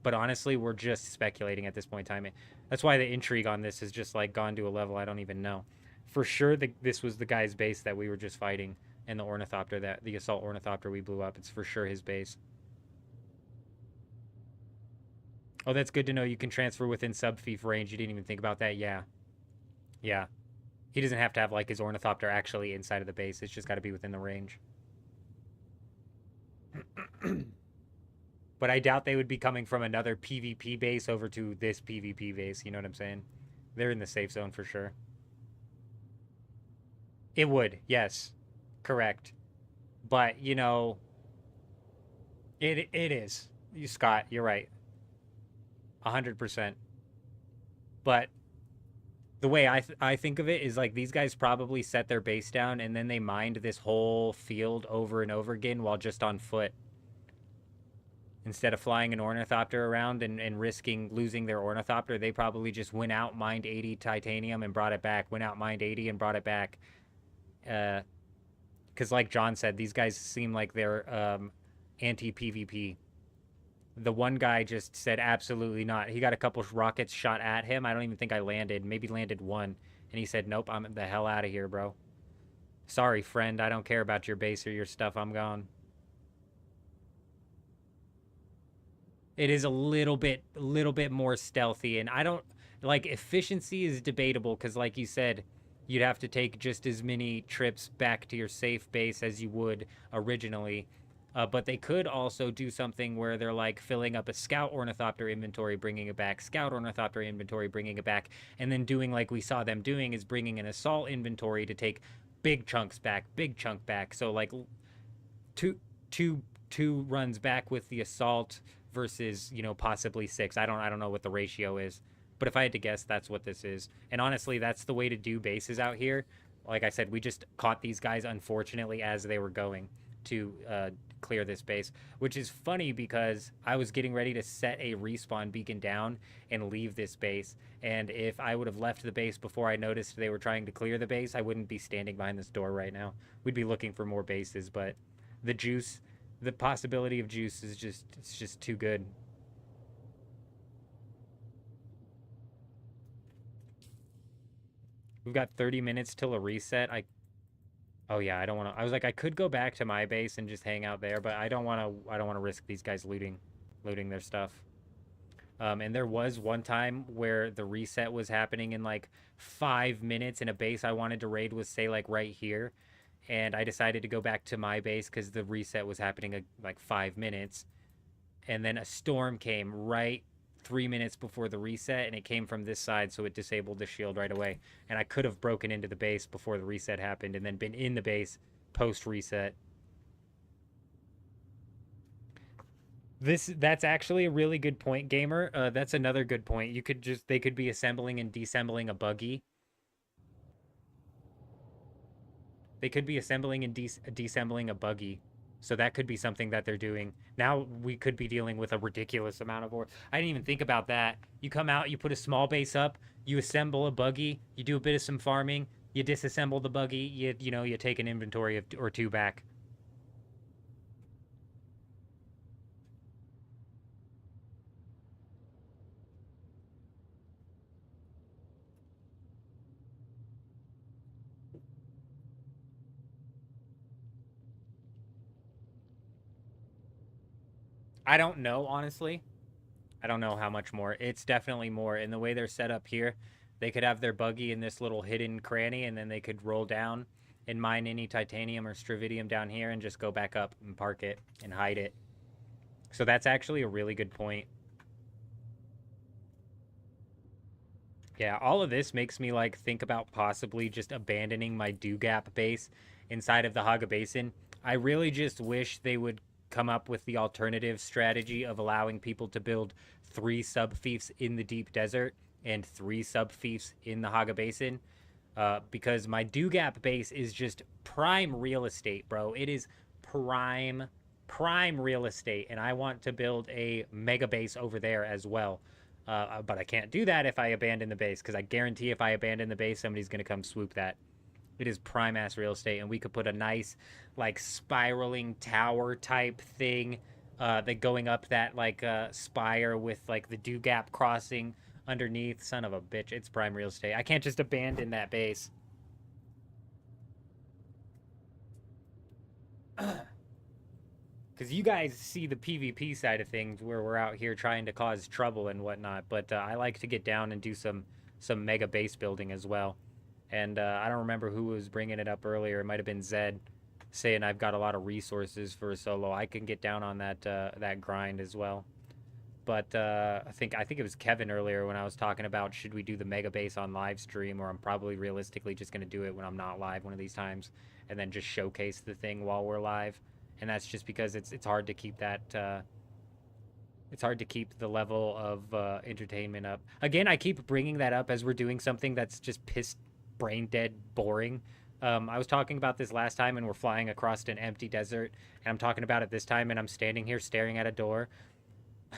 But honestly, we're just speculating at this point in time. That's why the intrigue on this has just like gone to a level I don't even know. For sure, this was the guy's base that we were just fighting. And the ornithopter, the assault ornithopter we blew up, it's for sure his base. Oh, that's good to know. You can transfer within sub-fief range. You didn't even think about that. Yeah. Yeah. He doesn't have to have like his ornithopter actually inside of the base. It's just got to be within the range. But I doubt they would be coming from another PvP base over to this PvP base. You know what I'm saying? They're in the safe zone for sure. It would, yes. Correct. But, you know, it is. Scott, you're right. 100%. But the way I think of it is like these guys probably set their base down and then they mined this whole field over and over again while just on foot. Instead of flying an ornithopter around and risking losing their ornithopter, they probably just went out, mined 80 titanium and brought it back. Went out, mined 80 and brought it back. Because like John said, these guys seem like they're anti-PvP. The one guy just said absolutely not. He got a couple rockets shot at him. I don't even think I landed. Maybe landed one. And he said, nope, I'm the hell out of here, bro. Sorry, friend. I don't care about your base or your stuff. I'm gone. It is a little bit more stealthy. And I don't... Like, efficiency is debatable because, like you said, you'd have to take just as many trips back to your safe base as you would originally. But they could also do something where they're like filling up a scout ornithopter inventory, bringing it back, scout ornithopter inventory, bringing it back, and then doing like we saw them doing is bringing an assault inventory to take big chunks back, big chunk back. So like two runs back with the assault versus, you know, possibly 6. I don't know what the ratio is, but if I had to guess, that's what this is. And honestly, that's the way to do bases out here. Like I said, we just caught these guys unfortunately as they were going to clear this base, which is funny because I was getting ready to set a respawn beacon down and leave this base, and if I would have left the base before I noticed they were trying to clear the base, I wouldn't be standing behind this door right now. We'd be looking for more bases, but the possibility of juice is just too good. We've got 30 minutes till a reset. Oh yeah, I don't want to. I was like, I could go back to my base and just hang out there, but I don't want to. I don't want to risk these guys looting their stuff. And there was one time where the reset was happening in like 5 minutes, and a base I wanted to raid was say like right here, and I decided to go back to my base because the reset was happening like 5 minutes, and then a storm came right 3 minutes before the reset, and it came from this side, so it disabled the shield right away. And I could have broken into the base before the reset happened and then been in the base post-reset. That's actually a really good point, gamer. That's another good point. They could be assembling and deassembling a buggy. They could be assembling and deassembling a buggy. So that could be something that they're doing. Now we could be dealing with a ridiculous amount of ore. I didn't even think about that. You come out, you put a small base up, you assemble a buggy, you do a bit of some farming, you disassemble the buggy, you take an inventory or two back. I don't know, honestly. I don't know how much more. It's definitely more. In the way they're set up here, they could have their buggy in this little hidden cranny, and then they could roll down and mine any titanium or stravidium down here and just go back up and park it and hide it. So that's actually a really good point. Yeah, all of this makes me like think about possibly just abandoning my Dugap base inside of the Haga Basin. I really just wish they would come up with the alternative strategy of allowing people to build 3 sub-fiefs in the deep desert and 3 sub-fiefs in the Haga Basin. Because my Dugap base is just prime real estate, bro. It is prime real estate, and I want to build a mega base over there as well. But I can't do that if I abandon the base, because I guarantee if I abandon the base, somebody's going to come swoop that. It is prime ass real estate, and we could put a nice, like, spiraling tower type thing, that going up that like spire with like the Dugap crossing underneath. Son of a bitch, it's prime real estate. I can't just abandon that base. Because you guys see the PvP side of things where we're out here trying to cause trouble and whatnot, but I like to get down and do some mega base building as well. And I don't remember who was bringing it up earlier. It might have been Zed saying I've got a lot of resources for a solo. I can get down on that grind as well. But I think it was Kevin earlier when I was talking about should we do the mega base on live stream, or I'm probably realistically just going to do it when I'm not live one of these times and then just showcase the thing while we're live. And that's just because it's hard to keep that it's hard to keep the level of entertainment up. Again, I keep bringing that up as we're doing something that's just pissed brain dead boring. I was talking about this last time and we're flying across an empty desert, and I'm talking about it this time and I'm standing here staring at a door.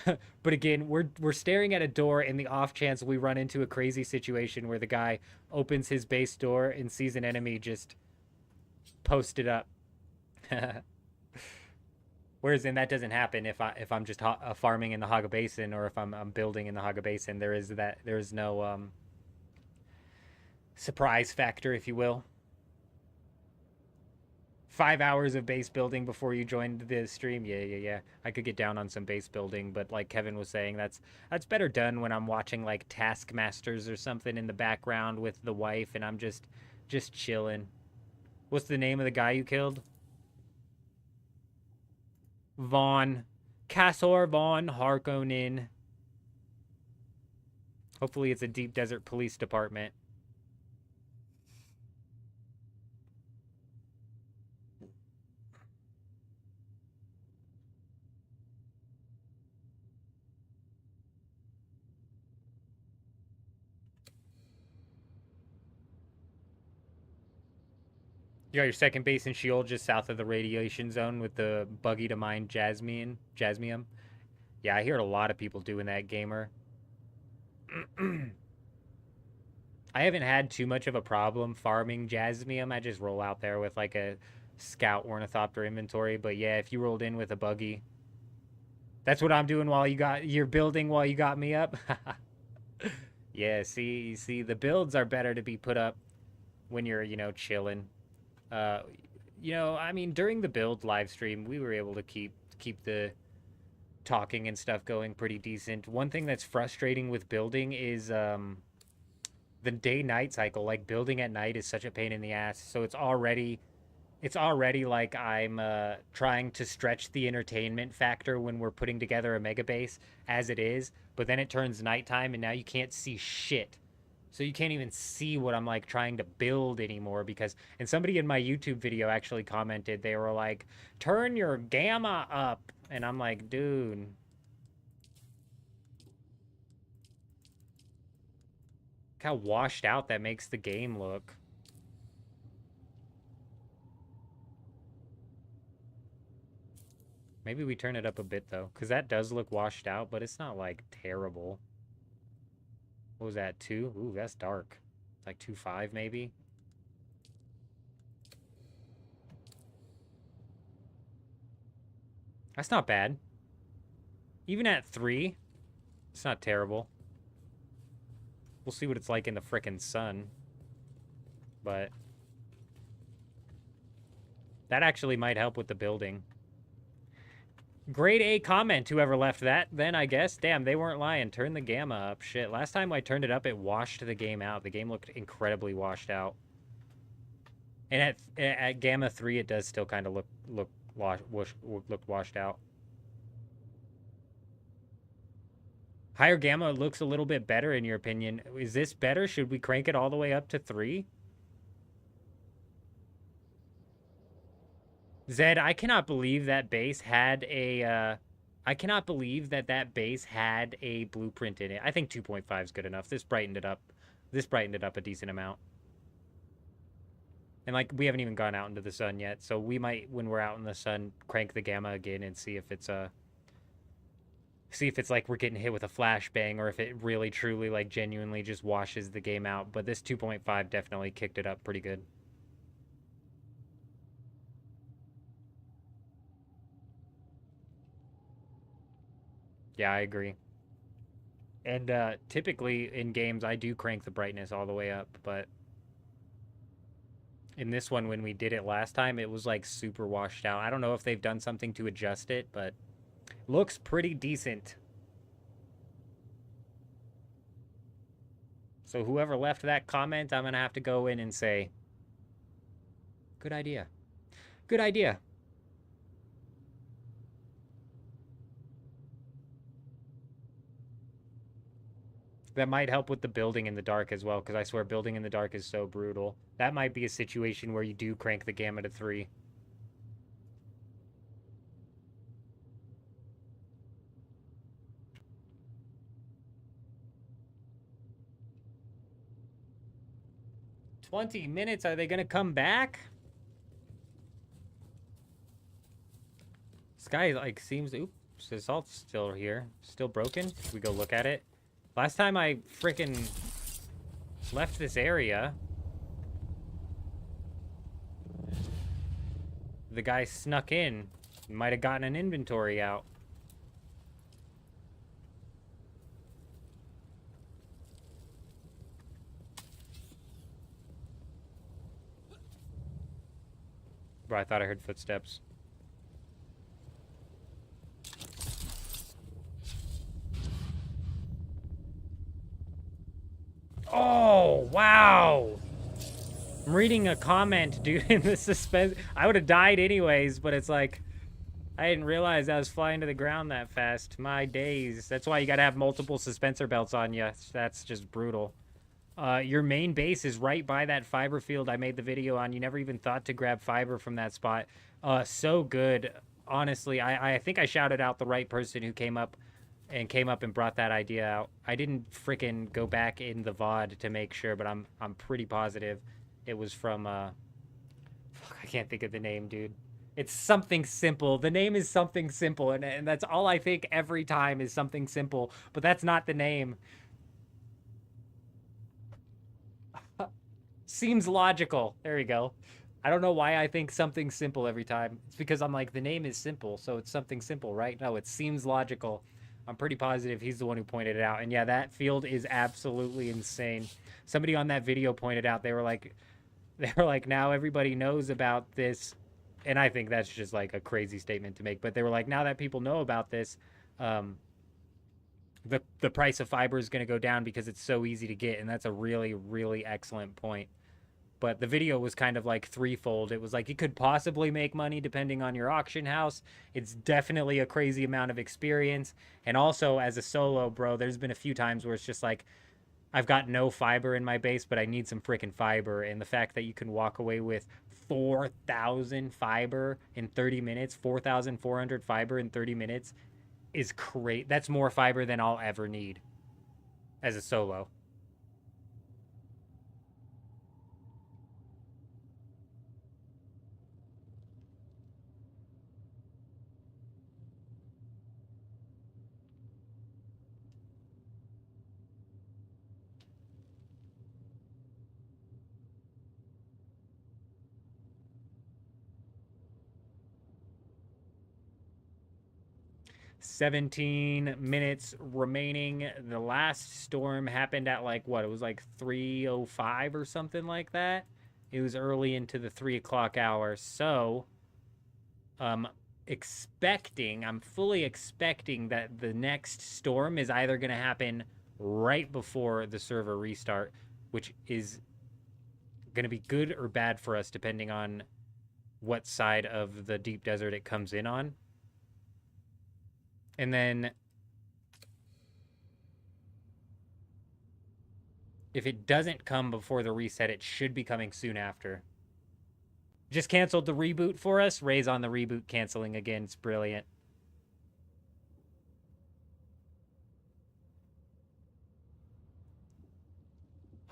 But again, we're staring at a door in the off chance we run into a crazy situation where the guy opens his base door and sees an enemy just posted up. Whereas then that doesn't happen if I'm just farming in the Haga Basin, or if I'm building in the Haga Basin. There is no surprise factor, if you will. 5 hours of base building before you joined the stream. Yeah. I could get down on some base building, but like Kevin was saying, that's better done when I'm watching like Taskmasters or something in the background with the wife, and I'm just chilling. What's the name of the guy you killed? Kassor Von Harkonnen. Hopefully it's a deep desert police department. You got your second base in Sheol just south of the radiation zone with the buggy to mine jasmium. Yeah, I hear a lot of people doing that, gamer. I haven't had too much of a problem farming jasmium. I just roll out there with like a scout ornithopter inventory. But yeah, if you rolled in with a buggy, that's what I'm doing while you're building while you got me up. Yeah, see, the builds are better to be put up when you're, chilling. I mean, during the build live stream, we were able to keep the talking and stuff going pretty decent. One thing that's frustrating with building is the day-night cycle. Like, building at night is such a pain in the ass. So it's already It's already like I'm trying to stretch the entertainment factor when we're putting together a mega base as it is, but then it turns nighttime and now you can't see shit. So you can't even see what I'm like trying to build anymore because, and somebody in my YouTube video actually commented, they were like, turn your gamma up. And I'm like, dude. Look how washed out that makes the game look. Maybe we turn it up a bit though, because that does look washed out, but it's not like terrible. What was that, 2? Ooh, that's dark. It's like 2.5 maybe. That's not bad. Even at 3, it's not terrible. We'll see what it's like in the frickin' sun. But that actually might help with the building. Grade A comment, whoever left that, then I guess. Damn, they weren't lying. Turn the gamma up. Shit, last time I turned it up, it washed the game out. The game looked incredibly washed out. And at gamma 3, it does still kind of look washed out. Higher gamma looks a little bit better in your opinion. Is this better? Should we crank it all the way up to 3? Zed, I cannot believe that base had a, I cannot believe that base had a blueprint in it. I think 2.5 is good enough. This brightened it up. This brightened it up a decent amount. And, like, we haven't even gone out into the sun yet, so we might, when we're out in the sun, crank the gamma again and see if it's, like we're getting hit with a flashbang or if it really, truly, like, genuinely just washes the game out. But this 2.5 definitely kicked it up pretty good. Yeah, I agree. And typically in games, I do crank the brightness all the way up, but in this one, when we did it last time, it was like super washed out. I don't know if they've done something to adjust it, but looks pretty decent. So whoever left that comment, I'm going to have to go in and say, good idea. Good idea. That might help with the building in the dark as well, because I swear building in the dark is so brutal. That might be a situation where you do crank the gamma to 3. "20 minutes, are they gonna come back?" This guy, like, seems... Oops, his salt's still here. Still broken. Should we go look at it? Last time I frickin' left this area, the guy snuck in. Might have gotten an inventory out. Bro, I thought I heard footsteps. Oh, wow. I'm reading a comment, dude, in the suspense. I would have died anyways, but it's like, I didn't realize I was flying to the ground that fast. My days. That's why you gotta have multiple suspensor belts on you. That's just brutal. Your main base is right by that fiber field I made the video on. You never even thought to grab fiber from that spot. So good. Honestly, I think I shouted out the right person who came up and brought that idea out. I didn't frickin' go back in the VOD to make sure, but I'm pretty positive it was from fuck, I can't think of the name, dude. It's something simple. The name is something simple, and that's all I think every time is something simple, but that's not the name. Seems logical. There we go. I don't know why I think something simple every time. It's because I'm like, the name is simple, so it's something simple, right? No, it seems logical. I'm pretty positive he's the one who pointed it out. And yeah, that field is absolutely insane. Somebody on that video pointed out, they were like, now everybody knows about this. And I think that's just like a crazy statement to make. But they were like, now that people know about this, the price of fiber is going to go down because it's so easy to get. And that's a really, really excellent point. But the video was kind of like threefold. It was like you could possibly make money depending on your auction house. It's definitely a crazy amount of experience. And also as a solo, bro, there's been a few times where it's just like, I've got no fiber in my base, but I need some freaking fiber. And the fact that you can walk away with 4,000 fiber in 30 minutes, 4,400 fiber in 30 minutes is great. That's more fiber than I'll ever need as a solo. 17 minutes remaining. The last storm happened at like what? It was like 3:05 or something like that. It was early into the 3 o'clock hour. So, I'm fully expecting that the next storm is either going to happen right before the server restart, which is going to be good or bad for us depending on what side of the deep desert it comes in on. And then if it doesn't come before the reset, it should be coming soon after. Just canceled the reboot for us. Ray's on the reboot canceling again. It's brilliant.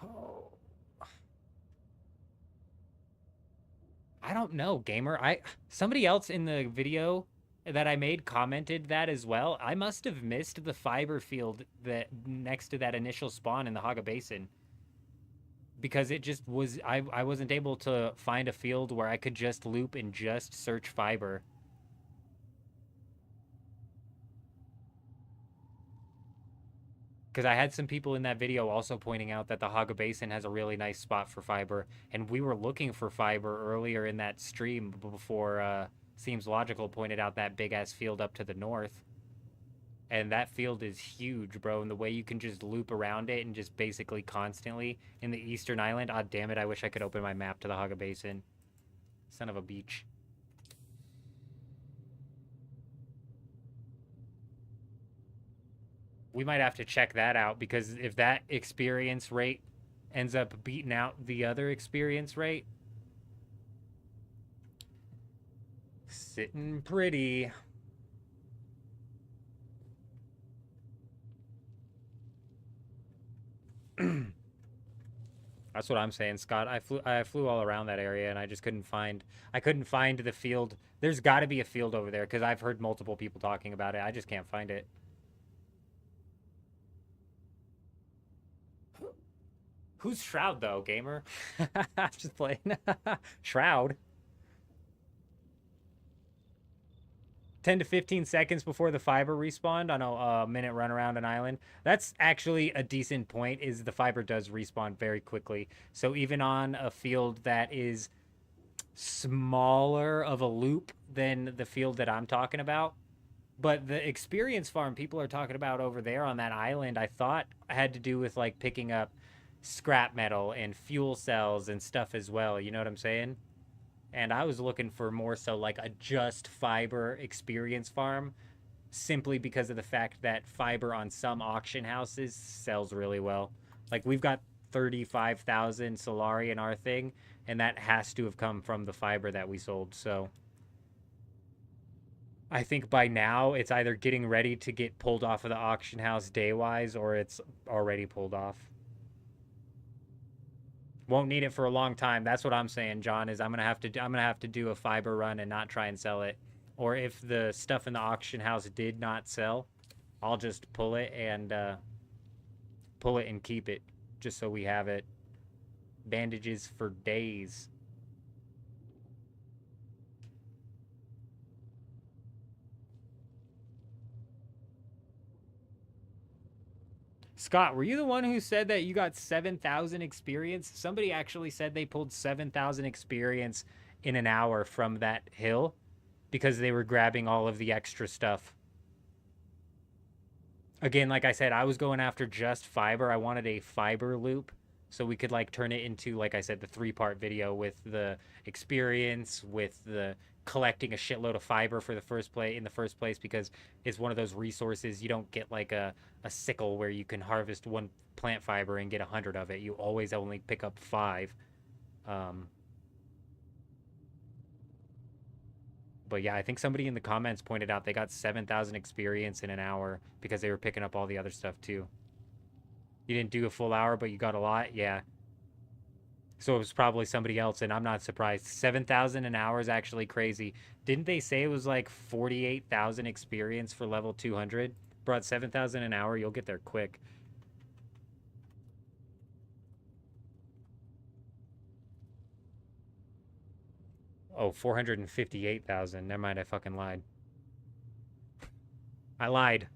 Oh. I don't know, gamer. Somebody else in the video that I made commented that as well. I must have missed the fiber field that next to that initial spawn in the Haga Basin. Because it just was, I wasn't able to find a field where I could just loop and just search fiber. Because I had some people in that video also pointing out that the Haga Basin has a really nice spot for fiber. And we were looking for fiber earlier in that stream before Seems Logical pointed out that big-ass field up to the north. And that field is huge, bro. And the way you can just loop around it and just basically constantly in the eastern island. Ah, damn it. I wish I could open my map to the Haga Basin. Son of a beach. We might have to check that out, because if that experience rate ends up beating out the other experience rate, sitting pretty. That's what I'm saying, Scott. I flew all around that area and I just couldn't find the field. There's got to be a field over there because I've heard multiple people talking about it. I just can't find it. Who's Shroud though, gamer? I'm just playing. Shroud. 10 to 15 seconds before the fiber respawned on a minute run around an island. That's actually a decent point, is the fiber does respawn very quickly. So even on a field that is smaller of a loop than the field that I'm talking about, but the experience farm people are talking about over there on that island, I thought had to do with like picking up scrap metal and fuel cells and stuff as well. You know what I'm saying? And I was looking for more so like a just fiber experience farm, simply because of the fact that fiber on some auction houses sells really well. Like we've got 35,000 Solari in our thing, and that has to have come from the fiber that we sold. So I think by now it's either getting ready to get pulled off of the auction house day-wise, or it's already pulled off. Won't need it for a long time. That's what I'm saying, John, is I'm gonna have to do a fiber run and not try and sell it. Or if the stuff in the auction house did not sell, I'll just pull it and keep it, just so we have it. Bandages for days. Scott, were you the one who said that you got 7,000 experience? Somebody actually said they pulled 7,000 experience in an hour from that hill because they were grabbing all of the extra stuff. Again, like I said, I was going after just fiber. I wanted a fiber loop So we could like turn it into, like I said, the 3-part video with the experience, with the collecting a shitload of fiber for the first place, because it's one of those resources. You don't get like a sickle where you can harvest one plant fiber and get 100 of it. You always only pick up 5. But yeah, I think somebody in the comments pointed out they got 7,000 experience in an hour because they were picking up all the other stuff too. You didn't do a full hour, but you got a lot? Yeah. So it was probably somebody else, and I'm not surprised. 7,000 an hour is actually crazy. Didn't they say it was like 48,000 experience for level 200? Bro, at 7,000 an hour, you'll get there quick. Oh, 458,000. Never mind, I fucking lied. I lied.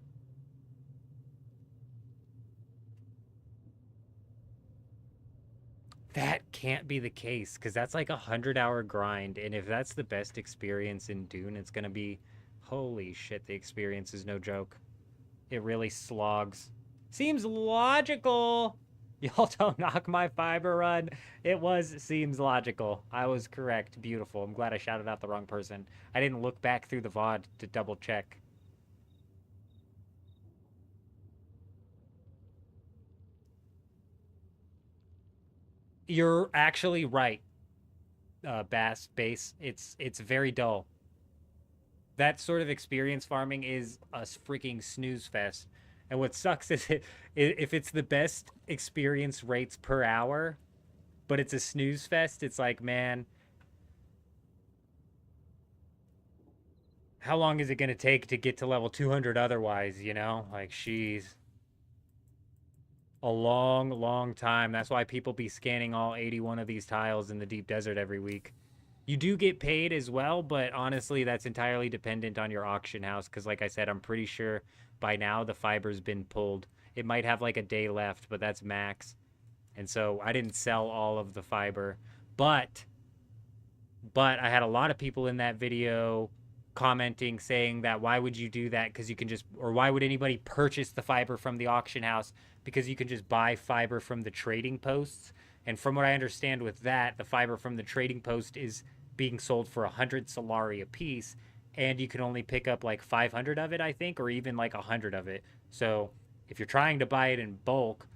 That can't be the case, because that's like a 100-hour grind, and if that's the best experience in Dune, it's gonna be... Holy shit, the experience is no joke. It really slogs. Seems logical! Y'all don't knock my fiber run. Seems logical. I was correct. Beautiful. I'm glad I shouted out the wrong person. I didn't look back through the VOD to double check. You're actually right, Base. It's very dull. That sort of experience farming is a freaking snooze fest. And what sucks is if it's the best experience rates per hour, but it's a snooze fest, it's like, man, how long is it going to take to get to level 200 otherwise, you know? Like, she's a long, long time. That's why people be scanning all 81 of these tiles in the deep desert every week. You do get paid as well, but honestly, that's entirely dependent on your auction house, because like I said, I'm pretty sure by now the fiber's been pulled. It might have like a day left, but that's max. And so I didn't sell all of the fiber, but I had a lot of people in that video commenting saying that why would you do that, because you can just, or why would anybody purchase the fiber from the auction house, because you can just buy fiber from the trading posts. And from what I understand with that, the fiber from the trading post is being sold for 100 Solari a piece, and you can only pick up like 500 of it, I think, or even like 100 of it. So if you're trying to buy it in bulk,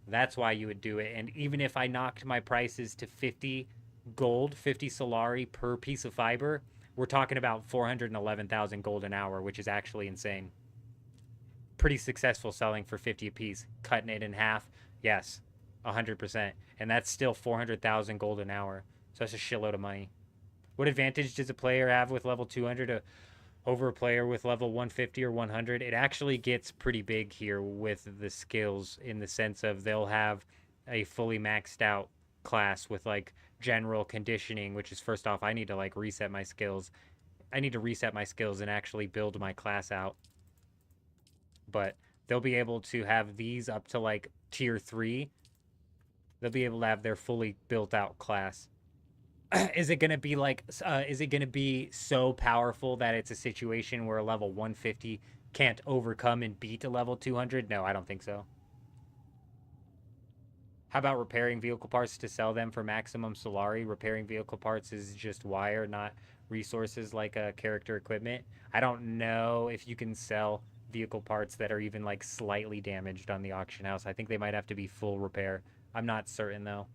that's why you would do it. And even if I knocked my prices to 50 gold, 50 Solari per piece of fiber, we're talking about 411,000 gold an hour, which is actually insane. Pretty successful selling for 50 a piece. Cutting it in half, yes, 100%. And that's still 400,000 gold an hour. So that's a shitload of money. What advantage does a player have with level 200 over a player with level 150 or 100? It actually gets pretty big here with the skills, in the sense of they'll have a fully maxed out class with like general conditioning, which is, first off, I need to like reset my skills. I need to reset my skills and actually build my class out. But they'll be able to have these up to like tier 3. They'll be able to have their fully built out class. Is it going to be like, is it going to be so powerful that it's a situation where a level 150 can't overcome and beat a level 200? No, I don't think so. How about repairing vehicle parts to sell them for maximum Solari? Repairing vehicle parts is just wire, not resources like character equipment. I don't know if you can sell vehicle parts that are even like slightly damaged on the auction house. I think they might have to be full repair. I'm not certain though.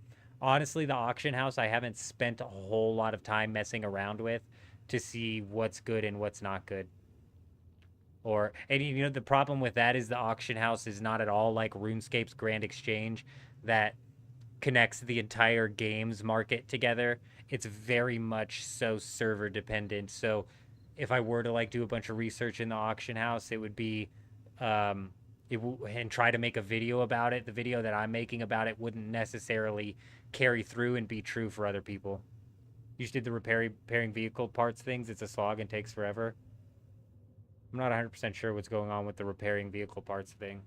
Honestly, the auction house, I haven't spent a whole lot of time messing around with to see what's good and what's not good. And you know, the problem with that is the auction house is not at all like RuneScape's Grand Exchange that connects the entire games market together. It's very much so server dependent. So if I were to like do a bunch of research in the auction house, it would be and try to make a video about it. The video that I'm making about it wouldn't necessarily carry through and be true for other people. You just did the repairing vehicle parts things. It's a slog and takes forever. I'm not 100% sure what's going on with the repairing vehicle parts thing.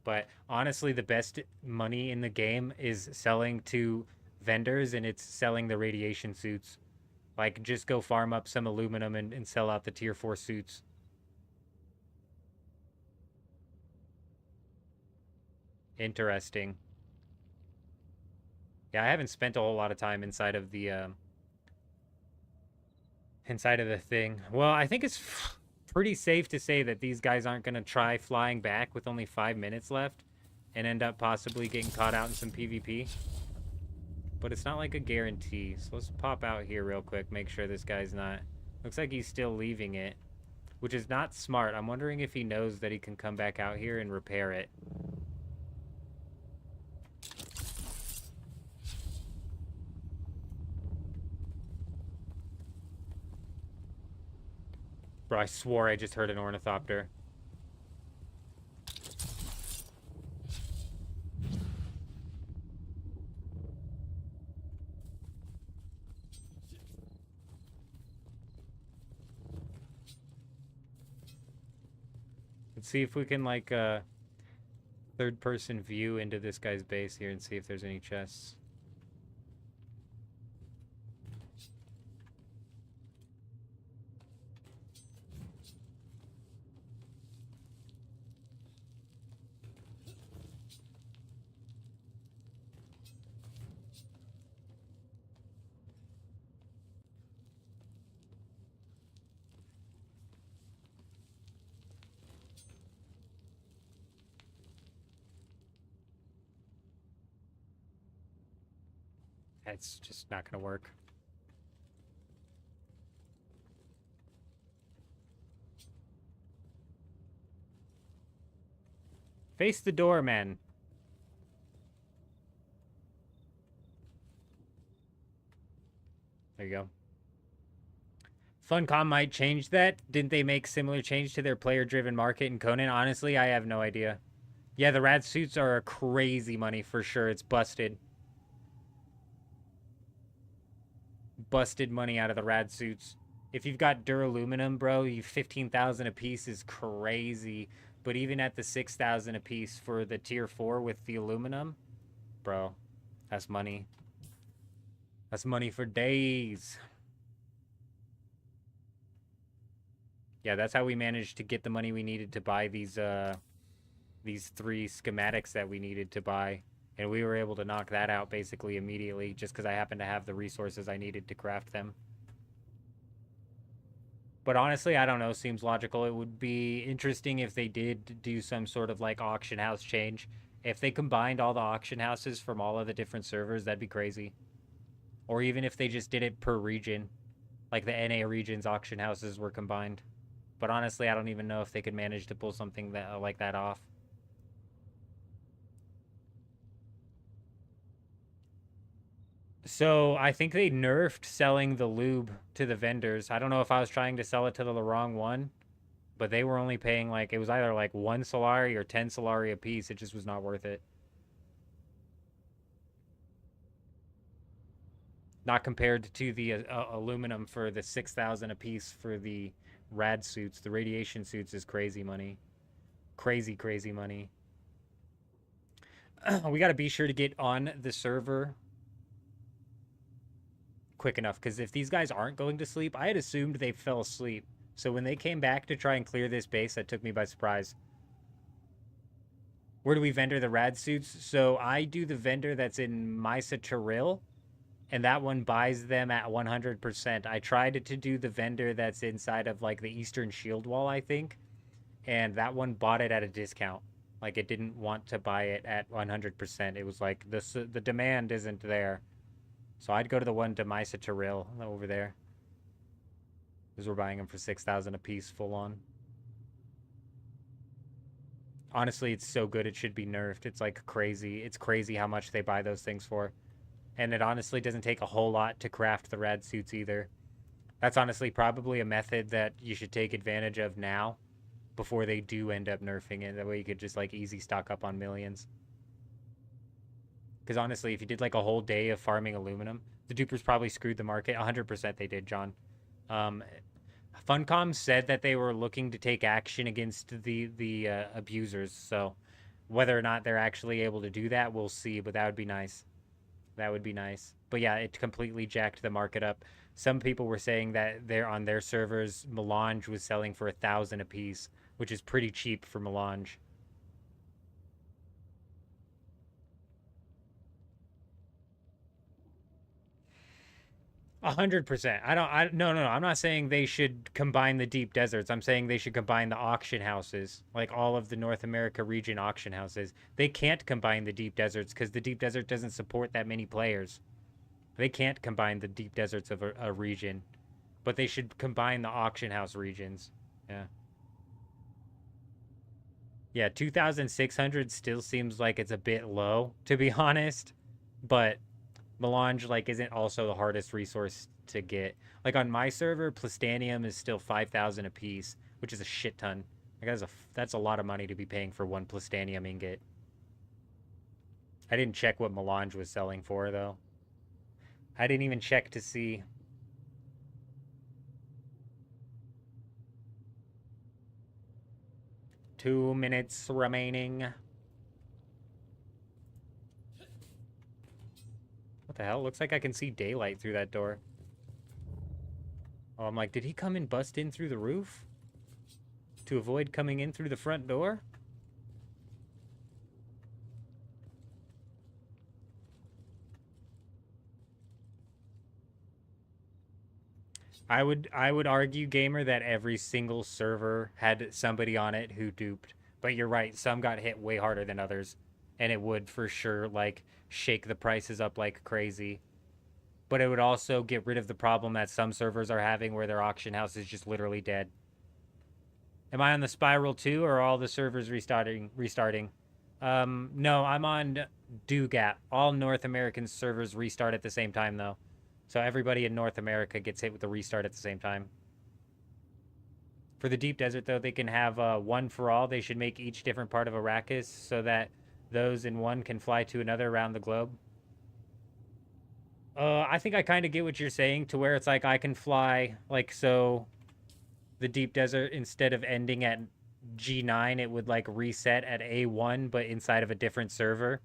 But honestly, the best money in the game is selling to vendors, and it's selling the radiation suits. Like, just go farm up some aluminum and sell out the tier 4 suits. Interesting. Yeah, I haven't spent a whole lot of time inside of the thing. Well, I think it's pretty safe to say that these guys aren't going to try flying back with only 5 minutes left and end up possibly getting caught out in some PvP. But it's not like a guarantee. So let's pop out here real quick, make sure this guy's not... Looks like he's still leaving it, which is not smart. I'm wondering if he knows that he can come back out here and repair it. Bro, I swore I just heard an ornithopter. Let's see if we can, like, third-person view into this guy's base here and see if there's any chests. It's just not gonna work. Face the door, man. There you go. Funcom might change that. Didn't they make similar change to their player-driven market in Conan? Honestly, I have no idea. Yeah, the rad suits are crazy money for sure. It's busted. Busted money out of the rad suits. If you've got duraluminum, bro, you 15,000 a piece is crazy. But even at the 6,000 a piece for the tier 4 with the aluminum, bro, that's money. That's money for days. Yeah, that's how we managed to get the money we needed to buy these 3 schematics that we needed to buy. And we were able to knock that out basically immediately just because I happened to have the resources I needed to craft them. But honestly, I don't know. Seems logical. It would be interesting if they did do some sort of like auction house change. If they combined all the auction houses from all of the different servers, that'd be crazy. Or even if they just did it per region. Like the NA region's auction houses were combined. But honestly, I don't even know if they could manage to pull something that like that off. So I think they nerfed selling the lube to the vendors. I don't know if I was trying to sell it to the wrong one, but they were only paying like, it was either like 1 Solari or 10 Solari a piece. It just was not worth it. Not compared to the aluminum for the 6,000 a piece for the rad suits. The radiation suits is crazy money. Crazy, crazy money. We got to be sure to get on the server quick enough, because if these guys aren't going to sleep, I had assumed they fell asleep. So when they came back to try and clear this base, that took me by surprise. Where do we vendor the rad suits? So I do the vendor that's in Misa Tiril, and that one buys them at 100%. I tried to do the vendor that's inside of like the Eastern Shield Wall, I think, and that one bought it at a discount. Like it didn't want to buy it at 100%. It was like the demand isn't there. So I'd go to the one to Misa Tiril over there. Because we're buying them for 6,000 a piece full on. Honestly, it's so good it should be nerfed. It's like crazy. It's crazy how much they buy those things for. And it honestly doesn't take a whole lot to craft the rad suits either. That's honestly probably a method that you should take advantage of now before they do end up nerfing it. That way you could just like easy stock up on millions. Because honestly, if you did like a whole day of farming aluminum, the dupers probably screwed the market. 100% they did, John. Funcom said that they were looking to take action against the abusers. So whether or not they're actually able to do that, we'll see. But that would be nice. That would be nice. But yeah, it completely jacked the market up. Some people were saying that they're on their servers, Melange was selling for 1,000 a piece, which is pretty cheap for Melange. 100%. No. I'm not saying they should combine the deep deserts. I'm saying they should combine the auction houses, like all of the North America region auction houses. They can't combine the deep deserts because the deep desert doesn't support that many players. They can't combine the deep deserts of a region, but they should combine the auction house regions. Yeah. Yeah, 2,600 still seems like it's a bit low, to be honest, but Melange like isn't also the hardest resource to get. Like on my server, Plastanium is still 5,000 a piece, which is a shit ton. Like that's a lot of money to be paying for one Plastanium ingot. I didn't check what Melange was selling for though. I didn't even check to see. Two minutes remaining. What the hell? Looks like I can see daylight through that door. Oh, I'm like, did he come and bust in through the roof? To avoid coming in through the front door? I would argue, gamer, that every single server had somebody on it who duped. But you're right, some got hit way harder than others. And it would for sure like shake the prices up like crazy. But it would also get rid of the problem that some servers are having where their auction house is just literally dead. Am I on the spiral too, or are all the servers restarting? No, I'm on DoGap. All North American servers restart at the same time, though. So everybody in North America gets hit with the restart at the same time. For the deep desert, though, they can have one for all. They should make each different part of Arrakis so that those in one can fly to another around the globe. I think I kind of get what you're saying, to where it's like I can fly, like, so the deep desert, instead of ending at G9, it would like reset at A1, but inside of a different server.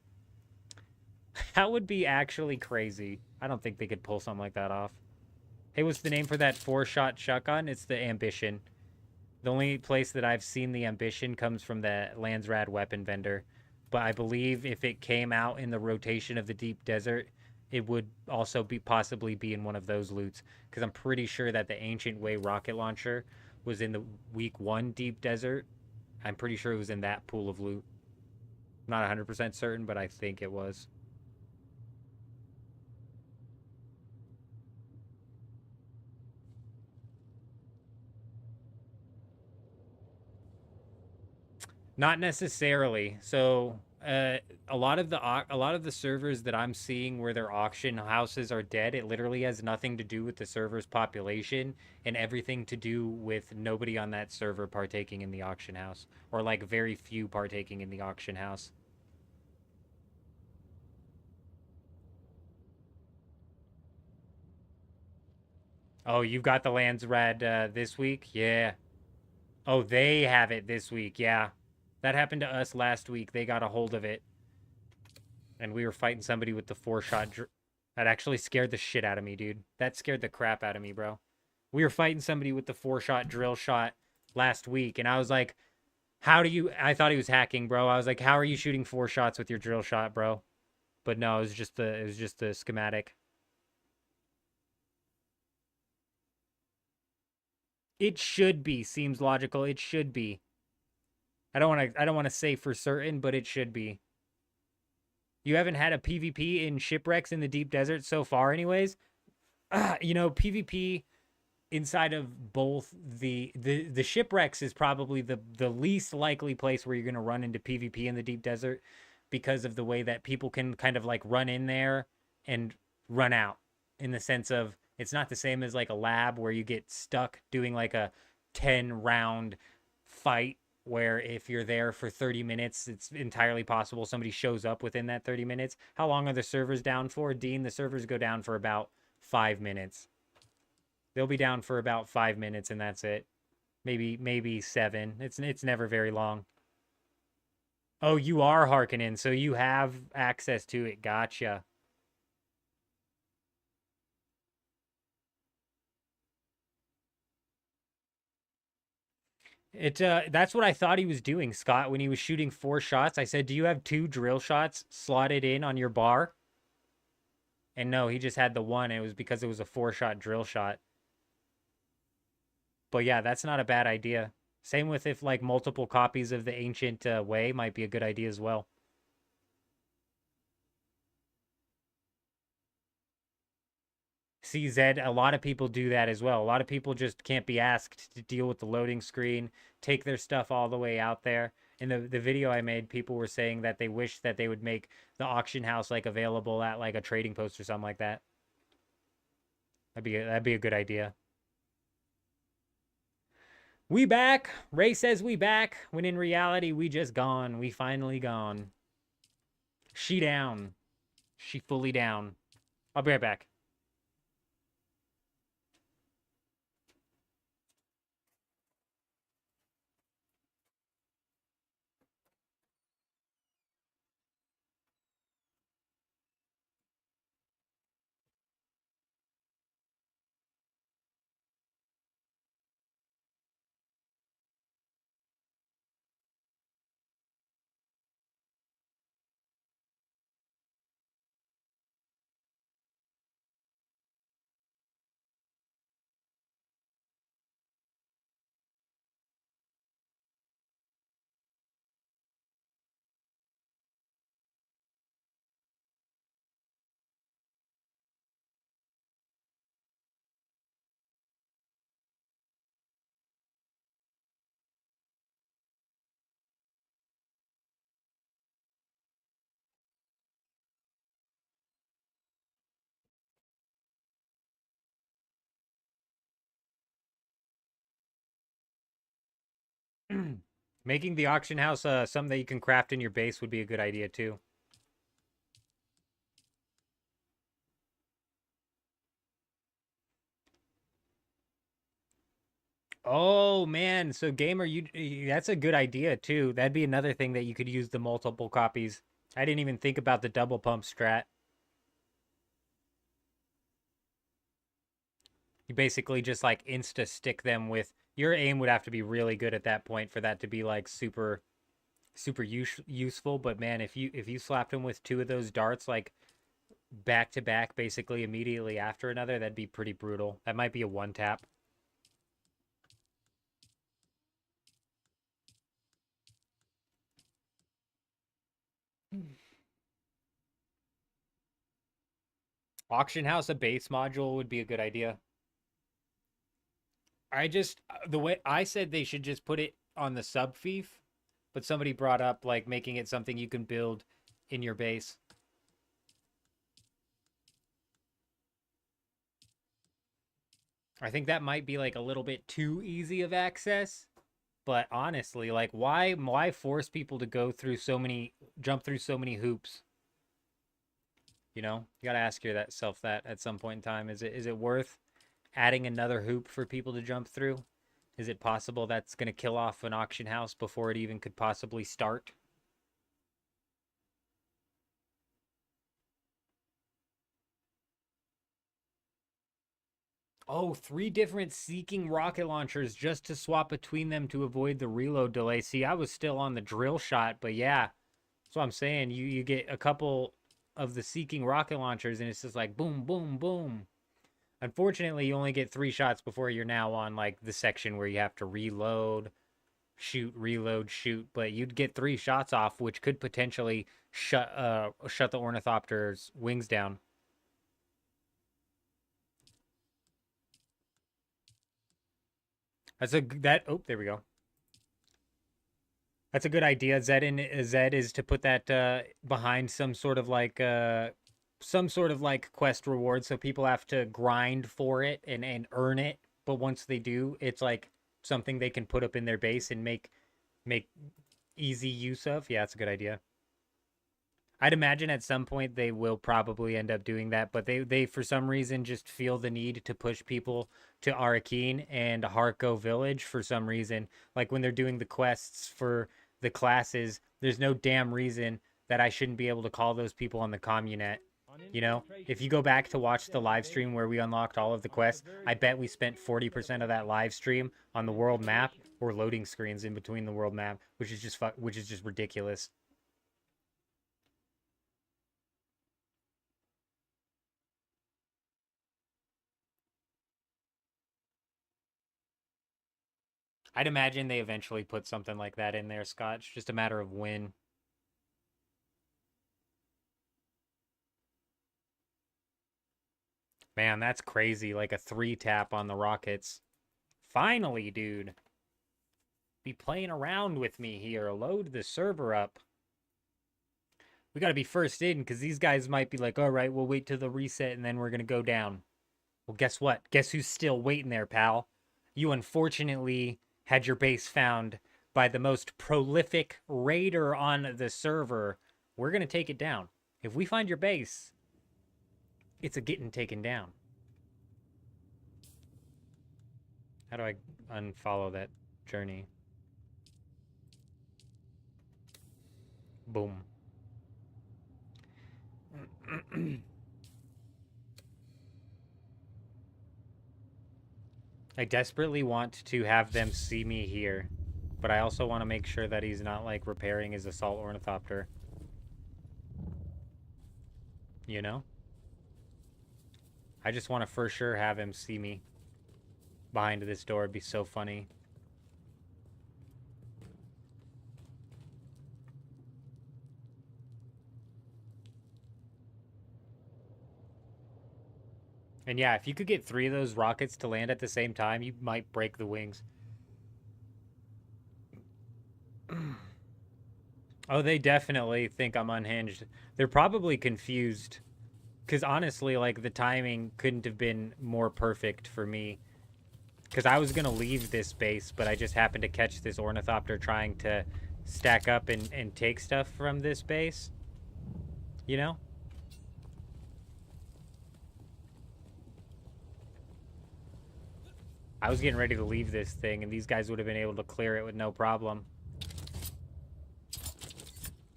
That would be actually crazy. I don't think they could pull something like that off. Hey, what's the name for that 4-shot shotgun? It's the Ambition. The only place that I've seen the Ambition comes from the Landsrad weapon vendor. But I believe if it came out in the rotation of the deep desert, it would also possibly be in one of those loots. Because I'm pretty sure that the Ancient Way rocket launcher was in the week 1 deep desert. I'm pretty sure it was in that pool of loot. Not 100% certain, but I think it was. Not necessarily. So a lot of the servers that I'm seeing where their auction houses are dead, it literally has nothing to do with the server's population and everything to do with nobody on that server partaking in the auction house, or like very few partaking in the auction house. Oh, you've got the Landsrad this week? Yeah. Oh, they have it this week. Yeah. That happened to us last week. They got a hold of it. And we were fighting somebody with the 4-shot. That actually scared the shit out of me, dude. That scared the crap out of me, bro. We were fighting somebody with the 4-shot drill shot last week. And I was like, how do you... I thought he was hacking, bro. I was like, how are you shooting 4 shots with your drill shot, bro? But no, it was just the schematic. It should be. Seems logical. It should be. I don't want to say for certain, but it should be. You haven't had a PvP in shipwrecks in the deep desert so far anyways. You know, PvP inside of both the shipwrecks is probably the least likely place where you're going to run into PvP in the deep desert, because of the way that people can kind of like run in there and run out, in the sense of it's not the same as like a lab where you get stuck doing like a 10-round fight, where if you're there for 30 minutes, it's entirely possible somebody shows up within that 30 minutes. How long are the servers down for, Dean? The servers go down for about 5 minutes. They'll be down for about 5 minutes, and that's it. Maybe 7. It's never very long. Oh, you are Harkonnen, so you have access to it. Gotcha. That's what I thought he was doing, Scott, when he was shooting 4 shots. I said, do you have 2 drill shots slotted in on your bar? And no, he just had the one. It was because it was a 4-shot drill shot. But yeah, that's not a bad idea. Same with if like multiple copies of the Ancient Way might be a good idea as well. See, Zed, a lot of people do that as well. A lot of people just can't be asked to deal with the loading screen, take their stuff all the way out there. In the video I made, people were saying that they wish that they would make the auction house like available at like a trading post or something like that. That'd be a good idea. We back. Ray says we back, when in reality we just gone. We finally gone. She down. She fully down. I'll be right back. Making the auction house something that you can craft in your base would be a good idea too. Oh man, so gamer, that's a good idea too. That'd be another thing that you could use the multiple copies. I didn't even think about the double pump strat. You basically just like insta stick them with your aim would have to be really good at that point for that to be like super useful, but man, if you slapped them with 2 of those darts like back to back basically immediately after another, that'd be pretty brutal. That might be a one tap. Auction house a base module would be a good idea. The way I said they should just put it on the sub fief, but somebody brought up like making it something you can build in your base. I think that might be like a little bit too easy of access, but honestly, like why force people to jump through so many hoops? You know, you got to ask yourself that at some point in time. Is it worth adding another hoop for people to jump through? Is it possible that's going to kill off an auction house before it even could possibly start? Oh, 3 different seeking rocket launchers just to swap between them to avoid the reload delay. See, I was still on the drill shot, but yeah. That's what I'm saying. You get a couple of the seeking rocket launchers and it's just like boom, boom, boom. Unfortunately, you only get 3 shots before you're now on like the section where you have to reload, shoot, reload, shoot. But you'd get 3 shots off, which could potentially shut the Ornithopter's wings down. Oh, there we go. That's a good idea. Zed is to put that behind some sort of like quest reward, so people have to grind for it and earn it. But once they do, it's like something they can put up in their base and make easy use of. Yeah, that's a good idea. I'd imagine at some point they will probably end up doing that, but they for some reason just feel the need to push people to Arakeen and Harko Village for some reason. Like when they're doing the quests for the classes, there's no damn reason that I shouldn't be able to call those people on the communet. You know, if you go back to watch the live stream where we unlocked all of the quests, I bet we spent 40% of that live stream on the world map or loading screens in between the world map, which is just ridiculous. I'd imagine they eventually put something like that in there, Scott. It's just a matter of when. Man, that's crazy. Like a 3-tap on the Rockets. Finally, dude. Be playing around with me here. Load the server up. We got to be first in because these guys might be like, all right, we'll wait till the reset and then we're going to go down. Well, guess what? Guess who's still waiting there, pal? You unfortunately had your base found by the most prolific raider on the server. We're going to take it down. If we find your base, it's a getting taken down. How do I unfollow that journey? Boom. I desperately want to have them see me here, but I also want to make sure that he's not like repairing his assault ornithopter. You know? I just want to for sure have him see me behind this door. It'd be so funny. And yeah, if you could get 3 of those rockets to land at the same time, you might break the wings. Oh, they definitely think I'm unhinged. They're probably confused. Because honestly, like, the timing couldn't have been more perfect for me. Because I was going to leave this base, but I just happened to catch this ornithopter trying to stack up and take stuff from this base. You know? I was getting ready to leave this thing, and these guys would have been able to clear it with no problem.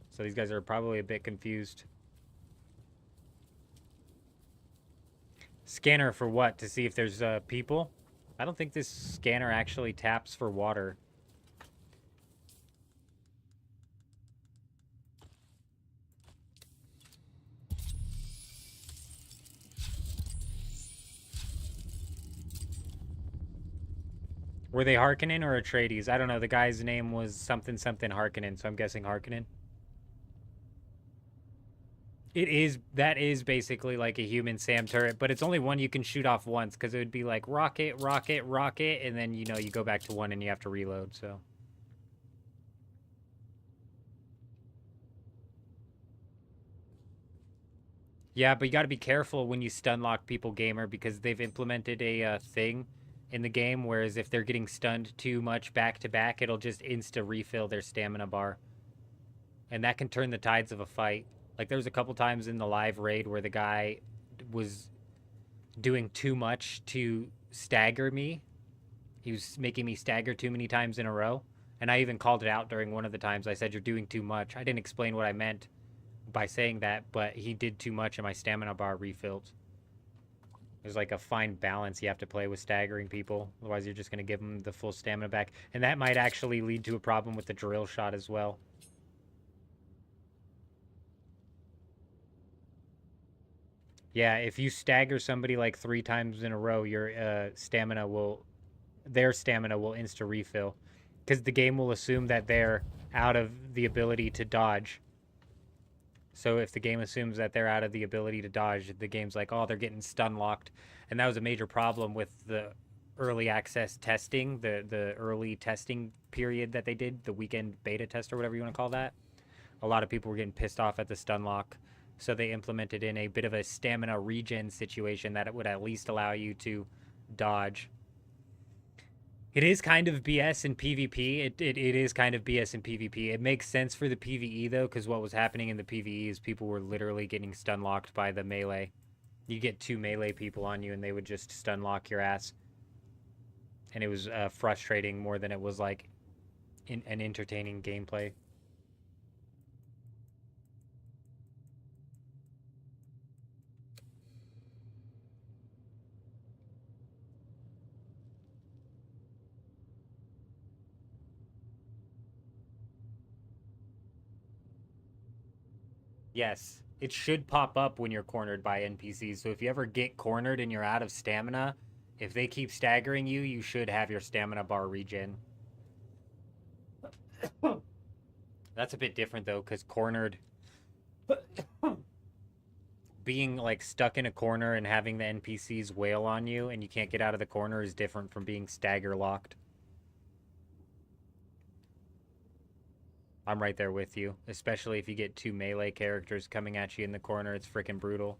So these guys are probably a bit confused. Scanner for what? To see if there's people? I don't think this scanner actually taps for water. Were they Harkonnen or Atreides? I don't know. The guy's name was something Harkonnen, so I'm guessing Harkonnen. That is basically like a human SAM turret, but it's only one you can shoot off once, because it would be like rocket, rocket, rocket, and then, you know, you go back to one and you have to reload, so. Yeah, but you got to be careful when you stun lock people, gamer, because they've implemented a thing in the game, whereas if they're getting stunned too much back to back, it'll just insta refill their stamina bar. And that can turn the tides of a fight. Like, there was a couple times in the live raid where the guy was doing too much to stagger me. He was making me stagger too many times in a row. And I even called it out during one of the times. I said, you're doing too much. I didn't explain what I meant by saying that, but he did too much and my stamina bar refilled. There's like a fine balance you have to play with staggering people. Otherwise, you're just going to give them the full stamina back. And that might actually lead to a problem with the drill shot as well. Yeah, if you stagger somebody like 3 times in a row, your their stamina will insta refill, because the game will assume that they're out of the ability to dodge. So if the game assumes that they're out of the ability to dodge, the game's like, oh, they're getting stun locked. And that was a major problem with the early access testing, the early testing period that they did, the weekend beta test or whatever you want to call that. A lot of people were getting pissed off at the stun lock. So they implemented in a bit of a stamina regen situation that it would at least allow you to dodge. It is kind of BS in PvP. It is kind of BS in PvP. It makes sense for the PvE, though, because what was happening in the PvE is people were literally getting stun locked by the melee. You get 2 melee people on you, and they would just stun lock your ass. And it was frustrating more than it was, like, an entertaining gameplay. Yes, it should pop up when you're cornered by NPCs. So if you ever get cornered and you're out of stamina, if they keep staggering you, you should have your stamina bar regen. That's a bit different though, because cornered, being like stuck in a corner and having the NPCs wail on you and you can't get out of the corner is different from being stagger locked. I'm right there with you, especially if you get two melee characters coming at you in the corner. It's freaking brutal.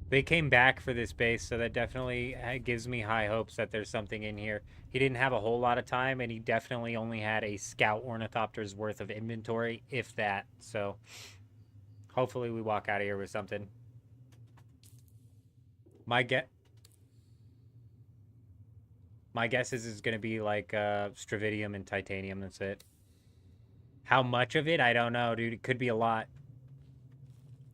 They came back for this base, so that definitely gives me high hopes that there's something in here. He didn't have a whole lot of time, and he definitely only had a scout ornithopter's worth of inventory, if that. So hopefully we walk out of here with something. My guess is it's going to be like Stravidium and Titanium. That's it. How much of it? I don't know, dude. It could be a lot.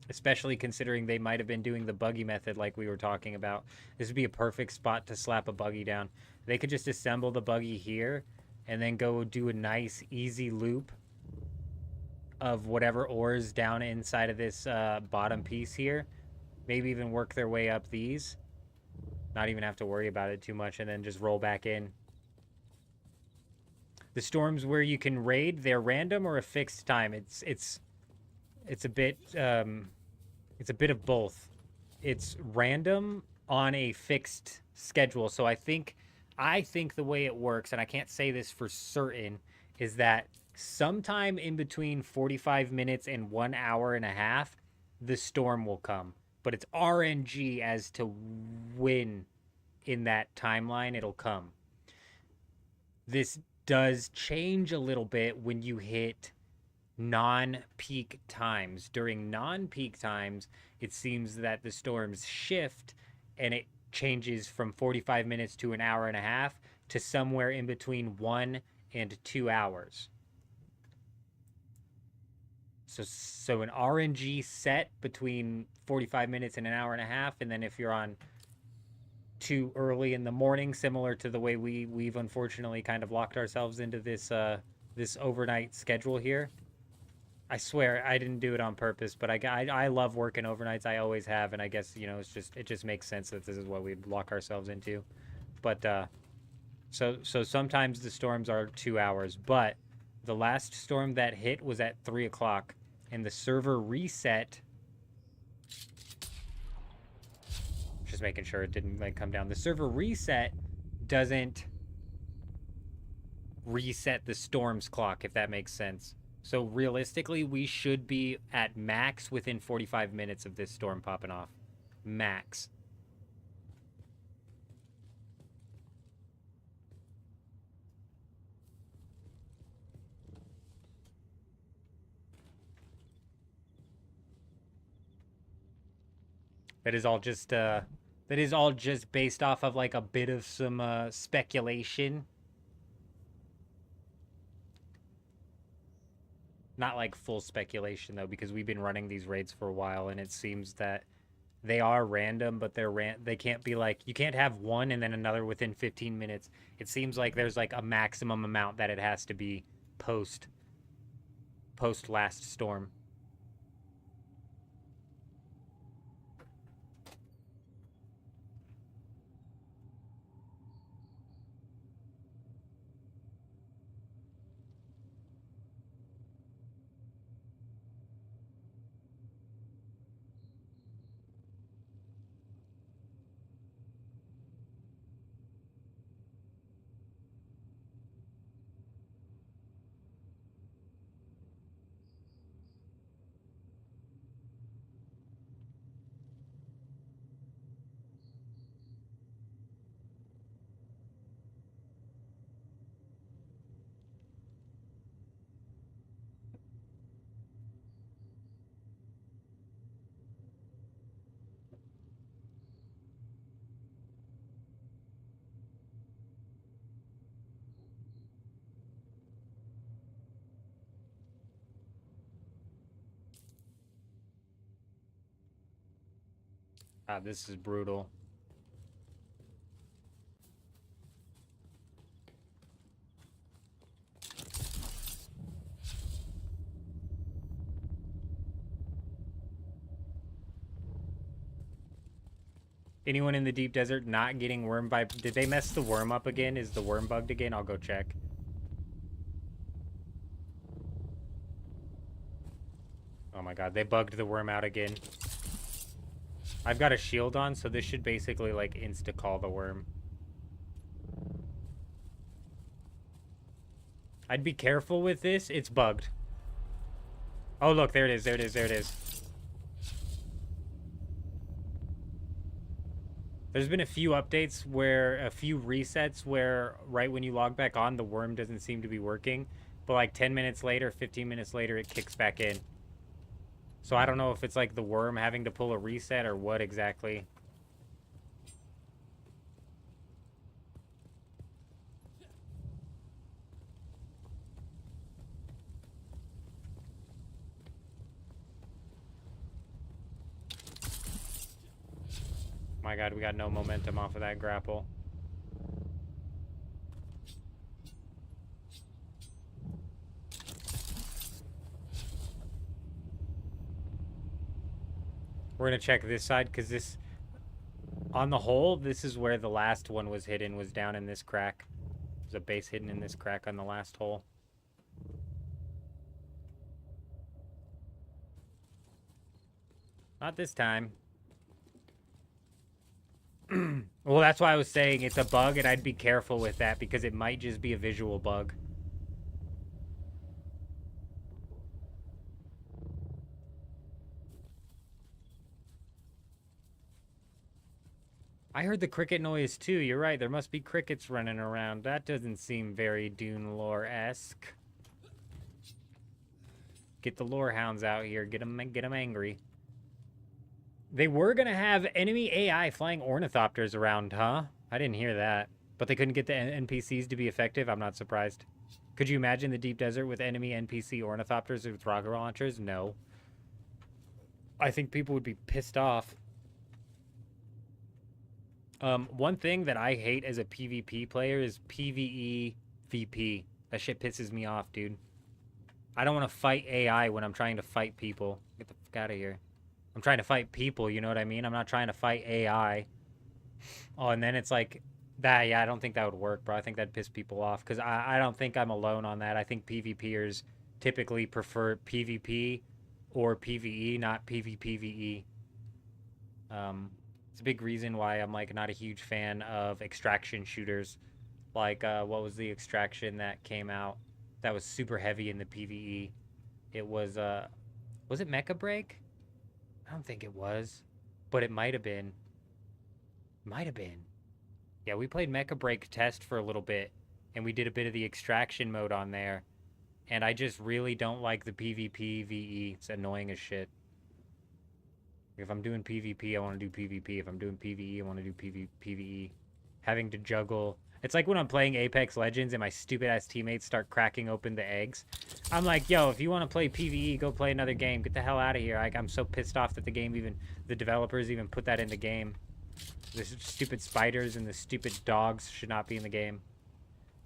Especially considering they might have been doing the buggy method like we were talking about. This would be a perfect spot to slap a buggy down. They could just assemble the buggy here and then go do a nice, easy loop of whatever ores down inside of this bottom piece here. Maybe even work their way up these. Not even have to worry about it too much and then just roll back in. The storms where you can raid, they're random or a fixed time. It's a bit it's a bit of both. It's random on a fixed schedule. So I think the way it works, and I can't say this for certain, is that sometime in between 45 minutes and 1 hour and a half, the storm will come. But it's RNG as to when in that timeline it'll come. This does change a little bit when you hit non-peak times. During non-peak times, it seems that the storms shift and it changes from 45 minutes to an hour and a half to somewhere in between 1 and 2 hours. So an RNG set between 45 minutes and an hour and a half, and then if you're on too early in the morning, similar to the way we've unfortunately kind of locked ourselves into this this overnight schedule here. I swear I didn't do it on purpose, but I love working overnights. I always have, and I guess, you know, it just makes sense that this is what we'd lock ourselves into. But so sometimes the storms are 2 hours, but the last storm that hit was at 3 o'clock, and the server reset. Just making sure it didn't like come down. The server reset doesn't reset the storm's clock, if that makes sense. So realistically, we should be at max within 45 minutes of this storm popping off. Max. That is all just based off of like a bit of some speculation. Not like full speculation though, because we've been running these raids for a while, and it seems that they are random, but they can't be like, you can't have one and then another within 15 minutes. It seems like there's like a maximum amount that it has to be post last storm. Ah, this is brutal. Anyone in the deep desert not getting worm by... Did they mess the worm up again? Is the worm bugged again? I'll go check. Oh my god, they bugged the worm out again. I've got a shield on, so this should basically, like, insta-call the worm. I'd be careful with this. It's bugged. Oh, look, there it is, there it is, there it is. There's been a few updates where, a few resets where right when you log back on, the worm doesn't seem to be working. But like 10 minutes later, 15 minutes later, it kicks back in. So I don't know if it's like the worm having to pull a reset or what exactly. My god, we got no momentum off of that grapple. We're gonna check this side, because this... On the whole, this is where the last one was hidden, was down in this crack. There's a base hidden in this crack on the last hole. Not this time. Well, that's why I was saying it's a bug, and I'd be careful with that, because it might just be a visual bug. I heard the cricket noise, too. You're right, there must be crickets running around. That doesn't seem very Dune lore-esque. Get the lore hounds out here. Get them angry. They were going to have enemy AI flying ornithopters around, huh? I didn't hear that. But they couldn't get the NPCs to be effective? I'm not surprised. Could you imagine the deep desert with enemy NPC ornithopters with rocket launchers? No. I think people would be pissed off. One thing that I hate as a PvP player is PvE VP. That shit pisses me off, dude. I don't want to fight AI when I'm trying to fight people. Get the fuck out of here. I'm trying to fight people, you know what I mean? I'm not trying to fight AI. Oh, and then it's like, that, yeah, I don't think that would work, bro. I think that'd piss people off, because I don't think I'm alone on that. I think PvPers typically prefer PvP or PvE, not PvPvE. It's a big reason why I'm, like, not a huge fan of extraction shooters. Like, what was the extraction that came out that was super heavy in the PvE? It was it Mecha Break? I don't think it was, but it might have been. Might have been. Yeah, we played Mecha Break Test for a little bit, and we did a bit of the extraction mode on there, and I just really don't like the PvP VE. It's annoying as shit. If I'm doing PvP, I want to do PvP. If I'm doing PvE, I want to do PvE. Having to juggle... It's like when I'm playing Apex Legends and my stupid-ass teammates start cracking open the eggs. I'm like, yo, if you want to play PvE, go play another game. Get the hell out of here. I'm so pissed off that the developers even put that in the game. The stupid spiders and the stupid dogs should not be in the game.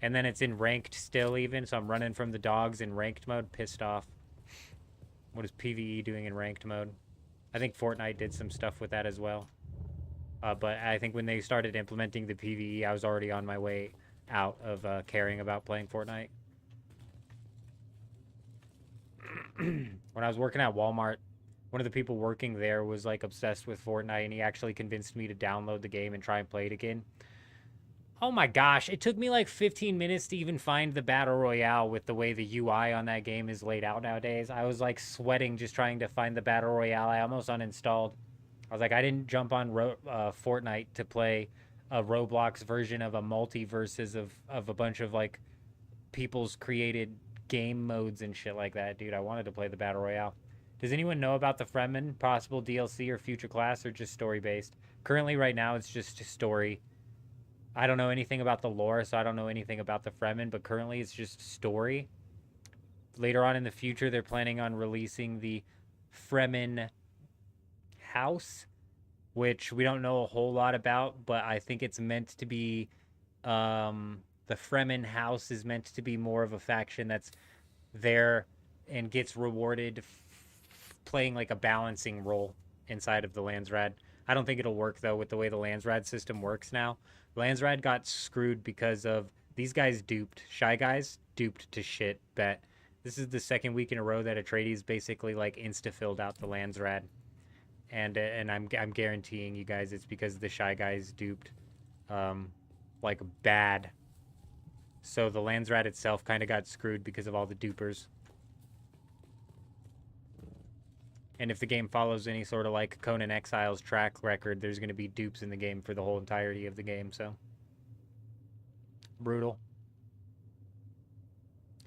And then it's in ranked still even, so I'm running from the dogs in ranked mode, pissed off. What is PvE doing in ranked mode? I think Fortnite did some stuff with that as well. But I think when they started implementing the PvE, I was already on my way out of caring about playing Fortnite. When I was working at Walmart, one of the people working there was like obsessed with Fortnite, and he actually convinced me to download the game and try and play it again. Oh my gosh, it took me like 15 minutes to even find the Battle Royale with the way the UI on that game is laid out nowadays. I was like sweating just trying to find the Battle Royale. I almost uninstalled. I was like, I didn't jump on Fortnite to play a Roblox version of a multiverses of a bunch of like people's created game modes and shit like that, dude. I wanted to play the Battle Royale. Does anyone know about the Fremen, possible DLC or future class, or just story-based? Currently, right now, it's just story. I don't know anything about the lore, so I don't know anything about the Fremen, but currently it's just story. Later on in the future, they're planning on releasing the Fremen House, which we don't know a whole lot about, but I think it's meant to be the Fremen house is meant to be more of a faction that's there and gets rewarded playing like a balancing role inside of the Landsrad. I don't think it'll work though with the way the Landsrad system works now. Landsrad got screwed because of these guys duped. Shy Guys duped to shit. Bet this is the second week in a row that Atreides basically like insta filled out the Landsrad, and I'm guaranteeing you guys it's because the Shy Guys duped, like bad. So the Landsrad itself kind of got screwed because of all the dupers. And if the game follows any sort of like Conan Exile's track record, there's going to be dupes in the game for the whole entirety of the game, so. Brutal.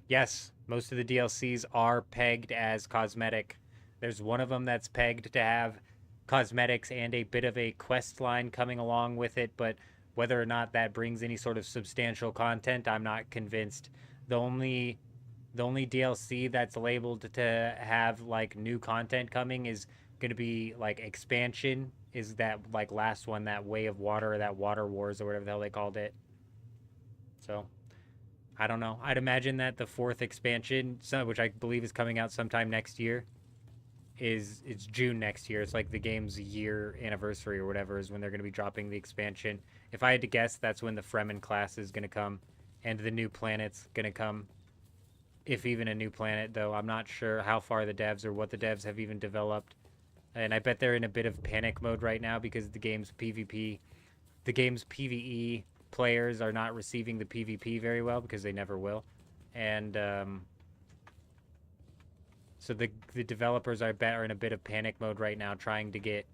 Yes, most of the DLCs are pegged as cosmetic. There's one of them that's pegged to have cosmetics and a bit of a quest line coming along with it, but whether or not that brings any sort of substantial content, I'm not convinced. The only DLC that's labeled to have like new content coming is going to be like expansion, is that like last one, that Way of Water or that Water Wars or whatever the hell they called it. So I don't know. I'd imagine that the 4th expansion, which I believe is coming out sometime next year, it's June next year. It's like the game's year anniversary or whatever is when they're going to be dropping the expansion. If I had to guess, that's when the Fremen class is going to come and the new planet's going to come. If even a new planet, though. I'm not sure how far the devs or what the devs have even developed. And I bet they're in a bit of panic mode right now because the game's PvP, the game's PvE players are not receiving the PvP very well because they never will. And so the developers, I bet, are in a bit of panic mode right now trying to get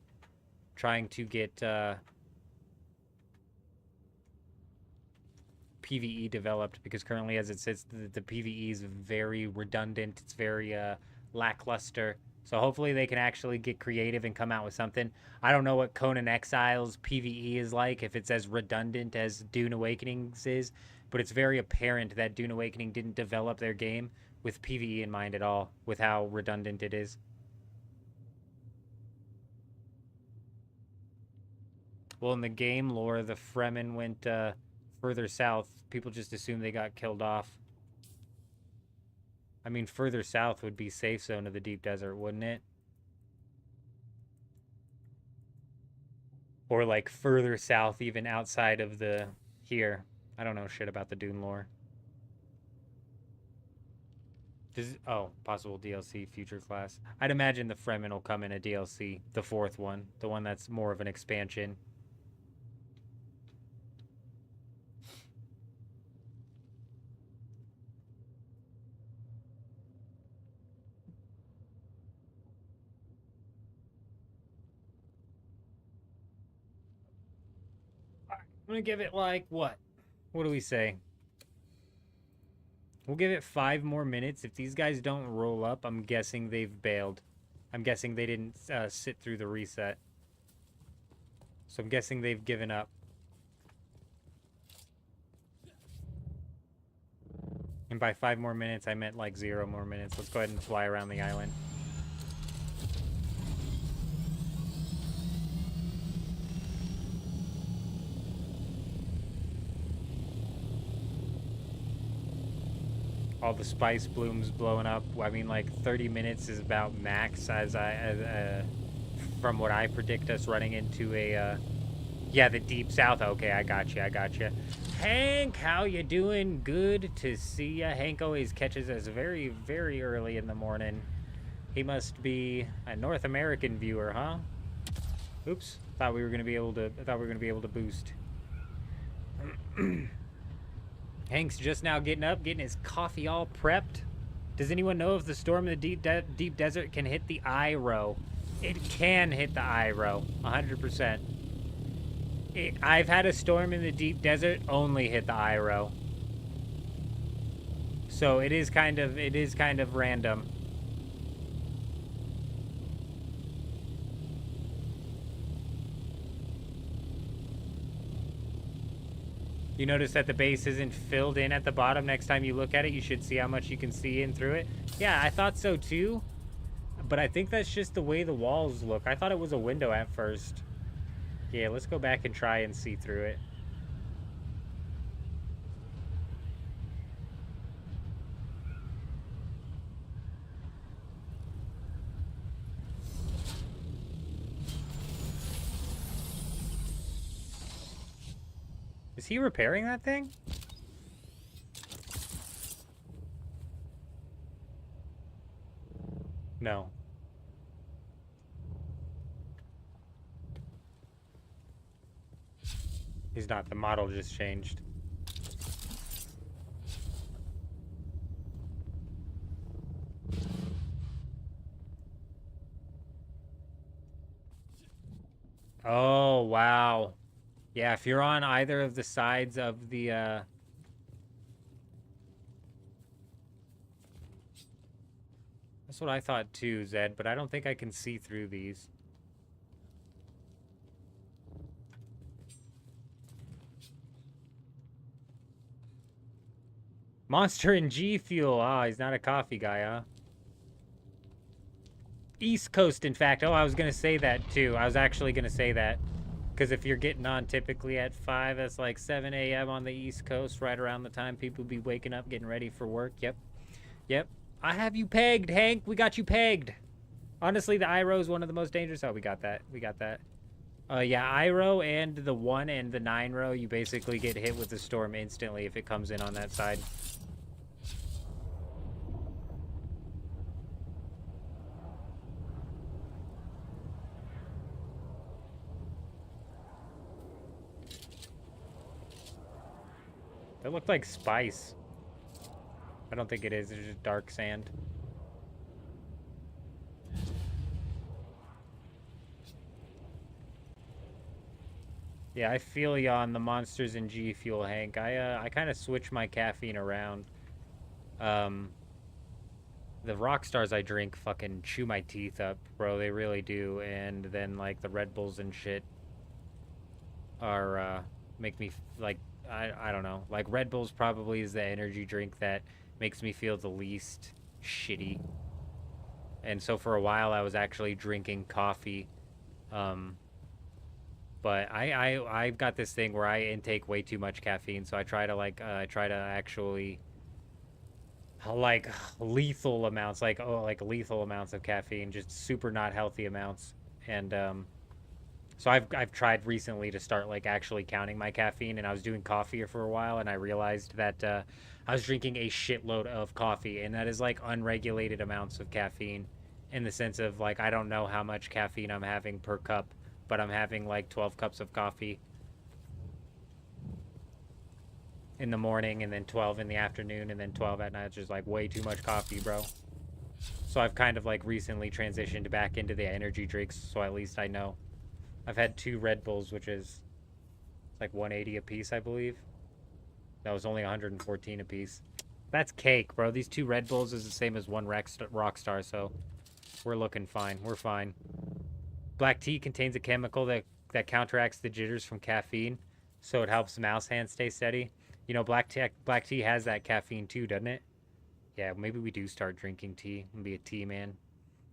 PvE developed, because currently as it sits, the PvE is very redundant. It's very lackluster. So hopefully they can actually get creative and come out with something. I don't know what Conan Exile's PvE is like, if it's as redundant as Dune Awakening's is, but it's very apparent that Dune Awakening didn't develop their game with PvE in mind at all, with how redundant it is. Well, in the game lore, the Fremen went further south. People just assume they got killed off. I mean, further south would be safe zone of the deep desert, wouldn't it? Or like further south, even outside of the here. I don't know shit about the Dune lore. Possible DLC future class. I'd imagine the Fremen will come in a DLC, the 4th one, the one that's more of an expansion. I'm gonna give it like what? What do we say? We'll give it 5 more minutes. If these guys don't roll up, I'm guessing they've bailed. I'm guessing they didn't sit through the reset. So I'm guessing they've given up. And by 5 more minutes, I meant like 0 more minutes. Let's go ahead and fly around the island. All the spice blooms blowing up. I mean, like 30 minutes is about max from what I predict us running into a, yeah, the deep south. Okay, I got you. Hank, how you doing? Good to see ya. Hank always catches us very, very early in the morning. He must be a North American viewer, huh? Oops, thought we were gonna be able to boost. Hank's just now getting up, getting his coffee all prepped. Does anyone know if the storm in the deep desert can hit the I row? It can hit the I row, 100%. I've had a storm in the deep desert only hit the I row. So it is kind of random. You notice that the base isn't filled in at the bottom. Next time you look at it, you should see how much you can see in through it. Yeah, I thought so too. But I think that's just the way the walls look. I thought it was a window at first. Yeah, let's go back and try and see through it. Is he repairing that thing? No. He's not. The model just changed. Oh, wow. Yeah, if you're on either of the sides of the, That's what I thought too, Zed, but I don't think I can see through these. Monster and G Fuel. Ah, he's not a coffee guy, huh? East Coast, in fact. Oh, I was going to say that too. I was actually going to say that. Because if you're getting on typically at 5, that's like 7 a.m. on the East Coast, right around the time people be waking up, getting ready for work. Yep. Yep. I have you pegged, Hank. We got you pegged. Honestly, the IRO is one of the most dangerous. Oh, we got that. We got that. Yeah, IRO and the 1 and the 9 row, you basically get hit with the storm instantly if it comes in on that side. That looked like spice. I don't think it is. It's just dark sand. Yeah, I feel you on the Monsters and G Fuel, Hank. I kind of switch my caffeine around. The rock stars I drink fucking chew my teeth up, bro. They really do. And then like the Red Bulls and shit are make me like I don't know. Like Red Bulls probably is the energy drink that makes me feel the least shitty. And so for a while I was actually drinking coffee. But I've got this thing where I intake way too much caffeine, so I try to actually like lethal amounts, like lethal amounts of caffeine, just super not healthy amounts. And so I've tried recently to start like actually counting my caffeine, and I was doing coffee for a while, and I realized that I was drinking a shitload of coffee, and that is like unregulated amounts of caffeine, in the sense of like I don't know how much caffeine I'm having per cup, but I'm having like 12 cups of coffee in the morning, and then 12 in the afternoon, and then 12 at night. It's just like way too much coffee, bro. So I've kind of like recently transitioned back into the energy drinks, so at least I know. I've had 2 Red Bulls, which is like 180 a piece, I believe. That was only 114 a piece. That's cake, bro. These 2 Red Bulls is the same as 1 Rockstar, so we're looking fine. We're fine. Black tea contains a chemical that counteracts the jitters from caffeine, so it helps mouse hands stay steady. You know, black tea has that caffeine too, doesn't it? Yeah, maybe we do start drinking tea and be a tea man.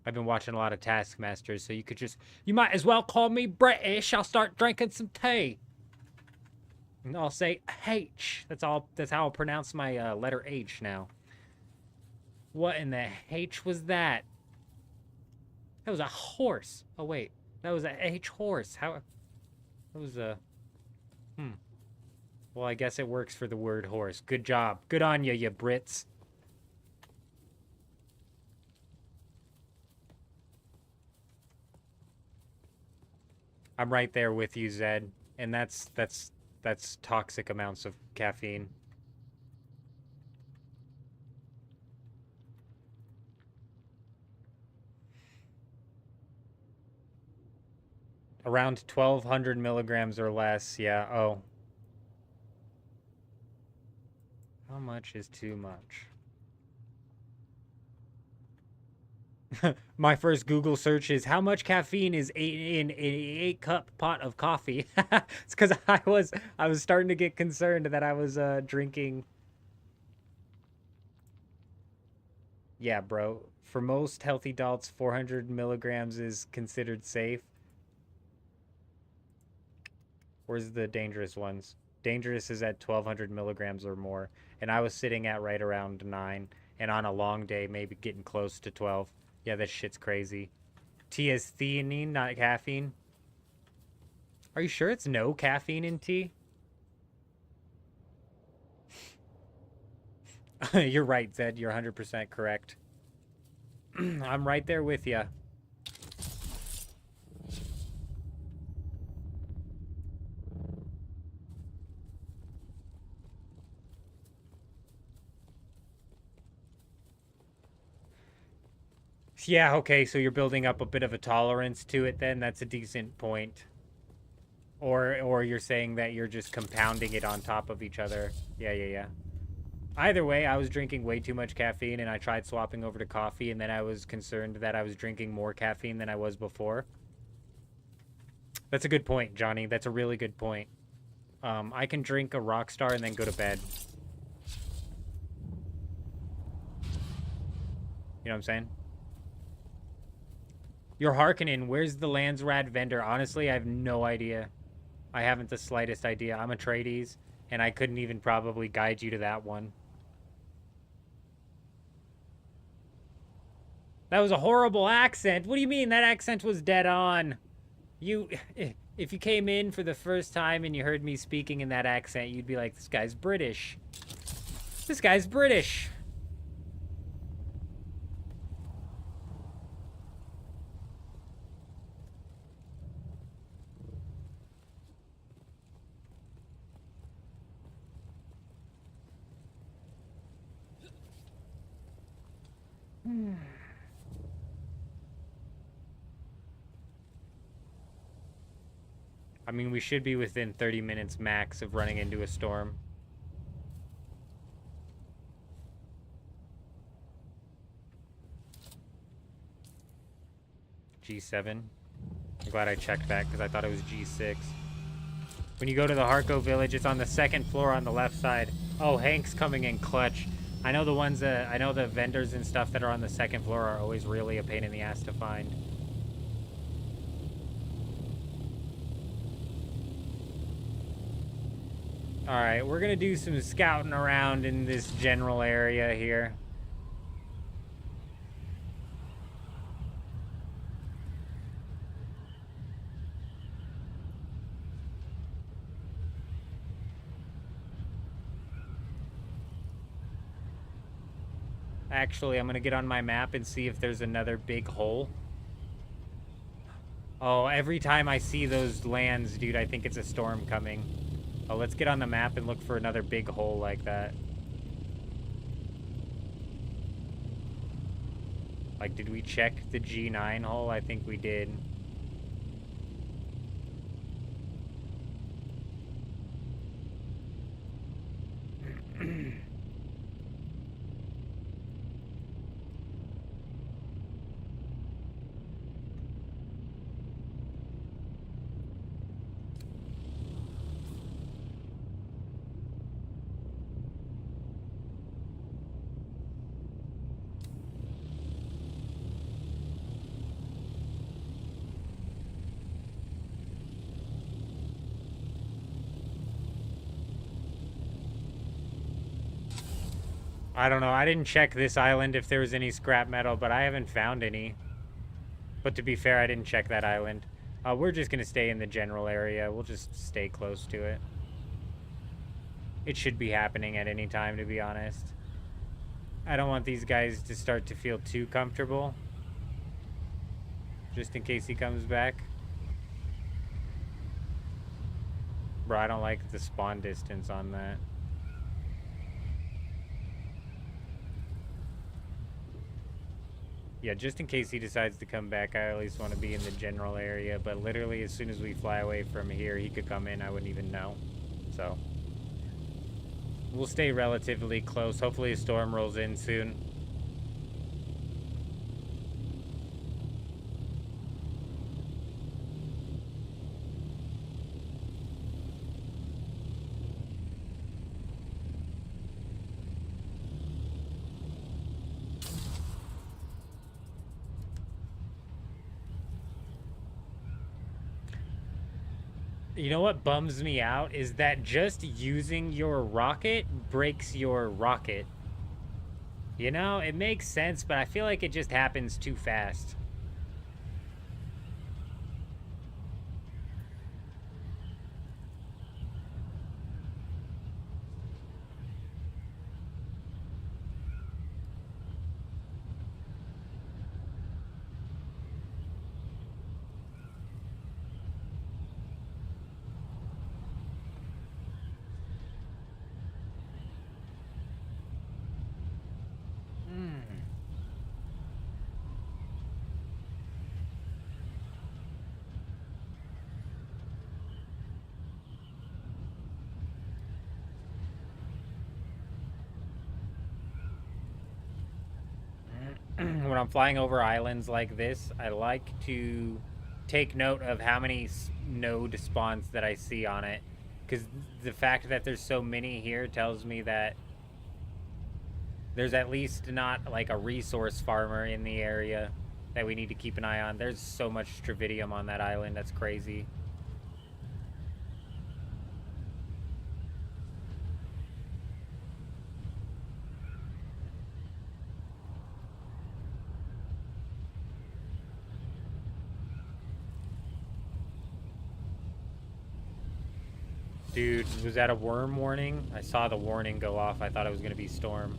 I've been watching a lot of Taskmasters, so you might as well call me British. I'll start drinking some tea. And I'll say H. That's how I'll pronounce my letter H now. What in the H was that? That was a horse. Oh, wait. That was a H horse. How? That was a... Well, I guess it works for the word horse. Good job. Good on you, you Brits. I'm right there with you, Zed. And that's toxic amounts of caffeine. Around 1,200 milligrams or less, yeah. Oh. How much is too much? My first Google search is how much caffeine is in an 8-cup pot of coffee. It's because I was starting to get concerned that I was drinking. Yeah, bro. For most healthy adults, 400 milligrams is considered safe. Where's the dangerous ones? Dangerous is at 1200 milligrams or more. And I was sitting at right around 9. And on a long day, maybe getting close to 12. Yeah, this shit's crazy. Tea is theanine, not caffeine. Are you sure it's no caffeine in tea? You're right, Zed. You're 100% correct. I'm right there with you. Yeah, okay, so you're building up a bit of a tolerance to it then. That's a decent point. Or you're saying that you're just compounding it on top of each other. Yeah. Either way, I was drinking way too much caffeine, and I tried swapping over to coffee, and then I was concerned that I was drinking more caffeine than I was before. That's a good point, Johnny. That's a really good point. I can drink a Rockstar and then go to bed. You know what I'm saying? You're Harkonnen. Where's the Landsrad vendor? Honestly, I have no idea. I haven't the slightest idea. I'm a tradies, and I couldn't even probably guide you to that one. That was a horrible accent. What do you mean? That accent was dead on. If you came in for the first time and you heard me speaking in that accent, you'd be like, this guy's British. This guy's British. I mean, we should be within 30 minutes max of running into a storm. G7. I'm glad I checked that because I thought it was G6. When you go to the Harko village, it's on the second floor on the left side. Oh, Hank's coming in clutch. I know the ones that, I know the vendors and stuff that are on the second floor are always really a pain in the ass to find. Alright, we're gonna do some scouting around in this general area here. Actually, I'm gonna get on my map and see if there's another big hole. Oh, every time I see those lands, dude, I think it's a storm coming. Oh, let's get on the map and look for another big hole like that. Like, did we check the G9 hole? I think we did. I don't know. I didn't check this island if there was any scrap metal, but I haven't found any. But to be fair, I didn't check that island. We're just going to stay in the general area. We'll just stay close to it. It should be happening at any time, to be honest. I don't want these guys to start to feel too comfortable. Just in case he comes back. Bro, I don't like the spawn distance on that. Yeah, just in case he decides to come back, I at least want to be in the general area. But literally, as soon as we fly away from here, he could come in. I wouldn't even know. So, we'll stay relatively close. Hopefully, a storm rolls in soon. You know what bums me out is that just using your rocket breaks your rocket. You know, it makes sense, but I feel like it just happens too fast. When I'm flying over islands like this, I like to take note of how many node spawns that I see on it. Because the fact that there's so many here tells me that there's at least not like a resource farmer in the area that we need to keep an eye on. There's so much stravidium on that island, that's crazy. Dude, was that a worm warning? I saw the warning go off. I thought it was going to be storm.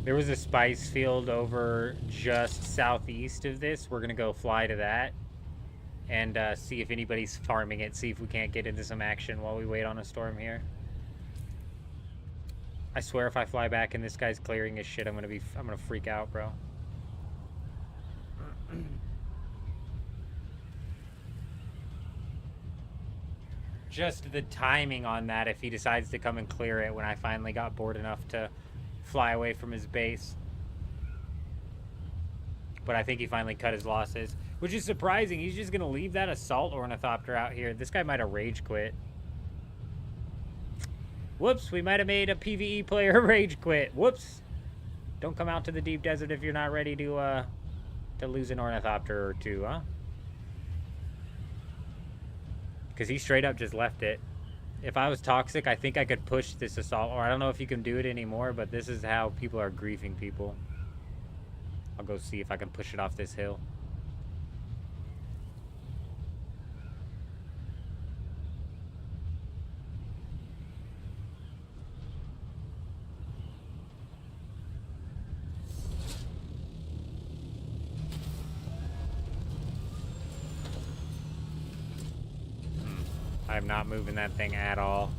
There was a spice field over just southeast of this. We're going to go fly to that and see if anybody's farming it, see if we can't get into some action while we wait on a storm here. I swear if I fly back and this guy's clearing his shit, I'm gonna freak out, bro. Just the timing on that, if he decides to come and clear it when I finally got bored enough to fly away from his base. But I think he finally cut his losses, which is surprising. He's just going to leave that assault ornithopter out here. This guy might have rage quit. Whoops, we might have made a PvE player rage quit. Whoops. Don't come out to the deep desert if you're not ready to lose an ornithopter or two, huh? Because he straight up just left it. If I was toxic, I think I could push this assault, or I don't know if you can do it anymore, but this is how people are griefing people. I'll go see if I can push it off this hill. I'm not moving that thing at all.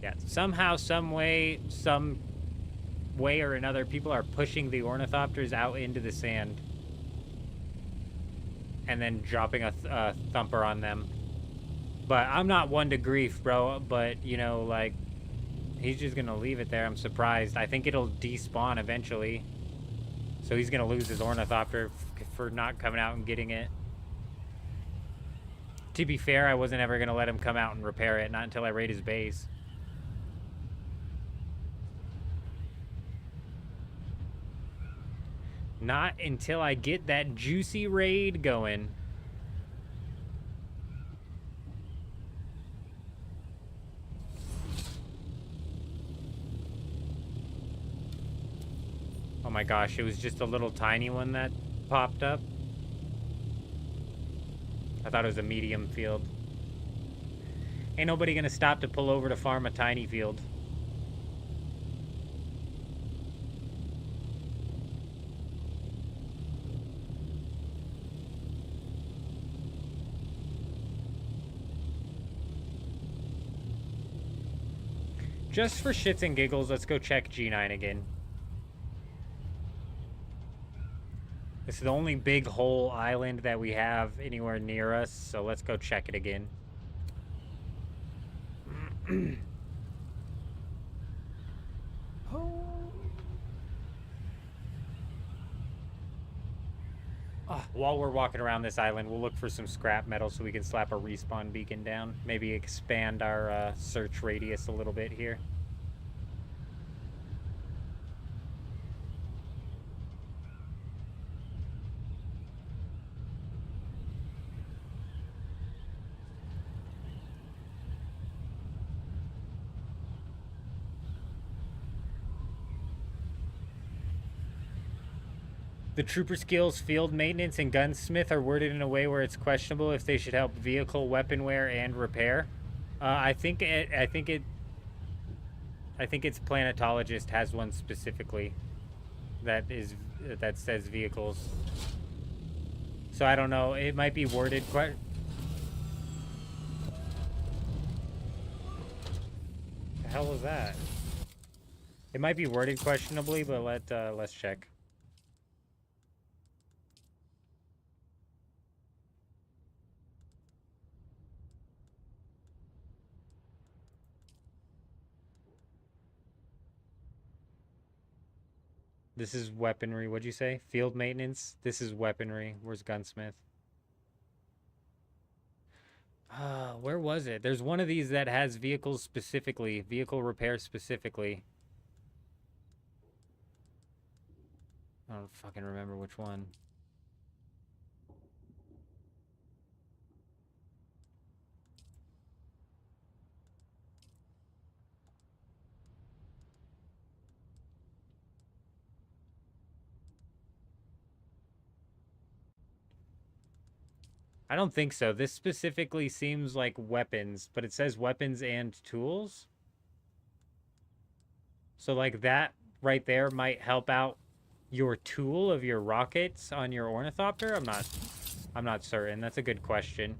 Yeah, somehow, some way or another, people are pushing the ornithopters out into the sand. And then dropping a thumper on them. But I'm not one to grief, bro. But, you know, like, he's just going to leave it there. I'm surprised. I think it'll despawn eventually. So he's going to lose his ornithopter for not coming out and getting it. To be fair, I wasn't ever going to let him come out and repair it, not until I raid his base. Not until I get that juicy raid going. Oh my gosh, it was just a little tiny one that popped up. I thought it was a medium field. Ain't nobody gonna stop to pull over to farm a tiny field. Just for shits and giggles, let's go check G9 again. This is the only big whole island that we have anywhere near us, so let's go check it again. While we're walking around this island, we'll look for some scrap metal so we can slap a respawn beacon down. Maybe expand our search radius a little bit here. The trooper skills, field maintenance, and gunsmith are worded in a way where it's questionable if they should help vehicle, weapon wear, and repair. I think its planetologist has one specifically that says vehicles. So I don't know. It might be worded quite. The hell was that? It might be worded questionably, but let's check. This is weaponry. What'd you say? Field maintenance? This is weaponry. Where's gunsmith? Where was it? There's one of these that has vehicles specifically. Vehicle repair specifically. I don't fucking remember which one. I don't think so. This specifically seems like weapons, but it says weapons and tools. So like that right there might help out your tool of your rockets on your ornithopter. I'm not certain. That's a good question.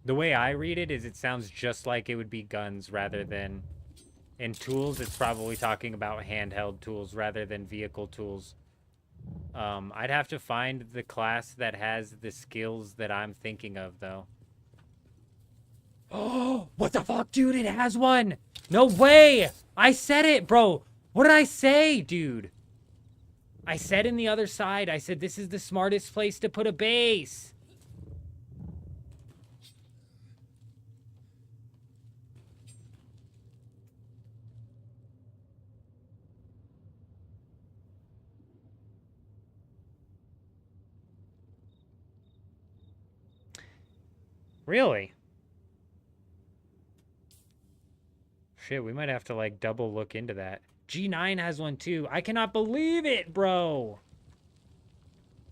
The way I read it is it sounds just like it would be guns rather than... In tools, it's probably talking about handheld tools rather than vehicle tools. I'd have to find the class that has the skills that I'm thinking of, though. Oh, what the fuck, dude? It has one! No way! I said it, bro! What did I say, dude? I said in the other side, I said this is the smartest place to put a base. Really? Shit, we might have to, like, double look into that. G9 has one, too. I cannot believe it, bro!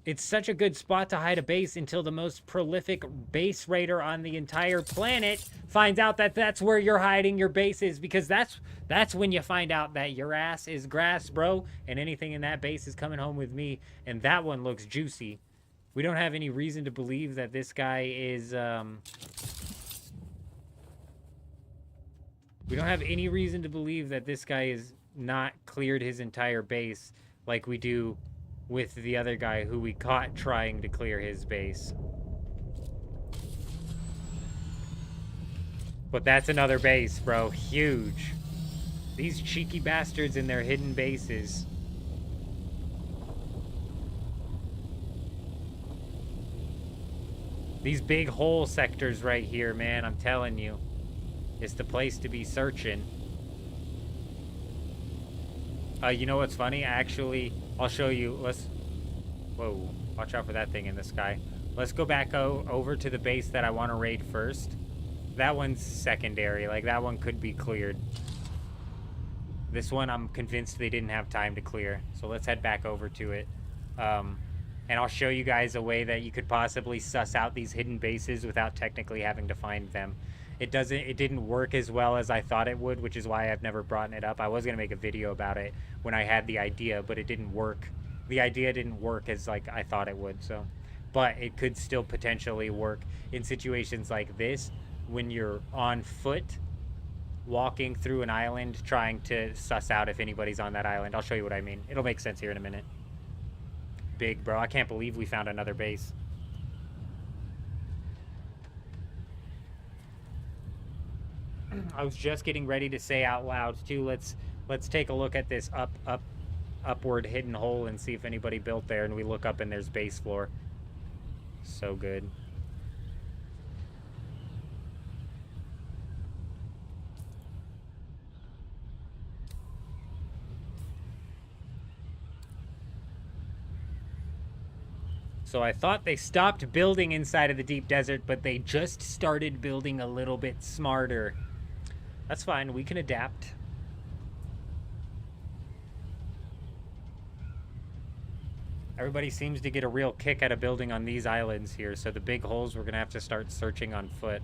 It's such a good spot to hide a base until the most prolific base raider on the entire planet finds out that that's where you're hiding your bases, because that's when you find out that your ass is grass, bro, and anything in that base is coming home with me, and that one looks juicy. We don't have any reason to believe that this guy is, we don't have any reason to believe that this guy is not cleared his entire base like we do with the other guy who we caught trying to clear his base. But that's another base, bro. Huge. These cheeky bastards in their hidden bases. These big hole sectors right here, man, I'm telling you. It's the place to be searching. You know what's funny? Actually, I'll show you. Whoa, watch out for that thing in the sky. Let's go back over to the base that I want to raid first. That one's secondary. Like, that one could be cleared. This one, I'm convinced they didn't have time to clear. So let's head back over to it. And I'll show you guys a way that you could possibly suss out these hidden bases without technically having to find them. It didn't work as well as I thought it would, which is why I've never brought it up. I was going to make a video about it when I had the idea, but it didn't work. The idea didn't work as like I thought it would, so. But it could still potentially work in situations like this when you're on foot, walking through an island, trying to suss out if anybody's on that island. I'll show you what I mean. It'll make sense here in a minute. Big, bro. I can't believe we found another base. I was just getting ready to say out loud too. Let's take a look at this upward hidden hole and see if anybody built there. And we look up and there's base floor. So good. So I thought they stopped building inside of the deep desert, but they just started building a little bit smarter. That's fine, we can adapt. Everybody seems to get a real kick out of building on these islands here, so the big holes we're gonna have to start searching on foot.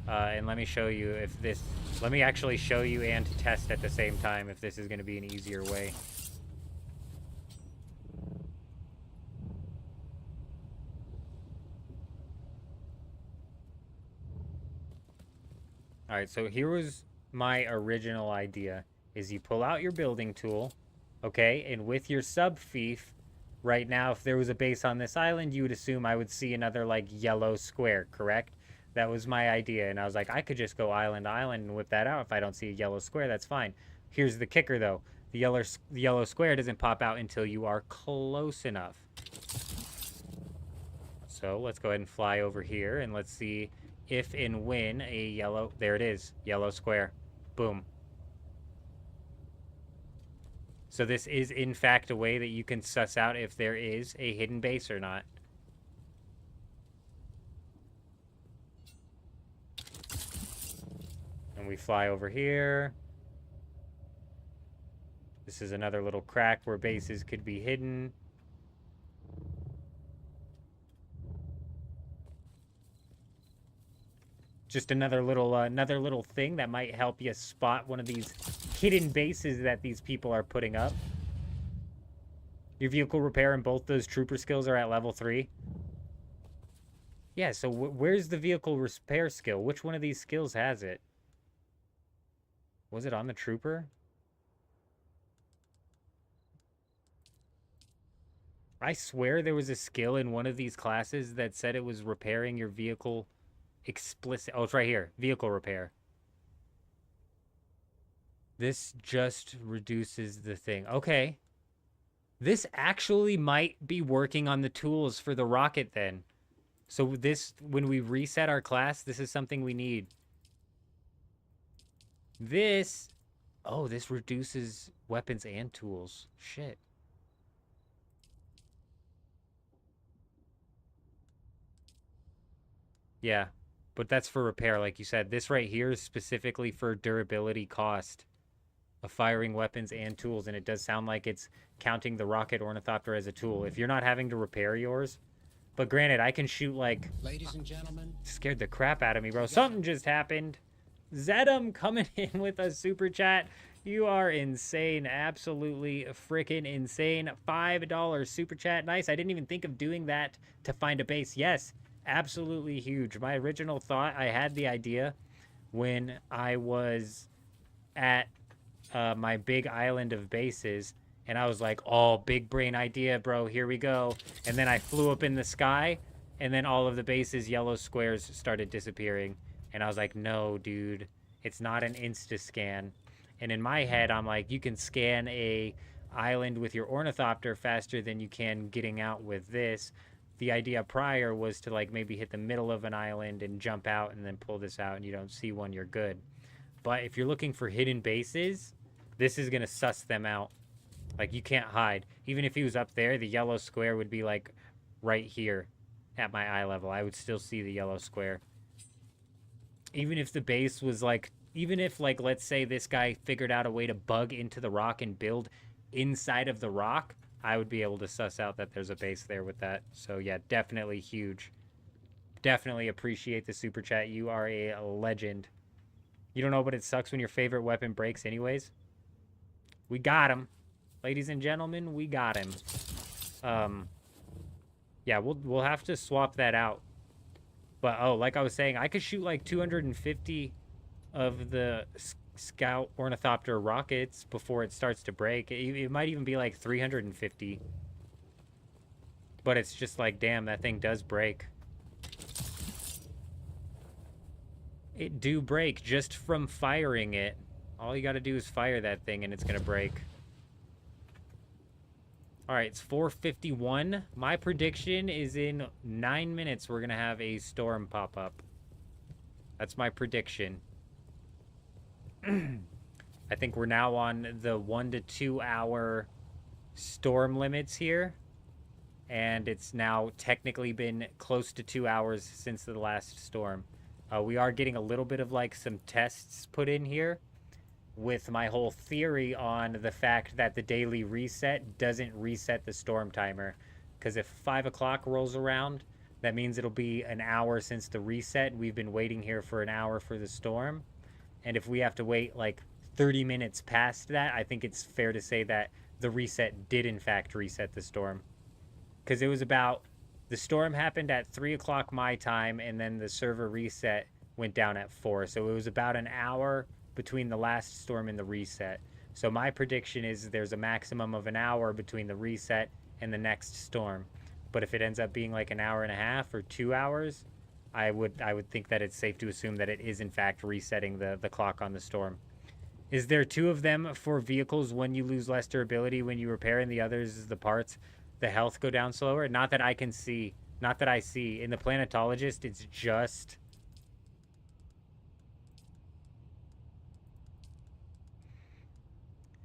And let me show you if this... Let me actually show you and test at the same time if this is gonna be an easier way. Alright, so here was my original idea, is you pull out your building tool, okay, and with your sub-fief, right now, if there was a base on this island, you would assume I would see another, like, yellow square, correct? That was my idea, and I was like, I could just go island to island and whip that out. If I don't see a yellow square, that's fine. Here's the kicker, though. The yellow square doesn't pop out until you are close enough. So, let's go ahead and fly over here, and let's see... if and when a yellow... There it is. Yellow square. Boom. So this is, in fact, a way that you can suss out if there is a hidden base or not. And we fly over here. This is another little crack where bases could be hidden. Just another little thing that might help you spot one of these hidden bases that these people are putting up. Your vehicle repair and both those trooper skills are at level 3. Yeah, so where's the vehicle repair skill? Which one of these skills has it? Was it on the trooper? I swear there was a skill in one of these classes that said it was repairing your vehicle... explicit. Oh, it's right here. Vehicle repair. This just reduces the thing. Okay. This actually might be working on the tools for the rocket then. So this, when we reset our class, this is something we need. This, oh, this reduces weapons and tools. Shit. Yeah. But that's for repair, like you said. This right here is specifically for durability cost of firing weapons and tools, and it does sound like it's counting the rocket ornithopter as a tool. If you're not having to repair yours, but granted, I can shoot like... Ladies and gentlemen. Scared the crap out of me, bro. Something just happened. Zedum coming in with a super chat. You are insane. Absolutely freaking insane. $5 super chat. Nice. I didn't even think of doing that to find a base. Yes. Absolutely huge. My original thought, I had the idea when I was at my big island of bases, and I was like, oh, big brain idea, bro, here we go. And then I flew up in the sky, and then all of the bases' yellow squares started disappearing. And I was like, no, dude, it's not an insta-scan. And in my head, I'm like, you can scan a island with your ornithopter faster than you can getting out with this. The idea prior was to like maybe hit the middle of an island and jump out and then pull this out and you don't see one, you're good. But if you're looking for hidden bases, this is going to suss them out. Like you can't hide. Even if he was up there, the yellow square would be like right here at my eye level. I would still see the yellow square. Even if the base was like, even if like, let's say this guy figured out a way to bug into the rock and build inside of the rock, I would be able to suss out that there's a base there with that. So yeah, definitely huge. Definitely appreciate the super chat. You are a legend. You don't know, but it sucks when your favorite weapon breaks anyways. We got him. Ladies and gentlemen, we got him. Yeah, we'll have to swap that out. But, oh, like I was saying, I could shoot like 250 of the Scout Ornithopter rockets before it starts to break. It might even be like 350. But it's just like, damn, that thing does break. it do break just from firing it. All you gotta do is fire that thing and it's gonna break. Alright, it's 4:51. My prediction is in 9 minutes we're gonna have a storm pop up. That's my prediction. I think we're now on the 1 to 2 hour storm limits here. And it's now technically been close to 2 hours since the last storm. We are getting a little bit of like some tests put in here with my whole theory on the fact that the daily reset doesn't reset the storm timer. Because if 5 o'clock rolls around, that means it'll be an hour since the reset. We've been waiting here for an hour for the storm. And if we have to wait like 30 minutes past that, I think it's fair to say that the reset did in fact reset the storm. Because it was about, the storm happened at 3 o'clock my time, and then the server reset went down at 4. So it was about an hour between the last storm and the reset. So my prediction is there's a maximum of an hour between the reset and the next storm. But if it ends up being like an hour and a half or 2 hours, I would think that it's safe to assume that it is in fact resetting the clock on the storm. Is there 2 of them for vehicles? One you lose less durability when you repair, and the others is the parts. The health go down slower? Not that I can see. Not that I see. In the Planetologist, it's just...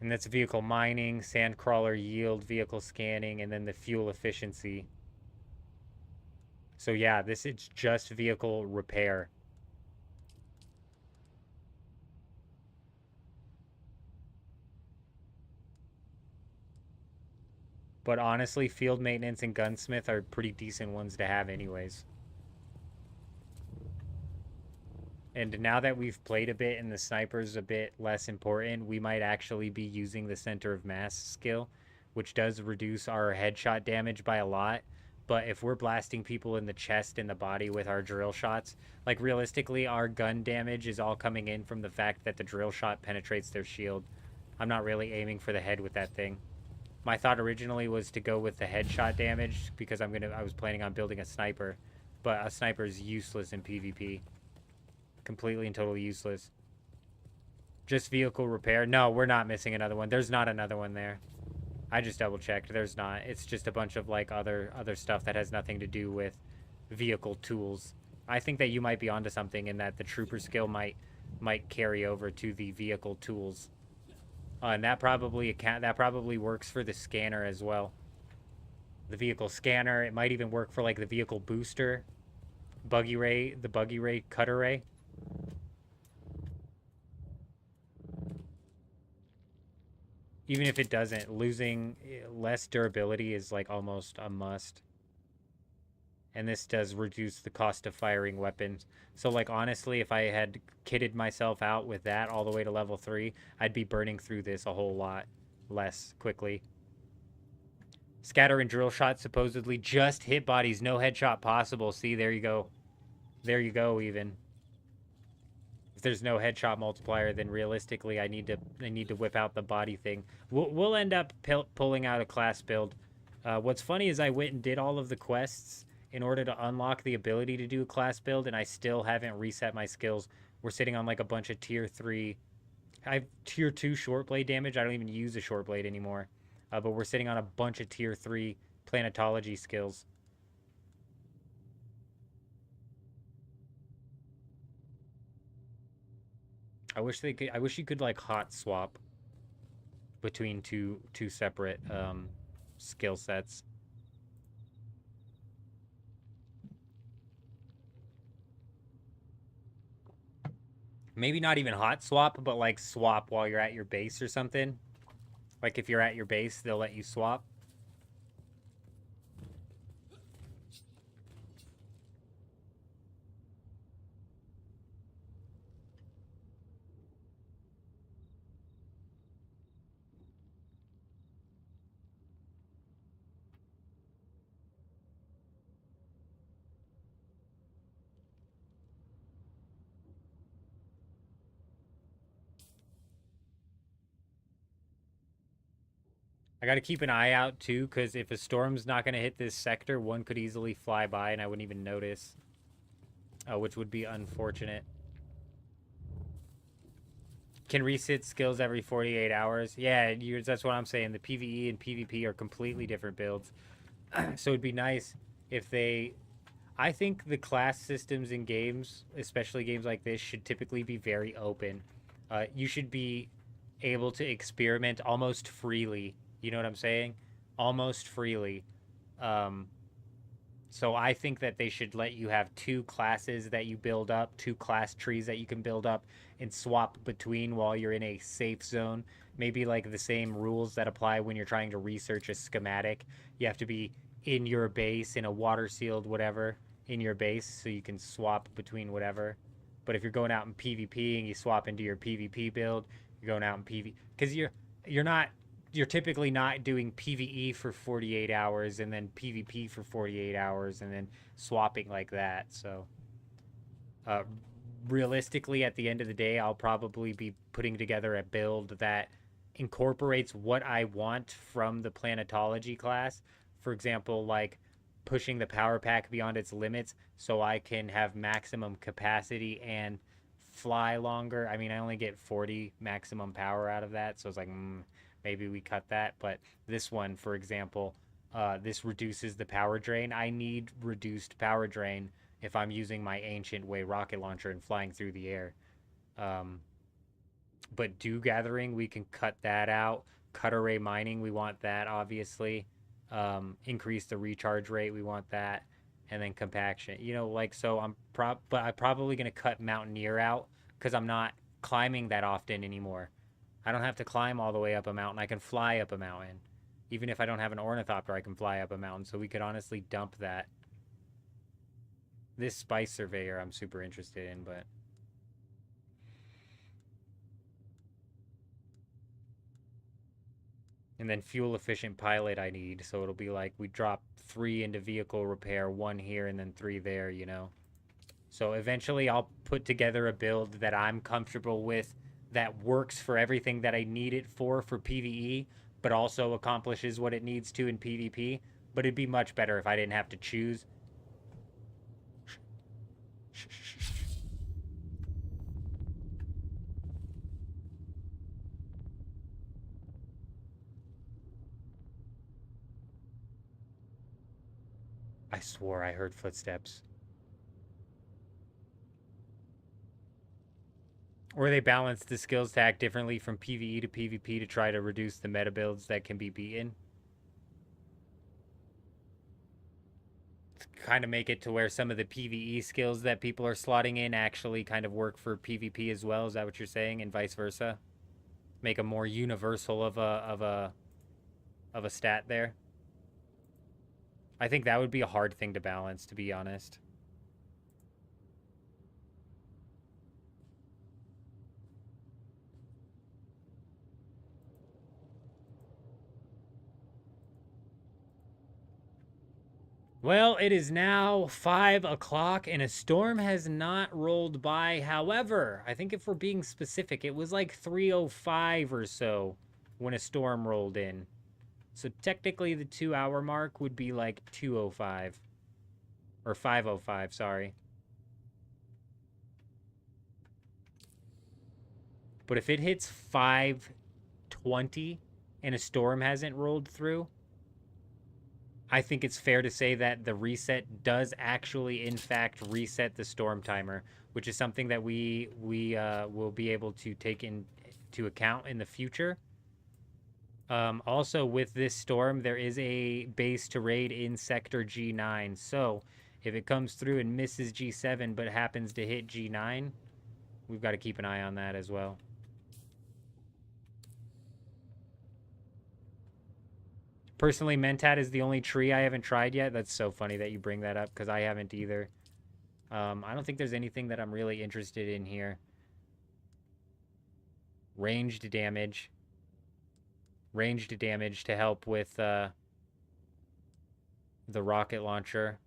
And that's vehicle mining, sandcrawler yield, vehicle scanning, and then the fuel efficiency. So yeah, this is just vehicle repair. But honestly, field maintenance and gunsmith are pretty decent ones to have anyways. And now that we've played a bit and the sniper's a bit less important, we might actually be using the center of mass skill, which does reduce our headshot damage by a lot. But if we're blasting people in the chest and the body with our drill shots, like realistically, our gun damage is all coming in from the fact that the drill shot penetrates their shield. I'm not really aiming for the head with that thing. My thought originally was to go with the headshot damage because I was planning on building a sniper, but a sniper is useless in PvP. Completely and totally useless. Just vehicle repair. No, we're not missing another one. There's not another one there. I just double checked. There's not. It's just a bunch of like other stuff that has nothing to do with vehicle tools. I think that you might be onto something in that the trooper skill might carry over to the vehicle tools. And that probably works for the scanner as well. The vehicle scanner. It might even work for like the vehicle booster, buggy ray, the buggy ray cutter ray. Even if it doesn't, losing less durability is like almost a must. And this does reduce the cost of firing weapons. So like honestly, if I had kitted myself out with that all the way to level 3, I'd be burning through this a whole lot less quickly. Scatter and drill shot supposedly just hit bodies, no headshot possible. See, there you go. There you go even. If there's no headshot multiplier, then realistically I need to whip out the body thing. We'll end up pulling out a class build. What's funny is I went and did all of the quests in order to unlock the ability to do a class build, and I still haven't reset my skills. We're sitting on like a bunch of tier 3. I have tier 2 short blade damage. I don't even use a short blade anymore. But we're sitting on a bunch of tier 3 planetology skills. I wish you could like hot swap between two separate skill sets. Maybe not even hot swap, but like swap while you're at your base or something. Like if you're at your base, they'll let you swap. I got to keep an eye out, too, because if a storm's not going to hit this sector, one could easily fly by and I wouldn't even notice, which would be unfortunate. Can reset skills every 48 hours. Yeah, that's what I'm saying. The PvE and PvP are completely different builds. So it'd be nice if they... I think the class systems in games, especially games like this, should typically be very open. You should be able to experiment almost freely. You know what I'm saying? Almost freely. Um, so I think that they should let you have two classes that you build up, two class trees that you can build up and swap between while you're in a safe zone. Maybe like the same rules that apply when you're trying to research a schematic. You have to be in your base, in a water sealed whatever, in your base, so you can swap between whatever. But if you're going out in PvP and you swap into your PvP build, you're going out in PvP because you're not you're typically not doing PvE for 48 hours and then PvP for 48 hours and then swapping like that. So, uh, realistically, at the end of the day, I'll probably be putting together a build that incorporates what I want from the planetology class. For example, like pushing the power pack beyond its limits so I can have maximum capacity and fly longer. I mean, I only get 40 maximum power out of that, so it's like, maybe we cut that. But this one, for example, this reduces the power drain. I need reduced power drain if I'm using my ancient way rocket launcher and flying through the air. But dew gathering, we can cut that out. Cut array mining, we want that, obviously. Increase the recharge rate, we want that. And then compaction. You know, like, so but I'm probably going to cut Mountaineer out because I'm not climbing that often anymore. I don't have to climb all the way up a mountain. I can fly up a mountain. Even if I don't have an ornithopter, I can fly up a mountain. So we could honestly dump that. This spice surveyor I'm super interested in, but... And then fuel efficient pilot I need. So it'll be like we drop 3 into vehicle repair, 1 here and then 3 there, you know. So eventually I'll put together a build that I'm comfortable with, that works for everything that I need it for PvE, but also accomplishes what it needs to in PvP. But it'd be much better if I didn't have to choose. I swore I heard footsteps. Or they balance the skills tag differently from PvE to PvP to try to reduce the meta builds that can be beaten. Kind of make it to where some of the PvE skills that people are slotting in actually kind of work for PvP as well. Is that what you're saying? And vice versa? Make a more universal of a stat there. I think that would be a hard thing to balance, to be honest. Well, it is now 5 o'clock and a storm has not rolled by. However, I think if we're being specific, it was like 3:05 or so when a storm rolled in. So technically the 2-hour mark would be like 2:05. Or 5:05, sorry. But if it hits 5:20 and a storm hasn't rolled through, I think it's fair to say that the reset does actually, in fact, reset the storm timer, which is something that we will be able to take into account in the future. Also, with this storm, there is a base to raid in Sector G9. So, if it comes through and misses G7 but happens to hit G9, we've got to keep an eye on that as well. Personally, Mentat is the only tree I haven't tried yet. That's so funny that you bring that up, because I haven't either. I don't think there's anything that I'm really interested in here. Ranged damage. Ranged damage to help with the rocket launcher.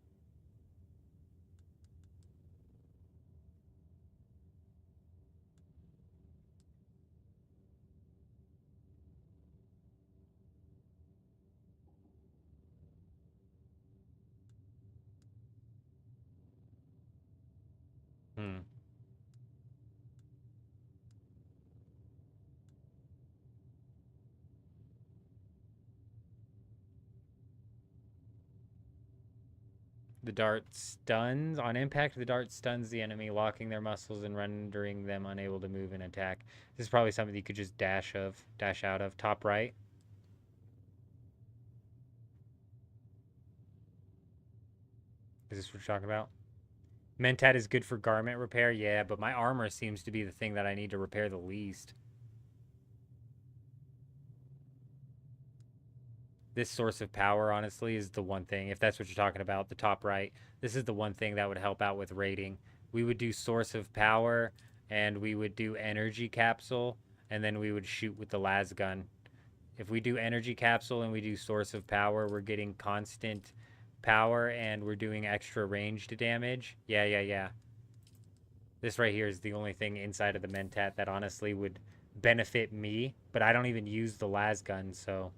The dart stuns. On impact, the dart stuns the enemy, locking their muscles and rendering them unable to move and attack. This is probably something you could just dash out of. Top right. Is this what you're talking about? Mentat is good for garment repair. Yeah, but my armor seems to be the thing that I need to repair the least. This source of power, honestly, is the one thing. If that's what you're talking about, the top right. This is the one thing that would help out with raiding. We would do source of power, and we would do energy capsule, and then we would shoot with the las gun. If we do energy capsule and we do source of power, we're getting constant power, and we're doing extra ranged damage. Yeah. This right here is the only thing inside of the Mentat that honestly would benefit me, but I don't even use the las gun, so...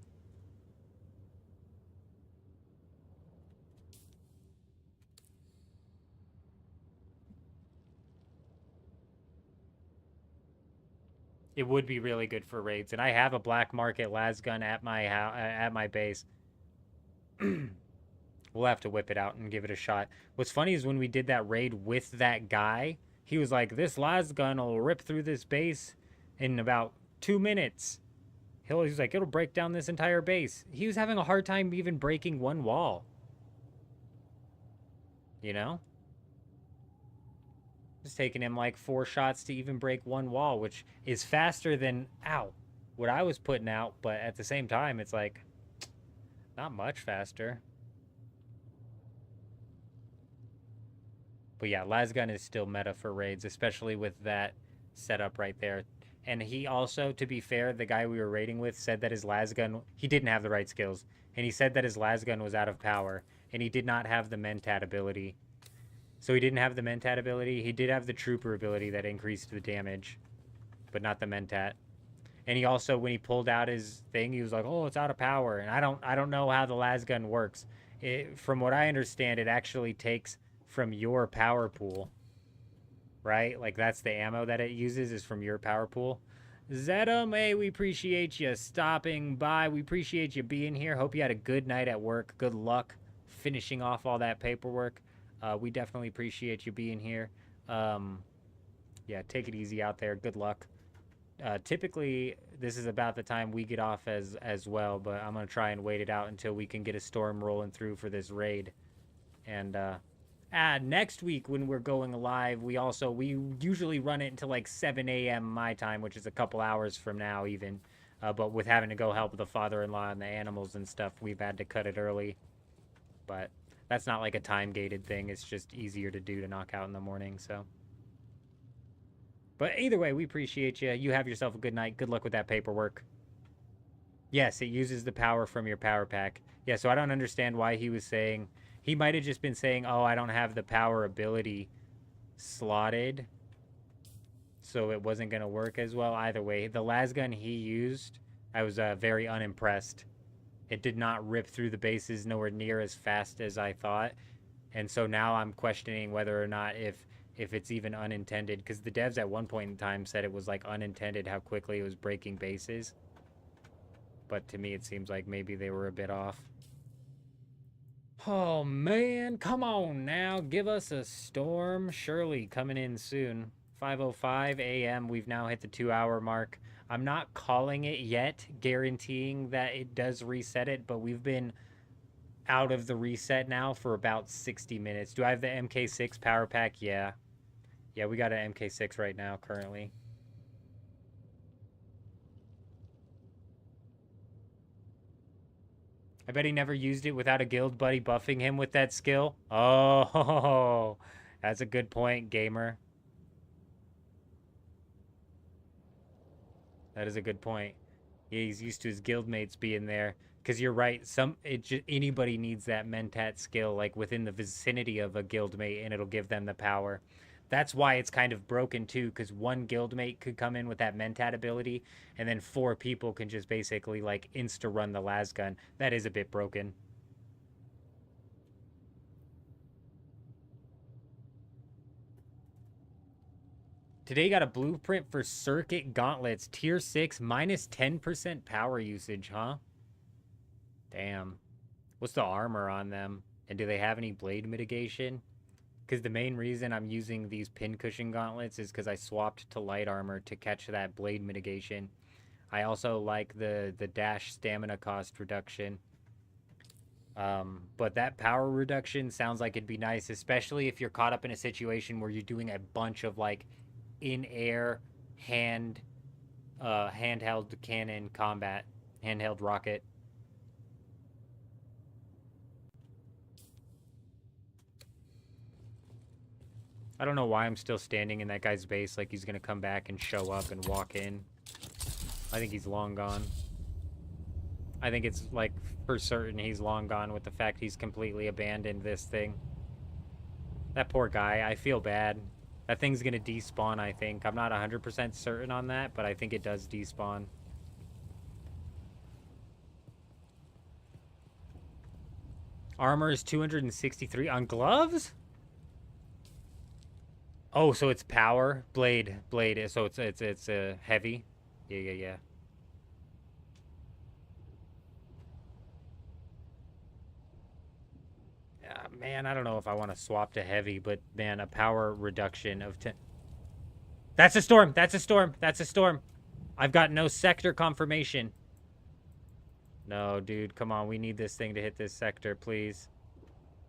It would be really good for raids, and I have a black market las gun at my base. We'll have to whip it out and give it a shot. What's funny is when we did that raid with that guy, he was like, "This las gun will rip through this base in about 2 minutes." He was like, "It'll break down this entire base." He was having a hard time even breaking one wall. You know? It's taking him like 4 shots to even break one wall, which is faster than, what I was putting out. But at the same time, it's like, not much faster. But yeah, lasgun is still meta for raids, especially with that setup right there. And he also, to be fair, the guy we were raiding with said that his lasgun, he didn't have the right skills. And he said that his lasgun was out of power. And he did not have the Mentat ability. So he didn't have the Mentat ability. He did have the Trooper ability that increased the damage, but not the Mentat. And he also, when he pulled out his thing, he was like, "Oh, it's out of power." And I don't know how the lasgun works. From what I understand, it actually takes from your power pool, right? Like that's the ammo that it uses is from your power pool. Zedum, hey, we appreciate you stopping by. We appreciate you being here. Hope you had a good night at work. Good luck finishing off all that paperwork. We definitely appreciate you being here. Yeah, take it easy out there. Good luck. Typically, this is about the time we get off as well, but I'm going to try and wait it out until we can get a storm rolling through for this raid. And next week when we're going live, we usually run it until like 7 a.m. my time, which is a couple hours from now even. But with having to go help the father-in-law and the animals and stuff, we've had to cut it early. But that's not like a time-gated thing. It's just easier to do to knock out in the morning, so. But either way, we appreciate you. You have yourself a good night. Good luck with that paperwork. Yes, it uses the power from your power pack. Yeah, so I don't understand why he was saying... He might have just been saying, "Oh, I don't have the power ability slotted, so it wasn't going to work as well." Either way, the lasgun he used, I was very unimpressed. It did not rip through the bases nowhere near as fast as I thought. And so now I'm questioning whether or not if it's even unintended. Because the devs at one point in time said it was like unintended how quickly it was breaking bases. But to me it seems like maybe they were a bit off. Oh man, come on now. Give us a storm. Surely coming in soon. 5:05 a.m. We've now hit the 2-hour mark. I'm not calling it yet, guaranteeing that it does reset it, but we've been out of the reset now for about 60 minutes. Do I have the MK6 power pack? Yeah. Yeah, we got an MK6 right now, currently. I bet he never used it without a guild buddy buffing him with that skill. Oh, that's a good point, gamer. That is a good point. Yeah, he's used to his guildmates being there. Because you're right, anybody needs that Mentat skill, like within the vicinity of a guildmate, and it'll give them the power. That's why it's kind of broken too, because one guildmate could come in with that Mentat ability, and then 4 people can just basically like insta-run the lasgun. That is a bit broken. Today got a blueprint for circuit gauntlets, tier 6, minus 10% power usage, huh? Damn. What's the armor on them? And do they have any blade mitigation? Because the main reason I'm using these pincushion gauntlets is because I swapped to light armor to catch that blade mitigation. I also like the dash stamina cost reduction. But that power reduction sounds like it'd be nice, especially if you're caught up in a situation where you're doing a bunch of like in-air handheld cannon combat, handheld rocket. I don't know why I'm still standing in that guy's base like he's gonna come back and show up and walk in. I think he's long gone. I think it's like for certain he's long gone with the fact he's completely abandoned this thing. That poor guy, I feel bad. That thing's gonna despawn, I think. I'm not 100% certain on that, but I think it does despawn. Armor is 263 on gloves? Oh, so it's power blade. So it's heavy. Yeah. Man, I don't know if I want to swap to heavy, but man, a power reduction of 10. That's a storm. That's a storm. That's a storm. I've got no sector confirmation. No, dude, come on. We need this thing to hit this sector, please.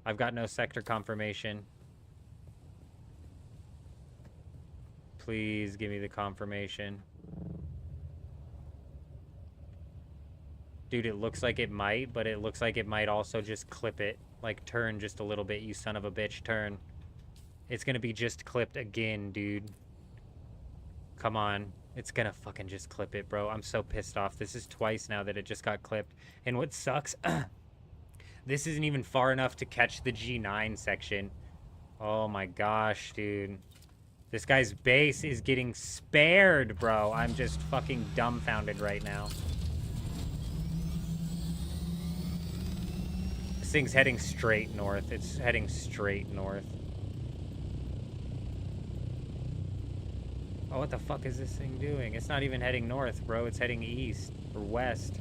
I've got no sector confirmation. Please give me the confirmation. Dude, it looks like it might, but it looks like it might also just clip it. Like, turn just a little bit, you son of a bitch, turn. It's gonna be just clipped again, dude. Come on. It's gonna fucking just clip it, bro. I'm so pissed off. This is twice now that it just got clipped. And what sucks, this isn't even far enough to catch the G9 section. Oh my gosh, dude. This guy's base is getting spared, bro. I'm just fucking dumbfounded right now. This thing's heading straight north. It's heading straight north. Oh, what the fuck is this thing doing? It's not even heading north, bro. It's heading east or west.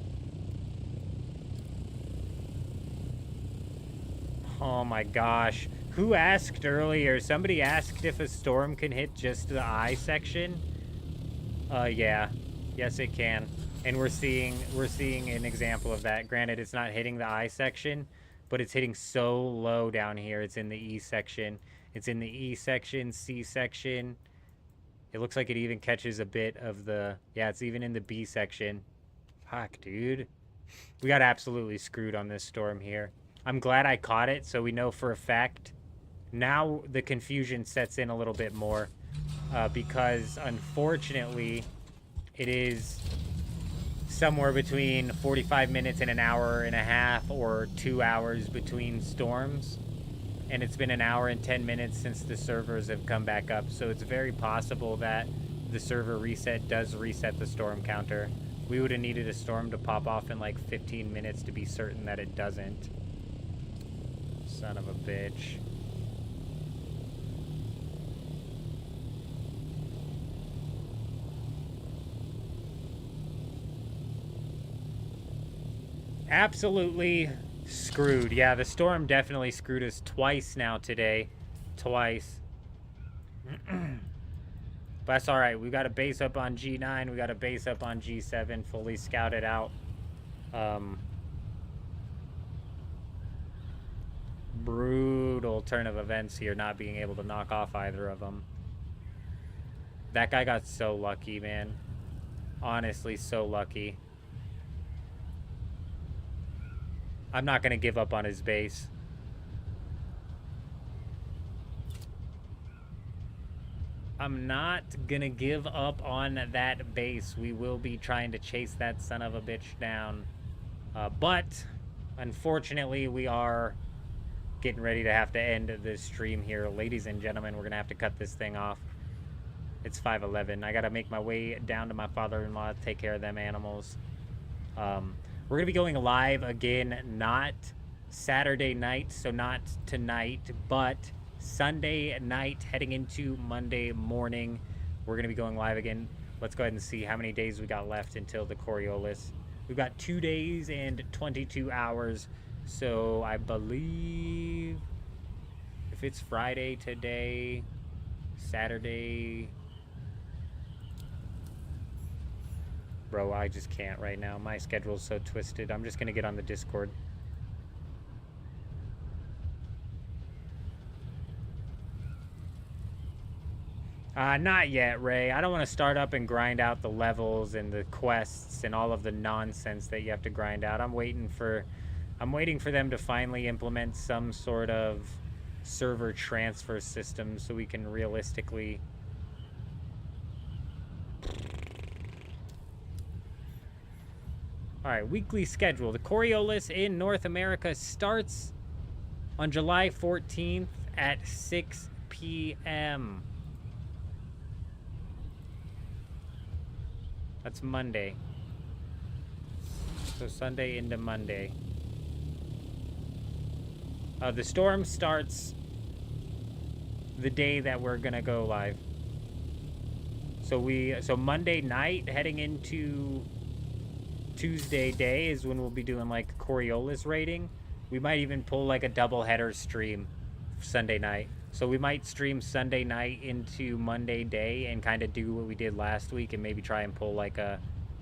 Oh my gosh. Who asked earlier? Somebody asked if a storm can hit just the eye section. Yeah. Yes, it can. And we're seeing an example of that. Granted, it's not hitting the eye section, but it's hitting so low down here. It's in the E section. It's in the E section, C section. It looks like it even catches a bit of the... Yeah, it's even in the B section. Fuck, dude. We got absolutely screwed on this storm here. I'm glad I caught it, so we know for a fact. Now the confusion sets in a little bit more. Because, unfortunately, it is somewhere between 45 minutes and an hour and a half or 2 hours between storms. And it's been an hour and 10 minutes since the servers have come back up. So it's very possible that the server reset does reset the storm counter. We would have needed a storm to pop off in like 15 minutes to be certain that it doesn't. Son of a bitch. Absolutely screwed. Yeah, the storm definitely screwed us twice now today. Twice. But that's alright. We got a base up on G9. We got a base up on G7. Fully scouted out. Brutal turn of events here. Not being able to knock off either of them. That guy got so lucky, man. Honestly, so lucky. I'm not going to give up on his base. I'm not going to give up on that base. We will be trying to chase that son of a bitch down. But, unfortunately, we are getting ready to have to end this stream here. Ladies and gentlemen, we're going to have to cut this thing off. It's 5:11. I got to make my way down to my father-in-law to take care of them animals. We're going to be going live again, not Saturday night, so not tonight, but Sunday night heading into Monday morning. We're going to be going live again. Let's go ahead and see how many days we got left until the Coriolis. We've got 2 days and 22 hours, so I believe If it's Friday today, Saturday... Bro, I just can't right now. My schedule's so twisted. I'm just gonna get on the Discord. Not yet, Ray. I don't want to start up and grind out the levels and the quests and all of the nonsense that you have to grind out. I'm waiting for them to finally implement some sort of server transfer system so we can realistically... All right, weekly schedule. The Coriolis in North America starts on July 14th at 6 p.m. That's Monday. So Sunday into Monday. The storm starts the day that we're gonna go live. So Monday night heading into Tuesday day is when we'll be doing like Coriolis raiding. We might even pull like a double header stream Sunday night. So we might stream Sunday night into Monday day and kind of do what we did last week and maybe try and pull like a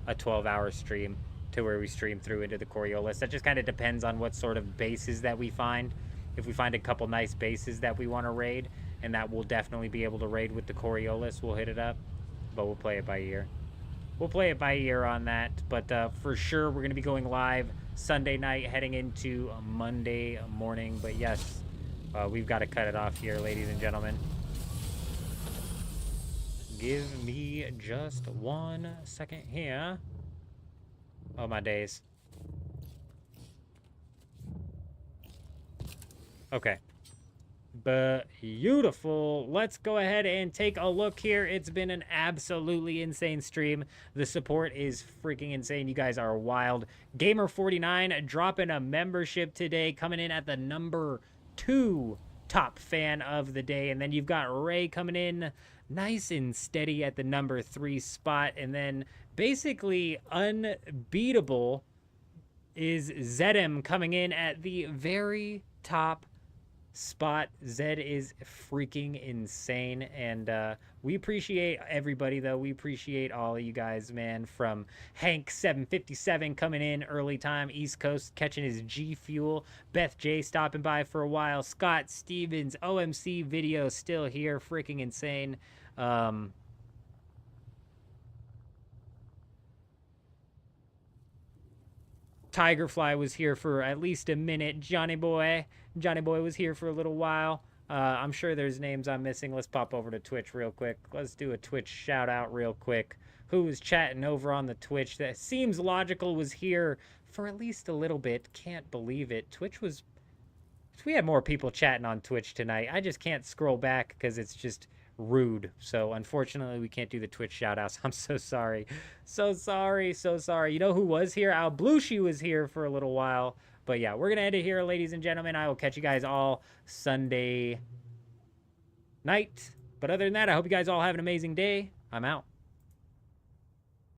12-hour stream to where we stream through into the Coriolis. That just kind of depends on what sort of bases that we find. If we find a couple nice bases that we want to raid, and that we'll definitely be able to raid with the Coriolis, we'll hit it up. But we'll play it by ear. We'll play it by ear on that, but for sure we're going to be going live Sunday night heading into Monday morning. But yes, we've got to cut it off here, ladies and gentlemen. Give me just 1 second here. Oh, my days. Okay. Beautiful. Let's go ahead and take a look here. It's been an absolutely insane stream. The support is freaking insane. You guys are wild. Gamer49 dropping a membership today, coming in at the number 2 top fan of the day. And then you've got Ray coming in nice and steady at the number 3 spot. And then basically unbeatable is Zedem coming in at the very top spot. Zed is freaking insane, and we appreciate everybody, though. We appreciate all of you guys, man. From Hank 757 coming in early time, East Coast, catching his G Fuel, Beth J stopping by for a while, Scott Stevens, OMC video still here, freaking insane. Tigerfly was here for at least a minute. Johnny Boy was here for a little while. I'm sure there's names I'm missing. Let's pop over to Twitch real quick. Let's do a Twitch shout out real quick. Who was chatting over on the Twitch? That seems logical was here for at least a little bit. Can't believe it. We had more people chatting on Twitch tonight. I just can't scroll back because it's just rude. So unfortunately we can't do the Twitch shout outs. I'm so sorry. So sorry. You know who was here? Al Blushi was here for a little while. But yeah, we're gonna end it here, ladies and gentlemen. I will catch you guys all Sunday night. But other than that, I hope you guys all have an amazing day. I'm out.